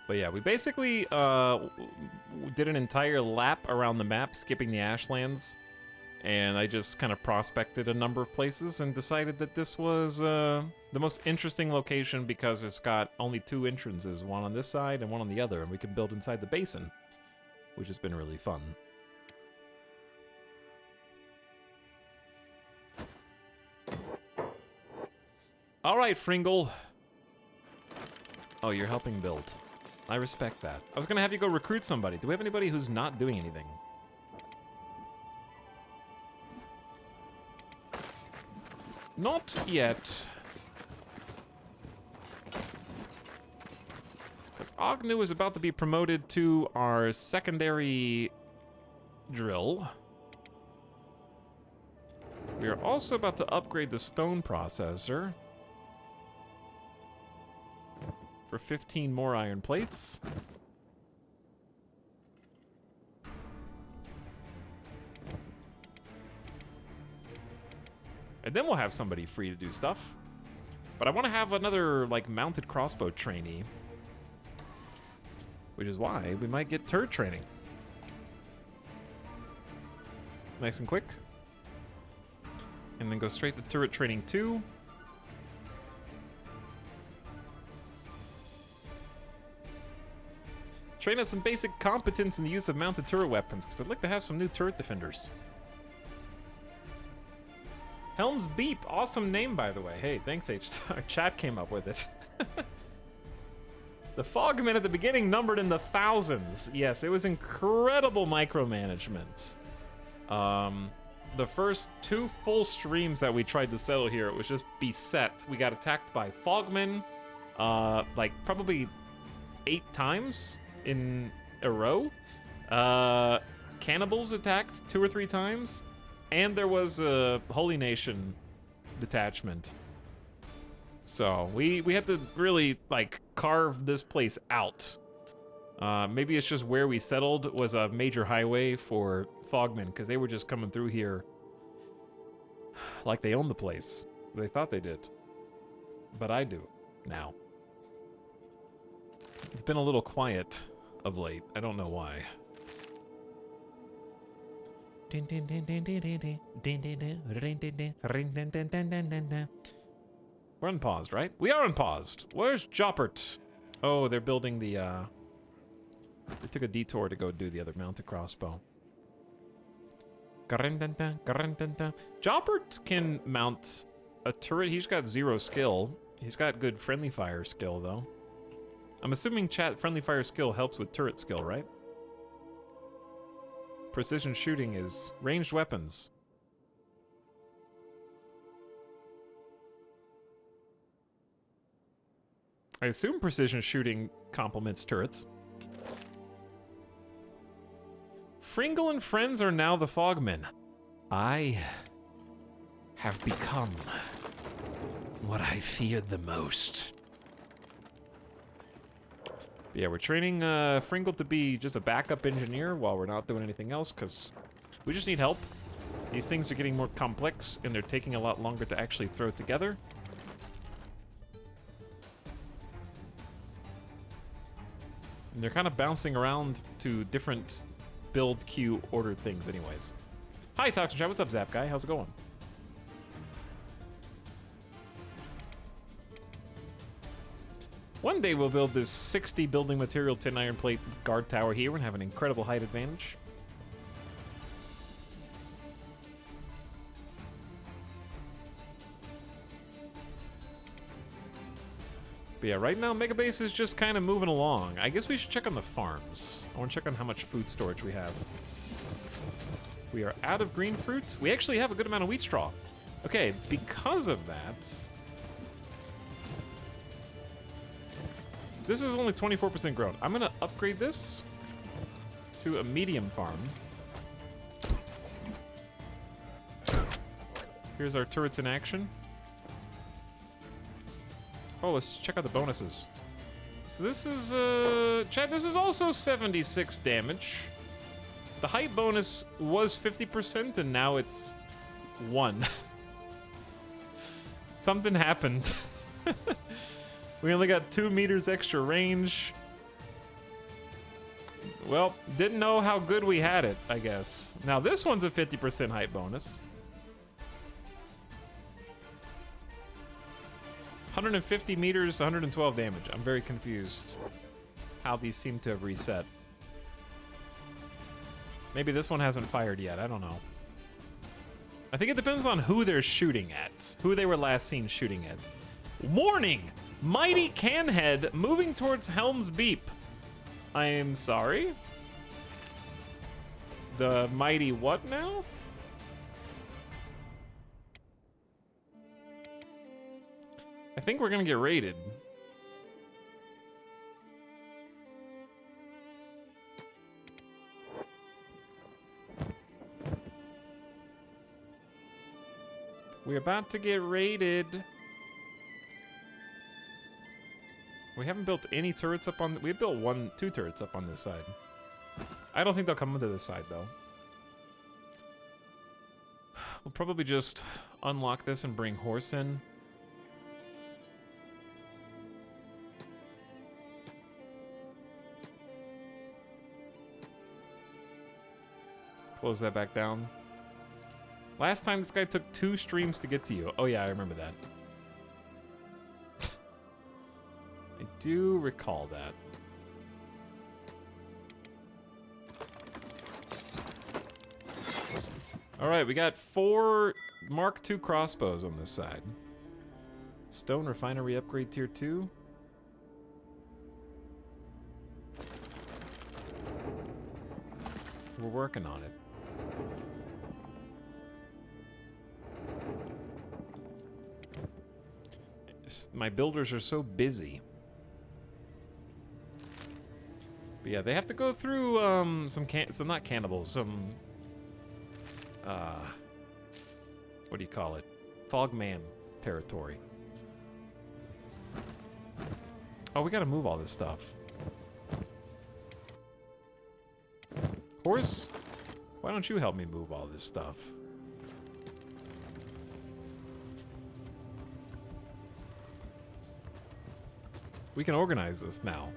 Speaker 1: But yeah, we basically did an entire lap around the map, skipping the Ashlands. And I just kind of prospected a number of places and decided that this was the most interesting location because it's got only two entrances, one on this side and one on the other, and we can build inside the basin, which has been really fun. All right, Fringle. Oh, you're helping build. I respect that. I was gonna have you go recruit somebody. Do we have anybody who's not doing anything? Not yet. Because Agnew is about to be promoted to our secondary drill. We are also about to upgrade the stone processor for 15 more iron plates. And then we'll have somebody free to do stuff. But I want to have another, like, mounted crossbow trainee. Which is why we might get turret training. Nice and quick. And then go straight to turret training 2. Train up some basic competence in the use of mounted turret weapons, because I'd like to have some new turret defenders. Helm's Beep, awesome name, by the way. Hey, thanks, H-Star. Chat came up with it. The Fogmen at the beginning numbered in the thousands. Yes, it was incredible micromanagement. The first 2 full streams that we tried to settle here, it was just beset. We got attacked by Fogmen, like probably 8 times in a row. Cannibals attacked 2 or 3 times. And there was a Holy Nation detachment. So we had to really, like, carve this place out. Maybe it's just where we settled was a major highway for Fogmen, because they were just coming through here like they owned the place. They thought they did. But I do now. It's been a little quiet of late. I don't know why. We're unpaused, right? We are unpaused. Where's Joppert? Oh, they're building the, they took a detour to go do the other mounted crossbow. Joppert can mount a turret. He's got 0 skill. He's got good friendly fire skill, though. I'm assuming chat friendly fire skill helps with turret skill, right? Precision shooting is ranged weapons. I assume precision shooting complements turrets. Fringle and friends are now the Fogmen. I have become what I feared the most. Yeah, we're training Fringle to be just a backup engineer while we're not doing anything else, because we just need help. These things are getting more complex, and they're taking a lot longer to actually throw together. And they're kind of bouncing around to different build queue ordered things anyways. Hi, Toxin Chat. What's up, Zap Guy? How's it going? One day we'll build this 60 building material 10 iron plate guard tower here and have an incredible height advantage. But yeah, right now Mega Base is just kind of moving along. I guess we should check on the farms. I want to check on how much food storage we have. We are out of green fruits. We actually have a good amount of wheat straw. Okay, because of that, this is only 24% grown. I'm gonna upgrade this to a medium farm. Here's our turrets in action. Oh, let's check out the bonuses. So this is, chat, this is also 76 damage. The height bonus was 50% and now it's 1. Something happened. We only got 2 meters extra range. Well, didn't know how good we had it, I guess. Now this one's a 50% height bonus. 150 meters, 112 damage. I'm very confused how these seem to have reset. Maybe this one hasn't fired yet, I don't know. I think it depends on who they're shooting at, who they were last seen shooting at. Warning! Mighty Canhead moving towards Helm's Beep. I am sorry? The mighty what now? I think we're gonna get raided. We're about to get raided. We haven't built any turrets up on... We built 2 turrets up on this side. I don't think they'll come onto this side, though. We'll probably just unlock this and bring Horse in. Close that back down. Last time this guy took 2 streams to get to you. Oh yeah, I remember that. I do recall that. Alright, we got 4 Mark II crossbows on this side. Stone Refinery upgrade tier 2. We're working on it. My builders are so busy. But yeah, they have to go through some not cannibals, some what do you call it? Fogman territory. Oh, we gotta move all this stuff. Horse, why don't you help me move all this stuff? We can organize this now.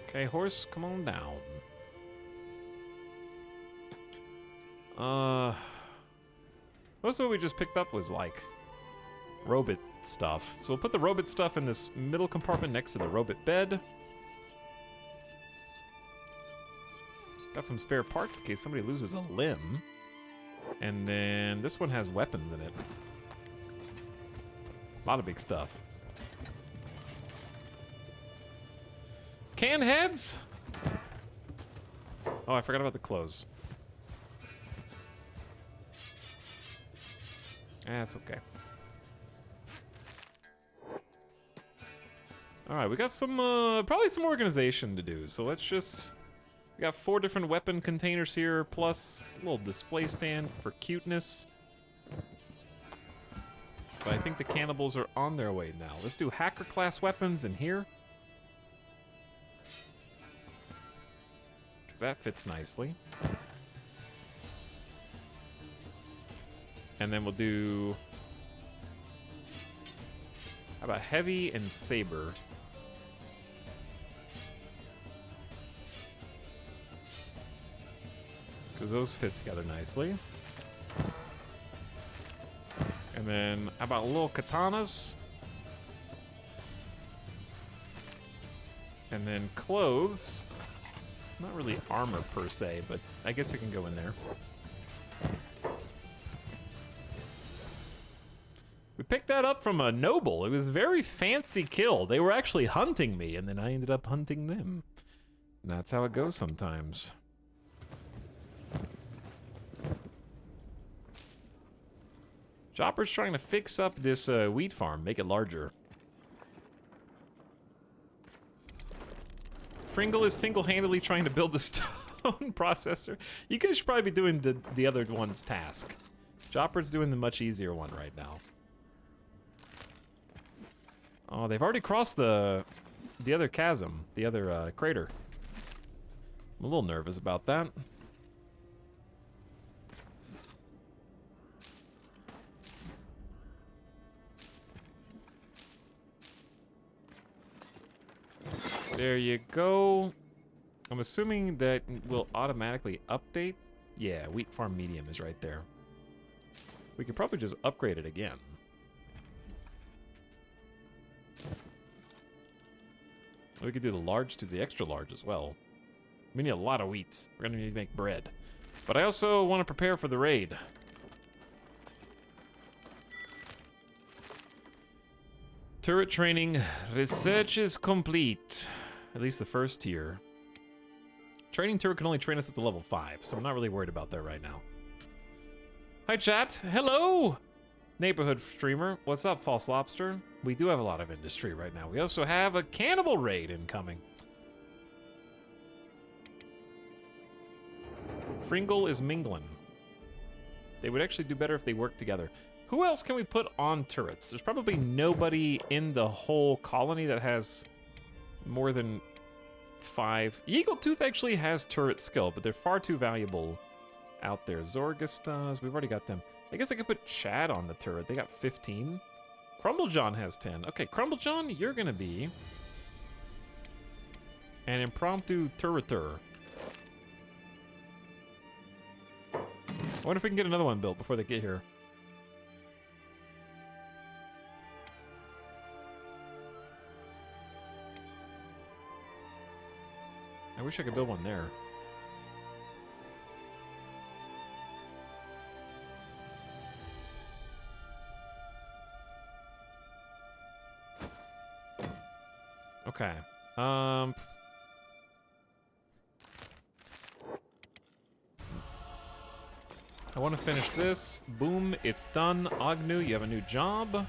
Speaker 1: Okay, horse, come on down. Most of what we just picked up was like robot stuff. So we'll put the robot stuff in this middle compartment next to the robot bed. Got some spare parts in case somebody loses a limb. And then this one has weapons in it. A lot of big stuff. Can heads? Oh, I forgot about the clothes. That's okay. Alright, we got some, probably some organization to do. So let's just... We got 4 different weapon containers here, plus a little display stand for cuteness. But I think the cannibals are on their way now. Let's do hacker class weapons in here. Because that fits nicely. And then we'll do... How about heavy and saber? Because those fit together nicely. And then, how about little katanas? And then clothes. Not really armor per se, but I guess it can go in there. We picked that up from a noble. It was a very fancy kill. They were actually hunting me, and then I ended up hunting them. And that's how it goes sometimes. Chopper's trying to fix up this wheat farm, make it larger. Fringle is single-handedly trying to build the stone processor. You guys should probably be doing the other one's task. Chopper's doing the much easier one right now. Oh, they've already crossed the other chasm, the other crater. I'm a little nervous about that. There you go. I'm assuming that will automatically update. Yeah, wheat farm medium is right there. We could probably just upgrade it again. We could do the large to the extra large as well. We need a lot of wheat. We're gonna need to make bread. But I also want to prepare for the raid. Turret training. Research is complete. At least the first tier. Training turret can only train us up to level 5, so I'm not really worried about that right now. Hi chat. Hello! Neighborhood streamer. What's up, False Lobster? We do have a lot of industry right now. We also have a cannibal raid incoming. Fringle is mingling. They would actually do better if they worked together. Who else can we put on turrets? There's probably nobody in the whole colony that has more than 5. Eagle Tooth actually has turret skill, but they're far too valuable out there. Zorgastas, we've already got them. I guess I could put Chad on the turret. They got 15. Crumblejohn has 10. Okay, Crumblejohn, you're gonna be an impromptu turreter. I wonder if we can get another one built before they get here. I wish I could build one there. Okay. I want to finish this. Boom, it's done. Agnew, you have a new job.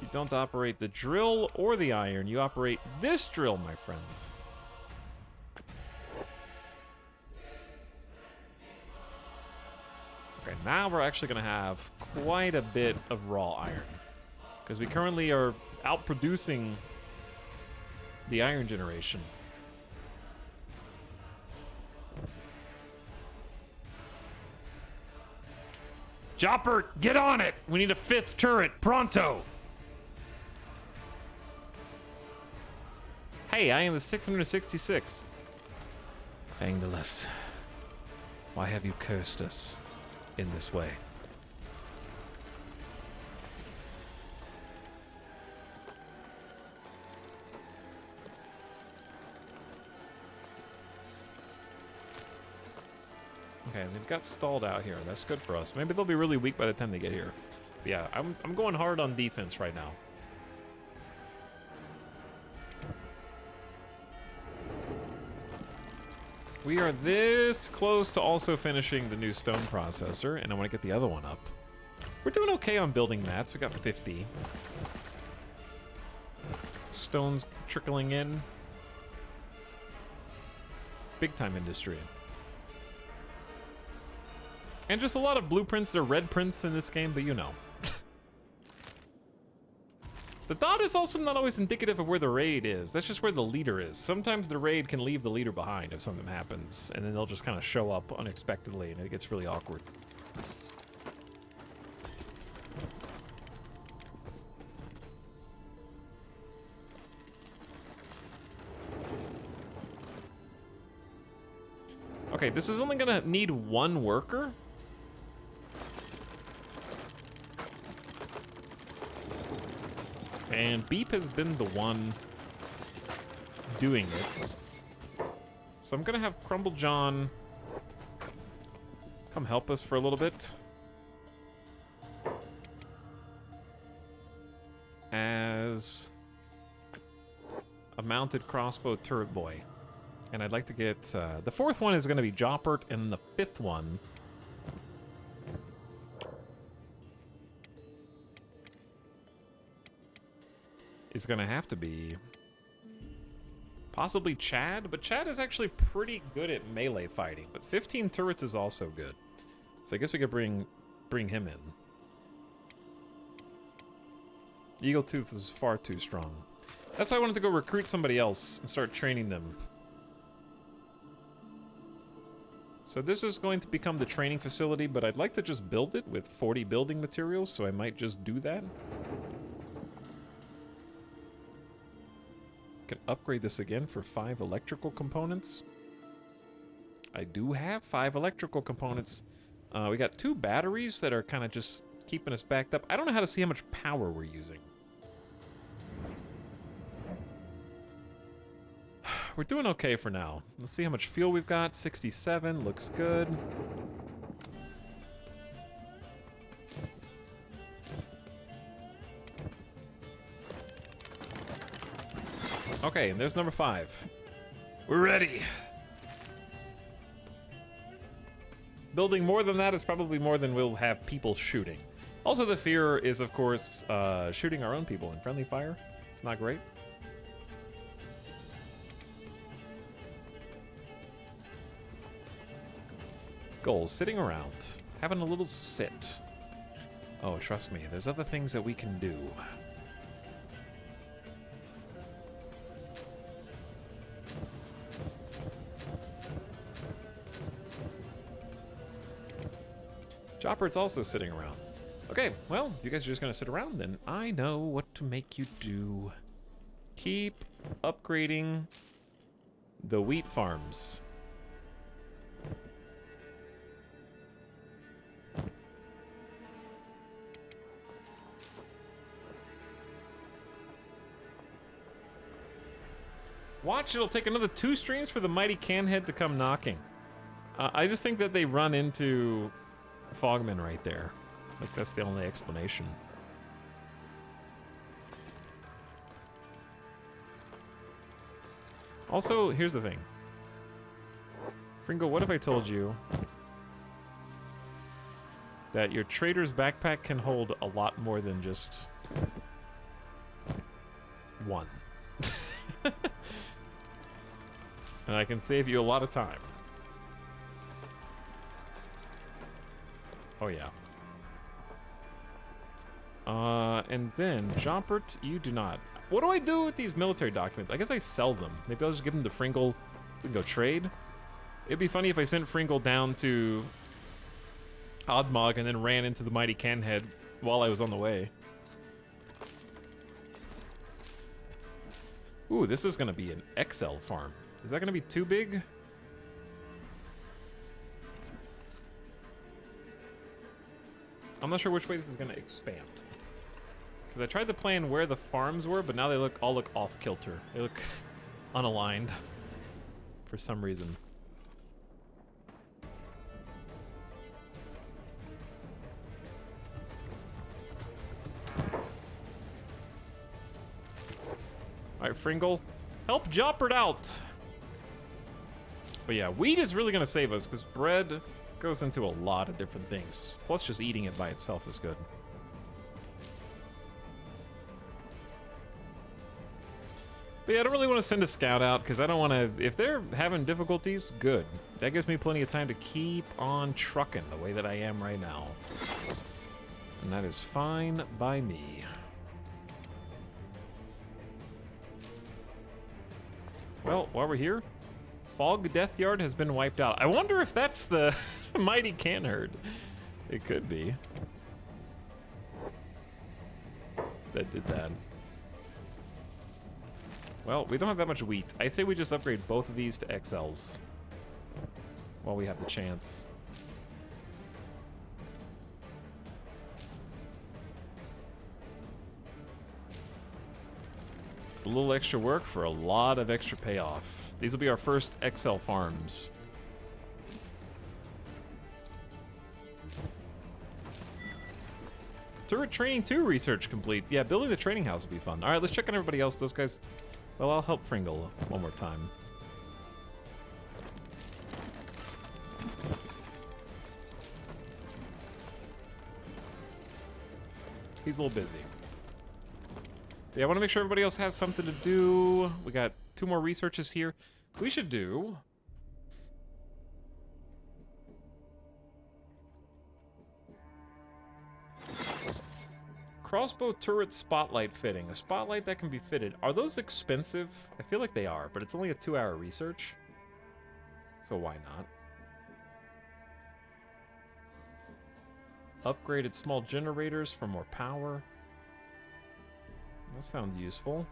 Speaker 1: You don't operate the drill or the iron. You operate this drill, my friends. Okay, now we're actually going to have quite a bit of raw iron. Because we currently are outproducing the iron generation. Chopper, get on it! We need a 5th turret, pronto! Hey, I am the 666th. Angulus, why have you cursed us in this way? Okay, they've got stalled out here. That's good for us. Maybe they'll be really weak by the time they get here. But yeah, I'm going hard on defense right now. We are this close to also finishing the new stone processor, and I want to get the other one up. We're doing okay on building mats. We got 50. Stones trickling in. Big time industry. And just a lot of blueprints. They're red prints in this game, but you know. The dot is also not always indicative of where the raid is. That's just where the leader is. Sometimes the raid can leave the leader behind if something happens, and then they'll just kind of show up unexpectedly, and it gets really awkward. Okay, this is only gonna need 1 worker. And Beep has been the one doing it. So I'm gonna have Crumble John come help us for a little bit. As a mounted crossbow turret boy. And I'd like to get, the 4th one is gonna be Joppert, and the 5th one is gonna have to be possibly Chad, but Chad is actually pretty good at melee fighting, but 15 turrets is also good. So I guess we could bring him in. Eagle Tooth is far too strong. That's why I wanted to go recruit somebody else and start training them. So this is going to become the training facility, but I'd like to just build it with 40 building materials, so I might just do that. Can upgrade this again for 5 electrical components. I do have 5 electrical components. We got 2 batteries that are kind of just keeping us backed up. I don't know how to see how much power we're using. We're doing okay for now. Let's see how much fuel we've got. 67, looks good. Okay, and there's number 5. We're ready. Building more than that is probably more than we'll have people shooting. Also, the fear is, of course, shooting our own people in friendly fire. It's not great. Goals, sitting around, having a little sit. Oh, trust me, there's other things that we can do. Chopper's also sitting around. Okay, well, you guys are just gonna sit around, then I know what to make you do. Keep upgrading the wheat farms. Watch, it'll take another 2 streams for the mighty Canhead to come knocking. I just think that they run into Fogman right there. Like, that's the only explanation. Also, here's the thing. Fringo, what if I told you that your trader's backpack can hold a lot more than just 1? And I can save you a lot of time. Oh, yeah. And then, Jompert, you do not. What do I do with these military documents? I guess I sell them. Maybe I'll just give them to Fringle. We can go trade. It'd be funny if I sent Fringle down to... Hodmog and then ran into the mighty Canhead while I was on the way. Ooh, this is gonna be an XL farm. Is that gonna be too big? I'm not sure which way this is gonna expand. Because I tried to plan where the farms were, but now they all look off kilter. They look unaligned for some reason. Alright, Fringle, help Joppert out! But yeah, wheat is really gonna save us, because bread goes into a lot of different things. Plus, just eating it by itself is good. But yeah, I don't really want to send a scout out, because I don't want to... If they're having difficulties, good. That gives me plenty of time to keep on trucking the way that I am right now. And that is fine by me. Well, while we're here, Fog Death Yard has been wiped out. I wonder if that's the mighty can herd. It could be. That did that. Well, we don't have that much wheat. I say we just upgrade both of these to XLs while we have the chance. It's a little extra work for a lot of extra payoff. These will be our first XL farms. Turret Training 2 research complete. Yeah, building the training house will be fun. Alright, let's check on everybody else. Those guys... Well, I'll help Fringle one more time. He's a little busy. Yeah, I want to make sure everybody else has something to do. We got 2 more researches here. We should do... Crossbow turret spotlight fitting. A spotlight that can be fitted. Are those expensive? I feel like they are, but it's only a 2-hour research. So why not? Upgraded small generators for more power. That sounds useful.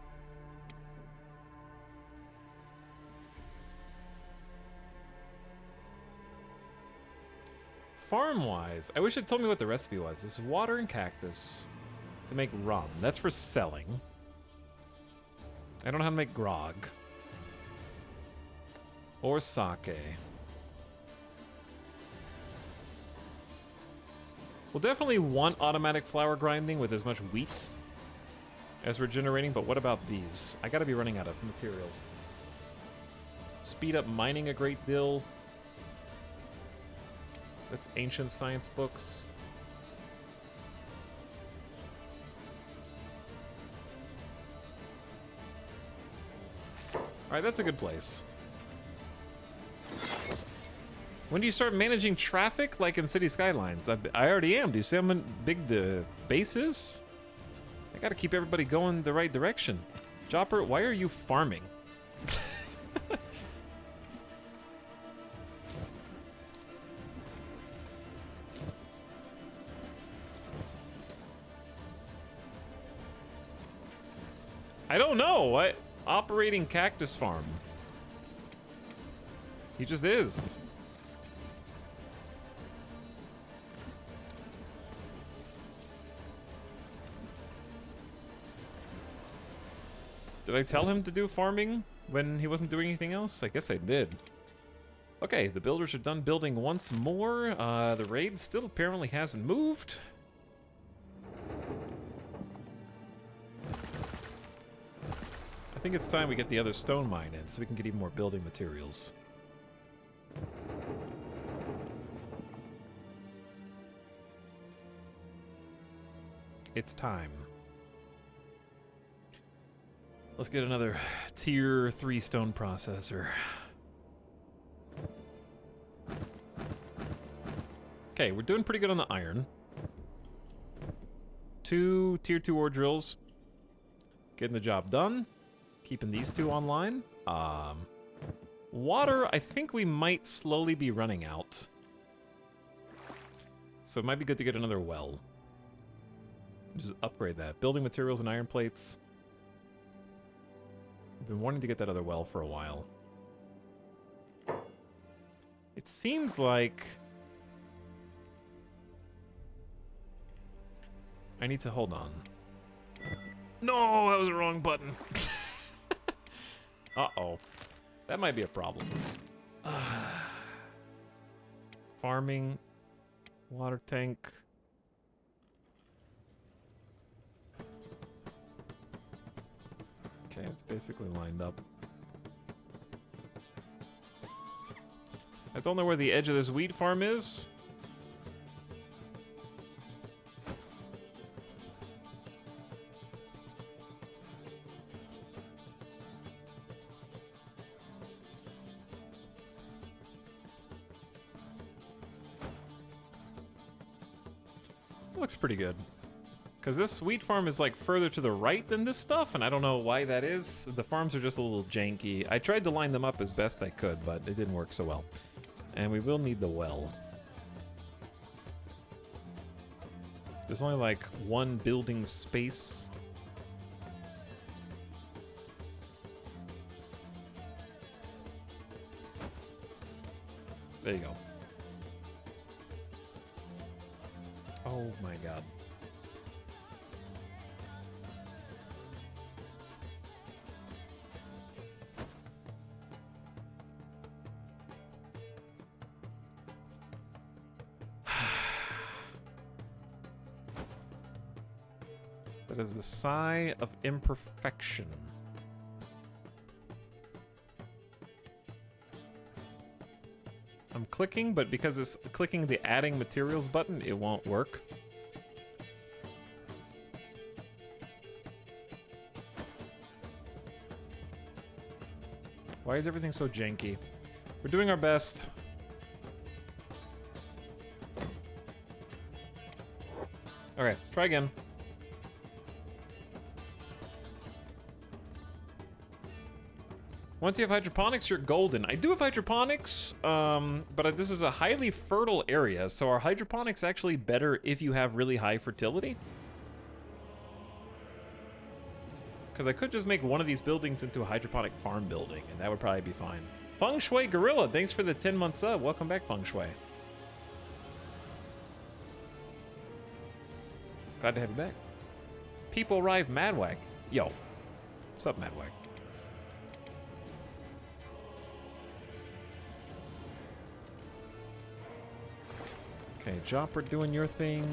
Speaker 1: Farm-wise, I wish it told me what the recipe was. This is water and cactus to make rum. That's for selling. I don't know how to make grog. Or sake. We'll definitely want automatic flour grinding with as much wheat as we're generating, but what about these? I gotta be running out of materials. Speed up mining a great deal. That's ancient science books. Alright, that's a good place. When do you start managing traffic like in City Skylines? I already am. Do you see how big the base is? I gotta keep everybody going the right direction. Jopper, why are you farming? I don't know. What? Operating cactus farm. He just is. Did I tell him to do farming when he wasn't doing anything else? I guess I did. Okay, the builders are done building once more. The raid still apparently hasn't moved. I think it's time we get the other stone mine in so we can get even more building materials. It's time. Let's get another tier 3 stone processor. Okay, we're doing pretty good on the iron. 2 tier 2 ore drills. Getting the job done. Keeping these 2 online. Water, I think we might slowly be running out. So it might be good to get another well. Just upgrade that. Building materials and iron plates. I've been wanting to get that other well for a while. It seems like I need to hold on. No, that was the wrong button. Uh-oh. That might be a problem. Farming. Water tank. Okay, it's basically lined up. I don't know where the edge of this wheat farm is. Looks pretty good. Because this wheat farm is like further to the right than this stuff, and I don't know why that is. The farms are just a little janky. I tried to line them up as best I could, but it didn't work so well. And we will need the well. There's only like one building space. There you go. Oh my god. That is a sigh of imperfection. I'm clicking, but because it's clicking the adding materials button, it won't work. Why is everything so janky? We're doing our best. Okay, try again. Once you have hydroponics, you're golden. I do have hydroponics, but this is a highly fertile area, so are hydroponics actually better if you have really high fertility? Because I could just make one of these buildings into a hydroponic farm building, and that would probably be fine. Feng Shui Gorilla, thanks for the 10-month sub. Welcome back, Feng Shui. Glad to have you back. People arrive, Madwag. Yo, what's up, Madwag? Okay, Jopper doing your thing.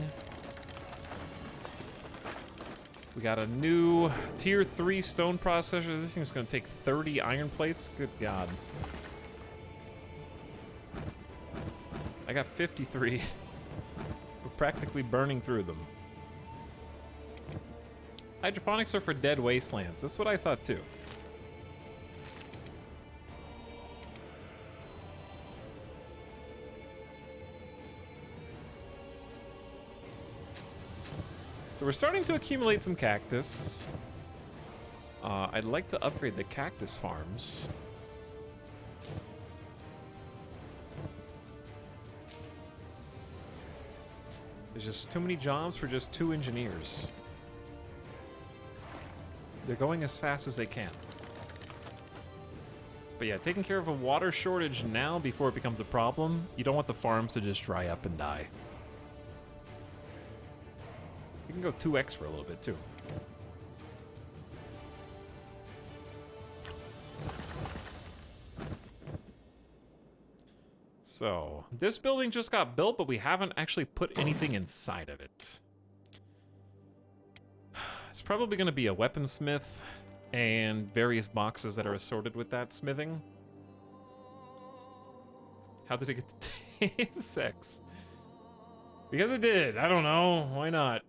Speaker 1: We got a new tier 3 stone processor. This thing's gonna take 30 iron plates. Good God. I got 53. We're practically burning through them. Hydroponics are for dead wastelands. That's what I thought too. So we're starting to accumulate some cactus. I'd like to upgrade the cactus farms. There's just too many jobs for just 2 engineers. They're going as fast as they can. But yeah, taking care of a water shortage now before it becomes a problem. You don't want the farms to just dry up and die. You can go 2x for a little bit, too. So, this building just got built, but we haven't actually put anything inside of it. It's probably going to be a weaponsmith and various boxes that are assorted with that smithing. How did it get to sex? Because it did. I don't know. Why not?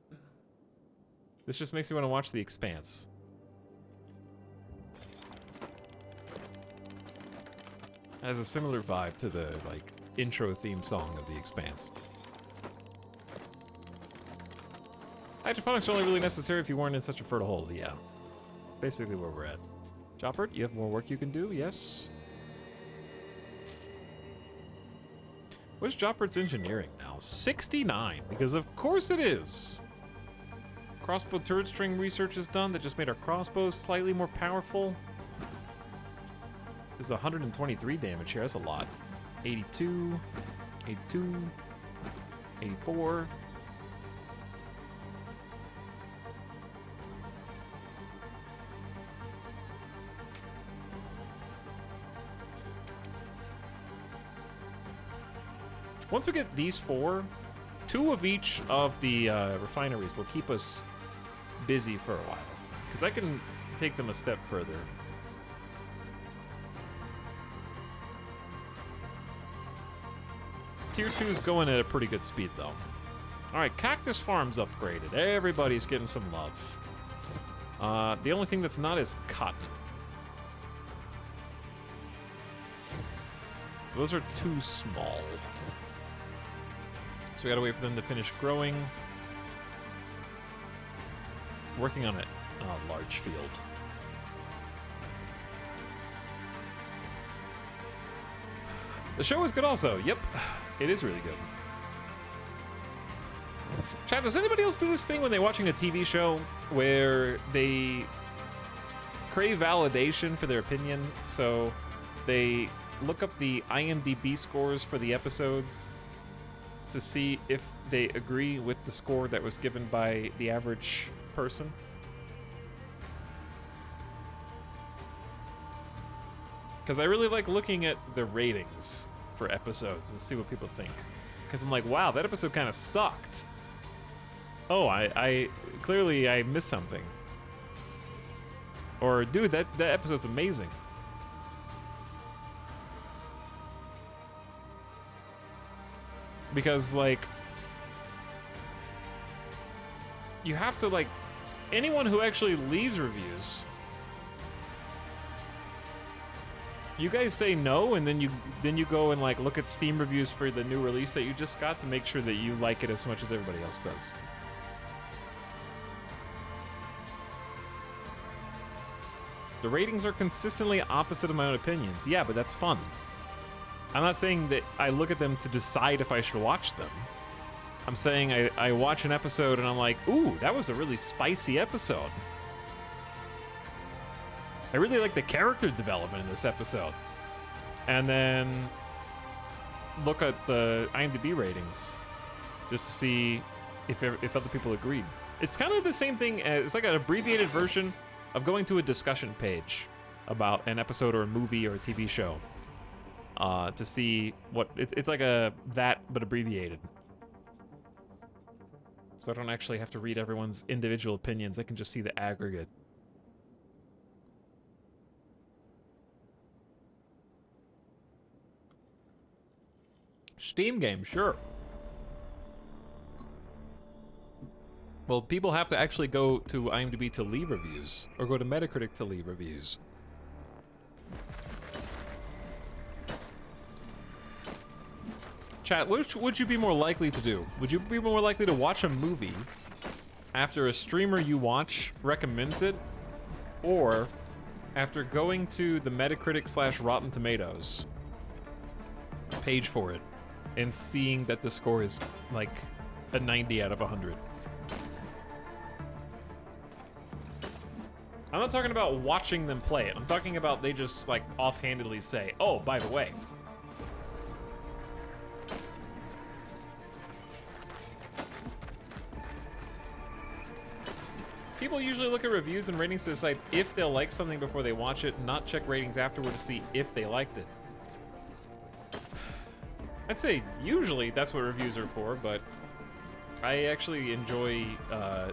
Speaker 1: This just makes me want to watch The Expanse. It has a similar vibe to the, like, intro theme song of The Expanse. Hydroponics are only really necessary if you weren't in such a fertile hole. Yeah. Basically where we're at. Chopper, you have more work you can do? Yes? What's Joppert's engineering now? 69, because of course it is. Crossbow turret string research is done. That just made our crossbows slightly more powerful. This is 123 damage here. That's a lot. 82, 82, 84. Once we get these 4, 2 of each of the refineries will keep us busy for a while. Because I can take them a step further. Tier 2 is going at a pretty good speed, though. Alright, Cactus Farm's upgraded. Everybody's getting some love. The only thing that's not is cotton. So those are too small. So we gotta wait for them to finish growing. Working on a large field. The show is good also. Yep, it is really good. Chat, does anybody else do this thing when they're watching a TV show where they crave validation for their opinion? So they look up the IMDb scores for the episodes to see if they agree with the score that was given by the average person. Because I really like looking at the ratings for episodes and see what people think. Because I'm like, wow, that episode kind of sucked. Oh, I clearly I missed something. Or, dude, that episode's amazing. Because, like, you have to, like, anyone who actually leaves reviews, you guys say no, and then you go and, like, look at Steam reviews for the new release that you just got to make sure that you like it as much as everybody else does. The ratings are consistently opposite of my own opinions. Yeah, but that's fun. I'm not saying that I look at them to decide if I should watch them. I'm saying I watch an episode and I'm like, ooh, that was a really spicy episode. I really like the character development in this episode. And then look at the IMDb ratings just to see if other people agreed. It's kind of the same thing as, it's like an abbreviated version of going to a discussion page about an episode or a movie or a TV show. To see what it's like that but abbreviated, so I don't actually have to read everyone's individual opinions. I can just see the aggregate. Steam game, sure. Well, people have to actually go to IMDb to leave reviews, or go to Metacritic to leave reviews. Chat, which would you be more likely to do? Would you be more likely to watch a movie after a streamer you watch recommends it, or after going to the Metacritic / Rotten Tomatoes page for it and seeing that the score is like a 90 out of 100? I'm not talking about watching them play it. I'm talking about they just like offhandedly say, oh, by the way. People usually look at reviews and ratings to decide if they'll like something before they watch it, not check ratings afterward to see if they liked it. I'd say usually that's what reviews are for, but I actually enjoy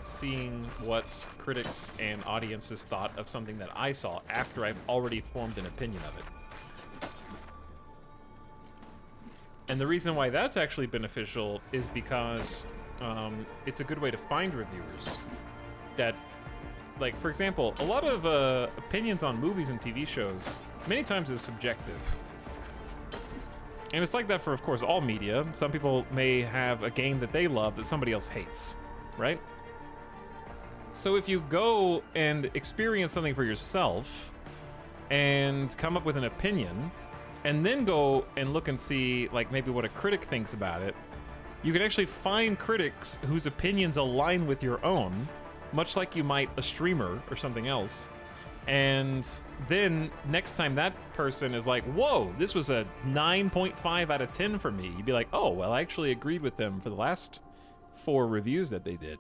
Speaker 1: seeing what critics and audiences thought of something that I saw after I've already formed an opinion of it. And the reason why that's actually beneficial is because it's a good way to find reviewers. That, like, for example, a lot of opinions on movies and TV shows many times is subjective. And it's like that for, of course, all media. Some people may have a game that they love that somebody else hates, right? So if you go and experience something for yourself and come up with an opinion, and then go and look and see like maybe what a critic thinks about it, you can actually find critics whose opinions align with your own, much like you might a streamer or something else. And then next time that person is like, whoa, this was a 9.5 out of 10 for me, you'd be like, oh, well, I actually agreed with them for the last 4 reviews that they did.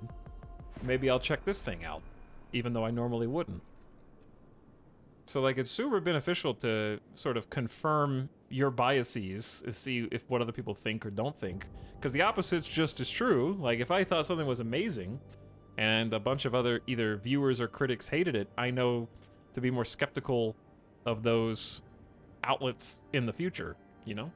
Speaker 1: Maybe I'll check this thing out, even though I normally wouldn't. So like it's super beneficial to sort of confirm your biases to see if what other people think or don't think, because the opposite's just as true. Like if I thought something was amazing and a bunch of other either viewers or critics hated it, I know to be more skeptical of those outlets in the future, you know?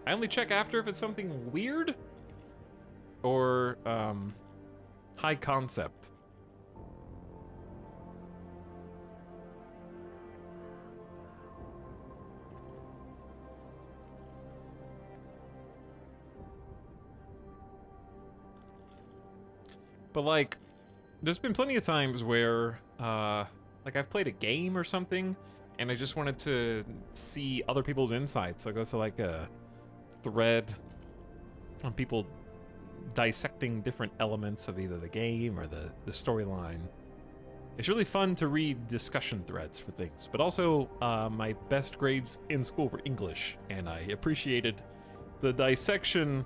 Speaker 1: I only check after if it's something weird or high concept. But like, there's been plenty of times where like I've played a game or something and I just wanted to see other people's insights. So I go to like a thread on people dissecting different elements of either the game or the storyline. It's really fun to read discussion threads for things, but also my best grades in school were English, and I appreciated the dissection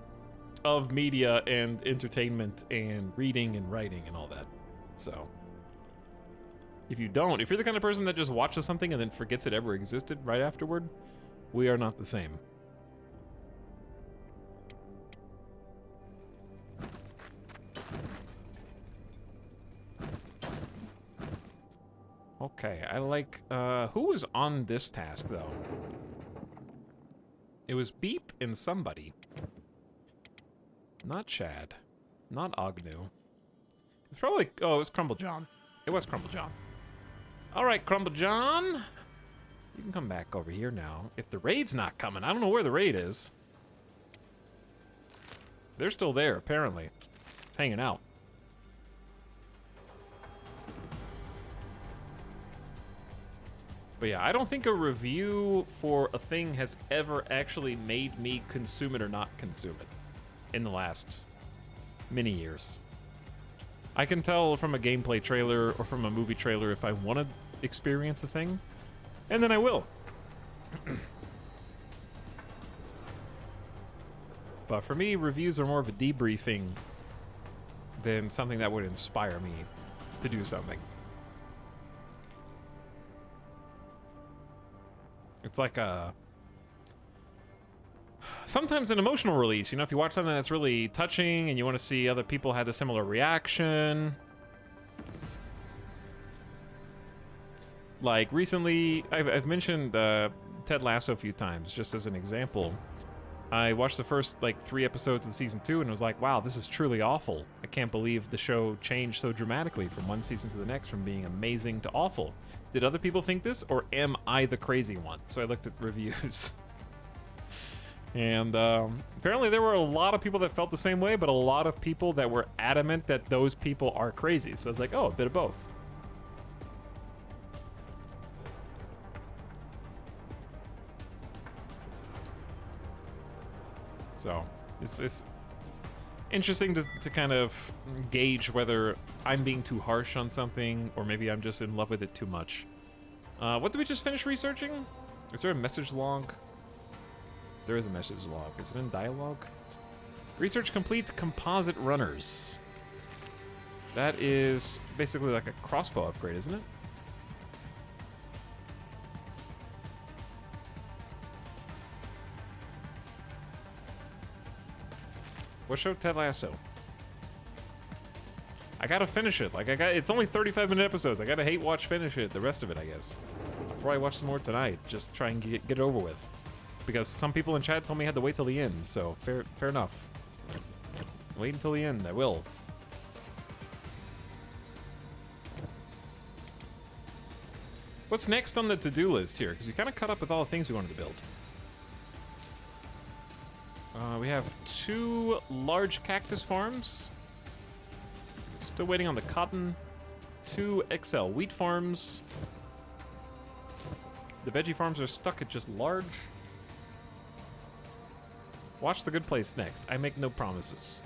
Speaker 1: of media and entertainment and reading and writing and all that. So if you're the kind of person that just watches something and then forgets it ever existed right afterward, we are not the same. Okay, I like, who was on this task, though? It was Beep and somebody. Not Chad. Not Agnew. It's probably, oh, it was Crumble John. It was Crumble John. Alright, Crumble John. You can come back over here now. If the raid's not coming, I don't know where the raid is. They're still there, apparently. Hanging out. But yeah, I don't think a review for a thing has ever actually made me consume it or not consume it in the last many years. I can tell from a gameplay trailer or from a movie trailer if I want to experience a thing, and then I will. But for me, reviews are more of a debriefing than something that would inspire me to do something. It's like sometimes an emotional release, you know, if you watch something that's really touching and you want to see other people had a similar reaction. Like recently, I've mentioned Ted Lasso a few times, just as an example. I watched the first like 3 episodes of season 2 and was like, wow, this is truly awful. I can't believe the show changed so dramatically from one season to the next, from being amazing to awful. Did other people think this, or am I the crazy one? So I looked at reviews. And apparently there were a lot of people that felt the same way, but a lot of people that were adamant that those people are crazy. So I was like, oh, a bit of both. So it's interesting to kind of gauge whether I'm being too harsh on something, or maybe I'm just in love with it too much. What did we just finish researching? Is there a message log? There is a message log. Is it in dialogue? Research complete, composite runners. That is basically like a crossbow upgrade, isn't it? What show? Ted Lasso. I gotta finish it. Like it's only 35-minute episodes. I gotta finish it. The rest of it, I guess. I'll probably watch some more tonight. Just try and get it over with. Because some people in chat told me I had to wait till the end. So fair enough. Wait until the end. I will. What's next on the to-do list here? Because we kind of caught up with all the things we wanted to build. We have 2 large cactus farms. Still waiting on the cotton. 2 XL wheat farms. The veggie farms are stuck at just large. Watch The Good Place next. I make no promises.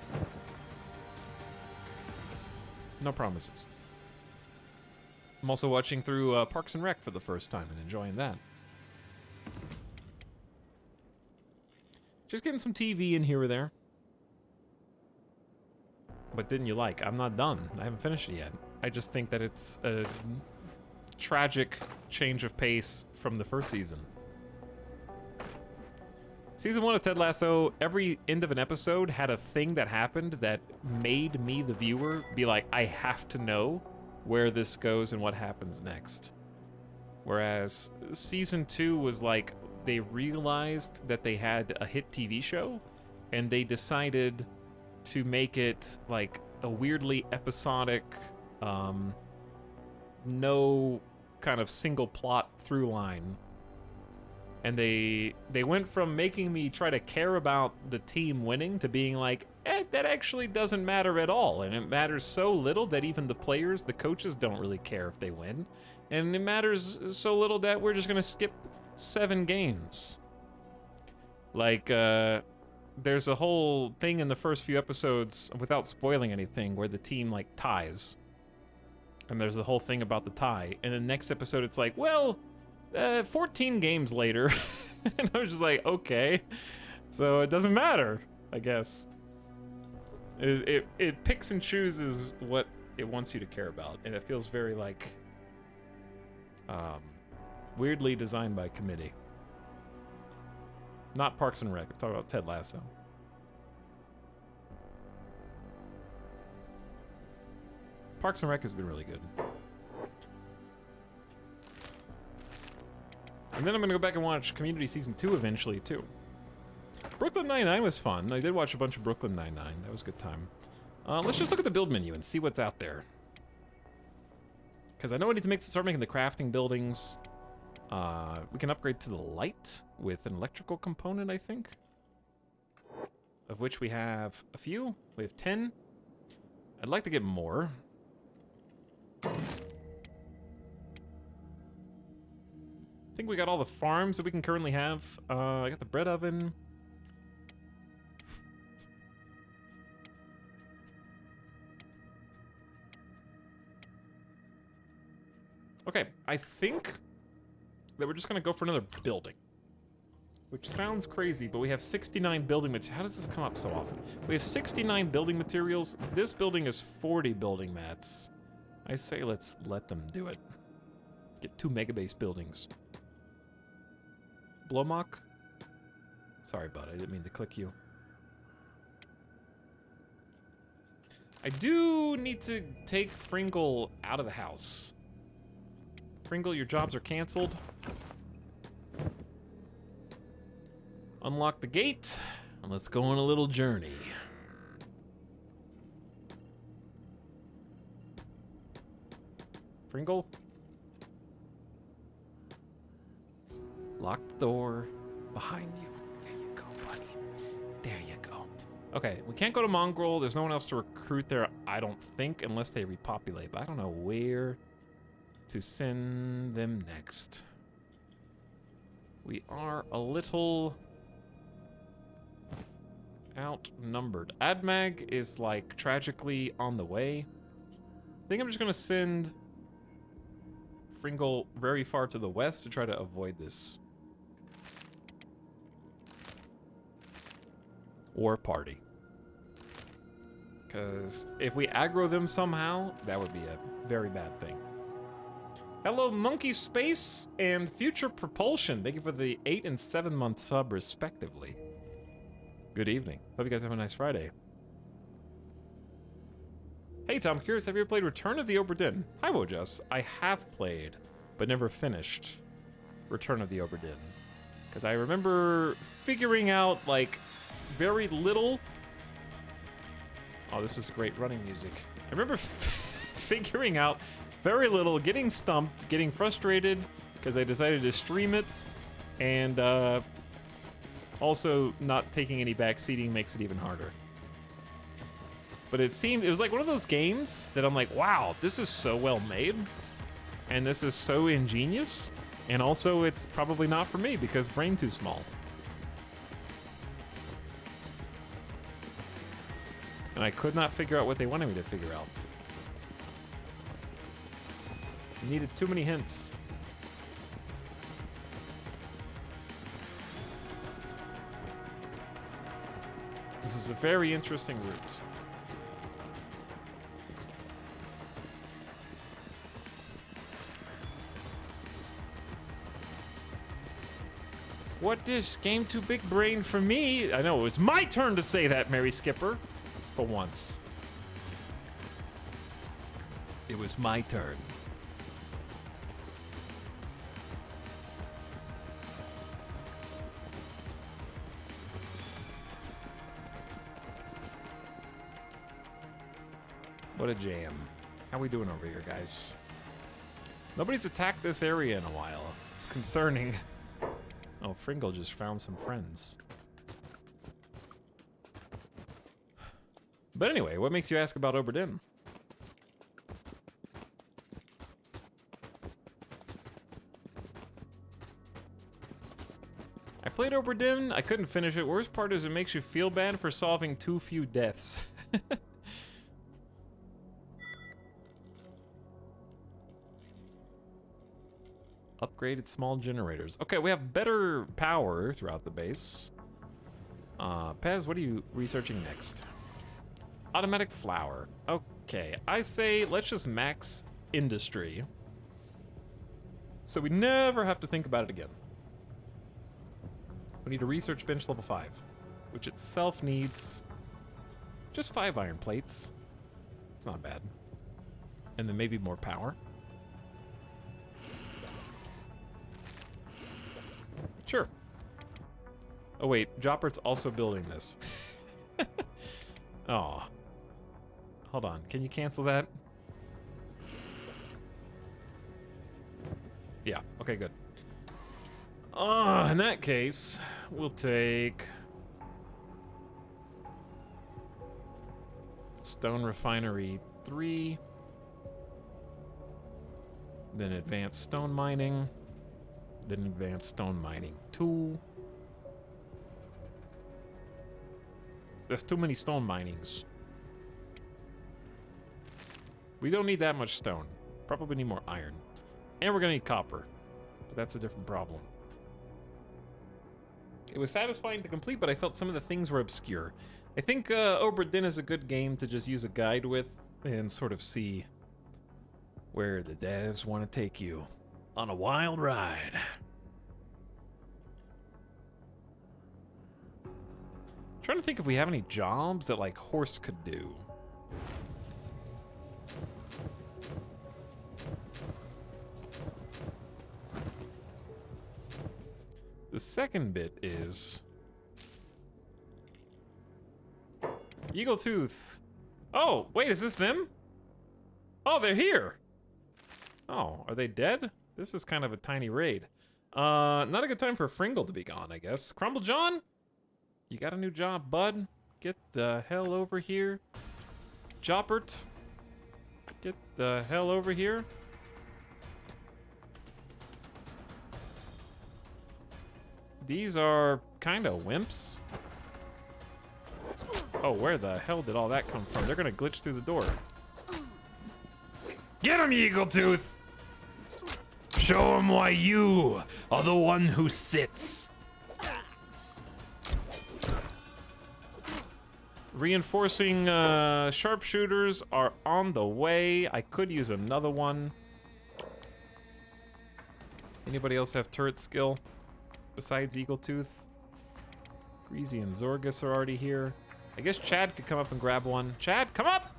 Speaker 1: No promises. I'm also watching through Parks and Rec for the first time and enjoying that. Just getting some TV in here or there. But didn't you like? I'm not done. I haven't finished it yet. I just think that it's a tragic change of pace from the first season. Season 1 of Ted Lasso, every end of an episode had a thing that happened that made me, the viewer, be like, I have to know where this goes and what happens next. Whereas Season 2 was like, they realized that they had a hit TV show, and they decided to make it like a weirdly episodic, no kind of single plot through line. And they went from making me try to care about the team winning to being like, that actually doesn't matter at all. And it matters so little that even the players, the coaches, don't really care if they win. And it matters so little that we're just gonna skip 7 games. Like, there's a whole thing in the first few episodes, without spoiling anything, where the team, like, ties. And there's the whole thing about the tie. And the next episode, it's like, well, 14 games later. And I was just like, okay. So it doesn't matter, I guess. It picks and chooses what it wants you to care about. And it feels very, like, weirdly designed by committee. Not Parks and Rec. I'm talking about Ted Lasso. Parks and Rec has been really good. And then I'm gonna go back and watch Community Season 2 eventually, too. Brooklyn Nine-Nine was fun. I did watch a bunch of Brooklyn Nine-Nine. That was a good time. Let's just look at the build menu and see what's out there. Because I know I need to start making the crafting buildings. We can upgrade to the light with an electrical component, I think. Of which we have a few. We have 10. I'd like to get more. I think we got all the farms that we can currently have. I got the bread oven. Okay, I think that we're just gonna go for another building. Which sounds crazy, but we have 69 building materials. How does this come up so often? We have 69 building materials. This building is 40 building mats. I say let's let them do it. Get 2 mega-base buildings. Blowmock? Sorry, bud, I didn't mean to click you. I do need to take Fringle out of the house. Fringle, your jobs are canceled. Unlock the gate, and let's go on a little journey. Fringle? Lock the door behind you. There you go, buddy. There you go. Okay, we can't go to Mongrel. There's no one else to recruit there, I don't think, unless they repopulate. But I don't know where to send them next. We are a little outnumbered. Admag is, like, tragically on the way. I think I'm just gonna send Fringle very far to the west to try to avoid this war party. Because if we aggro them somehow, that would be a very bad thing. Hello, Monkey Space and Future Propulsion. Thank you for the 8 and 7 month sub, respectively. Good evening. Hope you guys have a nice Friday. Hey, Tom, curious, have you ever played Return of the Obra Dinn? Hi, Wojas. I have played, but never finished Return of the Obra Dinn. Because I remember figuring out, like, very little. Oh, this is great running music. I remember figuring out Very little, getting stumped, getting frustrated because I decided to stream it, and also not taking any back seating makes it even harder. But it was like one of those games that I'm like, wow, this is so well made, and this is so ingenious, and also it's probably not for me because brain too small. And I could not figure out what they wanted me to figure out. Needed too many hints. This is a very interesting route. What this game too big brain for me? I know it was my turn to say that, Mary Skipper, for once. It was my turn. What a jam. How we doing over here, guys? Nobody's attacked this area in a while. It's concerning. Oh, Fringle just found some friends. But anyway, what makes you ask about Oberdin? I played Oberdin, I couldn't finish it. Worst part is it makes you feel bad for solving too few deaths. Upgraded small generators. Okay, we have better power throughout the base. Pez, what are you researching next? Automatic flower. Okay, I say let's just max industry, so we never have to think about it again. We need a research bench level 5, which itself needs just 5 iron plates. It's not bad. And then maybe more power. Sure. Oh wait, Joppert's also building this. Oh. Hold on, can you cancel that? Yeah, okay, good. In that case, we'll take Stone Refinery 3, then Advanced Stone Mining, then Advanced Stone Mining 2. There's too many stone minings. We don't need that much stone. Probably need more iron. And we're gonna need copper. But that's a different problem. It was satisfying to complete, but I felt some of the things were obscure. I think Oberdin is a good game to just use a guide with and sort of see where the devs want to take you on a wild ride. Trying to think if we have any jobs that like Horse could do. The second bit is Eagle Tooth. Oh, wait, is this them? Oh, they're here. Oh, are they dead? This is kind of a tiny raid. Not a good time for Fringle to be gone, I guess. Crumble John? You got a new job, bud? Get the hell over here. Joppert, get the hell over here. These are kind of wimps. Oh, where the hell did all that come from? They're gonna glitch through the door. Get him, Eagletooth! Show him why you are the one who sits. Reinforcing sharpshooters are on the way. I could use another one. Anybody else have turret skill besides Eagletooth? Greasy and Zorgus are already here. I guess Chad could come up and grab one. Chad, come up!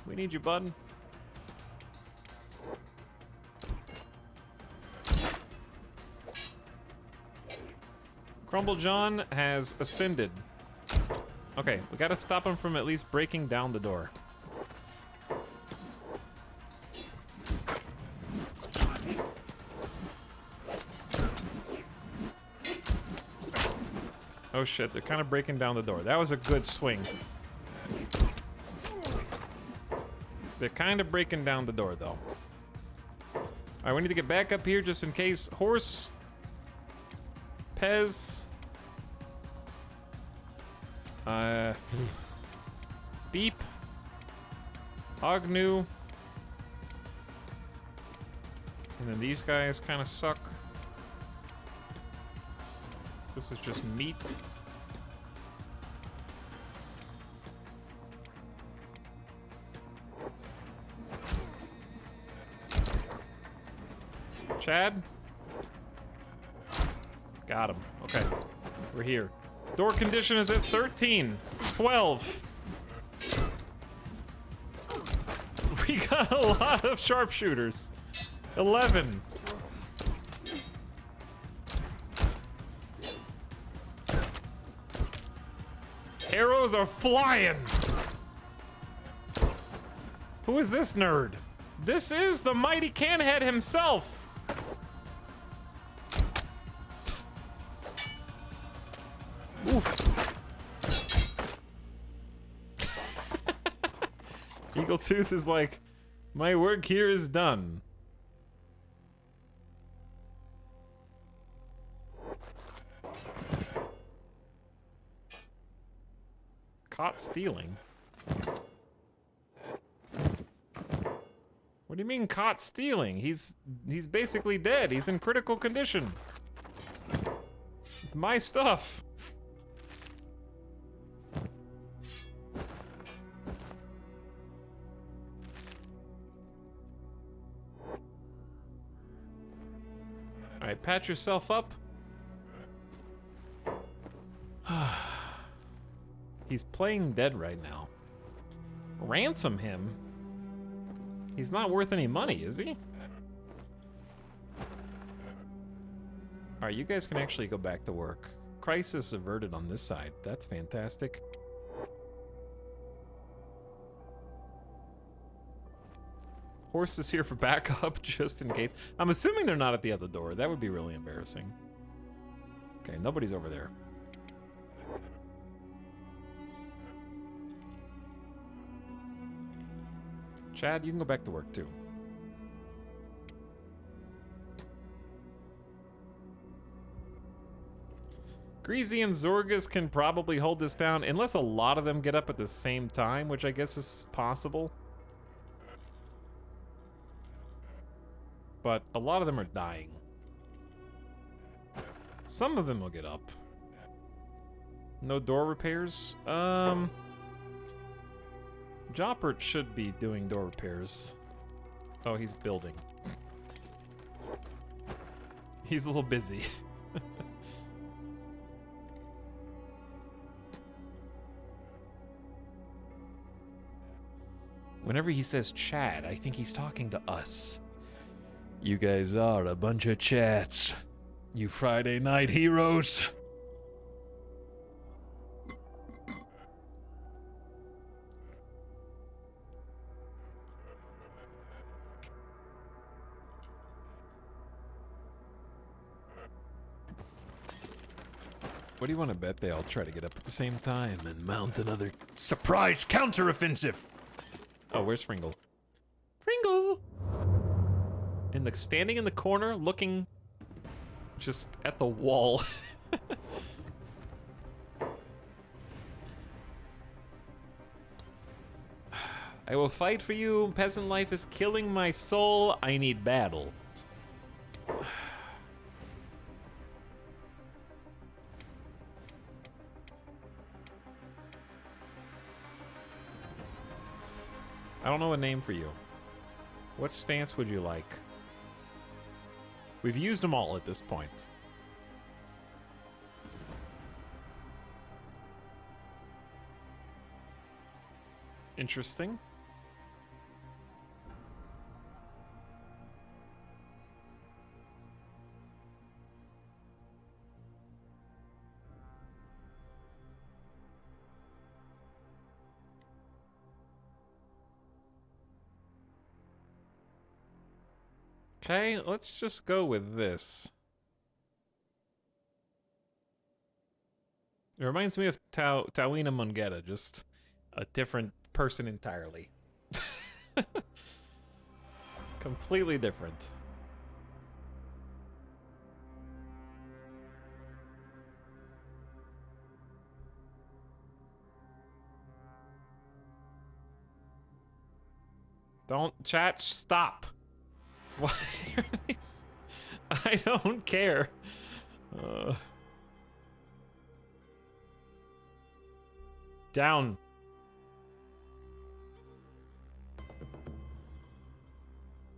Speaker 1: We need you, bud. Crumble John has ascended. Okay, we gotta stop him from at least breaking down the door. Oh shit, they're kind of breaking down the door. That was a good swing. They're kind of breaking down the door, though. Alright, we need to get back up here just in case. Horse. Pez. Beep. Agnew. And then these guys kind of suck. This is just meat. Chad? Got him. Okay. We're here. Door condition is at 13. 12. We got a lot of sharpshooters. 11. Arrows are flying. Who is this nerd? This is the mighty Canhead himself. Oof. Eagle Tooth is like, my work here is done. Caught stealing? What do you mean caught stealing? He's basically dead. He's in critical condition. It's my stuff. All right, patch yourself up. He's playing dead right now. Ransom him? He's not worth any money, is he? Alright, you guys can actually go back to work. Crisis averted on this side. That's fantastic. Horse is here for backup, just in case. I'm assuming they're not at the other door. That would be really embarrassing. Okay, nobody's over there. Chad, you can go back to work too. Greasy and Zorgas can probably hold this down, unless a lot of them get up at the same time, which I guess is possible. But a lot of them are dying. Some of them will get up. No door repairs? Joppert should be doing door repairs. Oh, he's building. He's a little busy. Whenever he says Chad, I think he's talking to us. You guys are a bunch of chats. You Friday night heroes. What do you want to bet they all try to get up at the same time and mount another surprise counteroffensive? Oh, where's Fringle? Fringle! Standing in the corner, looking just at the wall. I will fight for you. Peasant life is killing my soul. I need battle. I don't know a name for you. What stance would you like? We've used them all at this point. Interesting. Okay, let's just go with this. It reminds me of Tawina Mungeta, just a different person entirely. Completely different. Don't chat, stop. Why are these? I don't care. Down.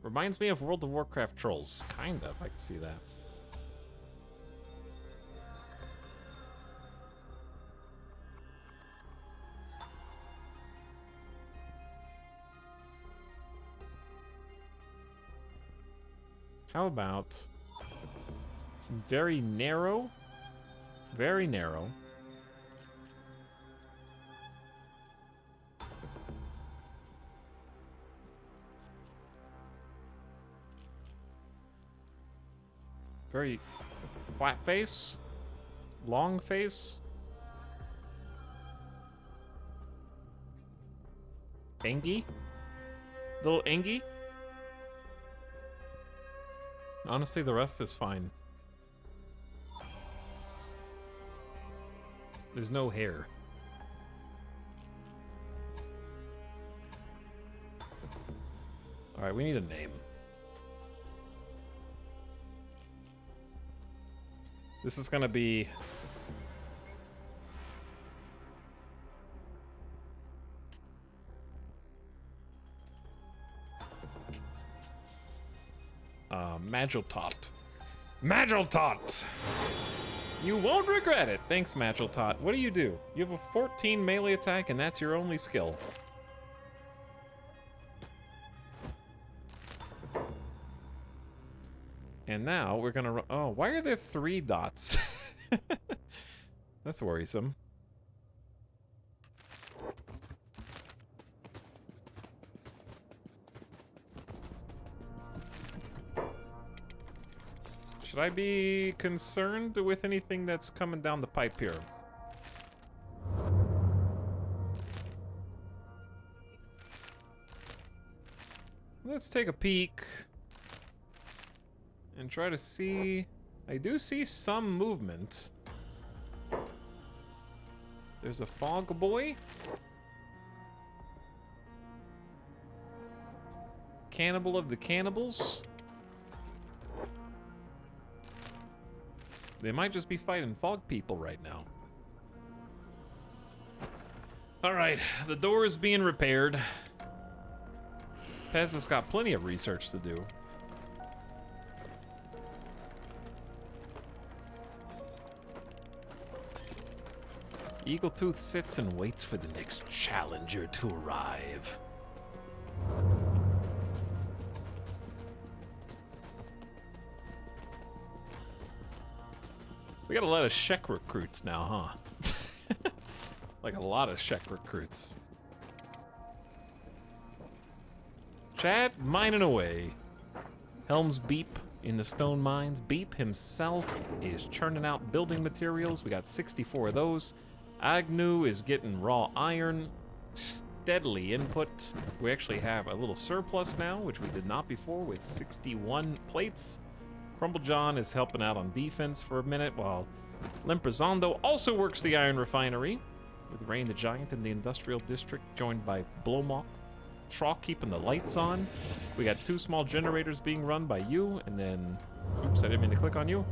Speaker 1: Reminds me of World of Warcraft trolls. Kind of, I can see that. How about very narrow? Very narrow. Very flat face. Long face. Engie. Little Engie. Honestly, the rest is fine. There's no hair. Alright, we need a name. This is gonna be... Magiltot. Magiltot! You won't regret it! Thanks, Magiltot. What do? You have a 14 melee attack and that's your only skill. And now we're gonna oh, why are there 3 dots? That's worrisome. Should I be concerned with anything that's coming down the pipe here? Let's take a peek and try to see. I do see some movement. There's a fog boy. Cannibal of the cannibals. They might just be fighting fog people right now. Alright, the door is being repaired. Pez has got plenty of research to do. Eagletooth sits and waits for the next challenger to arrive. We got a lot of Shek recruits now, huh? Like a lot of Shek recruits. Chad mining away. Helm's Beep in the stone mines. Beep himself is churning out building materials. We got 64 of those. Agnew is getting raw iron steadily input. We actually have a little surplus now, which we did not before, with 61 plates. Crumblejohn is helping out on defense for a minute, while Limprezondo also works the iron refinery, with Rain the Giant in the industrial district, joined by Blomok Trock keeping the lights on. We got 2 small generators being run by you, and then... Oops, I didn't mean to click on you.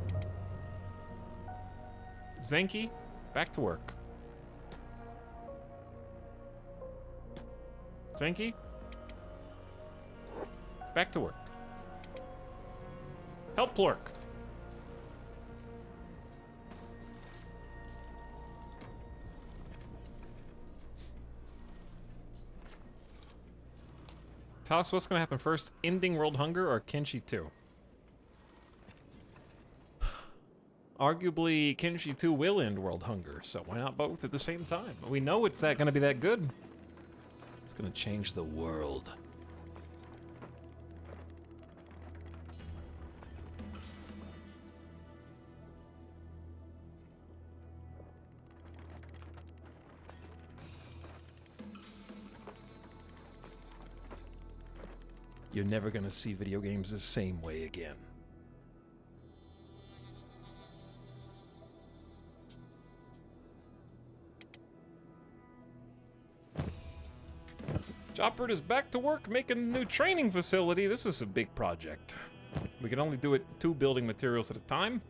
Speaker 1: Zenki, back to work. Zenki, back to work. Help Plork. Tell us what's gonna happen first, ending world hunger or Kenshi 2? Arguably, Kenshi 2 will end world hunger, so why not both at the same time? We know it's gonna be that good. It's gonna change the world.
Speaker 3: You're never gonna see video games the same way again.
Speaker 1: Chopper is back to work making a new training facility. This is a big project. We can only do it 2 building materials at a time.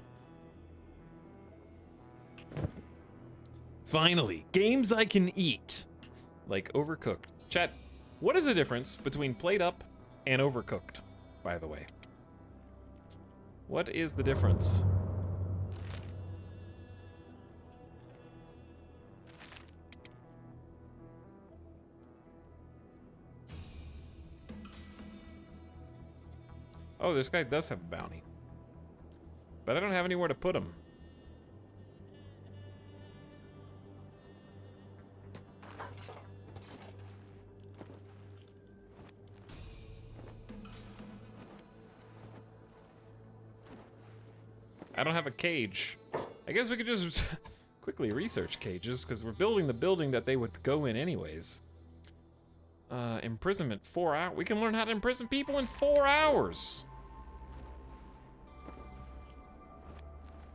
Speaker 3: Finally, games I can eat.
Speaker 1: Like Overcooked. Chat, what is the difference between Played Up and Overcooked, by the way? What is the difference? Oh, this guy does have a bounty. But I don't have anywhere to put him. I don't have a cage. I guess we could just quickly research cages, because we're building the building that they would go in anyways. Imprisonment, 4 hours. We can learn how to imprison people in 4 hours.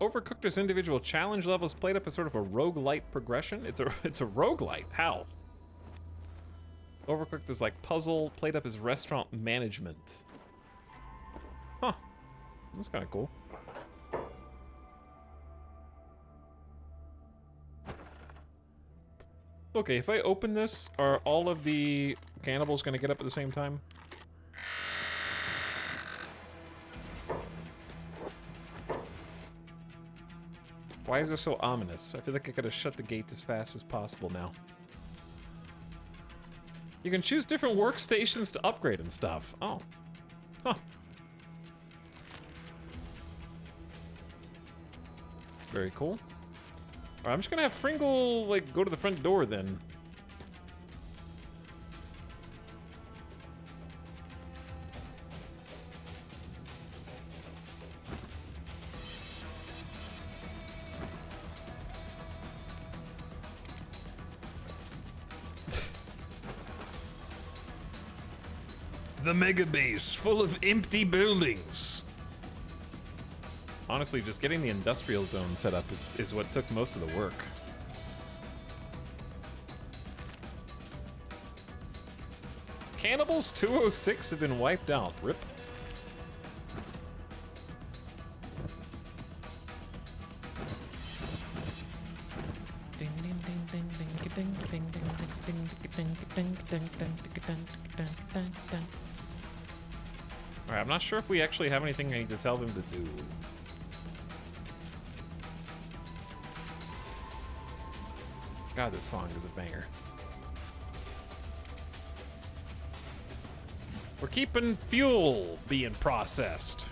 Speaker 1: Overcooked as individual challenge levels played up as sort of a roguelite progression. It's a roguelite. How? Overcooked is like puzzle, played up as restaurant management. Huh. That's kind of cool. Okay, if I open this, are all of the cannibals gonna get up at the same time? Why is it so ominous? I feel like I gotta shut the gate as fast as possible now. You can choose different workstations to upgrade and stuff. Oh. Huh. Very cool. Alright, I'm just gonna have Fringle, like, go to the front door then.
Speaker 3: The mega base, full of empty buildings.
Speaker 1: Honestly, just getting the industrial zone set up is what took most of the work. Cannibals 206 have been wiped out. Rip. Alright, I'm not sure if we actually have anything I need to tell them to do. God, this song is a banger. We're keeping fuel being processed.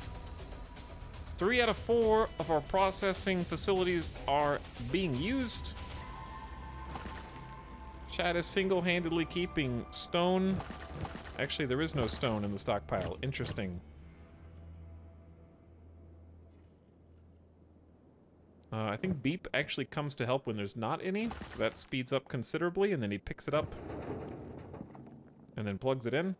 Speaker 1: 3 out of 4 of our processing facilities are being used. Chad is single-handedly keeping stone. Actually, there is no stone in the stockpile. Interesting. I think Beep actually comes to help when there's not any, so that speeds up considerably, and then he picks it up and then plugs it in.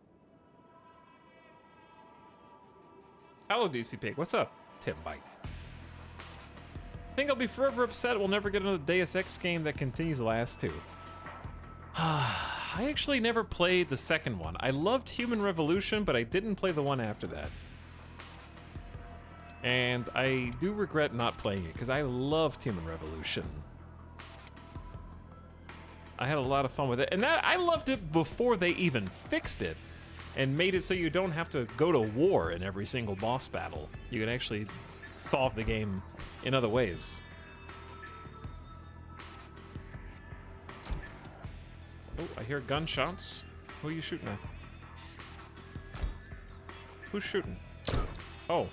Speaker 1: Hello, DC Pig. What's up, Tim Bite? I think I'll be forever upset we'll never get another Deus Ex game that continues the last 2. I actually never played the second one. I loved Human Revolution, but I didn't play the one after that. And I do regret not playing it, because I loved Human Revolution. I had a lot of fun with it. And I loved it before they even fixed it and made it so you don't have to go to war in every single boss battle. You can actually solve the game in other ways. Oh, I hear gunshots. Who are you shooting at? Who's shooting? Oh.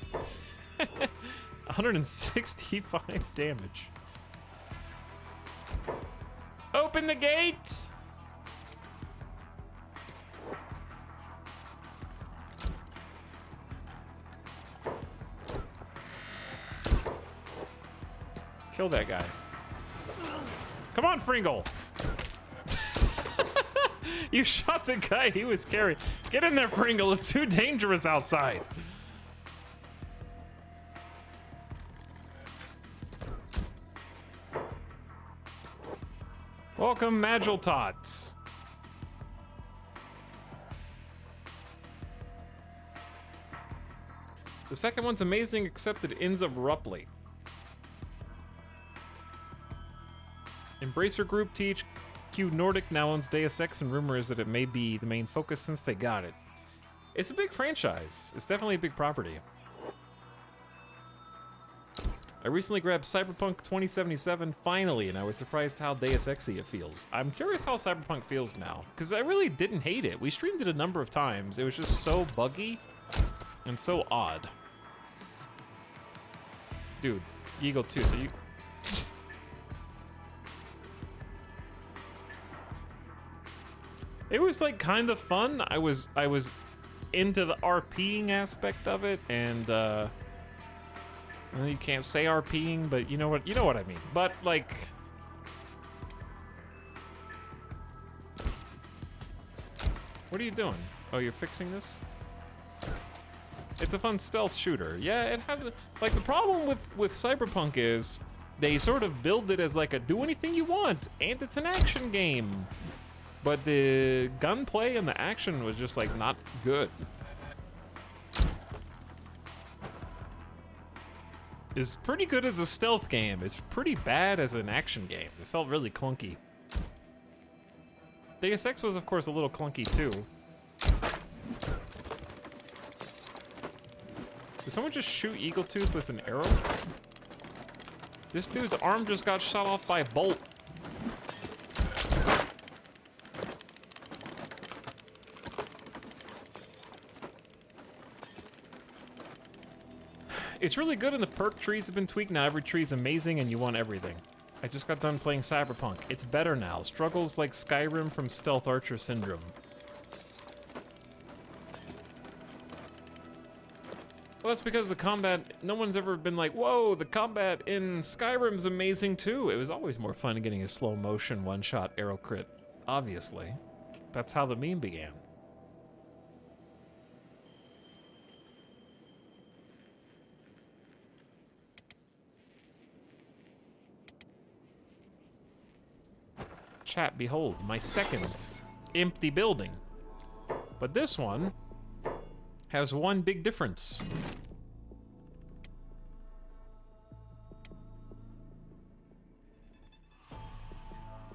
Speaker 1: 165 damage. Open the gate! Kill that guy. Come on, Fringle! You shot the guy he was carrying. Get in there, Pringle. It's too dangerous outside. Welcome, Magil Tots. The second one's amazing, except it ends abruptly. Embracer Group THQ Nordic now owns Deus Ex, and rumor is that it may be the main focus since they got it. It's a big franchise. It's definitely a big property. I recently grabbed Cyberpunk 2077 finally, and I was surprised how Deus Ex-y it feels. I'm curious how Cyberpunk feels now, because I really didn't hate it. We streamed it a number of times. It was just so buggy and so odd. Dude, Eagle Tooth, are you... It was like kind of fun. I was into the RPing aspect of it, and well, you can't say RPing, but you know what I mean. But like, what are you doing? Oh, you're fixing this? It's a fun stealth shooter. Yeah, it had like the problem with Cyberpunk is they sort of build it as like a do anything you want, and it's an action game. But the gunplay and the action was just like not good. It's pretty good as a stealth game. It's pretty bad as an action game. It felt really clunky. Deus Ex was, of course, a little clunky too. Did someone just shoot Eagle Tooth with an arrow? This dude's arm just got shot off by a bolt. It's really good and the perk trees have been tweaked. Now every tree is amazing and you want everything. I just got done playing Cyberpunk. It's better now. Struggles like Skyrim from Stealth Archer Syndrome. Well, that's because the combat, no one's ever been like, whoa, the combat in Skyrim's amazing too. It was always more fun getting a slow motion one-shot arrow crit, obviously. That's how the meme began. Chat, behold, my second empty building. But this one has one big difference.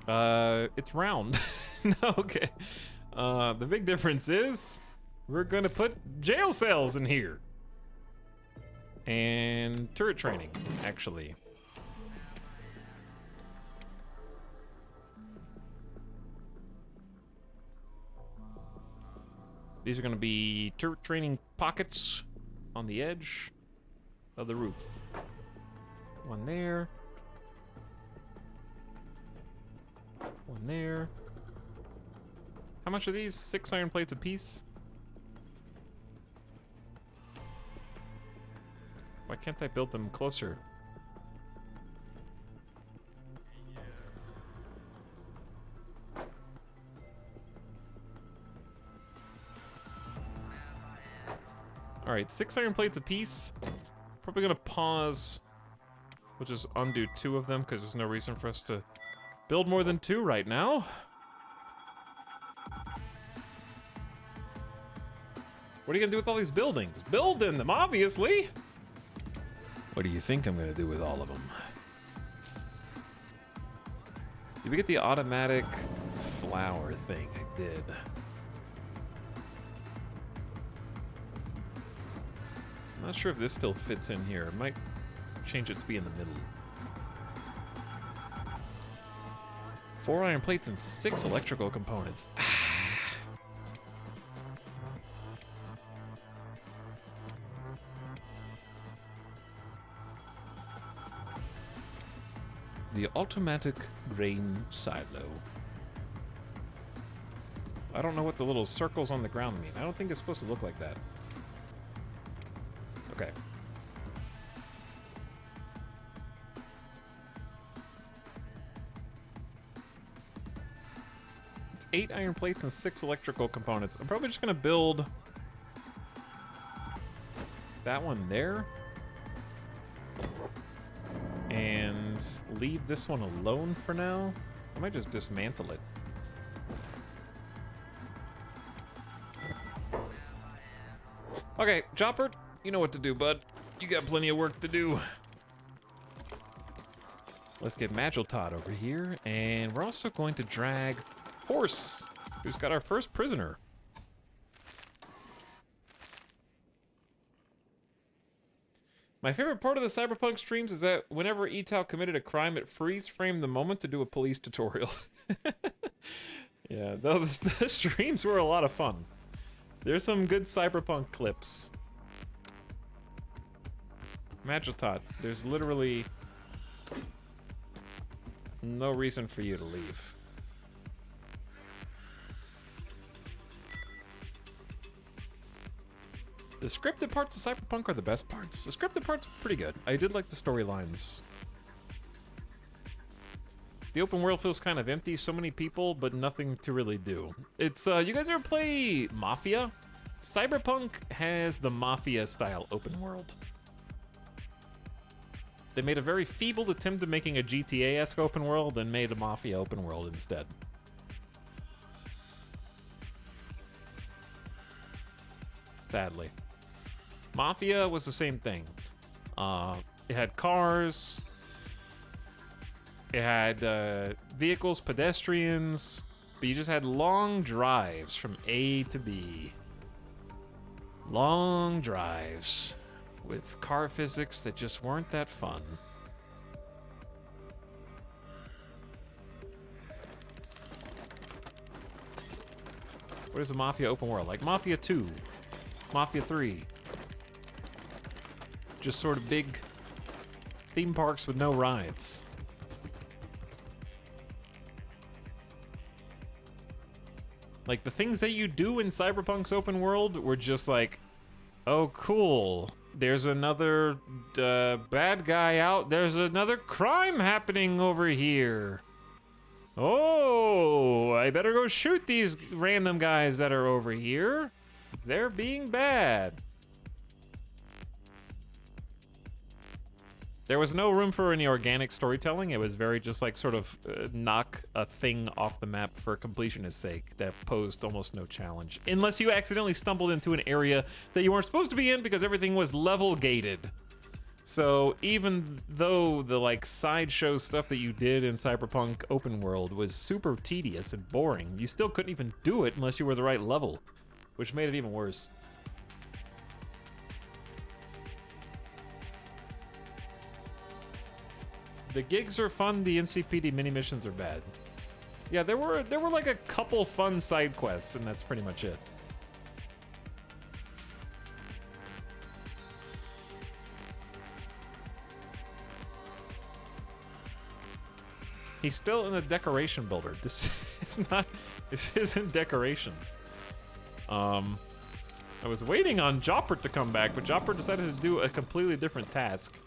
Speaker 1: It's round. No, okay. The big difference is we're gonna put jail cells in here. And turret training, actually. These are going to be turret training pockets on the edge of the roof. One there. One there. How much are these? 6 iron plates apiece? Why can't I build them closer? All right, 6 iron plates apiece. Probably gonna pause. We'll just undo 2 of them because there's no reason for us to build more than 2 right now. What are you gonna do with all these buildings? Building them, obviously. What do you think I'm gonna do with all of them? Did we get the automatic flower thing? I did. I'm not sure if this still fits in here. I might change it to be in the middle. 4 iron plates and 6 electrical components. The automatic grain silo. I don't know what the little circles on the ground mean. I don't think it's supposed to look like that. Okay. It's 8 iron plates and 6 electrical components. I'm probably just gonna build that one there and leave this one alone for now. I might just dismantle it. Okay, Chopper, you know what to do, bud. You got plenty of work to do. Let's get Magiltot over here, and we're also going to drag Horse, who's got our first prisoner. My favorite part of the Cyberpunk streams is that whenever Etal committed a crime, it freeze-framed the moment to do a police tutorial. Yeah, though the streams were a lot of fun. There's some good Cyberpunk clips. Magiltot, there's literally no reason for you to leave. The scripted parts of Cyberpunk are the best parts. The scripted parts are pretty good. I did like the storylines. The open world feels kind of empty. So many people, but nothing to really do. It's, you guys ever play Mafia? Cyberpunk has the Mafia-style open world. They made a very feeble attempt at making a GTA-esque open world and made a Mafia open world instead. Sadly. Mafia was the same thing. It had cars, it had vehicles, pedestrians, but you just had long drives from A to B. Long drives with car physics that just weren't that fun. What is a Mafia open world? Like Mafia 2, Mafia 3. Just sort of big theme parks with no rides. Like, the things that you do in Cyberpunk's open world were just like, oh, cool. There's another bad guy out. There's another crime happening over here. Oh, I better go shoot these random guys that are over here. They're being bad. There was no room for any organic storytelling. It was very just like sort of knock a thing off the map for completionist's sake that posed almost no challenge. Unless you accidentally stumbled into an area that you weren't supposed to be in because everything was level gated. So even though the like sideshow stuff that you did in Cyberpunk open world was super tedious and boring, you still couldn't even do it unless you were the right level, which made it even worse. The gigs are fun, the NCPD mini missions are bad. Yeah, there were like a couple fun side quests, and that's pretty much it. He's still in the decoration builder. This isn't decorations. I was waiting on Jopper to come back, but Jopper decided to do a completely different task.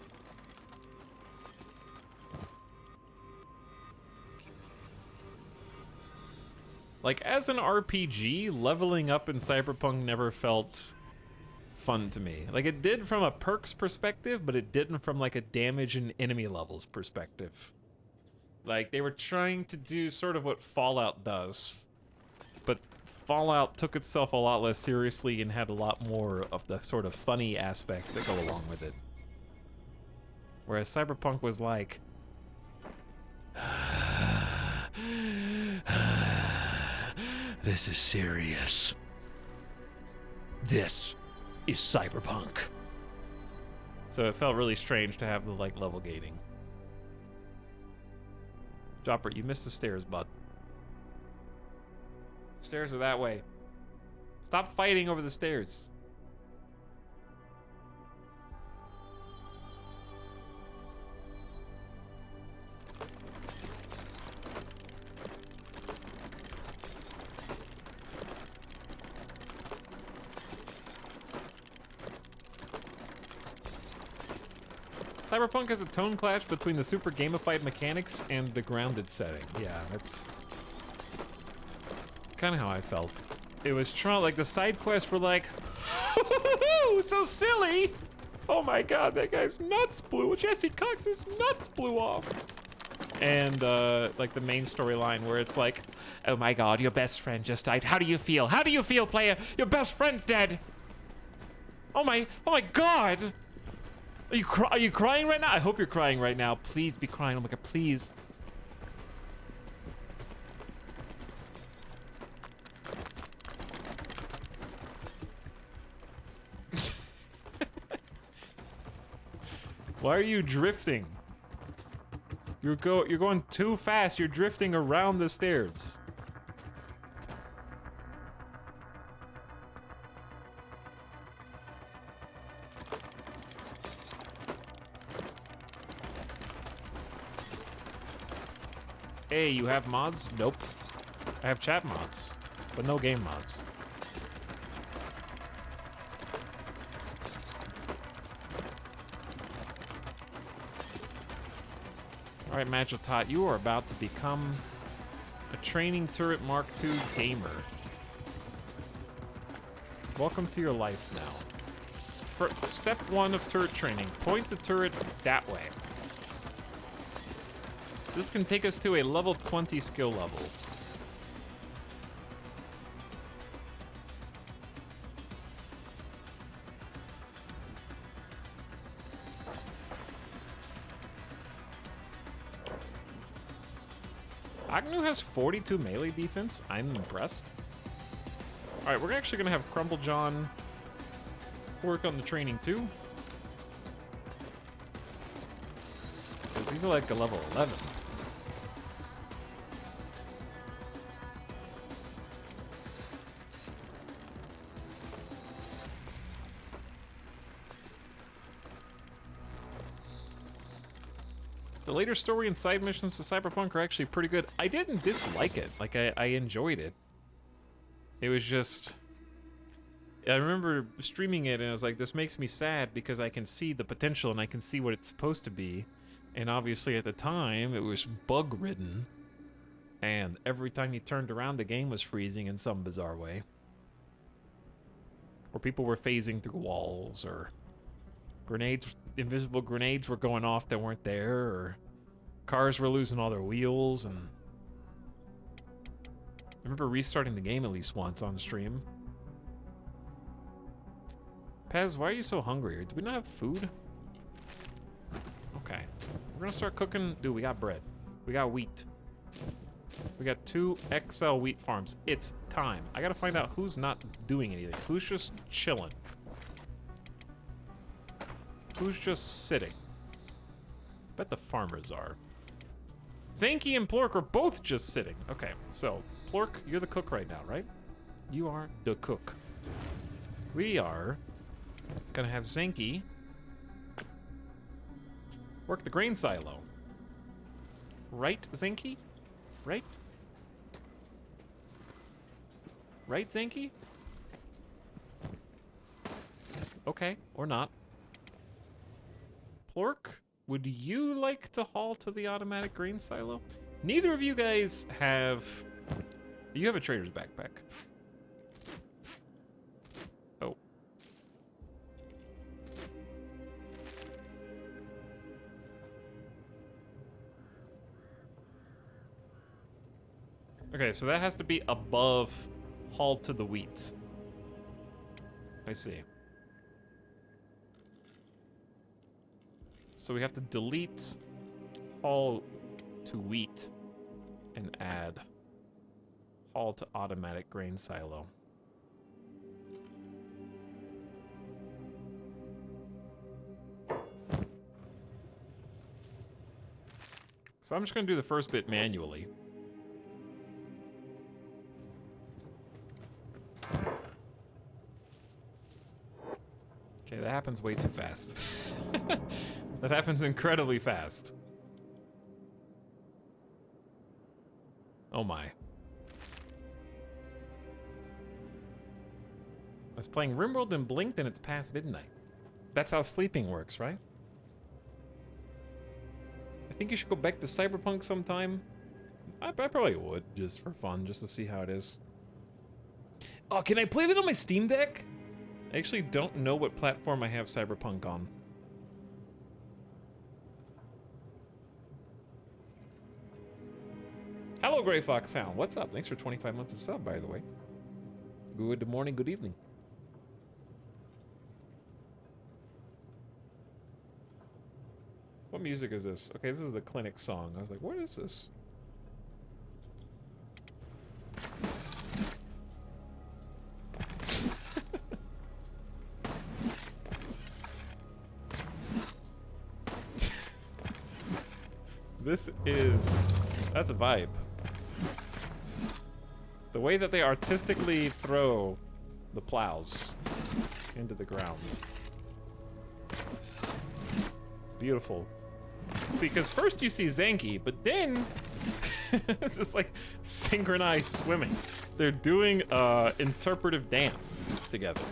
Speaker 1: Like, as an RPG, leveling up in Cyberpunk never felt fun to me. Like, it did from a perks perspective, but it didn't from, like, a damage and enemy levels perspective. Like, they were trying to do sort of what Fallout does, but Fallout took itself a lot less seriously and had a lot more of the sort of funny aspects that go along with it. Whereas Cyberpunk was like...
Speaker 3: This is serious. This is Cyberpunk.
Speaker 1: So it felt really strange to have the, like, level gating. Chopper, you missed the stairs, bud. The stairs are that way. Stop fighting over the stairs. Cyberpunk has a tone clash between the super gamified mechanics and the grounded setting. Yeah, that's... kind of how I felt. It was like the side quests were like, so silly. Oh my god, that guy's nuts blew. Jesse Cox's nuts blew off. And like the main storyline where it's like, oh my god, your best friend just died. How do you feel? How do you feel, player? Your best friend's dead. Oh my god. Are you crying right now? I hope you're crying right now. Please be crying. Oh my god, please. Why are you drifting? You're going too fast. You're drifting around the stairs. Hey, you have mods? Nope. I have chat mods, but no game mods. All right, Magitot, you are about to become a training turret Mark II gamer. Welcome to your life now. Step 1 of turret training, point the turret that way. This can take us to a level 20 skill level. Agnew has 42 melee defense. I'm impressed. All right, we're actually gonna have Crumble John work on the training too. Because he's like a level 11. The later story and side missions to Cyberpunk are actually pretty good. I didn't dislike it. Like, I enjoyed it. It was just... I remember streaming it and I was like, this makes me sad because I can see the potential and I can see what it's supposed to be. And obviously at the time, it was bug-ridden. And every time you turned around, the game was freezing in some bizarre way. Or people were phasing through walls, or... grenades, invisible grenades were going off that weren't there, or cars were losing all their wheels, and I remember restarting the game at least once on stream. Pez, why are you so hungry? Do we not have food? Okay. We're gonna start cooking. Dude, we got bread. We got wheat. We got 2 XL wheat farms. It's time. I gotta find out who's not doing anything. Who's just chilling. Who's just sitting? Bet the farmers are. Zanky and Plork are both just sitting. Okay, so Plork, you're the cook right now, right? You are the cook. We are gonna have Zanky work the grain silo. Right, Zanky? Right? Right, Zanky? Okay, or not. Plork, would you like to haul to the automatic grain silo? Neither of you guys have... You have a trader's backpack. Oh. Okay, so that has to be above haul to the wheat. I see. So we have to delete haul to wheat and add haul to automatic grain silo. So I'm just gonna do the first bit manually. Okay, that happens way too fast. That happens incredibly fast. Oh my. I was playing RimWorld and blinked and it's past midnight. That's how sleeping works, right? I think you should go back to Cyberpunk sometime. I probably would, just for fun, just to see how it is. Oh, can I play that on my Steam Deck? I actually don't know what platform I have Cyberpunk on. Hello, Grey Fox Sound. What's up? Thanks for 25 months of sub, by the way. Good morning, good evening. What music is this? Okay, this is the Clinic song. I was like, what is this? That's a vibe. The way that they artistically throw the plows into the ground. Beautiful. See, because first you see Zanki, but then it's just like synchronized swimming. They're doing interpretive dance together.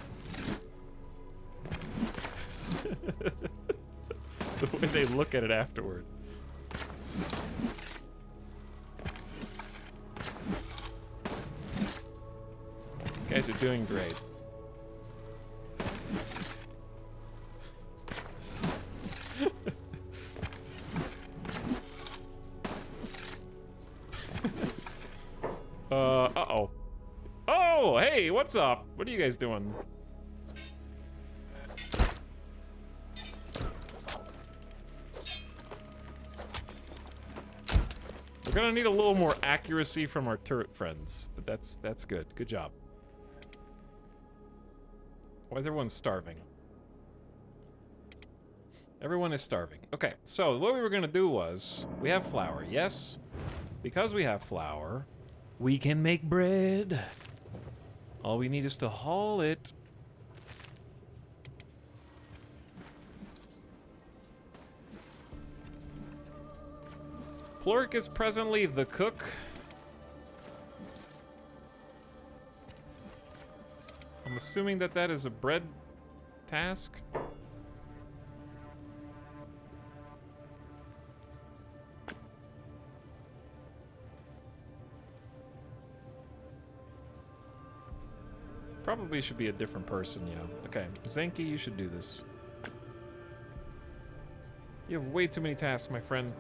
Speaker 1: The way they look at it afterward. Guys are doing great. Uh-oh. Oh, hey, what's up? What are you guys doing? We're gonna need a little more accuracy from our turret friends, but that's good. Good job. Why is everyone starving? Everyone is starving. Okay, so what we were gonna do was, we have flour, yes? Because we have flour, we can make bread. All we need is to haul it. Plurk is presently the cook. I'm assuming that that is a bread task. Probably should be a different person, yeah. Okay, Zanki, you should do this. You have way too many tasks, my friend.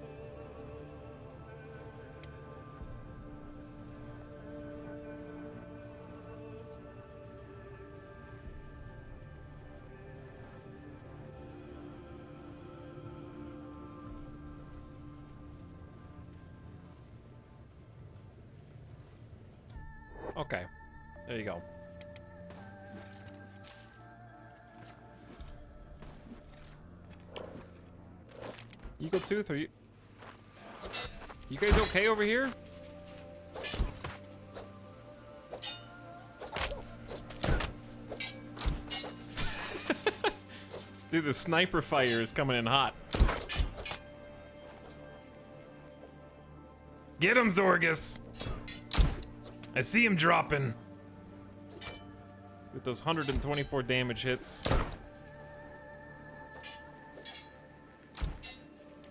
Speaker 1: Okay, there you go. Eagle Tooth, are you... You guys okay over here? Dude, the sniper fire is coming in hot. Get him, Zorgus! I see him dropping. With those 124 damage hits.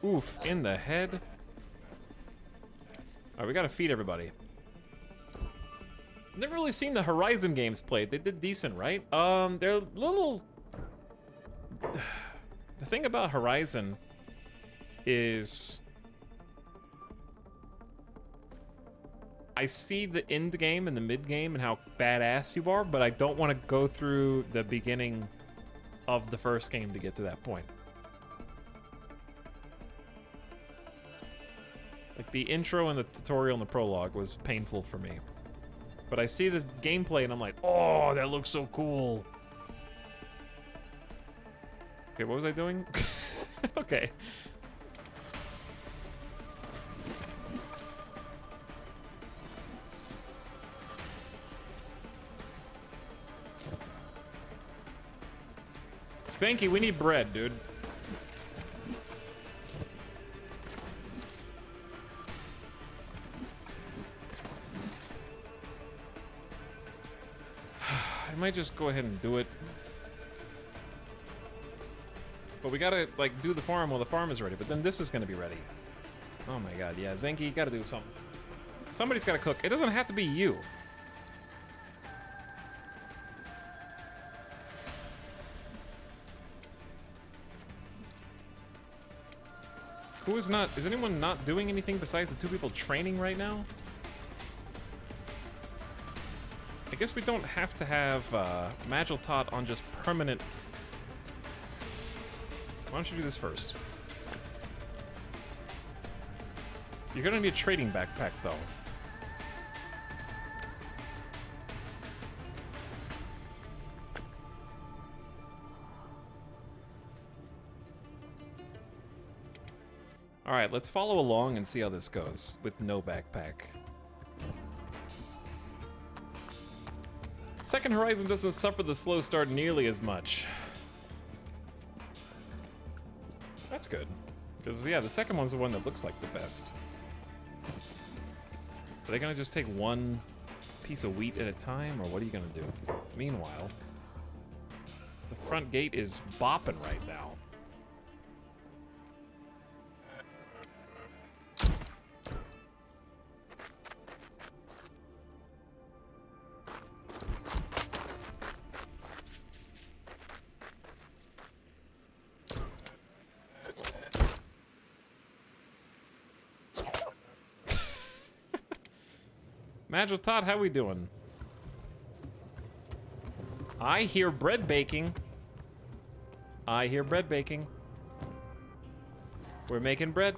Speaker 1: Oof, in the head. Alright, we gotta feed everybody. Never really seen the Horizon games played. They did decent, right? They're little... The thing about Horizon is... I see the end game and the mid game and how badass you are, but I don't want to go through the beginning of the first game to get to that point. Like, the intro and the tutorial and the prologue was painful for me. But I see the gameplay and I'm like, oh, that looks so cool. Okay, what was I doing? Okay. Zanki, we need bread, dude. I might just go ahead and do it. But we gotta, like, do the farm while the farm is ready. But then this is gonna be ready. Oh my god, yeah. Zanki, you gotta do something. Somebody's gotta cook. It doesn't have to be you. Who is not? Is anyone not doing anything besides the two people training right now? I guess we don't have to have Magiltot on just permanent. Why don't you do this first? You're gonna need a trading backpack, though. Alright, let's follow along and see how this goes with no backpack. Second Horizon doesn't suffer the slow start nearly as much. That's good. Because, yeah, the second one's the one that looks like the best. Are they gonna just take one piece of wheat at a time, or what are you gonna do? Meanwhile, the front gate is bopping right now. Magiltot, how we doing? I hear bread baking. I hear bread baking. We're making bread.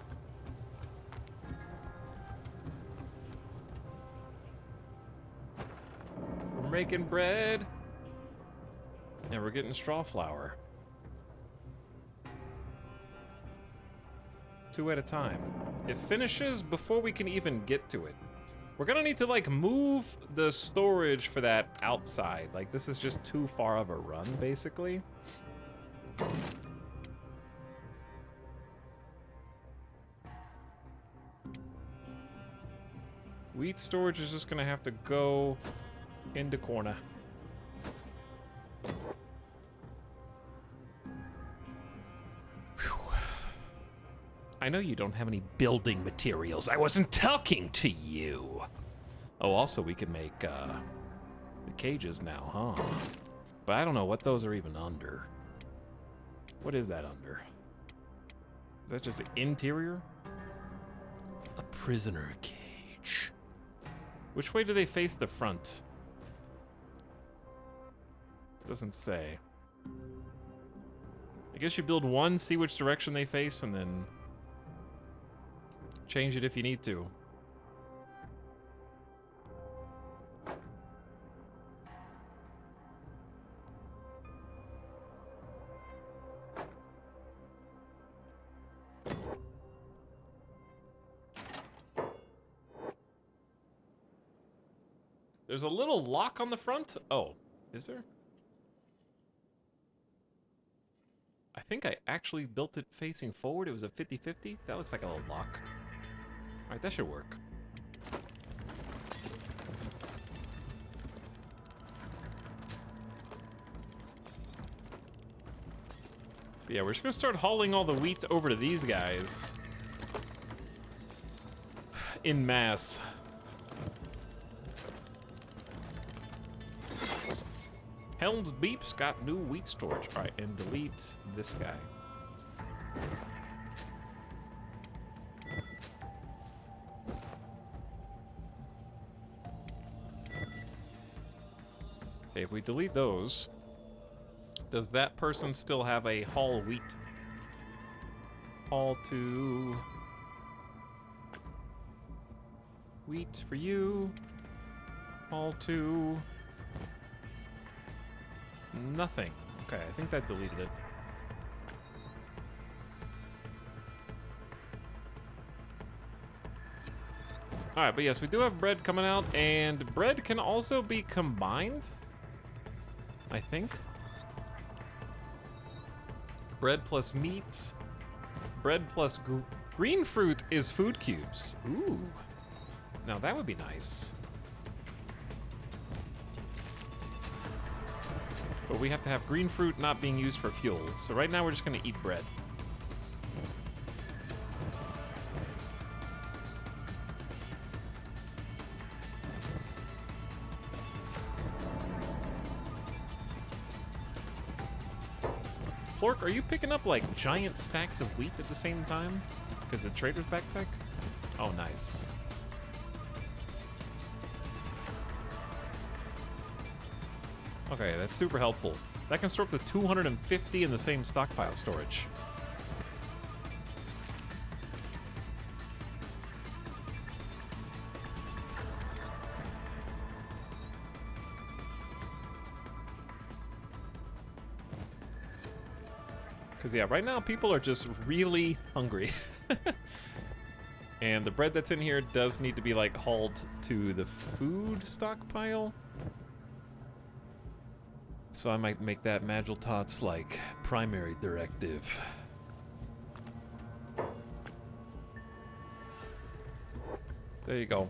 Speaker 1: We're making bread. And we're getting straw flour. 2 at a time. It finishes before we can even get to it. We're gonna need to, like, move the storage for that outside. Like, this is just too far of a run, basically. Wheat storage is just gonna have to go into corner. Whew. I know you don't have any building materials. I wasn't talking to you. Oh, also we can make the cages now, huh? But I don't know what those are even under. What is that under? Is that just the interior? A prisoner cage. Which way do they face the front? Doesn't say. I guess you build one, see which direction they face, and then change it if you need to. There's a little lock on the front. Oh, is there? I think I actually built it facing forward. It was a 50-50. That looks like a little lock. All right, that should work. But yeah, we're just gonna start hauling all the wheat over to these guys. In mass. Helms Beeps got new wheat storage. All right, and delete this guy. Okay, if we delete those, does that person still have a haul wheat? Haul to wheat for you. Haul to nothing. Okay, I think that deleted it. Alright, but yes, we do have bread coming out, and bread can also be combined, I think. Bread plus meat. Bread plus green fruit is food cubes. Ooh. Now that would be nice. But we have to have green fruit not being used for fuel. So right now we're just gonna eat bread. Plork, are you picking up like giant stacks of wheat at the same time? Is it trader's backpack? Oh, nice. Okay, that's super helpful. That can store up to 250 in the same stockpile storage. Because, yeah, right now people are just really hungry. And the bread that's in here does need to be, like, hauled to the food stockpile. So I might make that Magiltot's, like, primary directive. There you go.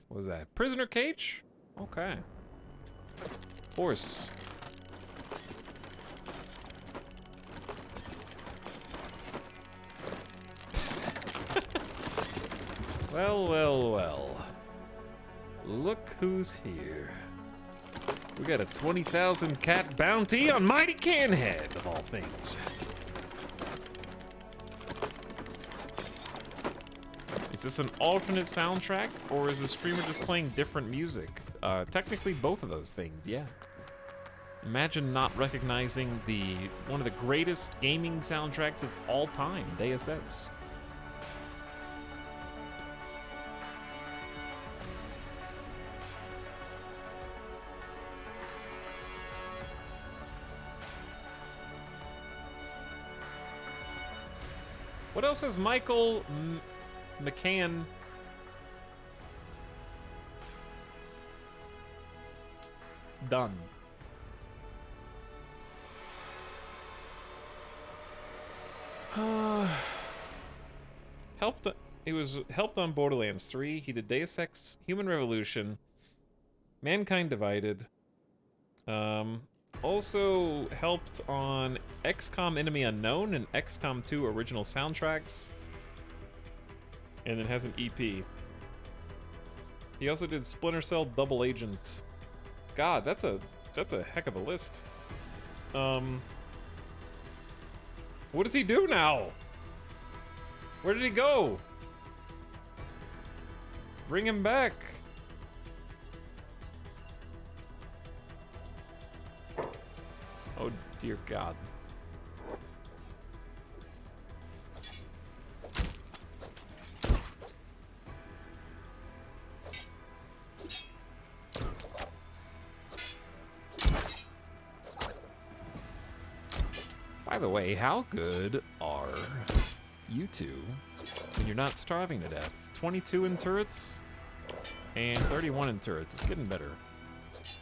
Speaker 1: What was that? Prisoner cage? Okay. Horse. Well, well, well. Look who's here. We got a 20,000 cat bounty on Mighty Canhead, of all things. Is this an alternate soundtrack, or is the streamer just playing different music? Technically both of those things, yeah. Imagine not recognizing one of the greatest gaming soundtracks of all time, Deus Ex. What else has Michael McCann done? He was helped on Borderlands 3. He did Deus Ex, Human Revolution, Mankind Divided. Also helped on XCOM Enemy Unknown and XCOM 2 original soundtracks. And then has an EP. He also did Splinter Cell Double Agent. God, that's a heck of a list. What does he do now? Where did he go? Bring him back. Oh, dear God. By the way, how good are you two when you're not starving to death? 22 in turrets and 31 in turrets. It's getting better.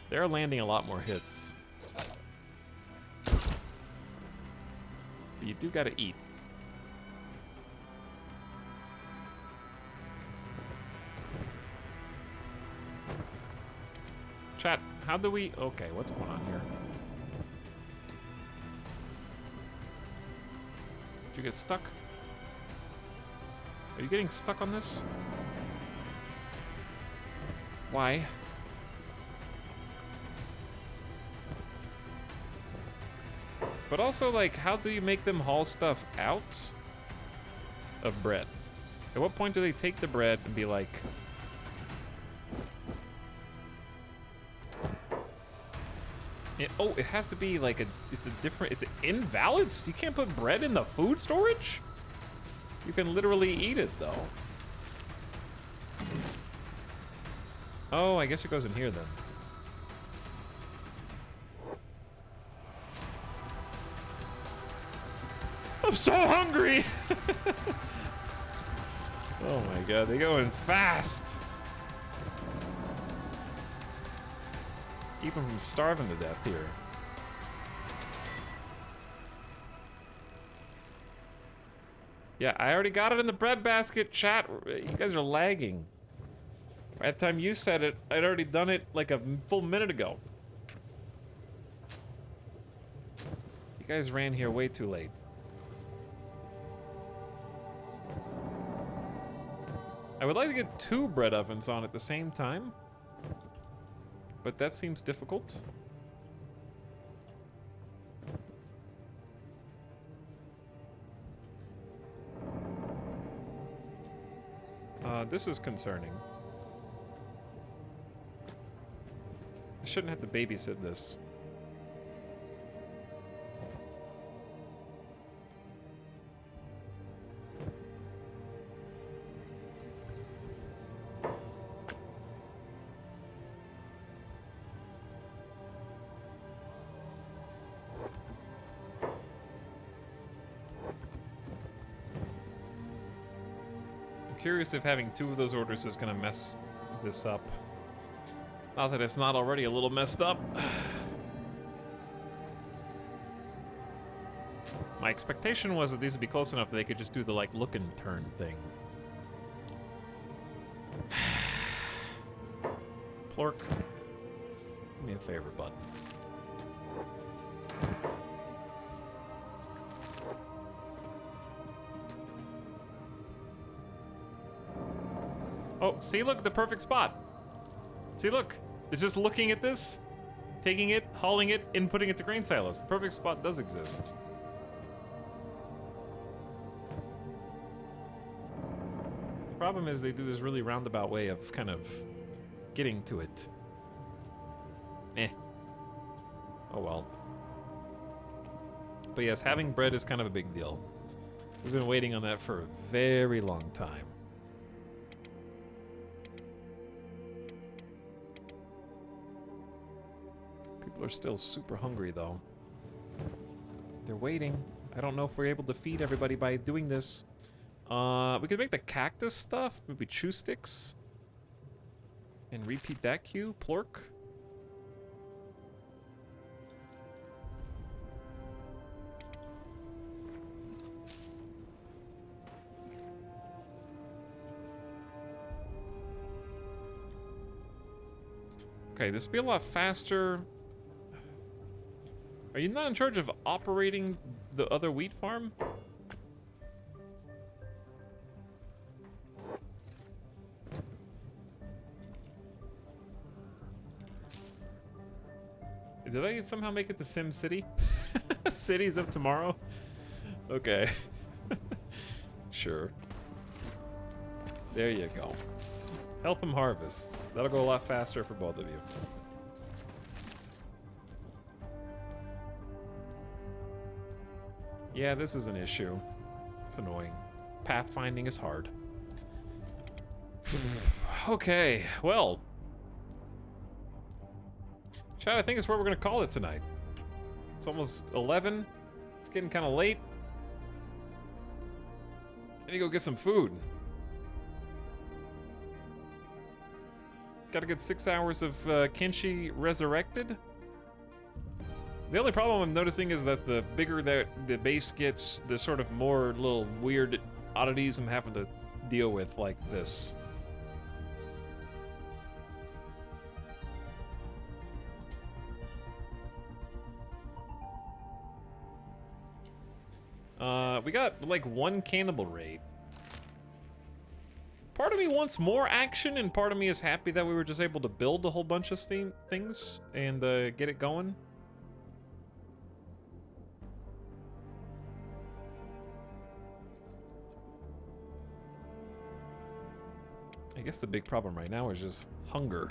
Speaker 1: They're landing a lot more hits. But you do gotta eat. Chat, how do we... Okay, what's going on here? Did you get stuck? Are you getting stuck on this? Why? But also, like, how do you make them haul stuff out of bread? At what point do they take the bread and be like... it has to be like it's a different... Is it invalid? You can't put bread in the food storage? You can literally eat it, though. Oh, I guess it goes in here, then. I'm so hungry! Oh my god, they're going fast! Keep them from starving to death here. Yeah, I already got it in the bread basket, chat. You guys are lagging. By the time you said it, I'd already done it like a full minute ago. You guys ran here way too late. I would like to get 2 bread ovens on at the same time, but that seems difficult. This is concerning. I shouldn't have to babysit this. Curious if having 2 of those orders is gonna mess this up. Not that it's not already a little messed up. My expectation was that these would be close enough that they could just do the like look and turn thing. Plork, do me a favor, bud. Oh, see, look, the perfect spot. See, look, it's just looking at this, taking it, hauling it, inputting it to grain silos. The perfect spot does exist. The problem is they do this really roundabout way of kind of getting to it. Eh. Oh well. But yes, having bread is kind of a big deal. We've been waiting on that for a very long time. People are still super hungry, though. They're waiting. I don't know if we're able to feed everybody by doing this. We could make the cactus stuff, maybe chew sticks. And repeat that queue, Plork. Okay, this will be a lot faster. Are you not in charge of operating the other wheat farm? Did I somehow make it to Sim City? Cities of tomorrow? Okay. Sure. There you go. Help him harvest. That'll go a lot faster for both of you. Yeah, this is an issue. It's annoying. Pathfinding is hard. Okay, well. Chad, I think it's where we're gonna call it tonight. It's almost 11. It's getting kind of late. I need to go get some food. Got a good 6 hours of Kinshi resurrected. The only problem I'm noticing is that the bigger that the base gets, the sort of more little weird oddities I'm having to deal with, like this. We got like 1 cannibal raid. Part of me wants more action, and part of me is happy that we were just able to build a whole bunch of things and get it going. I guess the big problem right now is just hunger.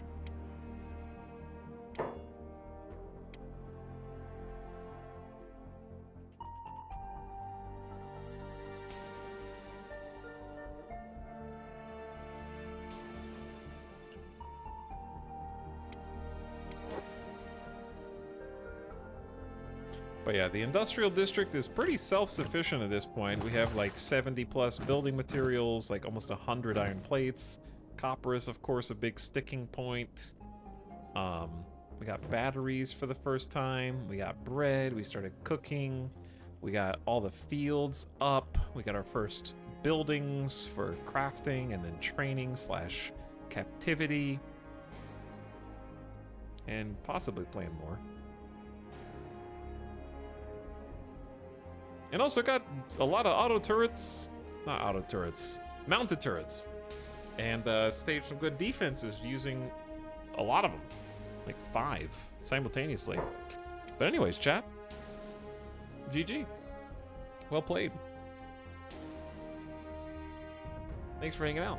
Speaker 1: But yeah, the industrial district is pretty self-sufficient at this point. We have like 70 plus building materials, like almost 100 iron plates. Copper is, of course, a big sticking point. We got batteries for the first time. We got bread. We started cooking. We got all the fields up. We got our first buildings for crafting and then training / captivity. And possibly playing more. And also got a lot of mounted turrets. And staged some good defenses using a lot of them. Like 5 simultaneously. But anyways, chat. GG. Well played. Thanks for hanging out.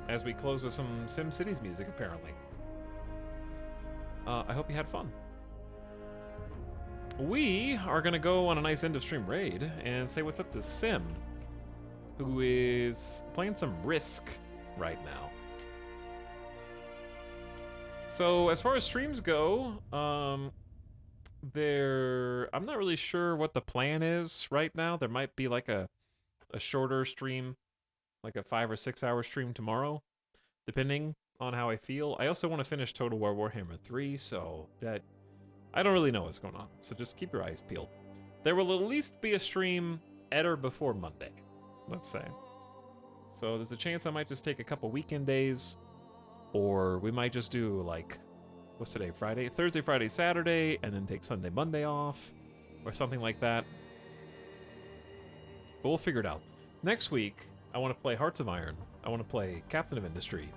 Speaker 1: as we close with some SimCities music, apparently. I hope you had fun. We are going to go on a nice end-of-stream raid and say what's up to Sim, who is playing some Risk right now. So as far as streams go, I'm not really sure what the plan is right now. There might be like a shorter stream, like a 5 or 6 hour stream tomorrow, depending on how I feel. I also want to finish Total War Warhammer 3, so that I don't really know what's going on. So just keep your eyes peeled. There will at least be a stream at or before Monday, let's say. So there's a chance I might just take a couple weekend days, or we might just do like, what's today, Friday? Thursday, Friday, Saturday, and then take Sunday, Monday off, or something like that. But we'll figure it out. Next week, I want to play Hearts of Iron. I want to play Captain of Industry.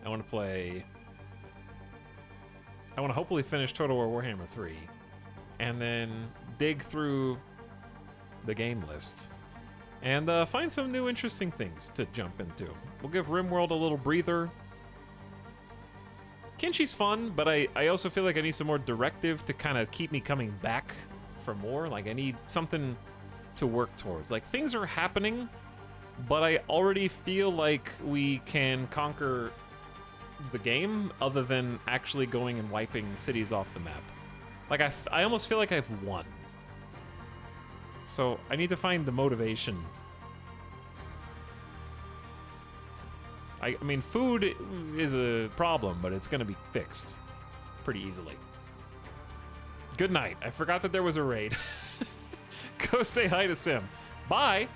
Speaker 1: I want to hopefully finish Total War Warhammer 3, and then dig through the game list, and find some new interesting things to jump into. We'll give RimWorld a little breather. Kinshi's fun, but I also feel like I need some more directive to kind of keep me coming back for more. Like, I need something to work towards. Like, things are happening, but I already feel like we can conquer the game other than actually going and wiping cities off the map. Like, I almost feel like I've won. So I need to find the motivation. I mean, food is a problem, but it's gonna be fixed pretty easily. Good night. I forgot that there was a raid. Go say hi to Sim. Bye!